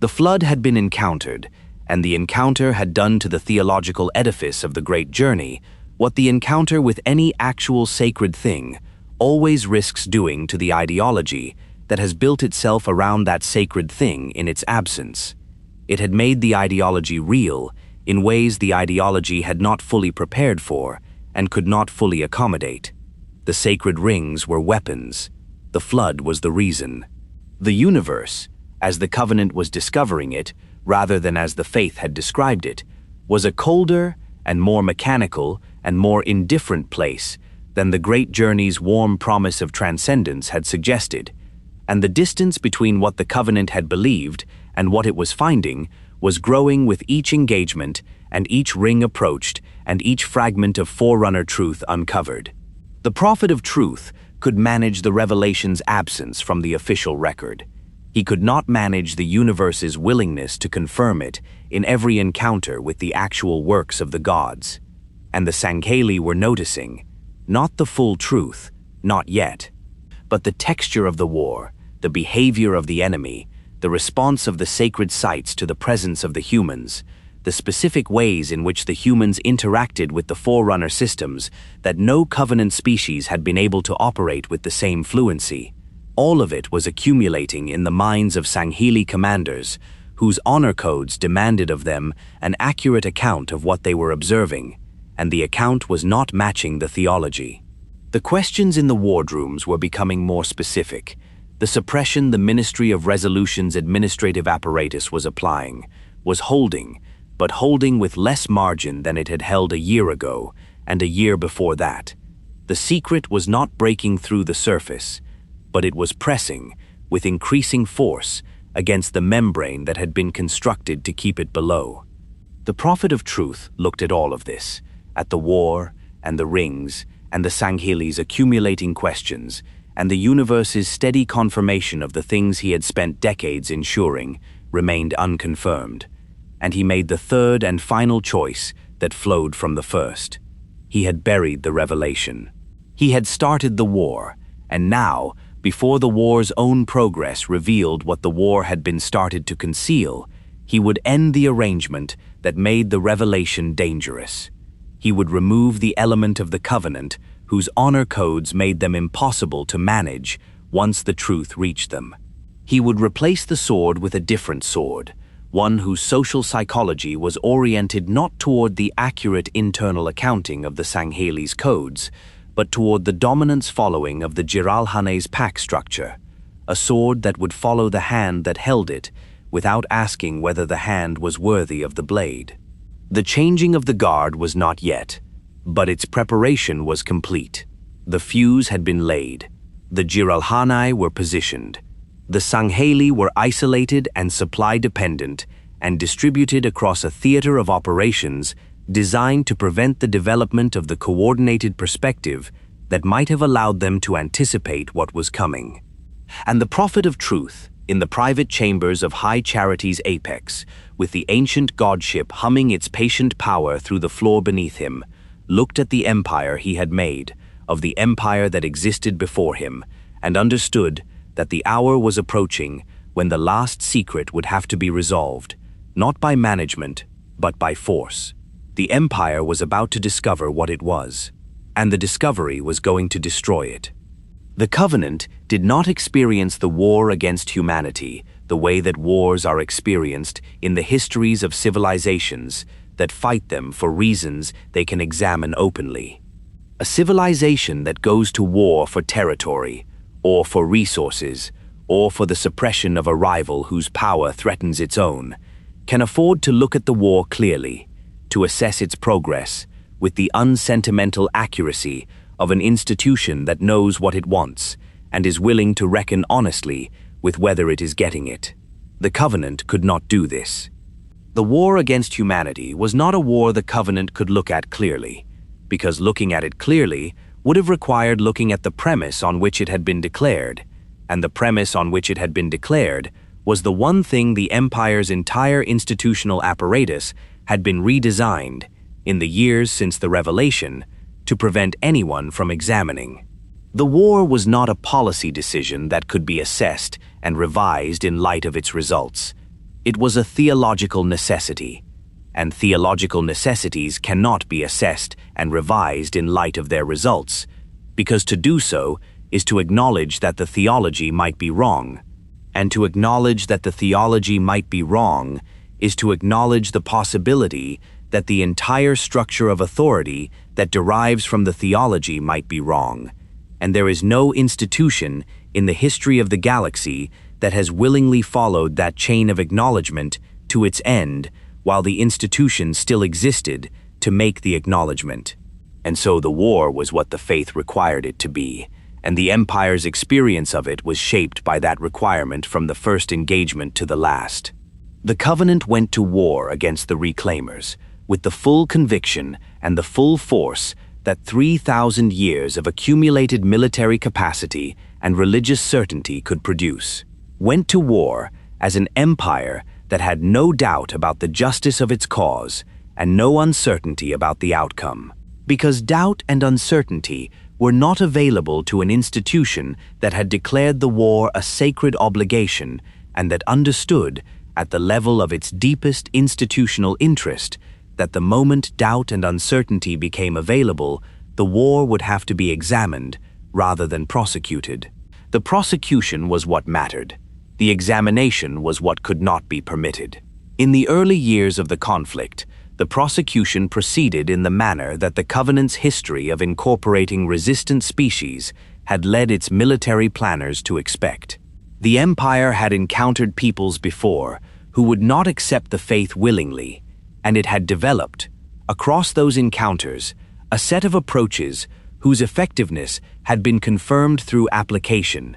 A: The flood had been encountered, and the encounter had done to the theological edifice of the great journey what the encounter with any actual sacred thing always risks doing to the ideology that has built itself around that sacred thing in its absence. It had made the ideology real in ways the ideology had not fully prepared for and could not fully accommodate. The sacred rings were weapons. The flood was the reason. The universe, as the covenant was discovering it, rather than as the faith had described it, was a colder and more mechanical and more indifferent place than the great journey's warm promise of transcendence had suggested, and the distance between what the covenant had believed and what it was finding was growing with each engagement and each ring approached and each fragment of forerunner truth uncovered. The prophet of truth could manage the revelation's absence from the official record. He could not manage the universe's willingness to confirm it in every encounter with the actual works of the gods. And the Sangheili were noticing, not the full truth, not yet, but the texture of the war, the behavior of the enemy, the response of the sacred sites to the presence of the humans, the specific ways in which the humans interacted with the forerunner systems that no covenant species had been able to operate with the same fluency. All of it was accumulating in the minds of Sangheili commanders, whose honor codes demanded of them an accurate account of what they were observing, and the account was not matching the theology. The questions in the wardrooms were becoming more specific. The suppression the Ministry of Resolution's administrative apparatus was applying was holding, but holding with less margin than it had held a year ago and a year before that. The secret was not breaking through the surface, but it was pressing, with increasing force, against the membrane that had been constructed to keep it below. The prophet of truth looked at all of this, at the war and the rings and the Sangheli's accumulating questions and the universe's steady confirmation of the things he had spent decades ensuring remained unconfirmed, and he made the third and final choice that flowed from the first. He had buried the revelation. He had started the war, and now, before the war's own progress revealed what the war had been started to conceal, he would end the arrangement that made the revelation dangerous. He would remove the element of the covenant whose honor codes made them impossible to manage once the truth reached them. He would replace the sword with a different sword, one whose social psychology was oriented not toward the accurate internal accounting of the Sangheli's codes, but toward the dominance following of the Jiralhane's pack structure, a sword that would follow the hand that held it without asking whether the hand was worthy of the blade. The changing of the guard was not yet, but its preparation was complete. The fuse had been laid. The Jiralhanae were positioned. The Sangheili were isolated and supply-dependent and distributed across a theater of operations designed to prevent the development of the coordinated perspective that might have allowed them to anticipate what was coming. And the prophet of truth, in the private chambers of High Charity's apex, with the ancient godship humming its patient power through the floor beneath him, looked at the empire he had made, of the empire that existed before him, and understood that the hour was approaching when the last secret would have to be resolved, not by management, but by force. The empire was about to discover what it was, and the discovery was going to destroy it. The Covenant did not experience the war against humanity the way that wars are experienced in the histories of civilizations that fight them for reasons they can examine openly. A civilization that goes to war for territory, or for resources, or for the suppression of a rival whose power threatens its own, can afford to look at the war clearly, to assess its progress with the unsentimental accuracy of an institution that knows what it wants and is willing to reckon honestly with whether it is getting it. The Covenant could not do this. The war against humanity was not a war the Covenant could look at clearly, because looking at it clearly would have required looking at the premise on which it had been declared, and the premise on which it had been declared was the one thing the Empire's entire institutional apparatus had been redesigned, in the years since the Revelation, to prevent anyone from examining. The war was not a policy decision that could be assessed and revised in light of its results. It was a theological necessity, and theological necessities cannot be assessed and revised in light of their results, because to do so is to acknowledge that the theology might be wrong, and to acknowledge that the theology might be wrong is to acknowledge the possibility that the entire structure of authority that derives from the theology might be wrong, and there is no institution in the history of the galaxy that has willingly followed that chain of acknowledgement to its end while the institution still existed to make the acknowledgement. And so the war was what the faith required it to be, and the Empire's experience of it was shaped by that requirement from the first engagement to the last. The Covenant went to war against the Reclaimers, with the full conviction and the full force that 3,000 years of accumulated military capacity and religious certainty could produce. Went to war as an empire that had no doubt about the justice of its cause and no uncertainty about the outcome, because doubt and uncertainty were not available to an institution that had declared the war a sacred obligation and that understood, at the level of its deepest institutional interest, that the moment doubt and uncertainty became available, the war would have to be examined rather than prosecuted. The prosecution was what mattered. The examination was what could not be permitted. In the early years of the conflict, the prosecution proceeded in the manner that the Covenant's history of incorporating resistant species had led its military planners to expect. The Empire had encountered peoples before who would not accept the faith willingly, and it had developed, across those encounters, a set of approaches whose effectiveness had been confirmed through application,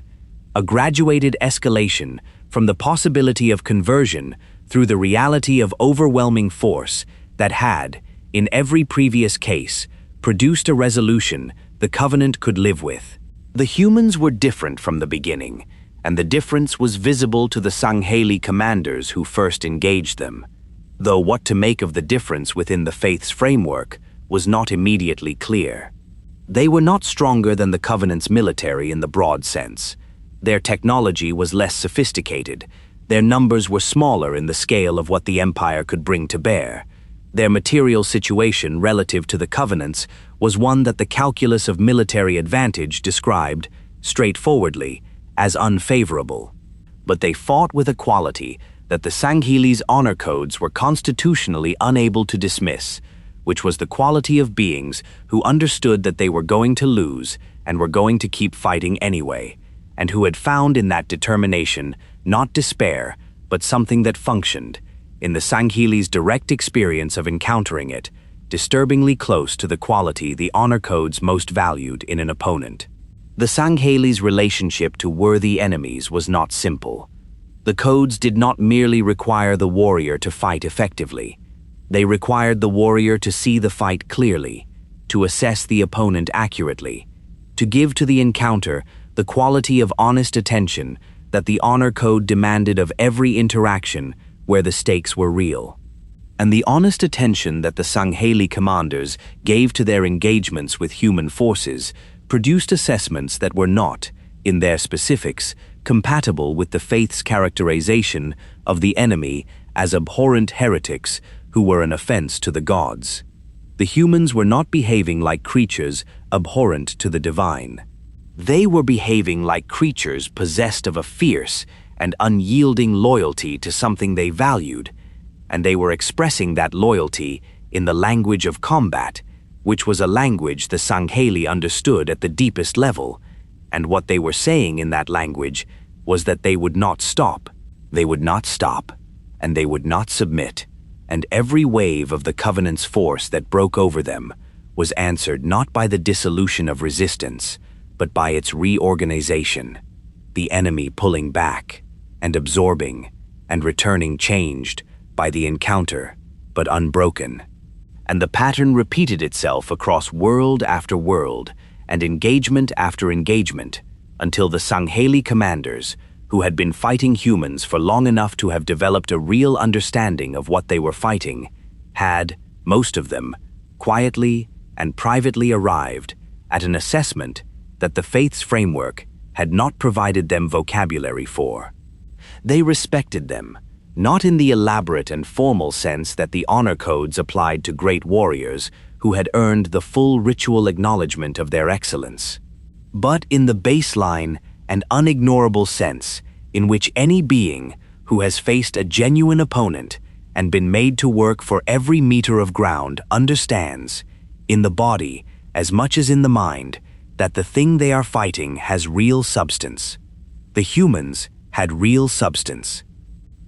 A: a graduated escalation from the possibility of conversion through the reality of overwhelming force that had, in every previous case, produced a resolution the Covenant could live with. The humans were different from the beginning, and the difference was visible to the Sangheili commanders who first engaged them, though what to make of the difference within the faith's framework was not immediately clear. They were not stronger than the Covenant's military in the broad sense. Their technology was less sophisticated. Their numbers were smaller in the scale of what the Empire could bring to bear. Their material situation relative to the Covenant's was one that the calculus of military advantage described, straightforwardly, as unfavorable. But they fought with a quality that the Sangheli's honor codes were constitutionally unable to dismiss, which was the quality of beings who understood that they were going to lose and were going to keep fighting anyway, and who had found in that determination not despair, but something that functioned, in the Sangheli's direct experience of encountering it, disturbingly close to the quality the honor codes most valued in an opponent. The Sangheli's relationship to worthy enemies was not simple. The codes did not merely require the warrior to fight effectively. They required the warrior to see the fight clearly, to assess the opponent accurately, to give to the encounter the quality of honest attention that the honor code demanded of every interaction where the stakes were real. And the honest attention that the Sangheili commanders gave to their engagements with human forces produced assessments that were not, in their specifics, compatible with the faith's characterization of the enemy as abhorrent heretics who were an offense to the gods. The humans were not behaving like creatures abhorrent to the divine. They were behaving like creatures possessed of a fierce and unyielding loyalty to something they valued, and they were expressing that loyalty in the language of combat, which was a language the Sangheili understood at the deepest level, and what they were saying in that language was that they would not stop, and they would not submit, and every wave of the Covenant's force that broke over them was answered not by the dissolution of resistance, but by its reorganization, the enemy pulling back and absorbing and returning changed by the encounter, but unbroken. And the pattern repeated itself across world after world and engagement after engagement until the Sangheili commanders, who had been fighting humans for long enough to have developed a real understanding of what they were fighting, had, most of them, quietly and privately arrived at an assessment that the faith's framework had not provided them vocabulary for. They respected them, not in the elaborate and formal sense that the honor codes applied to great warriors who had earned the full ritual acknowledgement of their excellence, but in the baseline and unignorable sense in which any being who has faced a genuine opponent and been made to work for every meter of ground understands, in the body as much as in the mind, that the thing they are fighting has real substance. The humans had real substance.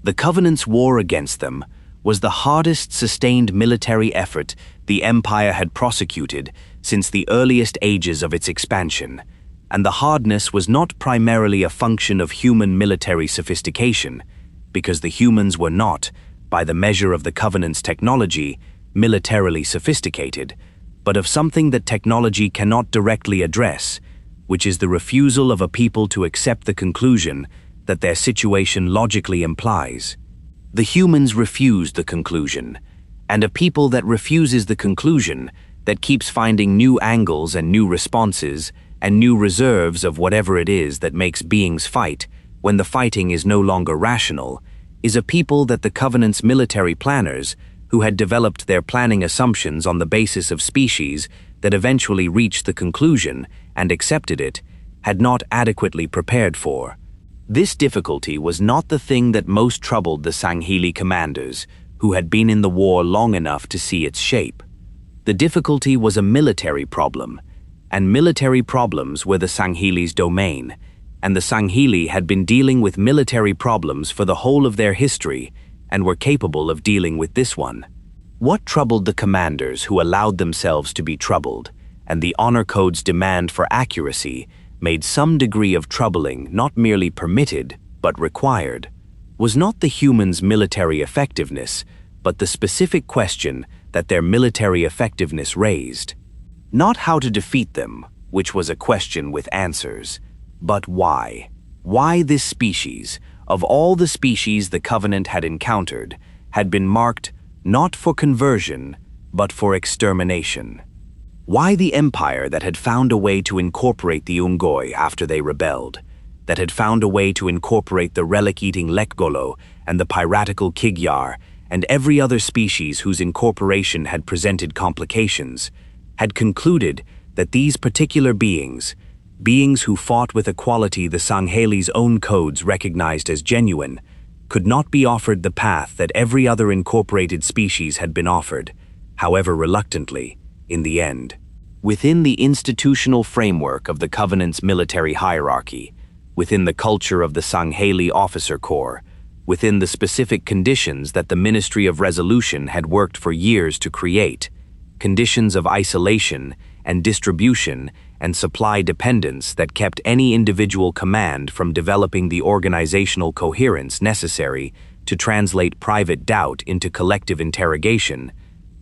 A: The Covenant's war against them was the hardest sustained military effort the Empire had prosecuted since the earliest ages of its expansion, and the hardness was not primarily a function of human military sophistication, because the humans were not, by the measure of the Covenant's technology, militarily sophisticated, but of something that technology cannot directly address, which is the refusal of a people to accept the conclusion that their situation logically implies. The humans refused the conclusion, and a people that refuses the conclusion, that keeps finding new angles and new responses and new reserves of whatever it is that makes beings fight when the fighting is no longer rational, is a people that the Covenant's military planners, who had developed their planning assumptions on the basis of species that eventually reached the conclusion and accepted it, had not adequately prepared for. This difficulty was not the thing that most troubled the Sangheili commanders, who had been in the war long enough to see its shape. The difficulty was a military problem, and military problems were the Sangheli's domain, and the Sangheili had been dealing with military problems for the whole of their history and were capable of dealing with this one. What troubled the commanders who allowed themselves to be troubled, and the honor code's demand for accuracy made some degree of troubling not merely permitted, but required, was not the humans' military effectiveness, but the specific question that their military effectiveness raised. Not how to defeat them, which was a question with answers, but why. Why this species, of all the species the Covenant had encountered, had been marked not for conversion, but for extermination. Why the empire that had found a way to incorporate the Unggoy after they rebelled, that had found a way to incorporate the relic-eating Lekgolo and the piratical Kig-Yar and every other species whose incorporation had presented complications, had concluded that these particular beings who fought with a quality the Sangheli's own codes recognized as genuine, could not be offered the path that every other incorporated species had been offered, however reluctantly, in the end. Within the institutional framework of the Covenant's military hierarchy, within the culture of the Sangheili officer corps, within the specific conditions that the Ministry of Resolution had worked for years to create, conditions of isolation and distribution and supply dependence that kept any individual command from developing the organizational coherence necessary to translate private doubt into collective interrogation,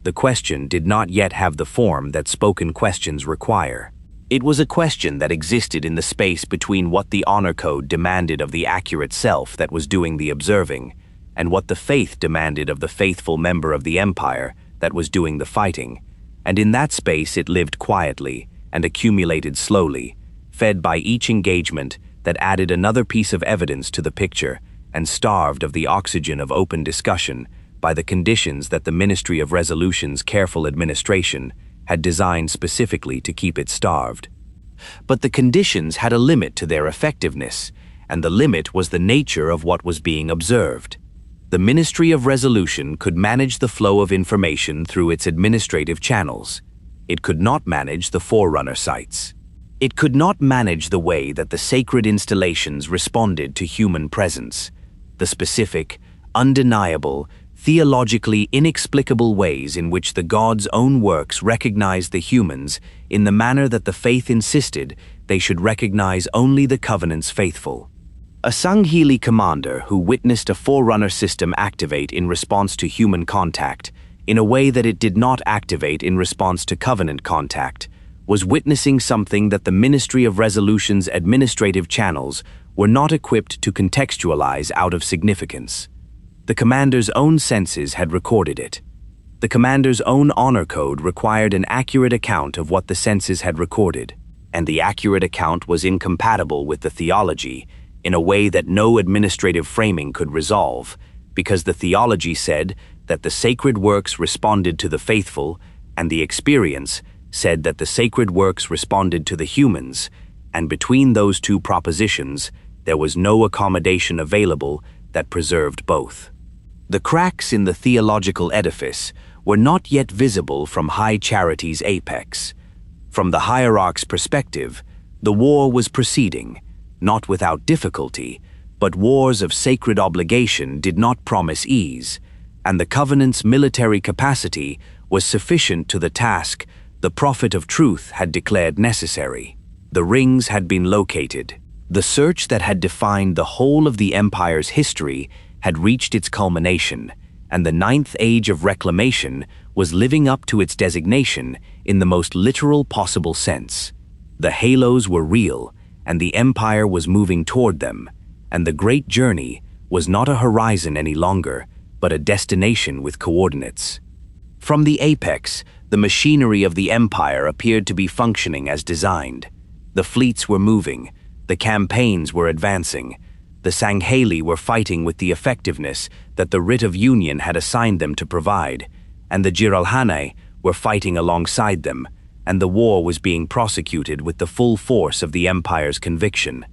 A: the question did not yet have the form that spoken questions require. It was a question that existed in the space between what the honor code demanded of the accurate self that was doing the observing, and what the faith demanded of the faithful member of the empire that was doing the fighting, and in that space it lived quietly and accumulated slowly, fed by each engagement that added another piece of evidence to the picture and starved of the oxygen of open discussion by the conditions that the Ministry of Resolution's careful administration had designed specifically to keep it starved. But the conditions had a limit to their effectiveness, and the limit was the nature of what was being observed. The Ministry of Resolution could manage the flow of information through its administrative channels. It could not manage the forerunner sites. It could not manage the way that the sacred installations responded to human presence, the specific, undeniable, theologically inexplicable ways in which the God's own works recognized the humans in the manner that the faith insisted they should recognize only the Covenant's faithful. A Sangheili commander who witnessed a forerunner system activate in response to human contact in a way that it did not activate in response to Covenant contact was witnessing something that the Ministry of Resolution's administrative channels were not equipped to contextualize out of significance. The commander's own senses had recorded it. The commander's own honor code required an accurate account of what the senses had recorded, and the accurate account was incompatible with the theology in a way that no administrative framing could resolve, because the theology said that the sacred works responded to the faithful, and the experience said that the sacred works responded to the humans, and between those two propositions, there was no accommodation available that preserved both. The cracks in the theological edifice were not yet visible from High Charity's apex. From the hierarch's perspective, the war was proceeding, not without difficulty, but wars of sacred obligation did not promise ease, and the Covenant's military capacity was sufficient to the task the Prophet of Truth had declared necessary. The rings had been located. The search that had defined the whole of the Empire's history had reached its culmination, and the Ninth Age of Reclamation was living up to its designation in the most literal possible sense. The halos were real, and the Empire was moving toward them, and the great journey was not a horizon any longer, but a destination with coordinates. From the apex, the machinery of the Empire appeared to be functioning as designed. The fleets were moving, the campaigns were advancing, the Sangheili were fighting with the effectiveness that the Writ of Union had assigned them to provide, and the Jiralhanae were fighting alongside them, and the war was being prosecuted with the full force of the Empire's conviction.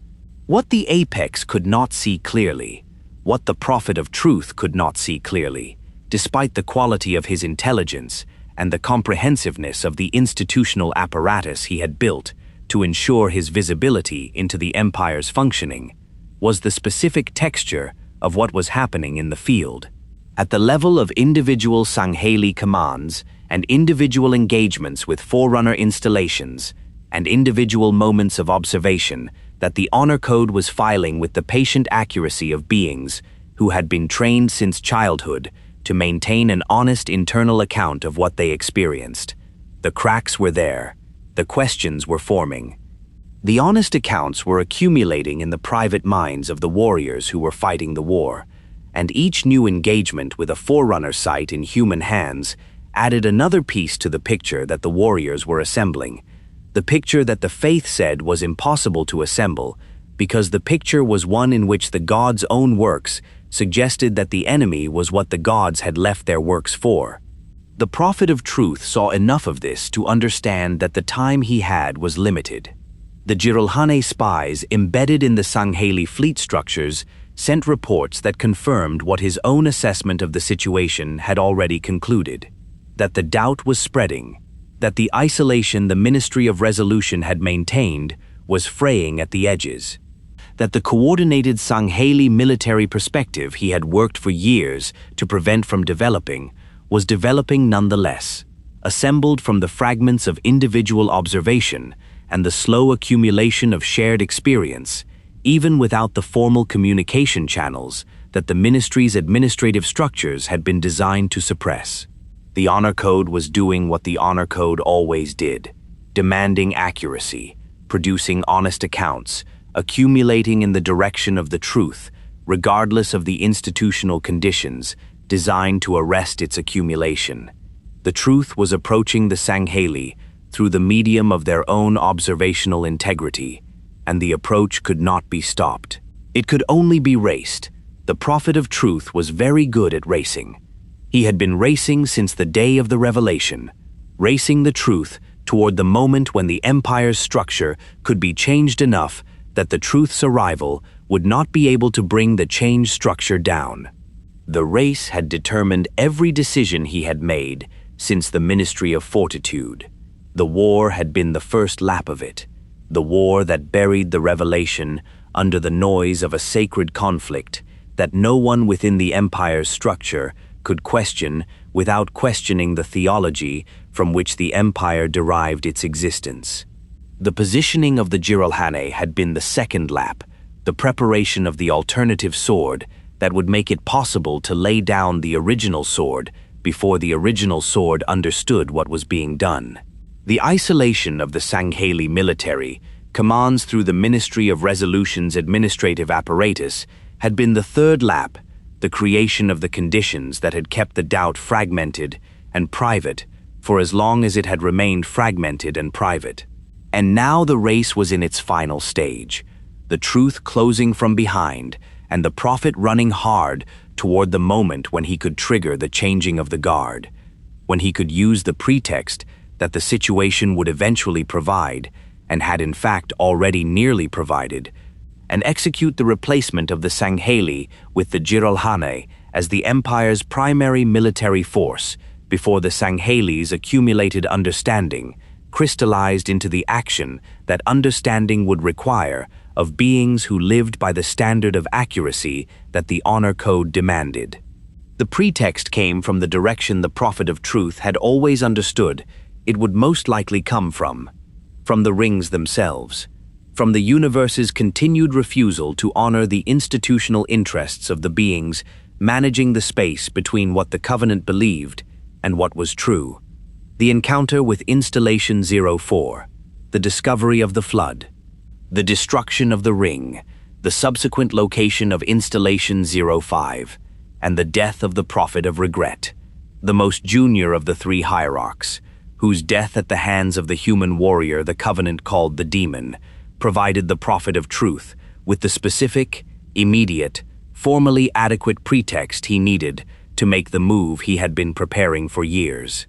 A: What the apex could not see clearly, what the Prophet of Truth could not see clearly, despite the quality of his intelligence and the comprehensiveness of the institutional apparatus he had built to ensure his visibility into the Empire's functioning, was the specific texture of what was happening in the field. At the level of individual Sangheili commands and individual engagements with forerunner installations and individual moments of observation that the honor code was filing with the patient accuracy of beings who had been trained since childhood to maintain an honest internal account of what they experienced. The cracks were there. The questions were forming. The honest accounts were accumulating in the private minds of the warriors who were fighting the war, and each new engagement with a forerunner site in human hands added another piece to the picture that the warriors were assembling, the picture that the faith said was impossible to assemble, because the picture was one in which the gods' own works suggested that the enemy was what the gods had left their works for. The prophet of truth saw enough of this to understand that the time he had was limited. The Jiralhanae spies embedded in the Sangheili fleet structures sent reports that confirmed what his own assessment of the situation had already concluded, that the doubt was spreading, that the isolation the Ministry of Resolution had maintained was fraying at the edges, that the coordinated Sangheili military perspective he had worked for years to prevent from developing was developing nonetheless, assembled from the fragments of individual observation and the slow accumulation of shared experience, even without the formal communication channels that the ministry's administrative structures had been designed to suppress. The Honor Code was doing what the Honor Code always did, demanding accuracy, producing honest accounts, accumulating in the direction of the truth, regardless of the institutional conditions designed to arrest its accumulation. The truth was approaching the Sangheili through the medium of their own observational integrity, and the approach could not be stopped. It could only be raced. The prophet of truth was very good at racing. He had been racing since the day of the revelation, racing the truth toward the moment when the empire's structure could be changed enough that the truth's arrival would not be able to bring the changed structure down. The race had determined every decision he had made since the Ministry of Fortitude. The war had been the first lap of it, the war that buried the revelation under the noise of a sacred conflict that no one within the empire's structure could question without questioning the theology from which the empire derived its existence. The positioning of the Jiralhanae had been the second lap, the preparation of the alternative sword that would make it possible to lay down the original sword before the original sword understood what was being done. The isolation of the Sangheili military, commands through the Ministry of Resolution's administrative apparatus, had been the third lap, the creation of the conditions that had kept the doubt fragmented and private for as long as it had remained fragmented and private. And now the race was in its final stage, the truth closing from behind and the prophet running hard toward the moment when he could trigger the changing of the guard, when he could use the pretext that the situation would eventually provide, and had in fact already nearly provided, and execute the replacement of the Sangheili with the Jiralhanae as the empire's primary military force before the Sangheili's accumulated understanding crystallized into the action that understanding would require of beings who lived by the standard of accuracy that the Honor Code demanded. The pretext came from the direction the prophet of truth had always understood it would most likely come from the rings themselves, from the universe's continued refusal to honor the institutional interests of the beings managing the space between what the Covenant believed and what was true. The encounter with Installation 04, the discovery of the flood, the destruction of the ring, the subsequent location of Installation 05, and the death of the prophet of regret, the most junior of the three hierarchs, whose death at the hands of the human warrior the Covenant called the demon, provided the prophet of truth with the specific, immediate, formally adequate pretext he needed to make the move he had been preparing for years.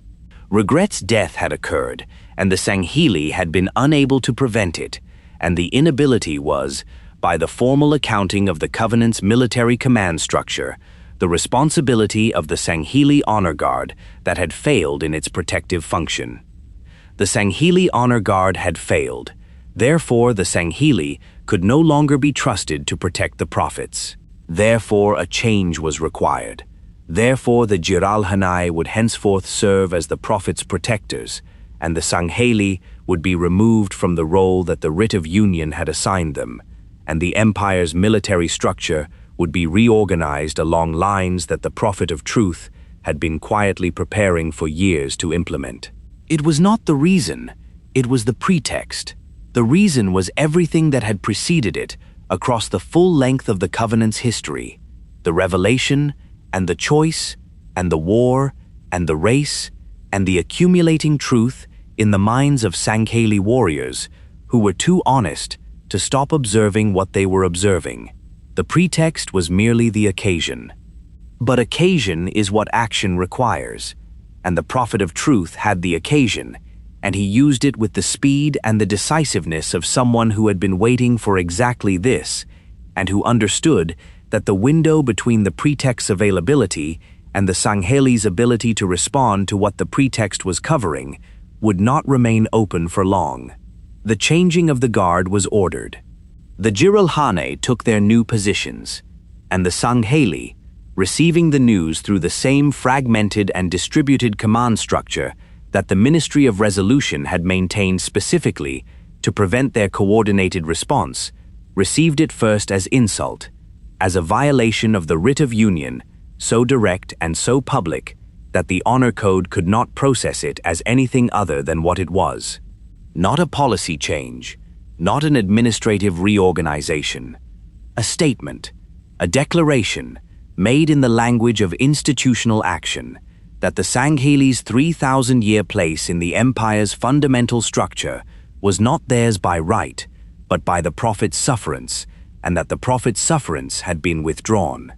A: Regret's death had occurred, and the Sangheili had been unable to prevent it, and the inability was, by the formal accounting of the Covenant's military command structure, the responsibility of the Sangheili Honor Guard that had failed in its protective function. The Sangheili Honor Guard had failed. Therefore, the Sangheili could no longer be trusted to protect the prophets. Therefore, a change was required. Therefore, the Jiralhanae would henceforth serve as the prophets' protectors, and the Sangheili would be removed from the role that the Writ of Union had assigned them, and the empire's military structure would be reorganized along lines that the prophet of truth had been quietly preparing for years to implement. It was not the reason, it was the pretext. The reason was everything that had preceded it across the full length of the Covenant's history: the revelation, and the choice, and the war, and the race, and the accumulating truth in the minds of Sangheili warriors who were too honest to stop observing what they were observing. The pretext was merely the occasion. But occasion is what action requires, and the prophet of truth had the occasion, and he used it with the speed and the decisiveness of someone who had been waiting for exactly this, and who understood that the window between the pretext's availability and the Sangheili's ability to respond to what the pretext was covering would not remain open for long. The changing of the guard was ordered. The Jiralhanae took their new positions, and the Sangheili, receiving the news through the same fragmented and distributed command structure that the Ministry of Resolution had maintained specifically to prevent their coordinated response, received it first as insult, as a violation of the Writ of Union, so direct and so public that the honor code could not process it as anything other than what it was. Not a policy change, not an administrative reorganization. A statement, a declaration, made in the language of institutional action, that the Sangheili's 3,000-year place in the empire's fundamental structure was not theirs by right, but by the prophet's sufferance, and that the prophet's sufferance had been withdrawn.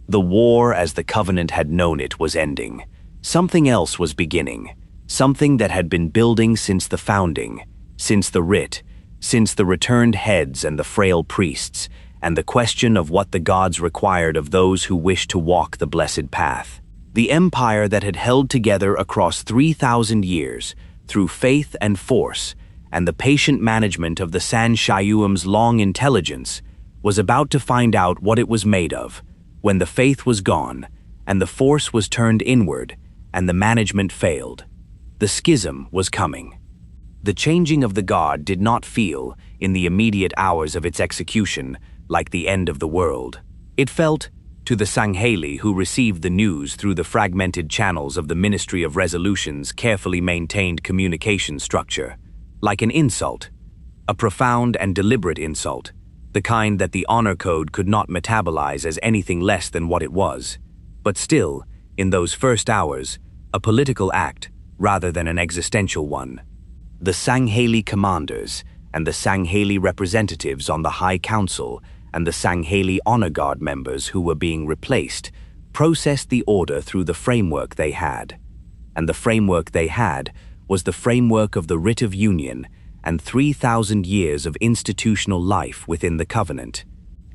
A: The war as the Covenant had known it was ending. Something else was beginning, something that had been building since the founding, since the writ, since the returned heads and the frail priests, and the question of what the gods required of those who wished to walk the blessed path. The empire that had held together across 3,000 years, through faith and force, and the patient management of the Shyuum's long intelligence, was about to find out what it was made of, when the faith was gone, and the force was turned inward, and the management failed. The schism was coming. The changing of the guard did not feel, in the immediate hours of its execution, like the end of the world. It felt, to the Sangheili who received the news through the fragmented channels of the Ministry of Resolution's carefully maintained communication structure, like an insult, a profound and deliberate insult, the kind that the honor code could not metabolize as anything less than what it was, but still, in those first hours, a political act rather than an existential one. The Sangheili commanders and the Sangheili representatives on the High Council and the Sangheili Honor Guard members who were being replaced processed the order through the framework they had. And the framework they had was the framework of the Writ of Union and 3,000 years of institutional life within the Covenant.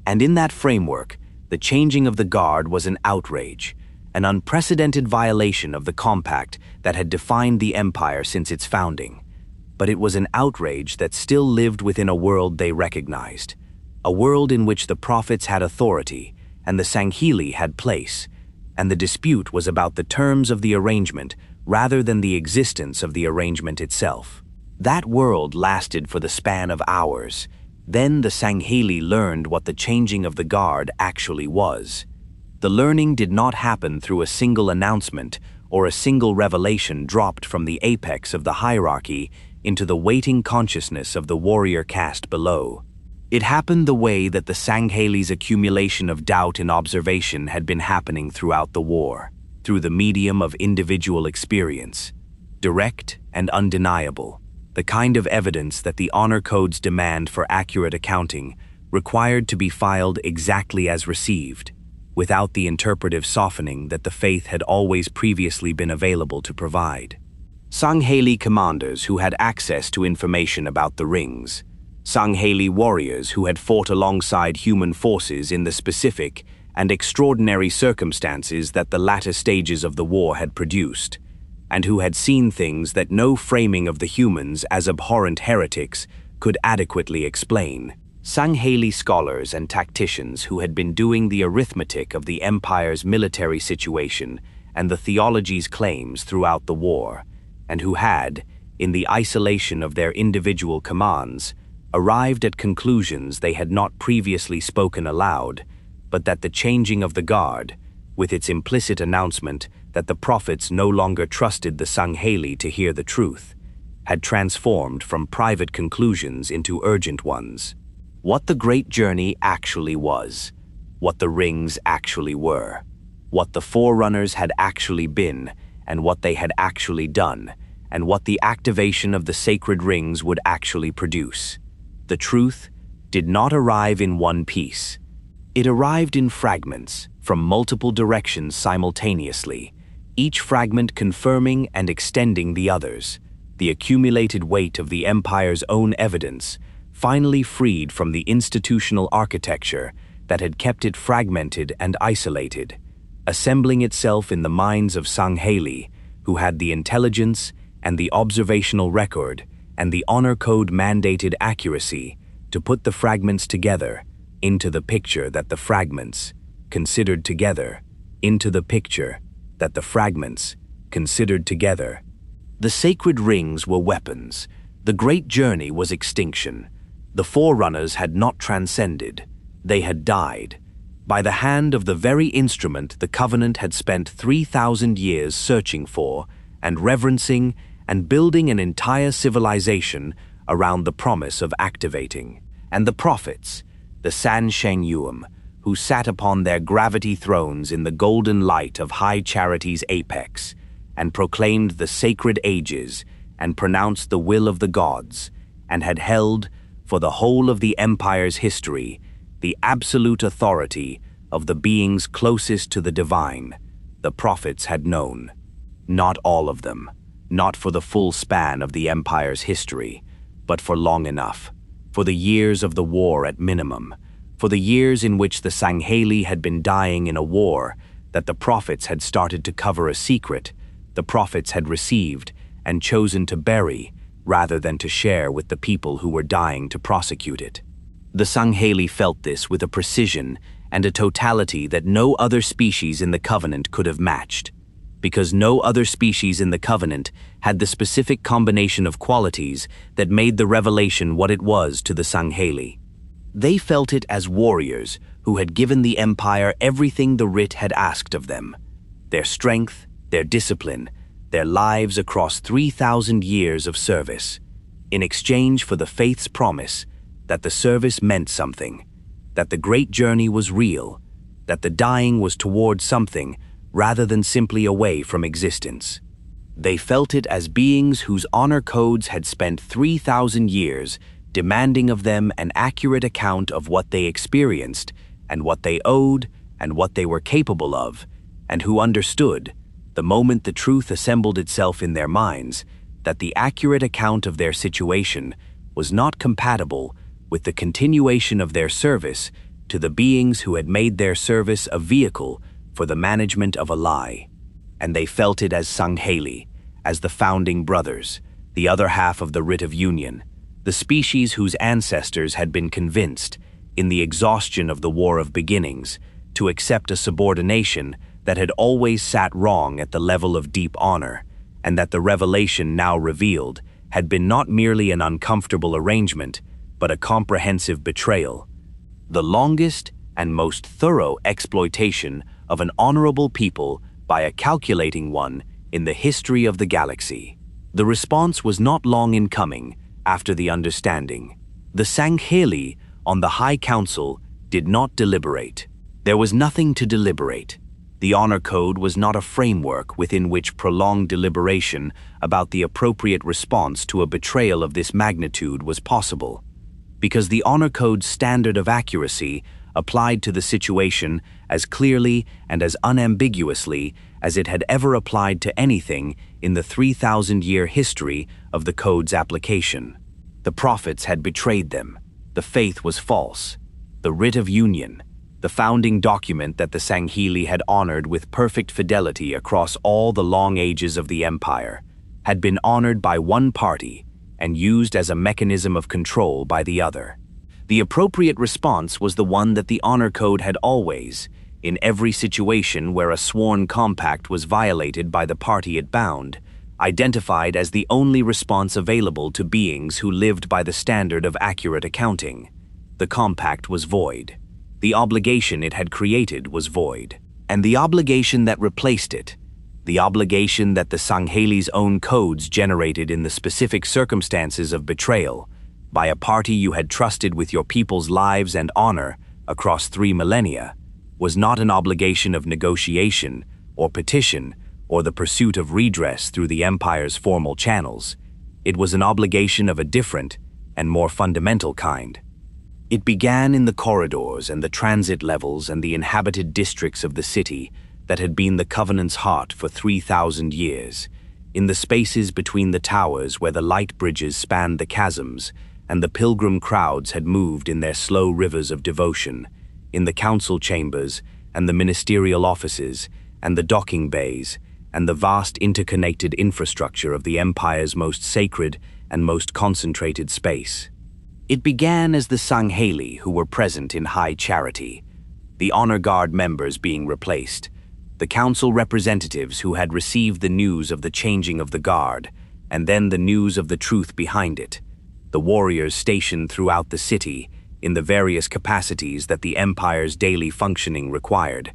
A: And in that framework, the changing of the guard was an outrage, an unprecedented violation of the compact that had defined the empire since its founding. But it was an outrage that still lived within a world they recognized, a world in which the prophets had authority and the Sangheili had place, and the dispute was about the terms of the arrangement rather than the existence of the arrangement itself. That world lasted for the span of hours. Then the Sangheili learned what the changing of the guard actually was. The learning did not happen through a single announcement or a single revelation dropped from the apex of the hierarchy into the waiting consciousness of the warrior caste below. It happened the way that the Sangheili's accumulation of doubt and observation had been happening throughout the war, through the medium of individual experience, direct and undeniable, the kind of evidence that the honor code's demand for accurate accounting required to be filed exactly as received, without the interpretive softening that the faith had always previously been available to provide. Sangheili commanders who had access to information about the rings, Sangheili warriors who had fought alongside human forces in the specific and extraordinary circumstances that the latter stages of the war had produced, and who had seen things that no framing of the humans as abhorrent heretics could adequately explain. Sangheili scholars and tacticians who had been doing the arithmetic of the empire's military situation and the theology's claims throughout the war, and who had, in the isolation of their individual commands, arrived at conclusions they had not previously spoken aloud, but that the changing of the guard, with its implicit announcement that the prophets no longer trusted the Sangheili to hear the truth, had transformed from private conclusions into urgent ones. What the great journey actually was, what the rings actually were, what the forerunners had actually been, and what they had actually done, and what the activation of the sacred rings would actually produce. The truth did not arrive in one piece. It arrived in fragments from multiple directions simultaneously, each fragment confirming and extending the others. The accumulated weight of the empire's own evidence finally freed from the institutional architecture that had kept it fragmented and isolated, assembling itself in the minds of Sangheili, who had the intelligence and the observational record and the honor code mandated accuracy to put the fragments together into the picture that the fragments considered together, into the picture that the fragments considered together. The sacred rings were weapons. The great journey was extinction. The forerunners had not transcended. They had died. By the hand of the very instrument the covenant had spent 3,000 years searching for and reverencing and building an entire civilization around the promise of activating. And the prophets, the Shyuum, who sat upon their gravity thrones in the golden light of high charity's apex, and proclaimed the sacred ages, and pronounced the will of the gods, and had held, for the whole of the empire's history, the absolute authority of the beings closest to the divine, the prophets had known. Not all of them, not for the full span of the empire's history, but for long enough, for the years of the war at minimum, for the years in which the Sangheili had been dying in a war that the prophets had started to cover a secret the prophets had received and chosen to bury rather than to share with the people who were dying to prosecute it. The Sangheili felt this with a precision and a totality that no other species in the covenant could have matched, because no other species in the covenant had the specific combination of qualities that made the revelation what it was to the Sangheili. They felt it as warriors who had given the empire everything the writ had asked of them: their strength, their discipline, their lives across 3,000 years of service, in exchange for the faith's promise that the service meant something, that the great journey was real, that the dying was toward something rather than simply away from existence. They felt it as beings whose honor codes had spent 3,000 years demanding of them an accurate account of what they experienced and what they owed and what they were capable of, and who understood, the moment the truth assembled itself in their minds, that the accurate account of their situation was not compatible with the continuation of their service to the beings who had made their service a vehicle for the management of a lie. And they felt it as Sangheili, as the founding brothers, the other half of the Writ of Union, the species whose ancestors had been convinced, in the exhaustion of the War of Beginnings, to accept a subordination that had always sat wrong at the level of deep honor, and that the revelation now revealed had been not merely an uncomfortable arrangement, but a comprehensive betrayal, the longest and most thorough exploitation of an honorable people by a calculating one in the history of the galaxy. The response was not long in coming after the understanding. The Sangheili on the High Council did not deliberate. There was nothing to deliberate. The honor code was not a framework within which prolonged deliberation about the appropriate response to a betrayal of this magnitude was possible, because the honor code's standard of accuracy applied to the situation as clearly and as unambiguously as it had ever applied to anything in the 3,000-year history of the code's application. The prophets had betrayed them. The faith was false. The Writ of Union, the founding document that the Sangheili had honored with perfect fidelity across all the long ages of the empire, had been honored by one party and used as a mechanism of control by the other. The appropriate response was the one that the honor code had always, in every situation where a sworn compact was violated by the party it bound, identified as the only response available to beings who lived by the standard of accurate accounting. The compact was void. The obligation it had created was void. And the obligation that replaced it, the obligation that the Sangheili's own codes generated in the specific circumstances of betrayal by a party you had trusted with your people's lives and honor across 3 millennia, was not an obligation of negotiation or petition or the pursuit of redress through the empire's formal channels. It was an obligation of a different and more fundamental kind. It began in the corridors and the transit levels and the inhabited districts of the city that had been the Covenant's heart for 3,000 years, in the spaces between the towers where the light bridges spanned the chasms and the pilgrim crowds had moved in their slow rivers of devotion, in the council chambers and the ministerial offices and the docking bays and the vast interconnected infrastructure of the Empire's most sacred and most concentrated space. It began as the Sangheili who were present in high charity, the honor guard members being replaced, the council representatives who had received the news of the changing of the guard, and then the news of the truth behind it, the warriors stationed throughout the city in the various capacities that the Empire's daily functioning required,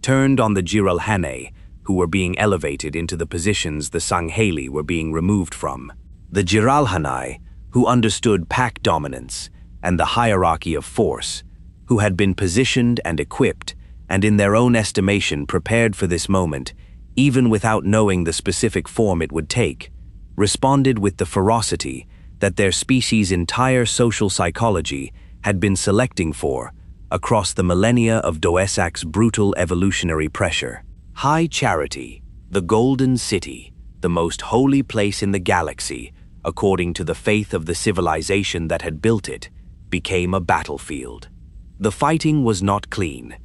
A: turned on the Jiralhanae, who were being elevated into the positions the Sangheili were being removed from. The Jiralhanae, who understood pack dominance and the hierarchy of force, who had been positioned and equipped, and in their own estimation prepared for this moment, even without knowing the specific form it would take, responded with the ferocity that their species' entire social psychology had been selecting for across the millennia of Doesak's brutal evolutionary pressure. High charity, the golden city, the most holy place in the galaxy, according to the faith of the civilization that had built it, became a battlefield. The fighting was not clean.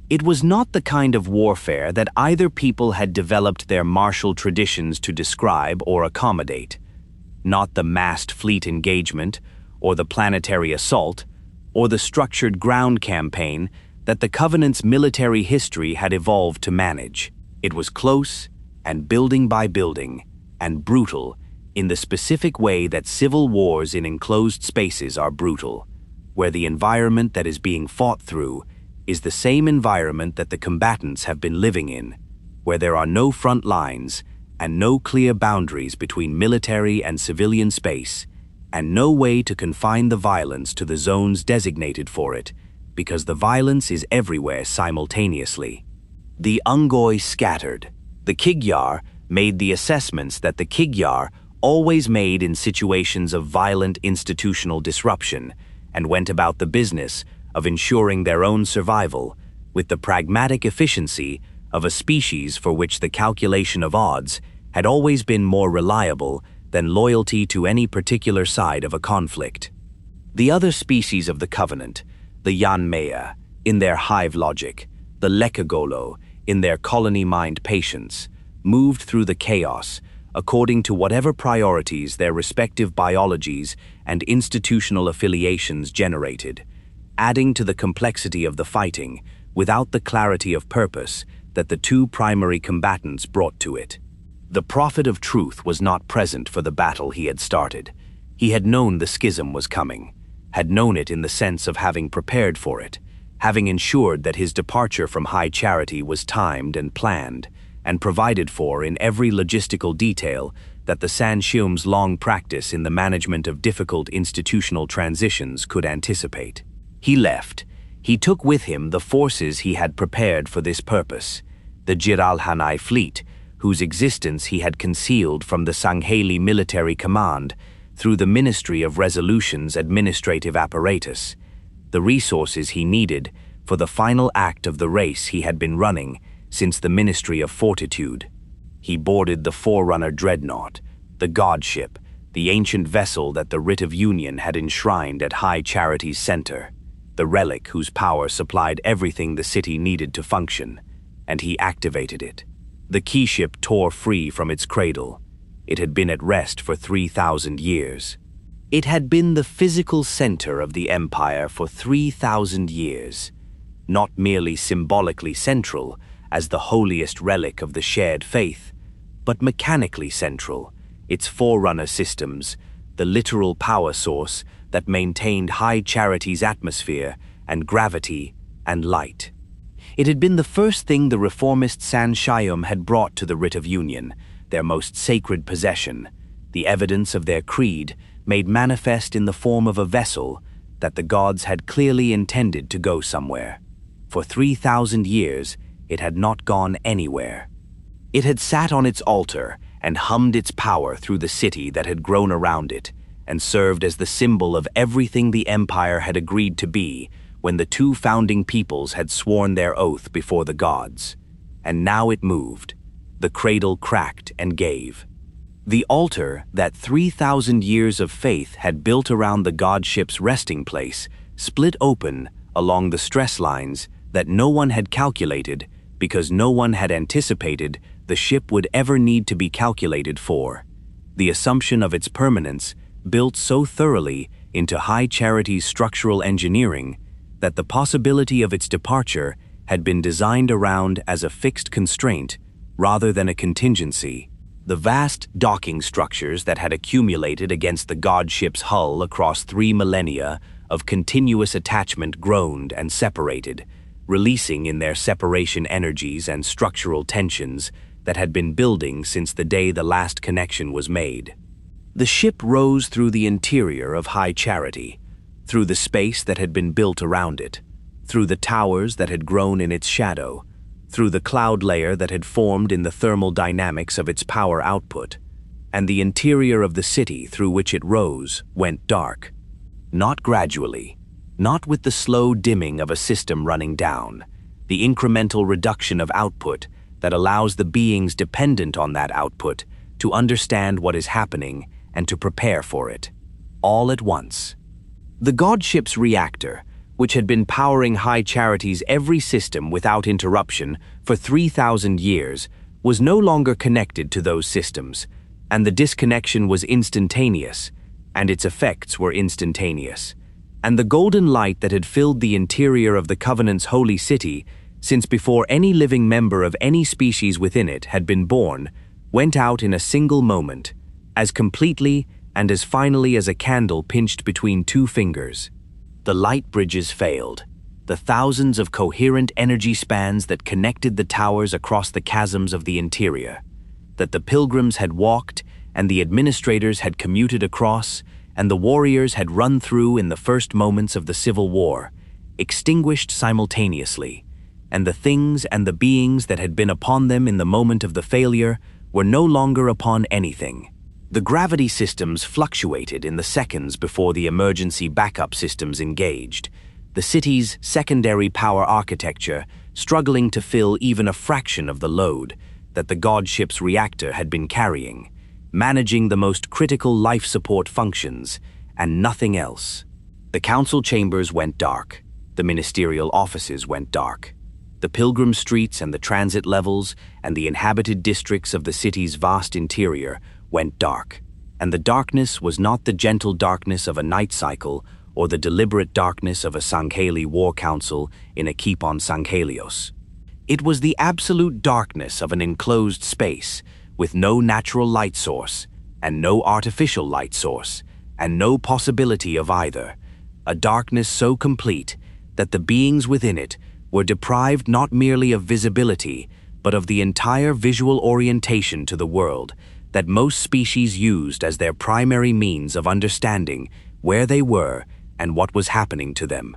A: It was not the kind of warfare that either people had developed their martial traditions to describe or accommodate, not the massed fleet engagement, or the planetary assault, or the structured ground campaign that the Covenant's military history had evolved to manage. It was close, and building by building, and brutal, in the specific way that civil wars in enclosed spaces are brutal, where the environment that is being fought through is the same environment that the combatants have been living in, where there are no front lines and no clear boundaries between military and civilian space, and no way to confine the violence to the zones designated for it, because the violence is everywhere simultaneously. The Unggoy scattered. The Kig-Yar made the assessments that the Kig-Yar always made in situations of violent institutional disruption, and went about the business of ensuring their own survival with the pragmatic efficiency of a species for which the calculation of odds had always been more reliable than loyalty to any particular side of a conflict. The other species of the Covenant, the Yanme'e, in their hive logic, the Lekgolo, in their colony-mind patience, moved through the chaos according to whatever priorities their respective biologies and institutional affiliations generated, adding to the complexity of the fighting without the clarity of purpose that the two primary combatants brought to it. The prophet of truth was not present for the battle he had started. He had known the schism was coming, had known it in the sense of having prepared for it, having ensured that his departure from high charity was timed and planned, and provided for in every logistical detail that the Shyuum's long practice in the management of difficult institutional transitions could anticipate. He left. He took with him the forces he had prepared for this purpose, the Jiralhanae fleet, whose existence he had concealed from the Sangheili military command through the Ministry of Resolution's administrative apparatus, the resources he needed for the final act of the race he had been running since the Ministry of Fortitude. He boarded the Forerunner dreadnought, the godship, the ancient vessel that the Writ of Union had enshrined at High Charity's center, the relic whose power supplied everything the city needed to function, and he activated it. The keyship tore free from its cradle. It had been at rest for 3,000 years. It had been the physical center of the Empire for 3,000 years, not merely symbolically central as the holiest relic of the shared faith, but mechanically central, its forerunner systems, the literal power source that maintained High Charity's atmosphere and gravity and light. It had been the first thing the reformist San Shyuum had brought to the Writ of Union, their most sacred possession, the evidence of their creed made manifest in the form of a vessel that the gods had clearly intended to go somewhere. For 3,000 years, it had not gone anywhere. It had sat on its altar and hummed its power through the city that had grown around it, and served as the symbol of everything the empire had agreed to be when the two founding peoples had sworn their oath before the gods. And now it moved. The cradle cracked and gave. The altar that 3,000 years of faith had built around the godship's resting place split open along the stress lines that no one had calculated because no one had anticipated the ship would ever need to be calculated for. The assumption of its permanence built so thoroughly into High Charity's structural engineering that the possibility of its departure had been designed around as a fixed constraint rather than a contingency. The vast docking structures that had accumulated against the godship's hull across 3 millennia of continuous attachment groaned and separated, releasing in their separation energies and structural tensions that had been building since the day the last connection was made. The ship rose through the interior of High Charity, through the space that had been built around it, through the towers that had grown in its shadow, through the cloud layer that had formed in the thermal dynamics of its power output, and the interior of the city through which it rose went dark. Not gradually, not with the slow dimming of a system running down, the incremental reduction of output that allows the beings dependent on that output to understand what is happening and to prepare for it, all at once. The godship's reactor, which had been powering High Charity's every system without interruption for 3,000 years, was no longer connected to those systems, and the disconnection was instantaneous, and its effects were instantaneous. And the golden light that had filled the interior of the Covenant's holy city, since before any living member of any species within it had been born, went out in a single moment, as completely and as finally as a candle pinched between two fingers. The light bridges failed, the thousands of coherent energy spans that connected the towers across the chasms of the interior, that the pilgrims had walked and the administrators had commuted across and the warriors had run through in the first moments of the Civil War, extinguished simultaneously, and the things and the beings that had been upon them in the moment of the failure were no longer upon anything. The gravity systems fluctuated in the seconds before the emergency backup systems engaged, the city's secondary power architecture struggling to fill even a fraction of the load that the godship's reactor had been carrying, managing the most critical life support functions and nothing else. The council chambers went dark, the ministerial offices went dark. The pilgrim streets and the transit levels and the inhabited districts of the city's vast interior went dark, and the darkness was not the gentle darkness of a night cycle or the deliberate darkness of a Sangheili war council in a keep on Sanghelios. It was the absolute darkness of an enclosed space with no natural light source and no artificial light source and no possibility of either, a darkness so complete that the beings within it were deprived not merely of visibility but of the entire visual orientation to the world that most species used as their primary means of understanding where they were and what was happening to them.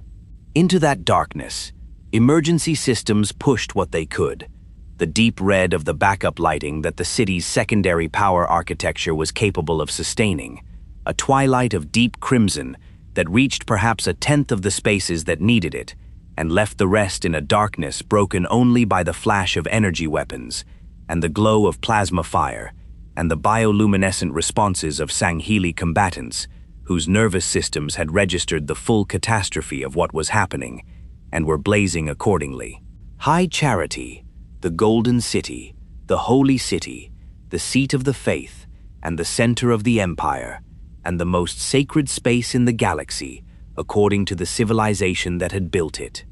A: Into that darkness, emergency systems pushed what they could, the deep red of the backup lighting that the city's secondary power architecture was capable of sustaining, a twilight of deep crimson that reached perhaps a tenth of the spaces that needed it and left the rest in a darkness broken only by the flash of energy weapons and the glow of plasma fire and the bioluminescent responses of Sangheili combatants whose nervous systems had registered the full catastrophe of what was happening and were blazing accordingly. High Charity, the Golden City, the Holy City, the seat of the faith and the center of the empire, and the most sacred space in the galaxy, according to the civilization that had built it.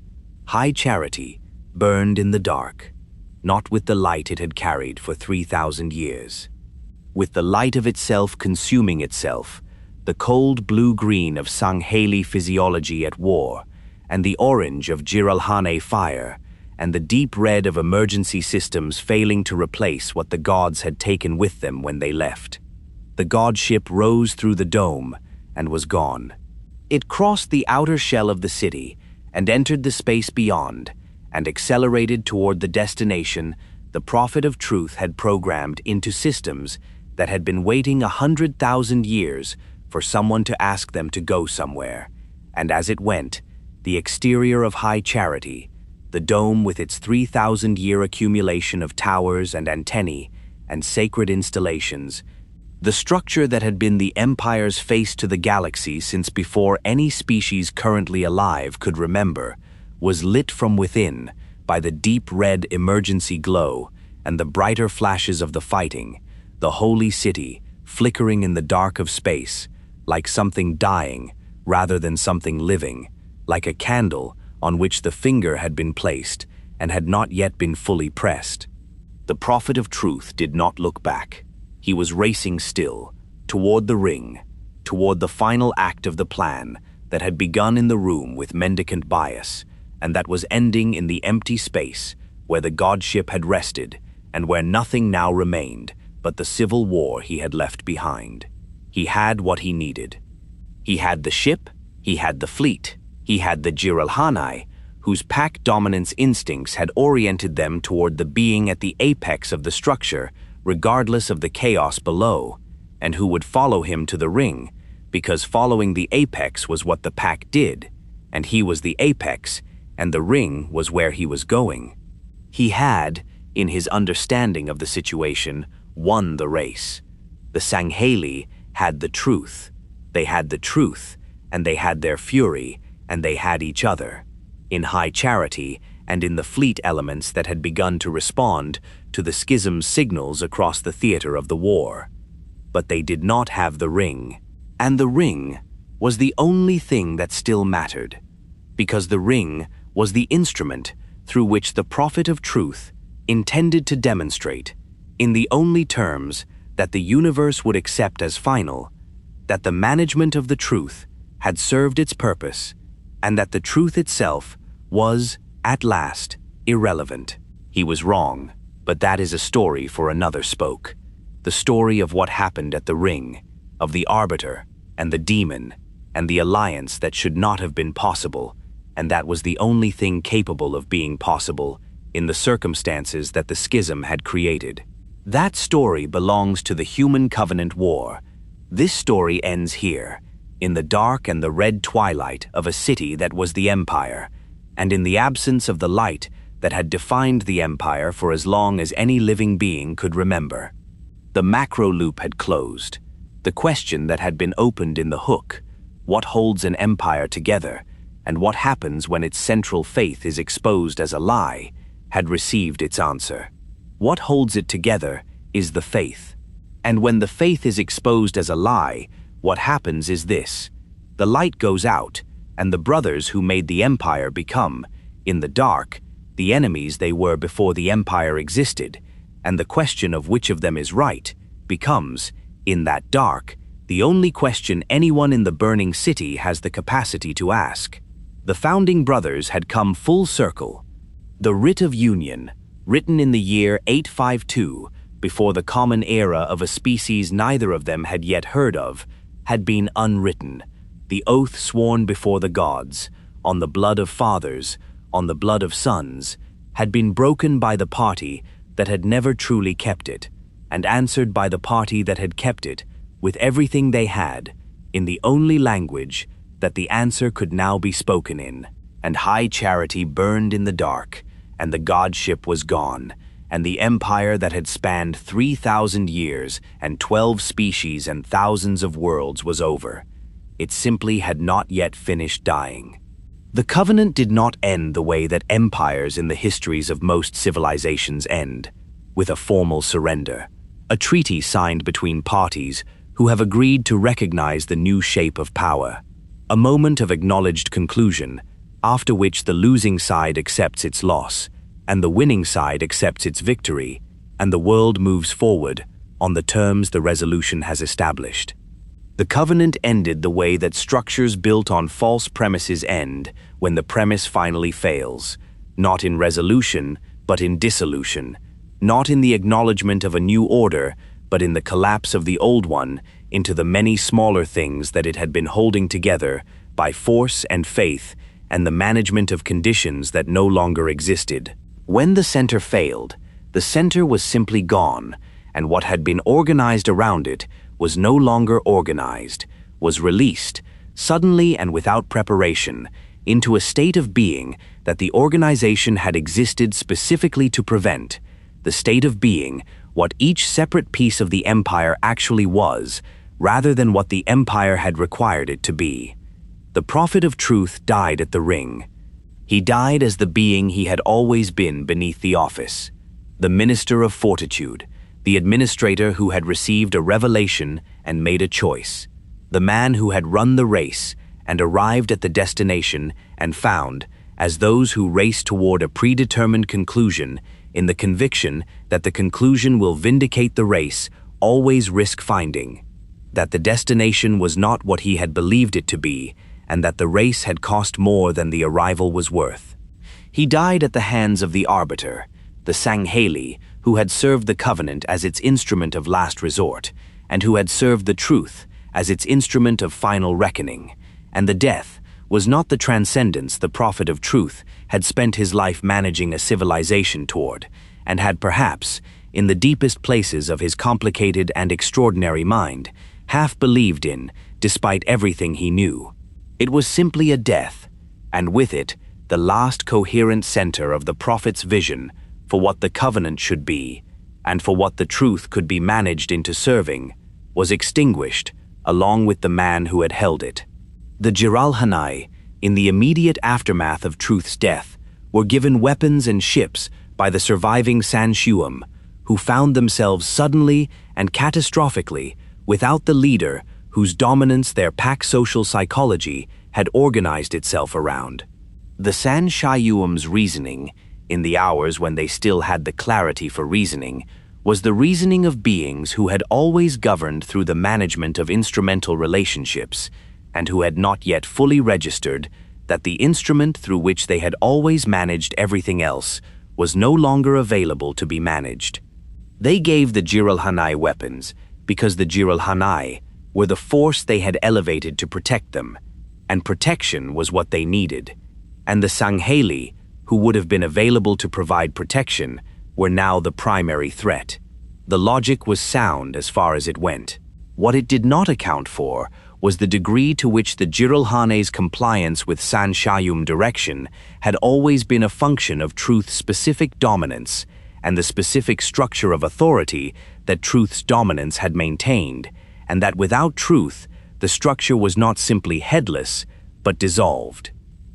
A: High Charity burned in the dark, not with the light it had carried for 3,000 years. With the light of itself consuming itself, the cold blue-green of Sangheili physiology at war, and the orange of Jiralhanae fire, and the deep red of emergency systems failing to replace what the gods had taken with them when they left. The god ship rose through the dome and was gone. It crossed the outer shell of the city and entered the space beyond, and accelerated toward the destination the Prophet of Truth had programmed into systems that had been waiting 100,000 years for someone to ask them to go somewhere. And as it went, the exterior of High Charity, the dome with its 3,000-year accumulation of towers and antennae and sacred installations, the structure that had been the Empire's face to the galaxy since before any species currently alive could remember, was lit from within by the deep red emergency glow and the brighter flashes of the fighting, the holy city flickering in the dark of space, like something dying rather than something living, like a candle on which the finger had been placed and had not yet been fully pressed. The Prophet of Truth did not look back. He was racing still, toward the ring, toward the final act of the plan that had begun in the room with mendicant bias, and that was ending in the empty space where the godship had rested and where nothing now remained but the civil war he had left behind. He had what he needed. He had the ship, he had the fleet, he had the Jiralhanae, whose pack dominance instincts had oriented them toward the being at the apex of the structure, regardless of the chaos below, and who would follow him to the ring, because following the apex was what the pack did, and he was the apex, and the ring was where he was going. He had, in his understanding of the situation, won the race. The Sangheili had the truth. They had the truth, and they had their fury, and they had each other, in High Charity and in the fleet elements that had begun to respond to the schism's signals across the theater of the war. But they did not have the ring, and the ring was the only thing that still mattered, because the ring was the instrument through which the Prophet of Truth intended to demonstrate, in the only terms that the universe would accept as final, that the management of the truth had served its purpose, and that the truth itself was, at last, irrelevant. He was wrong, but that is a story for another spoke. The story of what happened at the ring, of the arbiter and the demon, and the alliance that should not have been possible, and that was the only thing capable of being possible in the circumstances that the schism had created. That story belongs to the human covenant war. This story ends here, in the dark and the red twilight of a city that was the Empire, and in the absence of the light that had defined the Empire for as long as any living being could remember. The macro loop had closed. The question that had been opened in the hook, what holds an empire together, and what happens when its central faith is exposed as a lie, had received its answer. What holds it together is the faith. And when the faith is exposed as a lie, what happens is this: the light goes out, and the brothers who made the empire become, in the dark, the enemies they were before the empire existed, and the question of which of them is right becomes, in that dark, the only question anyone in the burning city has the capacity to ask. The founding brothers had come full circle. The Writ of Union, written in the year 852, before the common era of a species neither of them had yet heard of, had been unwritten. The oath sworn before the gods, on the blood of fathers, on the blood of sons, had been broken by the party that had never truly kept it, and answered by the party that had kept it, with everything they had, in the only language that the answer could now be spoken in. And High Charity burned in the dark, and the godship was gone, and the empire that had spanned 3,000 years and 12 species and thousands of worlds was over. It simply had not yet finished dying. The covenant did not end the way that empires in the histories of most civilizations end, with a formal surrender, a treaty signed between parties who have agreed to recognize the new shape of power, a moment of acknowledged conclusion, after which the losing side accepts its loss, and the winning side accepts its victory, and the world moves forward on the terms the resolution has established. The covenant ended the way that structures built on false premises end when the premise finally fails, not in resolution, but in dissolution, not in the acknowledgement of a new order, but in the collapse of the old one into the many smaller things that it had been holding together by force and faith and the management of conditions that no longer existed. When the center failed, the center was simply gone, and what had been organized around it was no longer organized, was released, suddenly and without preparation, into a state of being that the organization had existed specifically to prevent, the state of being what each separate piece of the empire actually was, rather than what the empire had required it to be. The prophet of truth died at the ring. He died as the being he had always been beneath the office, the minister of fortitude, the administrator who had received a revelation and made a choice, the man who had run the race and arrived at the destination and found, as those who race toward a predetermined conclusion, in the conviction that the conclusion will vindicate the race, always risk finding, that the destination was not what he had believed it to be, and that the race had cost more than the arrival was worth. He died at the hands of the arbiter, the Sangheili, who had served the covenant as its instrument of last resort, and who had served the truth as its instrument of final reckoning, and the death was not the transcendence the prophet of truth had spent his life managing a civilization toward, and had perhaps, in the deepest places of his complicated and extraordinary mind, half believed in, despite everything he knew. It was simply a death, and with it, the last coherent center of the prophet's vision for what the covenant should be, and for what the truth could be managed into serving, was extinguished along with the man who had held it. The Jiralhanae, in the immediate aftermath of truth's death, were given weapons and ships by the surviving Shyuum, who found themselves suddenly and catastrophically without the leader whose dominance their pack social psychology had organized itself around. The Shyuum's reasoning, in the hours when they still had the clarity for reasoning, was the reasoning of beings who had always governed through the management of instrumental relationships, and who had not yet fully registered that the instrument through which they had always managed everything else was no longer available to be managed. They gave the Jiralhanae weapons because the Jiralhanae were the force they had elevated to protect them, and protection was what they needed, and the Sangheili, who would have been available to provide protection, were now the primary threat. The logic was sound as far as it went. What it did not account for was the degree to which the Jiralhane's compliance with Shyuum direction had always been a function of truth's specific dominance and the specific structure of authority that truth's dominance had maintained, and that without truth, the structure was not simply headless, but dissolved.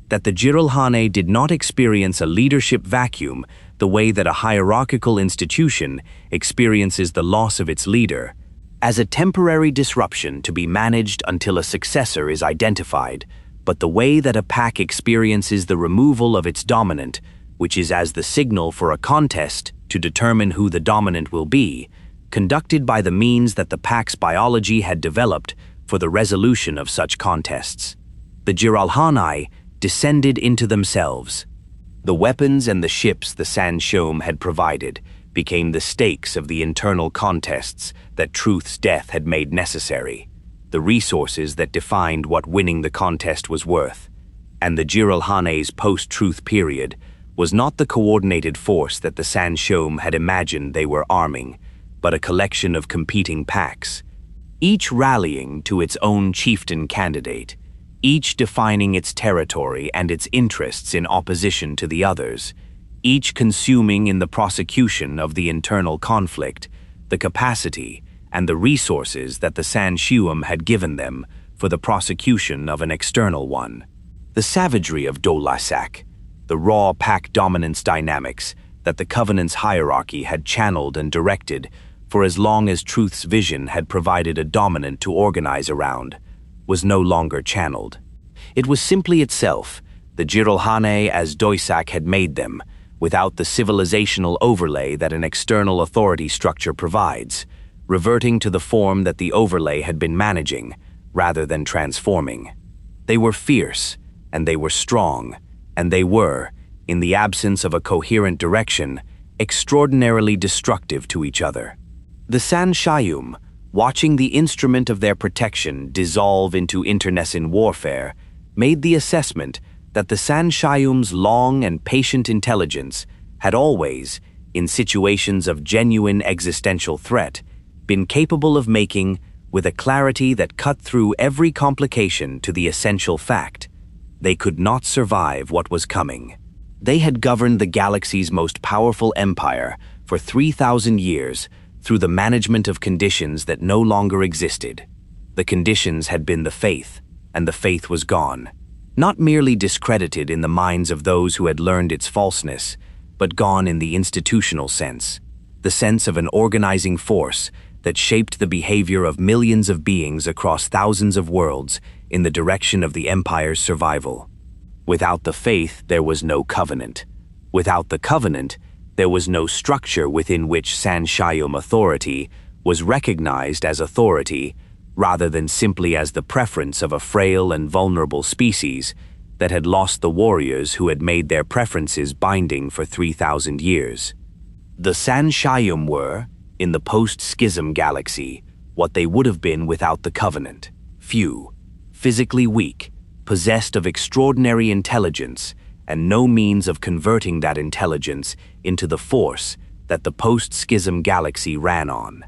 A: That the Jiralhanae did not experience a leadership vacuum the way that a hierarchical institution experiences the loss of its leader, as a temporary disruption to be managed until a successor is identified, but the way that a pack experiences the removal of its dominant, which is as the signal for a contest to determine who the dominant will be, conducted by the means that the pack's biology had developed for the resolution of such contests. The Jiralhanae descended into themselves. The weapons and the ships the Shyuum had provided became the stakes of the internal contests that truth's death had made necessary, the resources that defined what winning the contest was worth. And the Jiralhane's post-truth period was not the coordinated force that the Shyuum had imagined they were arming, but a collection of competing packs, each rallying to its own chieftain candidate, each defining its territory and its interests in opposition to the others, each consuming in the prosecution of the internal conflict the capacity and the resources that the Shyuum had given them for the prosecution of an external one. The savagery of Dolasak, the raw pack dominance dynamics that the Covenant's hierarchy had channeled and directed for as long as Truth's vision had provided a dominant to organize around, was no longer channeled. It was simply itself, the Jiralhanae as Doisak had made them, without the civilizational overlay that an external authority structure provides, reverting to the form that the overlay had been managing, rather than transforming. They were fierce, and they were strong, and they were, in the absence of a coherent direction, extraordinarily destructive to each other. The Shyuum, watching the instrument of their protection dissolve into internecine warfare, made the assessment that the Shyuum's long and patient intelligence had always, in situations of genuine existential threat, been capable of making, with a clarity that cut through every complication to the essential fact, they could not survive what was coming. They had governed the galaxy's most powerful empire for 3,000 years through the management of conditions that no longer existed. The conditions had been the faith, and the faith was gone. Not merely discredited in the minds of those who had learned its falseness, but gone in the institutional sense, the sense of an organizing force that shaped the behavior of millions of beings across thousands of worlds in the direction of the empire's survival. Without the faith, there was no covenant. Without the covenant, there was no structure within which Shyuum authority was recognized as authority rather than simply as the preference of a frail and vulnerable species that had lost the warriors who had made their preferences binding for 3,000 years. The Shyuum were, in the post-schism galaxy, what they would have been without the covenant: few, physically weak, possessed of extraordinary intelligence, and no means of converting that intelligence into the force that the post-schism galaxy ran on.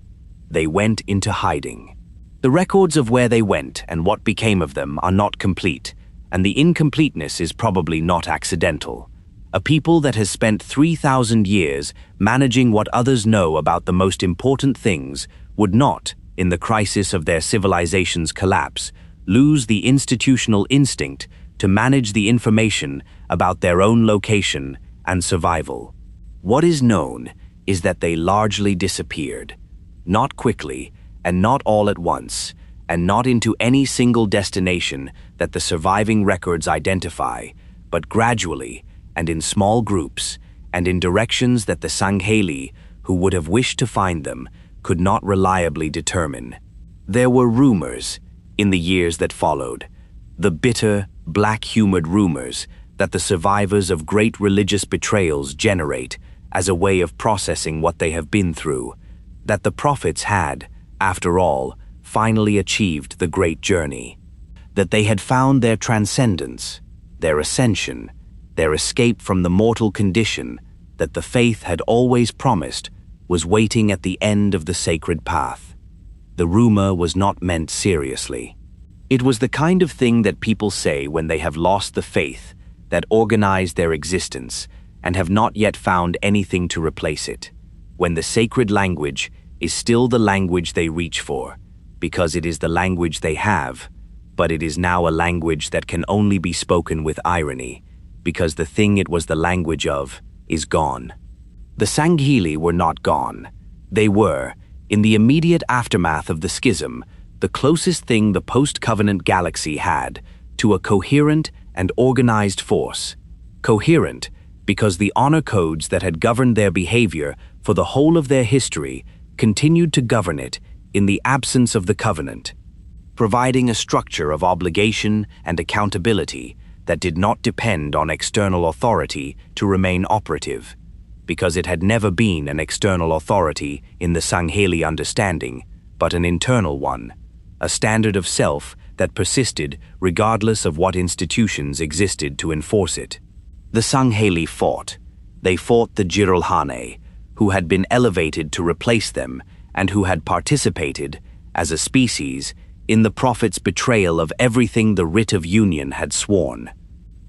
A: They went into hiding. The records of where they went and what became of them are not complete, and the incompleteness is probably not accidental. A people that has spent 3,000 years managing what others know about the most important things would not, in the crisis of their civilization's collapse, lose the institutional instinct to manage the information about their own location and survival. What is known is that they largely disappeared, not quickly and not all at once, and not into any single destination that the surviving records identify, but gradually and in small groups and in directions that the Sangheili, who would have wished to find them, could not reliably determine. There were rumors in the years that followed, the bitter, black-humored rumors that the survivors of great religious betrayals generate as a way of processing what they have been through, that the prophets had, after all, finally achieved the great journey, that they had found their transcendence, their ascension, their escape from the mortal condition that the faith had always promised was waiting at the end of the sacred path. The rumor was not meant seriously. It was the kind of thing that people say when they have lost the faith that organized their existence and have not yet found anything to replace it, when the sacred language is still the language they reach for, because it is the language they have, but it is now a language that can only be spoken with irony, because the thing it was the language of is gone. The Sangheili were not gone. They were, in the immediate aftermath of the schism, the closest thing the post-covenant galaxy had to a coherent and organized force. Coherent because the honor codes that had governed their behavior for the whole of their history continued to govern it in the absence of the covenant, providing a structure of obligation and accountability that did not depend on external authority to remain operative, because it had never been an external authority in the Sangheili understanding, but an internal one, a standard of self that persisted regardless of what institutions existed to enforce it. The Sangheili fought. They fought the Jiralhanae, who had been elevated to replace them and who had participated, as a species, in the prophet's betrayal of everything the Writ of Union had sworn.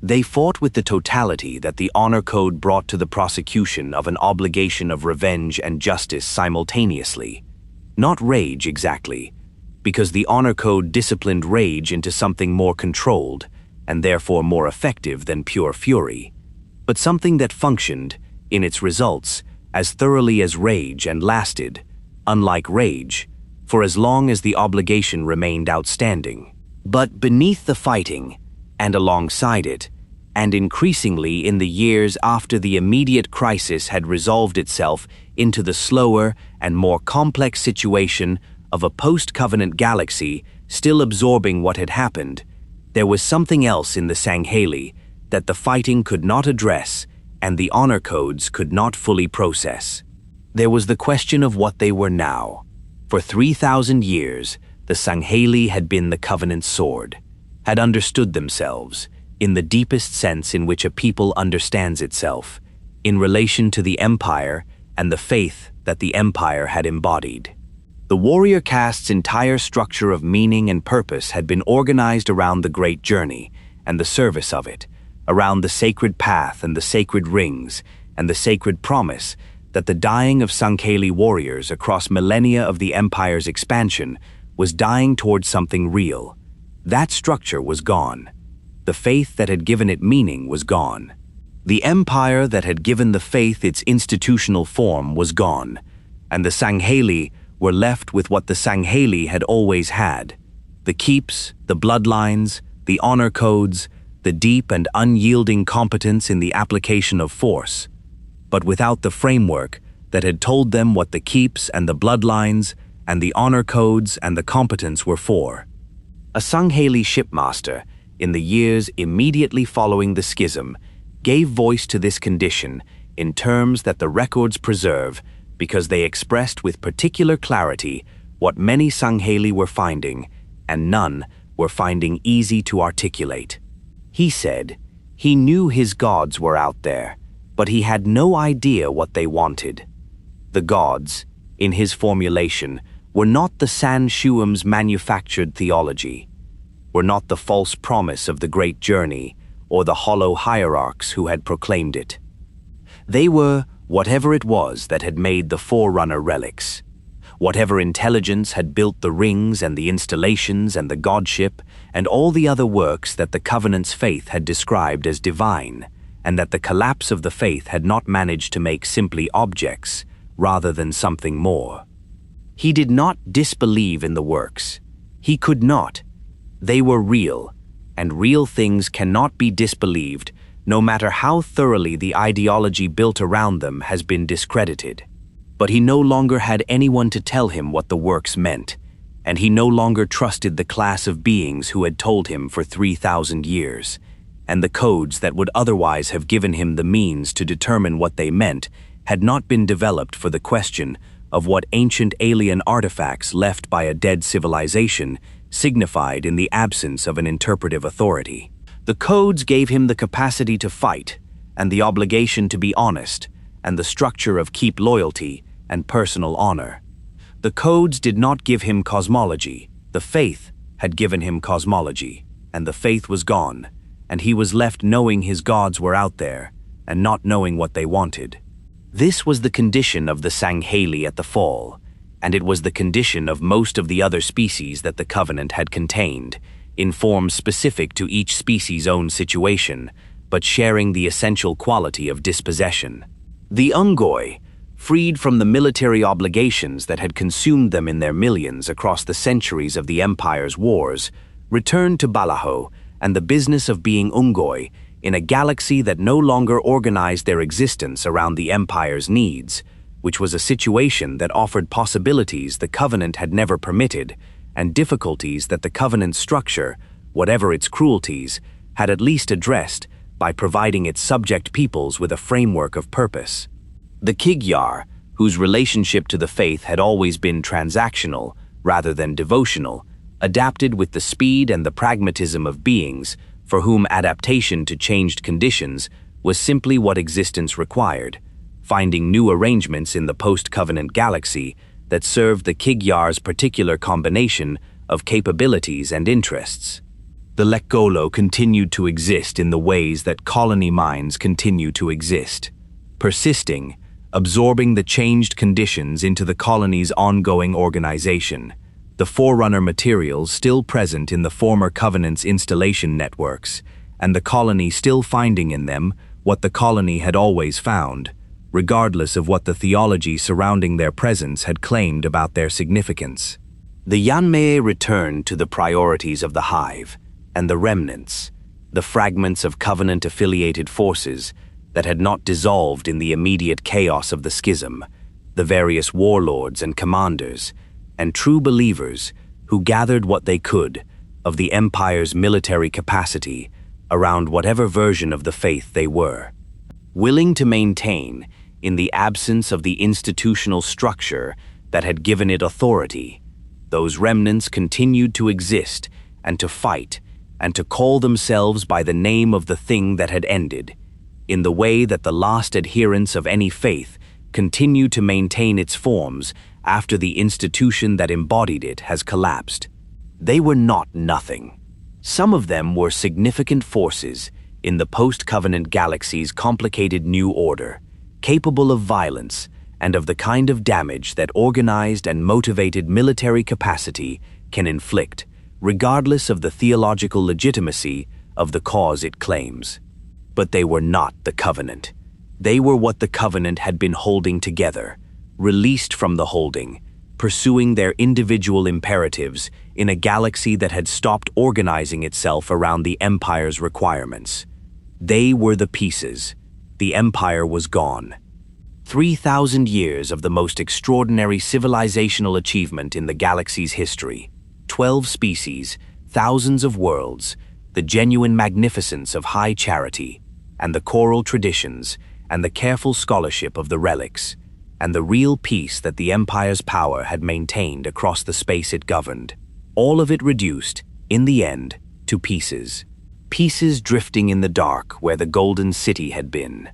A: They fought with the totality that the honor code brought to the prosecution of an obligation of revenge and justice simultaneously. Not rage exactly, because the honor code disciplined rage into something more controlled and therefore more effective than pure fury, but something that functioned, in its results, as thoroughly as rage and lasted, unlike rage, for as long as the obligation remained outstanding. But beneath the fighting, and alongside it, and increasingly in the years after the immediate crisis had resolved itself into the slower and more complex situation of a post-covenant galaxy still absorbing what had happened, there was something else in the Sangheili that the fighting could not address and the honor codes could not fully process. There was the question of what they were now. For 3,000 years, the Sangheili had been the Covenant's sword, had understood themselves, in the deepest sense in which a people understands itself, in relation to the empire and the faith that the empire had embodied. The warrior caste's entire structure of meaning and purpose had been organized around the great journey and the service of it, around the sacred path and the sacred rings and the sacred promise that the dying of Sangheili warriors across millennia of the empire's expansion was dying towards something real. That structure was gone. The faith that had given it meaning was gone. The empire that had given the faith its institutional form was gone, and the Sangheili were left with what the Sangheili had always had: the keeps, the bloodlines, the honor codes, the deep and unyielding competence in the application of force, but without the framework that had told them what the keeps and the bloodlines and the honor codes and the competence were for. A Sangheili shipmaster, in the years immediately following the schism, gave voice to this condition in terms that the records preserve because they expressed with particular clarity what many Sangheili were finding, and none were finding easy to articulate. He said he knew his gods were out there, but he had no idea what they wanted. The gods, in his formulation, were not the Shyuum's manufactured theology, were not the false promise of the great journey or the hollow hierarchs who had proclaimed it. They were whatever it was that had made the forerunner relics, whatever intelligence had built the rings and the installations and the godship and all the other works that the Covenant's faith had described as divine, and that the collapse of the faith had not managed to make simply objects rather than something more. He did not disbelieve in the works. He could not. They were real, and real things cannot be disbelieved no matter how thoroughly the ideology built around them has been discredited. But he no longer had anyone to tell him what the works meant, and he no longer trusted the class of beings who had told him for 3,000 years, and the codes that would otherwise have given him the means to determine what they meant had not been developed for the question of what ancient alien artifacts left by a dead civilization signified in the absence of an interpretive authority. The codes gave him the capacity to fight, and the obligation to be honest, and the structure of keep loyalty and personal honor. The codes did not give him cosmology. The faith had given him cosmology, and the faith was gone, and he was left knowing his gods were out there and not knowing what they wanted. This was the condition of the Sangheili at the fall, and it was the condition of most of the other species that the Covenant had contained, in forms specific to each species' own situation, but sharing the essential quality of dispossession. The Unggoy, freed from the military obligations that had consumed them in their millions across the centuries of the Empire's wars, returned to Balaho and the business of being Unggoy in a galaxy that no longer organized their existence around the Empire's needs, which was a situation that offered possibilities the Covenant had never permitted, and difficulties that the Covenant's structure, whatever its cruelties, had at least addressed by providing its subject peoples with a framework of purpose. The Kig-Yar, whose relationship to the faith had always been transactional rather than devotional, adapted with the speed and the pragmatism of beings for whom adaptation to changed conditions was simply what existence required, finding new arrangements in the post-Covenant galaxy that served the Kig-Yar's particular combination of capabilities and interests. The Lekgolo continued to exist in the ways that colony minds continue to exist, persisting, absorbing the changed conditions into the colony's ongoing organization, the forerunner materials still present in the former Covenant's installation networks, and the colony still finding in them what the colony had always found, regardless of what the theology surrounding their presence had claimed about their significance. The Yanme'e returned to the priorities of the hive, and the remnants, the fragments of Covenant-affiliated forces that had not dissolved in the immediate chaos of the schism, the various warlords and commanders, and true believers who gathered what they could of the Empire's military capacity around whatever version of the faith they were. willing to maintain, in the absence of the institutional structure that had given it authority. Those remnants continued to exist and to fight and to call themselves by the name of the thing that had ended, in the way that the last adherents of any faith continue to maintain its forms after the institution that embodied it has collapsed. They were not nothing. Some of them were significant forces in the post-covenant galaxy's complicated new order, capable of violence and of the kind of damage that organized and motivated military capacity can inflict, regardless of the theological legitimacy of the cause it claims. But they were not the covenant. They were what the covenant had been holding together, released from the holding, pursuing their individual imperatives in a galaxy that had stopped organizing itself around the Empire's requirements. They were the pieces. The Empire was gone. 3,000 years of the most extraordinary civilizational achievement in the galaxy's history, 12 species, thousands of worlds, the genuine magnificence of high charity, and the choral traditions, and the careful scholarship of the relics, and the real peace that the Empire's power had maintained across the space it governed. All of it reduced, in the end, to pieces. Pieces drifting in the dark where the Golden City had been.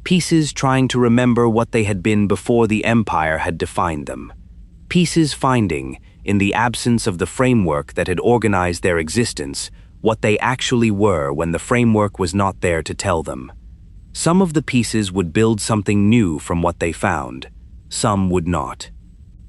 A: Pieces trying to remember what they had been before the Empire had defined them. Pieces finding, in the absence of the framework that had organized their existence, what they actually were when the framework was not there to tell them. Some of the pieces would build something new from what they found. Some would not.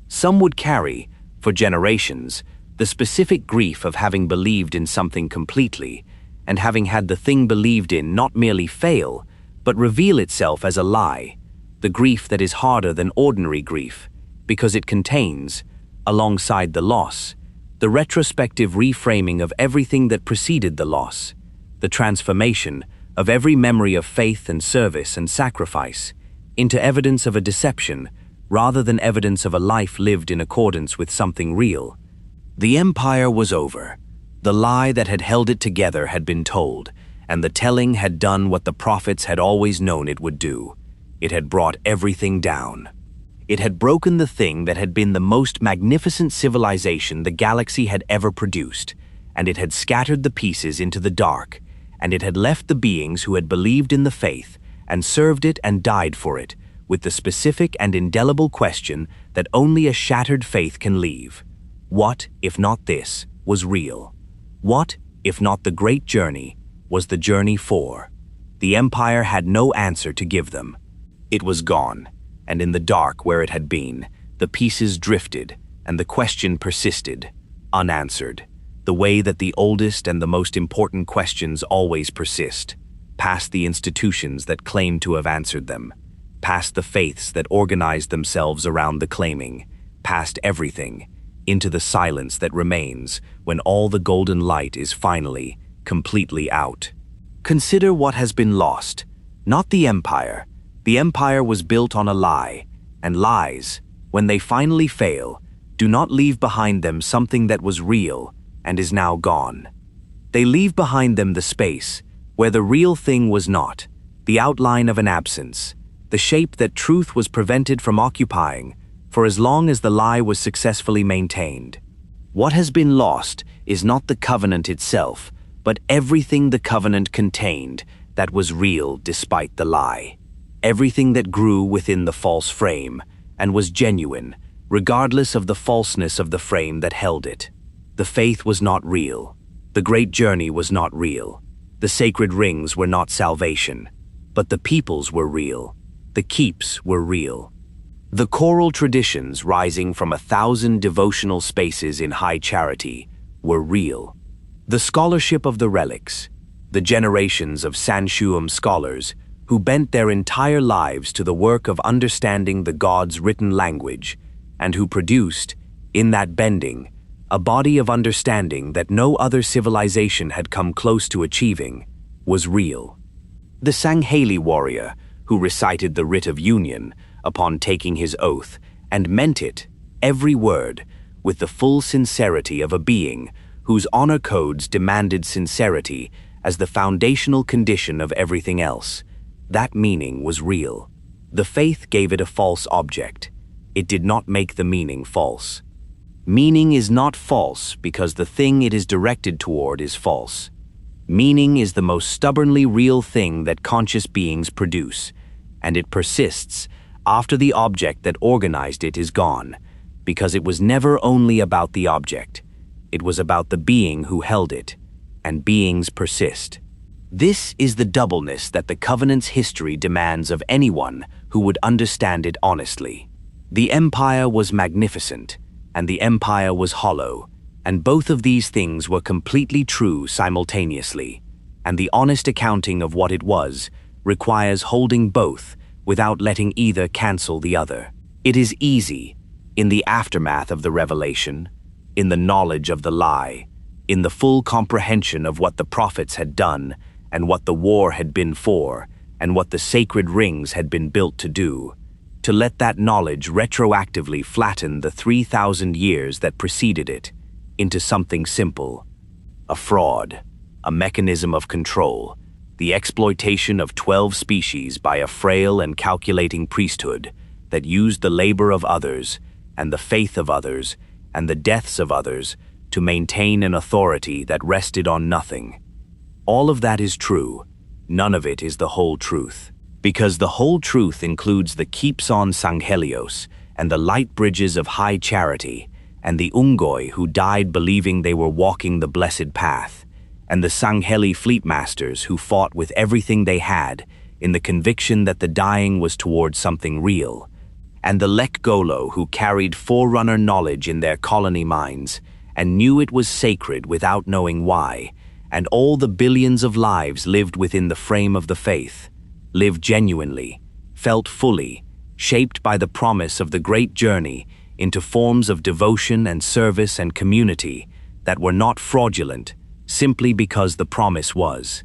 A: Some would carry, for generations, the specific grief of having believed in something completely, and having had the thing believed in not merely fail, but reveal itself as a lie, the grief that is harder than ordinary grief, because it contains, alongside the loss, the retrospective reframing of everything that preceded the loss, the transformation of every memory of faith and service and sacrifice into evidence of a deception rather than evidence of a life lived in accordance with something real. The Empire was over. The lie that had held it together had been told, and the telling had done what the prophets had always known it would do. It had brought everything down. It had broken the thing that had been the most magnificent civilization the galaxy had ever produced, and it had scattered the pieces into the dark, and it had left the beings who had believed in the faith and served it and died for it, with the specific and indelible question that only a shattered faith can leave. What, if not this, was real? What, if not the great journey, was the journey for? The Empire had no answer to give them. It was gone, and in the dark where it had been, the pieces drifted, and the question persisted, unanswered, the way that the oldest and the most important questions always persist, past the institutions that claim to have answered them, past the faiths that organized themselves around the claiming, past everything, into the silence that remains when all the golden light is finally, completely out. Consider what has been lost, not the Empire. The Empire was built on a lie, and lies, when they finally fail, do not leave behind them something that was real and is now gone. They leave behind them the space where the real thing was not, the outline of an absence, the shape that truth was prevented from occupying for as long as the lie was successfully maintained. What has been lost is not the covenant itself, but everything the covenant contained that was real despite the lie. Everything that grew within the false frame and was genuine, regardless of the falseness of the frame that held it. The faith was not real. The great journey was not real. The sacred rings were not salvation. But the peoples were real. The keeps were real. The choral traditions rising from 1,000 devotional spaces in high charity were real. The scholarship of the relics, the generations of Shyuum scholars who bent their entire lives to the work of understanding the gods' written language, and who produced, in that bending, a body of understanding that no other civilization had come close to achieving, was real. The Sangheili warrior who recited the Writ of Union upon taking his oath and meant it, every word, with the full sincerity of a being whose honor codes demanded sincerity as the foundational condition of everything else, That meaning was real. The faith gave it a false object. It did not make the meaning false. Meaning is not false because the thing it is directed toward is false. Meaning is the most stubbornly real thing that conscious beings produce, and it persists after the object that organized it is gone, because it was never only about the object. It was about the being who held it, and beings persist. This is the doubleness that the Covenant's history demands of anyone who would understand it honestly. The empire was magnificent, and the empire was hollow, and both of these things were completely true simultaneously, and the honest accounting of what it was requires holding both without letting either cancel the other. It is easy, in the aftermath of the revelation, in the knowledge of the lie, in the full comprehension of what the prophets had done and what the war had been for and what the sacred rings had been built to do, to let that knowledge retroactively flatten the 3,000 years that preceded it into something simple: a fraud, a mechanism of control, the exploitation of 12 species by a frail and calculating priesthood that used the labor of others and the faith of others and the deaths of others to maintain an authority that rested on nothing. All of that is true. None of it is the whole truth. Because the whole truth includes the keeps on Sanghelios and the light bridges of high charity, and the Unggoy who died believing they were walking the blessed path, and the Sangheili fleet masters who fought with everything they had in the conviction that the dying was toward something real, and the Lekgolo who carried forerunner knowledge in their colony minds and knew it was sacred without knowing why, and all the billions of lives lived within the frame of the faith, lived genuinely, felt fully, shaped by the promise of the great journey into forms of devotion and service and community that were not fraudulent simply because the promise was.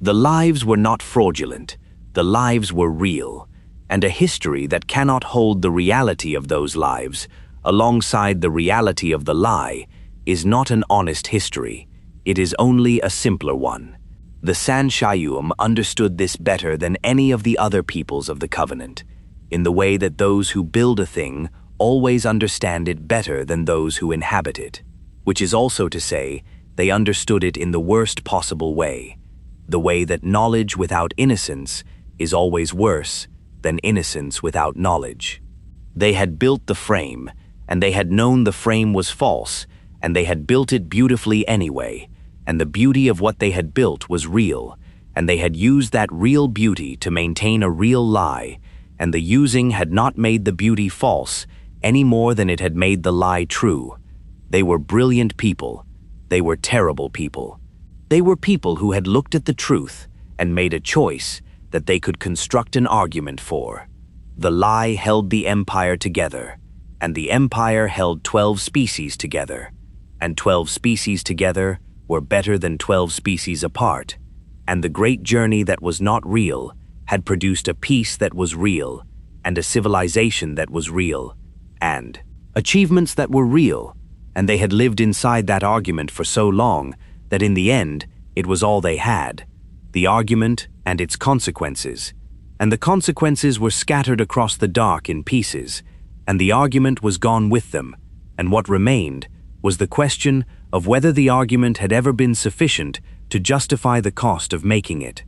A: The lives were not fraudulent, the lives were real, and a history that cannot hold the reality of those lives alongside the reality of the lie is not an honest history. It is only a simpler one. The Shyuum understood this better than any of the other peoples of the Covenant, in the way that those who build a thing always understand it better than those who inhabit it, which is also to say, they understood it in the worst possible way, the way that knowledge without innocence is always worse than innocence without knowledge. They had built the frame, and they had known the frame was false, and they had built it beautifully anyway, and the beauty of what they had built was real, and they had used that real beauty to maintain a real lie, and the using had not made the beauty false any more than it had made the lie true. They were brilliant people. They were terrible people. They were people who had looked at the truth and made a choice that they could construct an argument for. The lie held the empire together, and the empire held 12 species together, and 12 species together were better than 12 species apart, and the great journey that was not real had produced a peace that was real, and a civilization that was real, and achievements that were real, and they had lived inside that argument for so long that in the end it was all they had, the argument and its consequences, and the consequences were scattered across the dark in pieces, and the argument was gone with them, and what remained was the question of whether the argument had ever been sufficient to justify the cost of making it.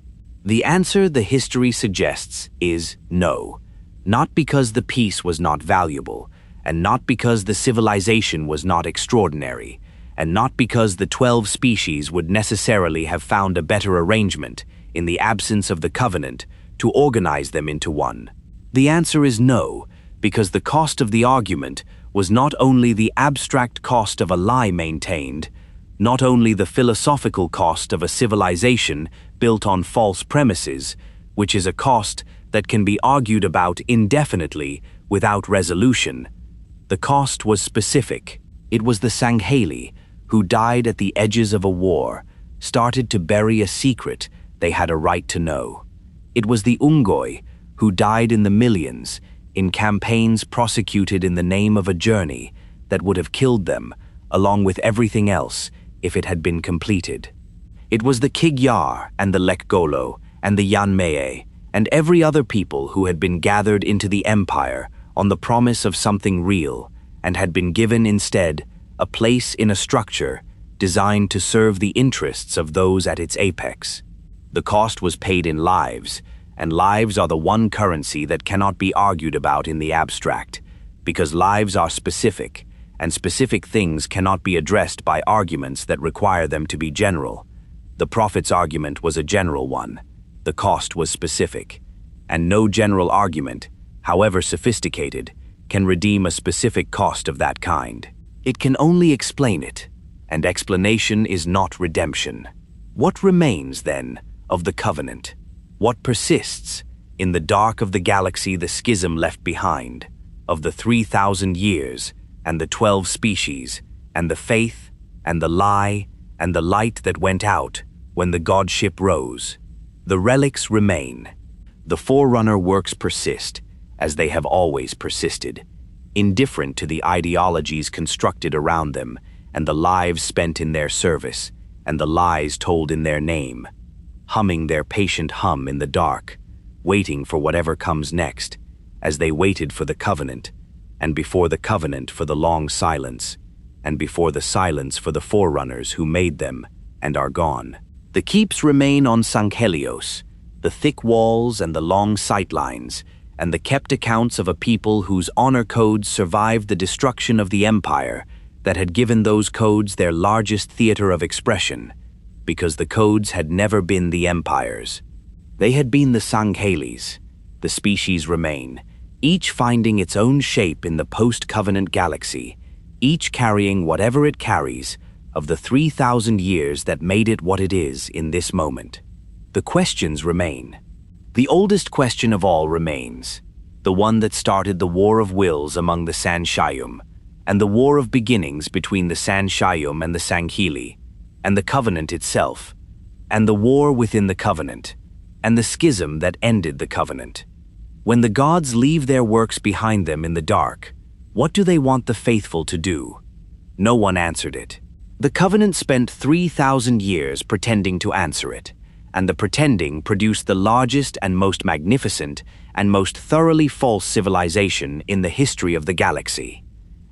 A: The answer the history suggests is no, not because the peace was not valuable, and not because the civilization was not extraordinary, and not because the 12 species would necessarily have found a better arrangement, in the absence of the Covenant, to organize them into one. The answer is no, because the cost of the argument was not only the abstract cost of a lie maintained, not only the philosophical cost of a civilization built on false premises, which is a cost that can be argued about indefinitely without resolution. The cost was specific. It was the Sangheili, who died at the edges of a war, started to bury a secret they had a right to know. It was the Unggoy, who died in the millions, in campaigns prosecuted in the name of a journey that would have killed them, along with everything else, if it had been completed. It was the Kig-Yar and the Lekgolo and the Yanme'e and every other people who had been gathered into the empire on the promise of something real and had been given instead a place in a structure designed to serve the interests of those at its apex. The cost was paid in lives, and lives are the one currency that cannot be argued about in the abstract, because lives are specific, and specific things cannot be addressed by arguments that require them to be general. The prophet's argument was a general one. The cost was specific, and no general argument, however sophisticated, can redeem a specific cost of that kind. It can only explain it, and explanation is not redemption. What remains, then, of the covenant? What persists in the dark of the galaxy the schism left behind, of the 3,000 years, and the 12 species, and the faith, and the lie, and the light that went out when the godship rose? The relics remain. The forerunner works persist, as they have always persisted, indifferent to the ideologies constructed around them, and the lives spent in their service, and the lies told in their name, humming their patient hum in the dark, waiting for whatever comes next, as they waited for the covenant, and before the covenant for the long silence, and before the silence for the forerunners who made them and are gone. The keeps remain on Sanghelios, the thick walls and the long sightlines, and the kept accounts of a people whose honor codes survived the destruction of the empire that had given those codes their largest theater of expression, because the codes had never been the empire's. They had been the Sangheilis. The species remain, each finding its own shape in the post-covenant galaxy, each carrying whatever it carries of the 3,000 years that made it what it is in this moment. The questions remain. The oldest question of all remains, the one that started the war of wills among the Shyuum, and the war of beginnings between the Shyuum and the Sangheili, and the covenant itself, and the war within the covenant, and the schism that ended the covenant. When the gods leave their works behind them in the dark, what do they want the faithful to do? No one answered it. The covenant spent 3,000 years pretending to answer it, and the pretending produced the largest and most magnificent and most thoroughly false civilization in the history of the galaxy.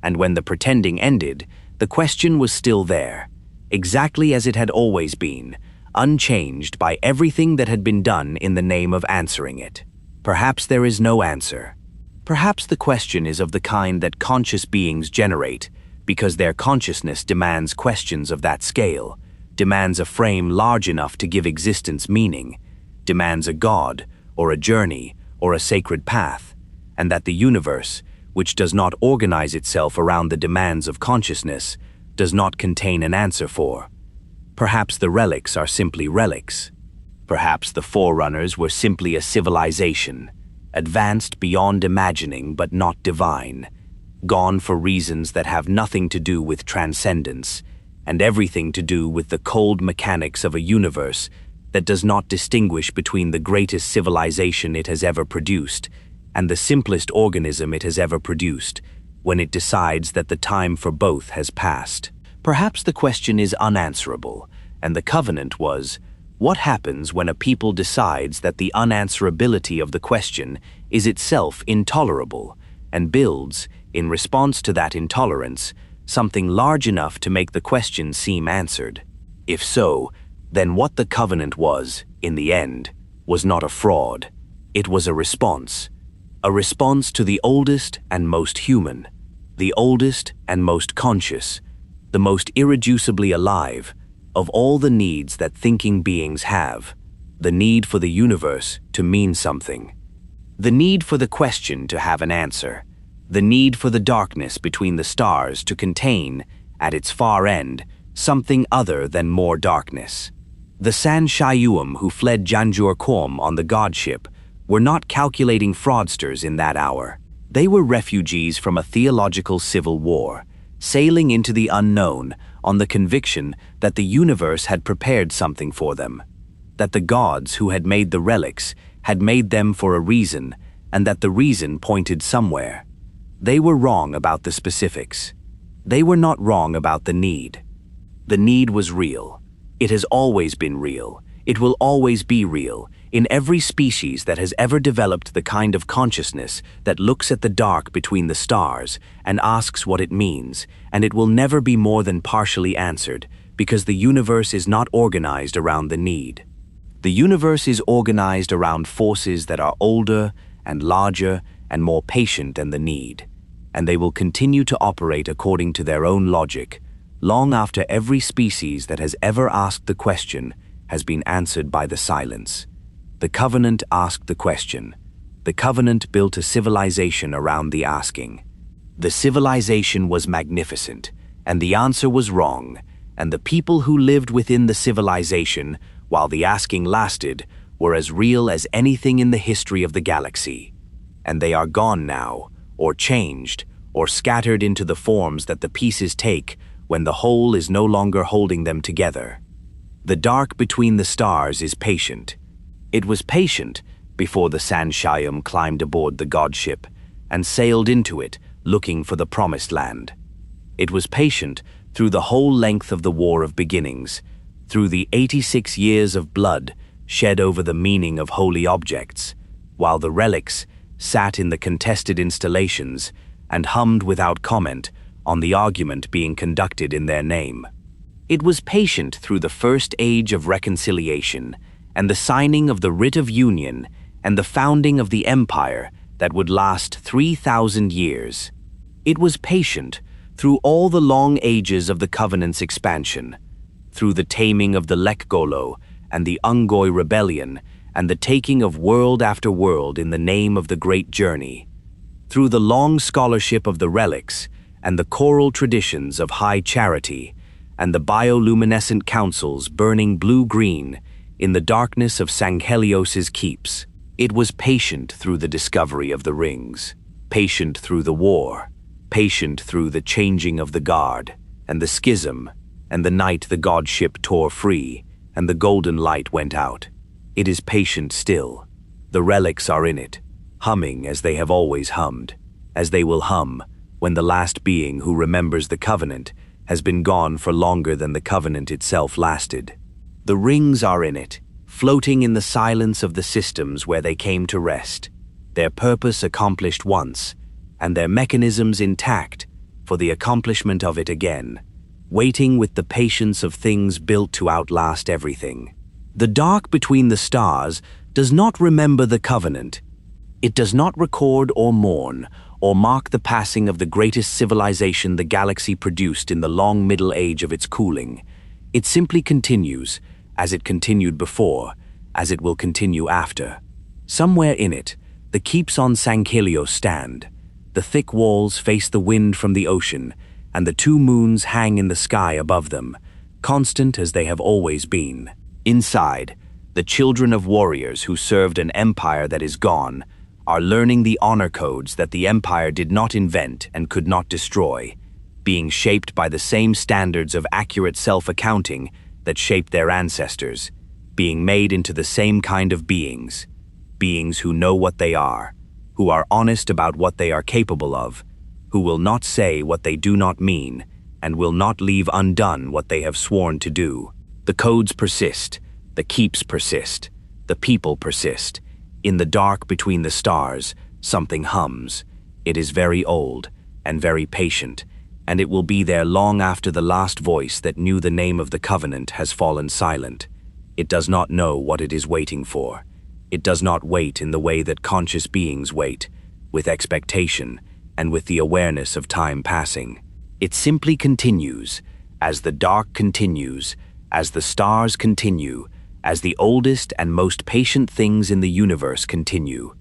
A: And when the pretending ended, the question was still there, exactly as it had always been, unchanged by everything that had been done in the name of answering it. Perhaps there is no answer. Perhaps the question is of the kind that conscious beings generate, because their consciousness demands questions of that scale, demands a frame large enough to give existence meaning, demands a god, or a journey, or a sacred path, and that the universe, which does not organize itself around the demands of consciousness, does not contain an answer for. Perhaps the relics are simply relics. Perhaps the forerunners were simply a civilization, advanced beyond imagining but not divine, gone for reasons that have nothing to do with transcendence, and everything to do with the cold mechanics of a universe that does not distinguish between the greatest civilization it has ever produced and the simplest organism it has ever produced, when it decides that the time for both has passed. Perhaps the question is unanswerable, and the covenant was, what happens when a people decides that the unanswerability of the question is itself intolerable, and builds, in response to that intolerance, something large enough to make the question seem answered? If so, then what the covenant was, in the end, was not a fraud. It was a response to the oldest and most human, the oldest and most conscious, the most irreducibly alive of all the needs that thinking beings have, the need for the universe to mean something, the need for the question to have an answer, the need for the darkness between the stars to contain, at its far end, something other than more darkness. The Shyuum who fled Janjur Qom on the godship were not calculating fraudsters in that hour. They were refugees from a theological civil war, sailing into the unknown on the conviction that the universe had prepared something for them, that the gods who had made the relics had made them for a reason, and that the reason pointed somewhere. They were wrong about the specifics. They were not wrong about the need. The need was real. It has always been real. It will always be real. In every species that has ever developed the kind of consciousness that looks at the dark between the stars and asks what it means, and it will never be more than partially answered, because the universe is not organized around the need. The universe is organized around forces that are older and larger and more patient than the need, and they will continue to operate according to their own logic, long after every species that has ever asked the question has been answered by the silence. The Covenant asked the question. The Covenant built a civilization around the asking. The civilization was magnificent, and the answer was wrong, and the people who lived within the civilization, while the asking lasted, were as real as anything in the history of the galaxy. And they are gone now, or changed, or scattered into the forms that the pieces take when the whole is no longer holding them together. The dark between the stars is patient. It was patient before the Shyuum climbed aboard the godship and sailed into it looking for the promised land. It was patient through the whole length of the War of Beginnings, through the 86 years of blood shed over the meaning of holy objects, while the relics sat in the contested installations and hummed without comment on the argument being conducted in their name. It was patient through the first age of reconciliation and the signing of the Writ of Union and the founding of the empire that would last 3,000 years. It was patient through all the long ages of the Covenant's expansion, through the taming of the Lekgolo and the Unggoy rebellion and the taking of world after world in the name of the Great Journey, through the long scholarship of the relics and the choral traditions of high charity and the bioluminescent councils burning blue-green in the darkness of Sanghelios's keeps. It was patient through the discovery of the rings, patient through the war, patient through the changing of the guard, and the schism, and the night the godship tore free, and the golden light went out. It is patient still. The relics are in it, humming as they have always hummed, as they will hum when the last being who remembers the Covenant has been gone for longer than the Covenant itself lasted. The rings are in it, floating in the silence of the systems where they came to rest, their purpose accomplished once, and their mechanisms intact for the accomplishment of it again, waiting with the patience of things built to outlast everything. The dark between the stars does not remember the Covenant. It does not record or mourn, or mark the passing of the greatest civilization the galaxy produced in the long middle age of its cooling. It simply continues, as it continued before, as it will continue after. Somewhere in it, the keeps on Sanghelios stand. The thick walls face the wind from the ocean, and the two moons hang in the sky above them, constant as they have always been. Inside, the children of warriors who served an empire that is gone are learning the honor codes that the empire did not invent and could not destroy, being shaped by the same standards of accurate self-accounting that shaped their ancestors, being made into the same kind of beings who know what they are, who are honest about what they are capable of, who will not say what they do not mean, and will not leave undone what they have sworn to do. The codes persist, the keeps persist, the people persist. In the dark between the stars, something hums. It is very old and very patient, and it will be there long after the last voice that knew the name of the Covenant has fallen silent. It does not know what it is waiting for. It does not wait in the way that conscious beings wait, with expectation and with the awareness of time passing. It simply continues, as the dark continues, as the stars continue, as the oldest and most patient things in the universe continue,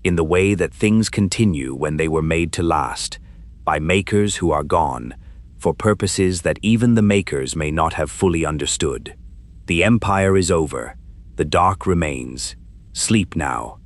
A: in the way that things continue when they were made to last, by makers who are gone, for purposes that even the makers may not have fully understood. The empire is over. The dark remains. Sleep now.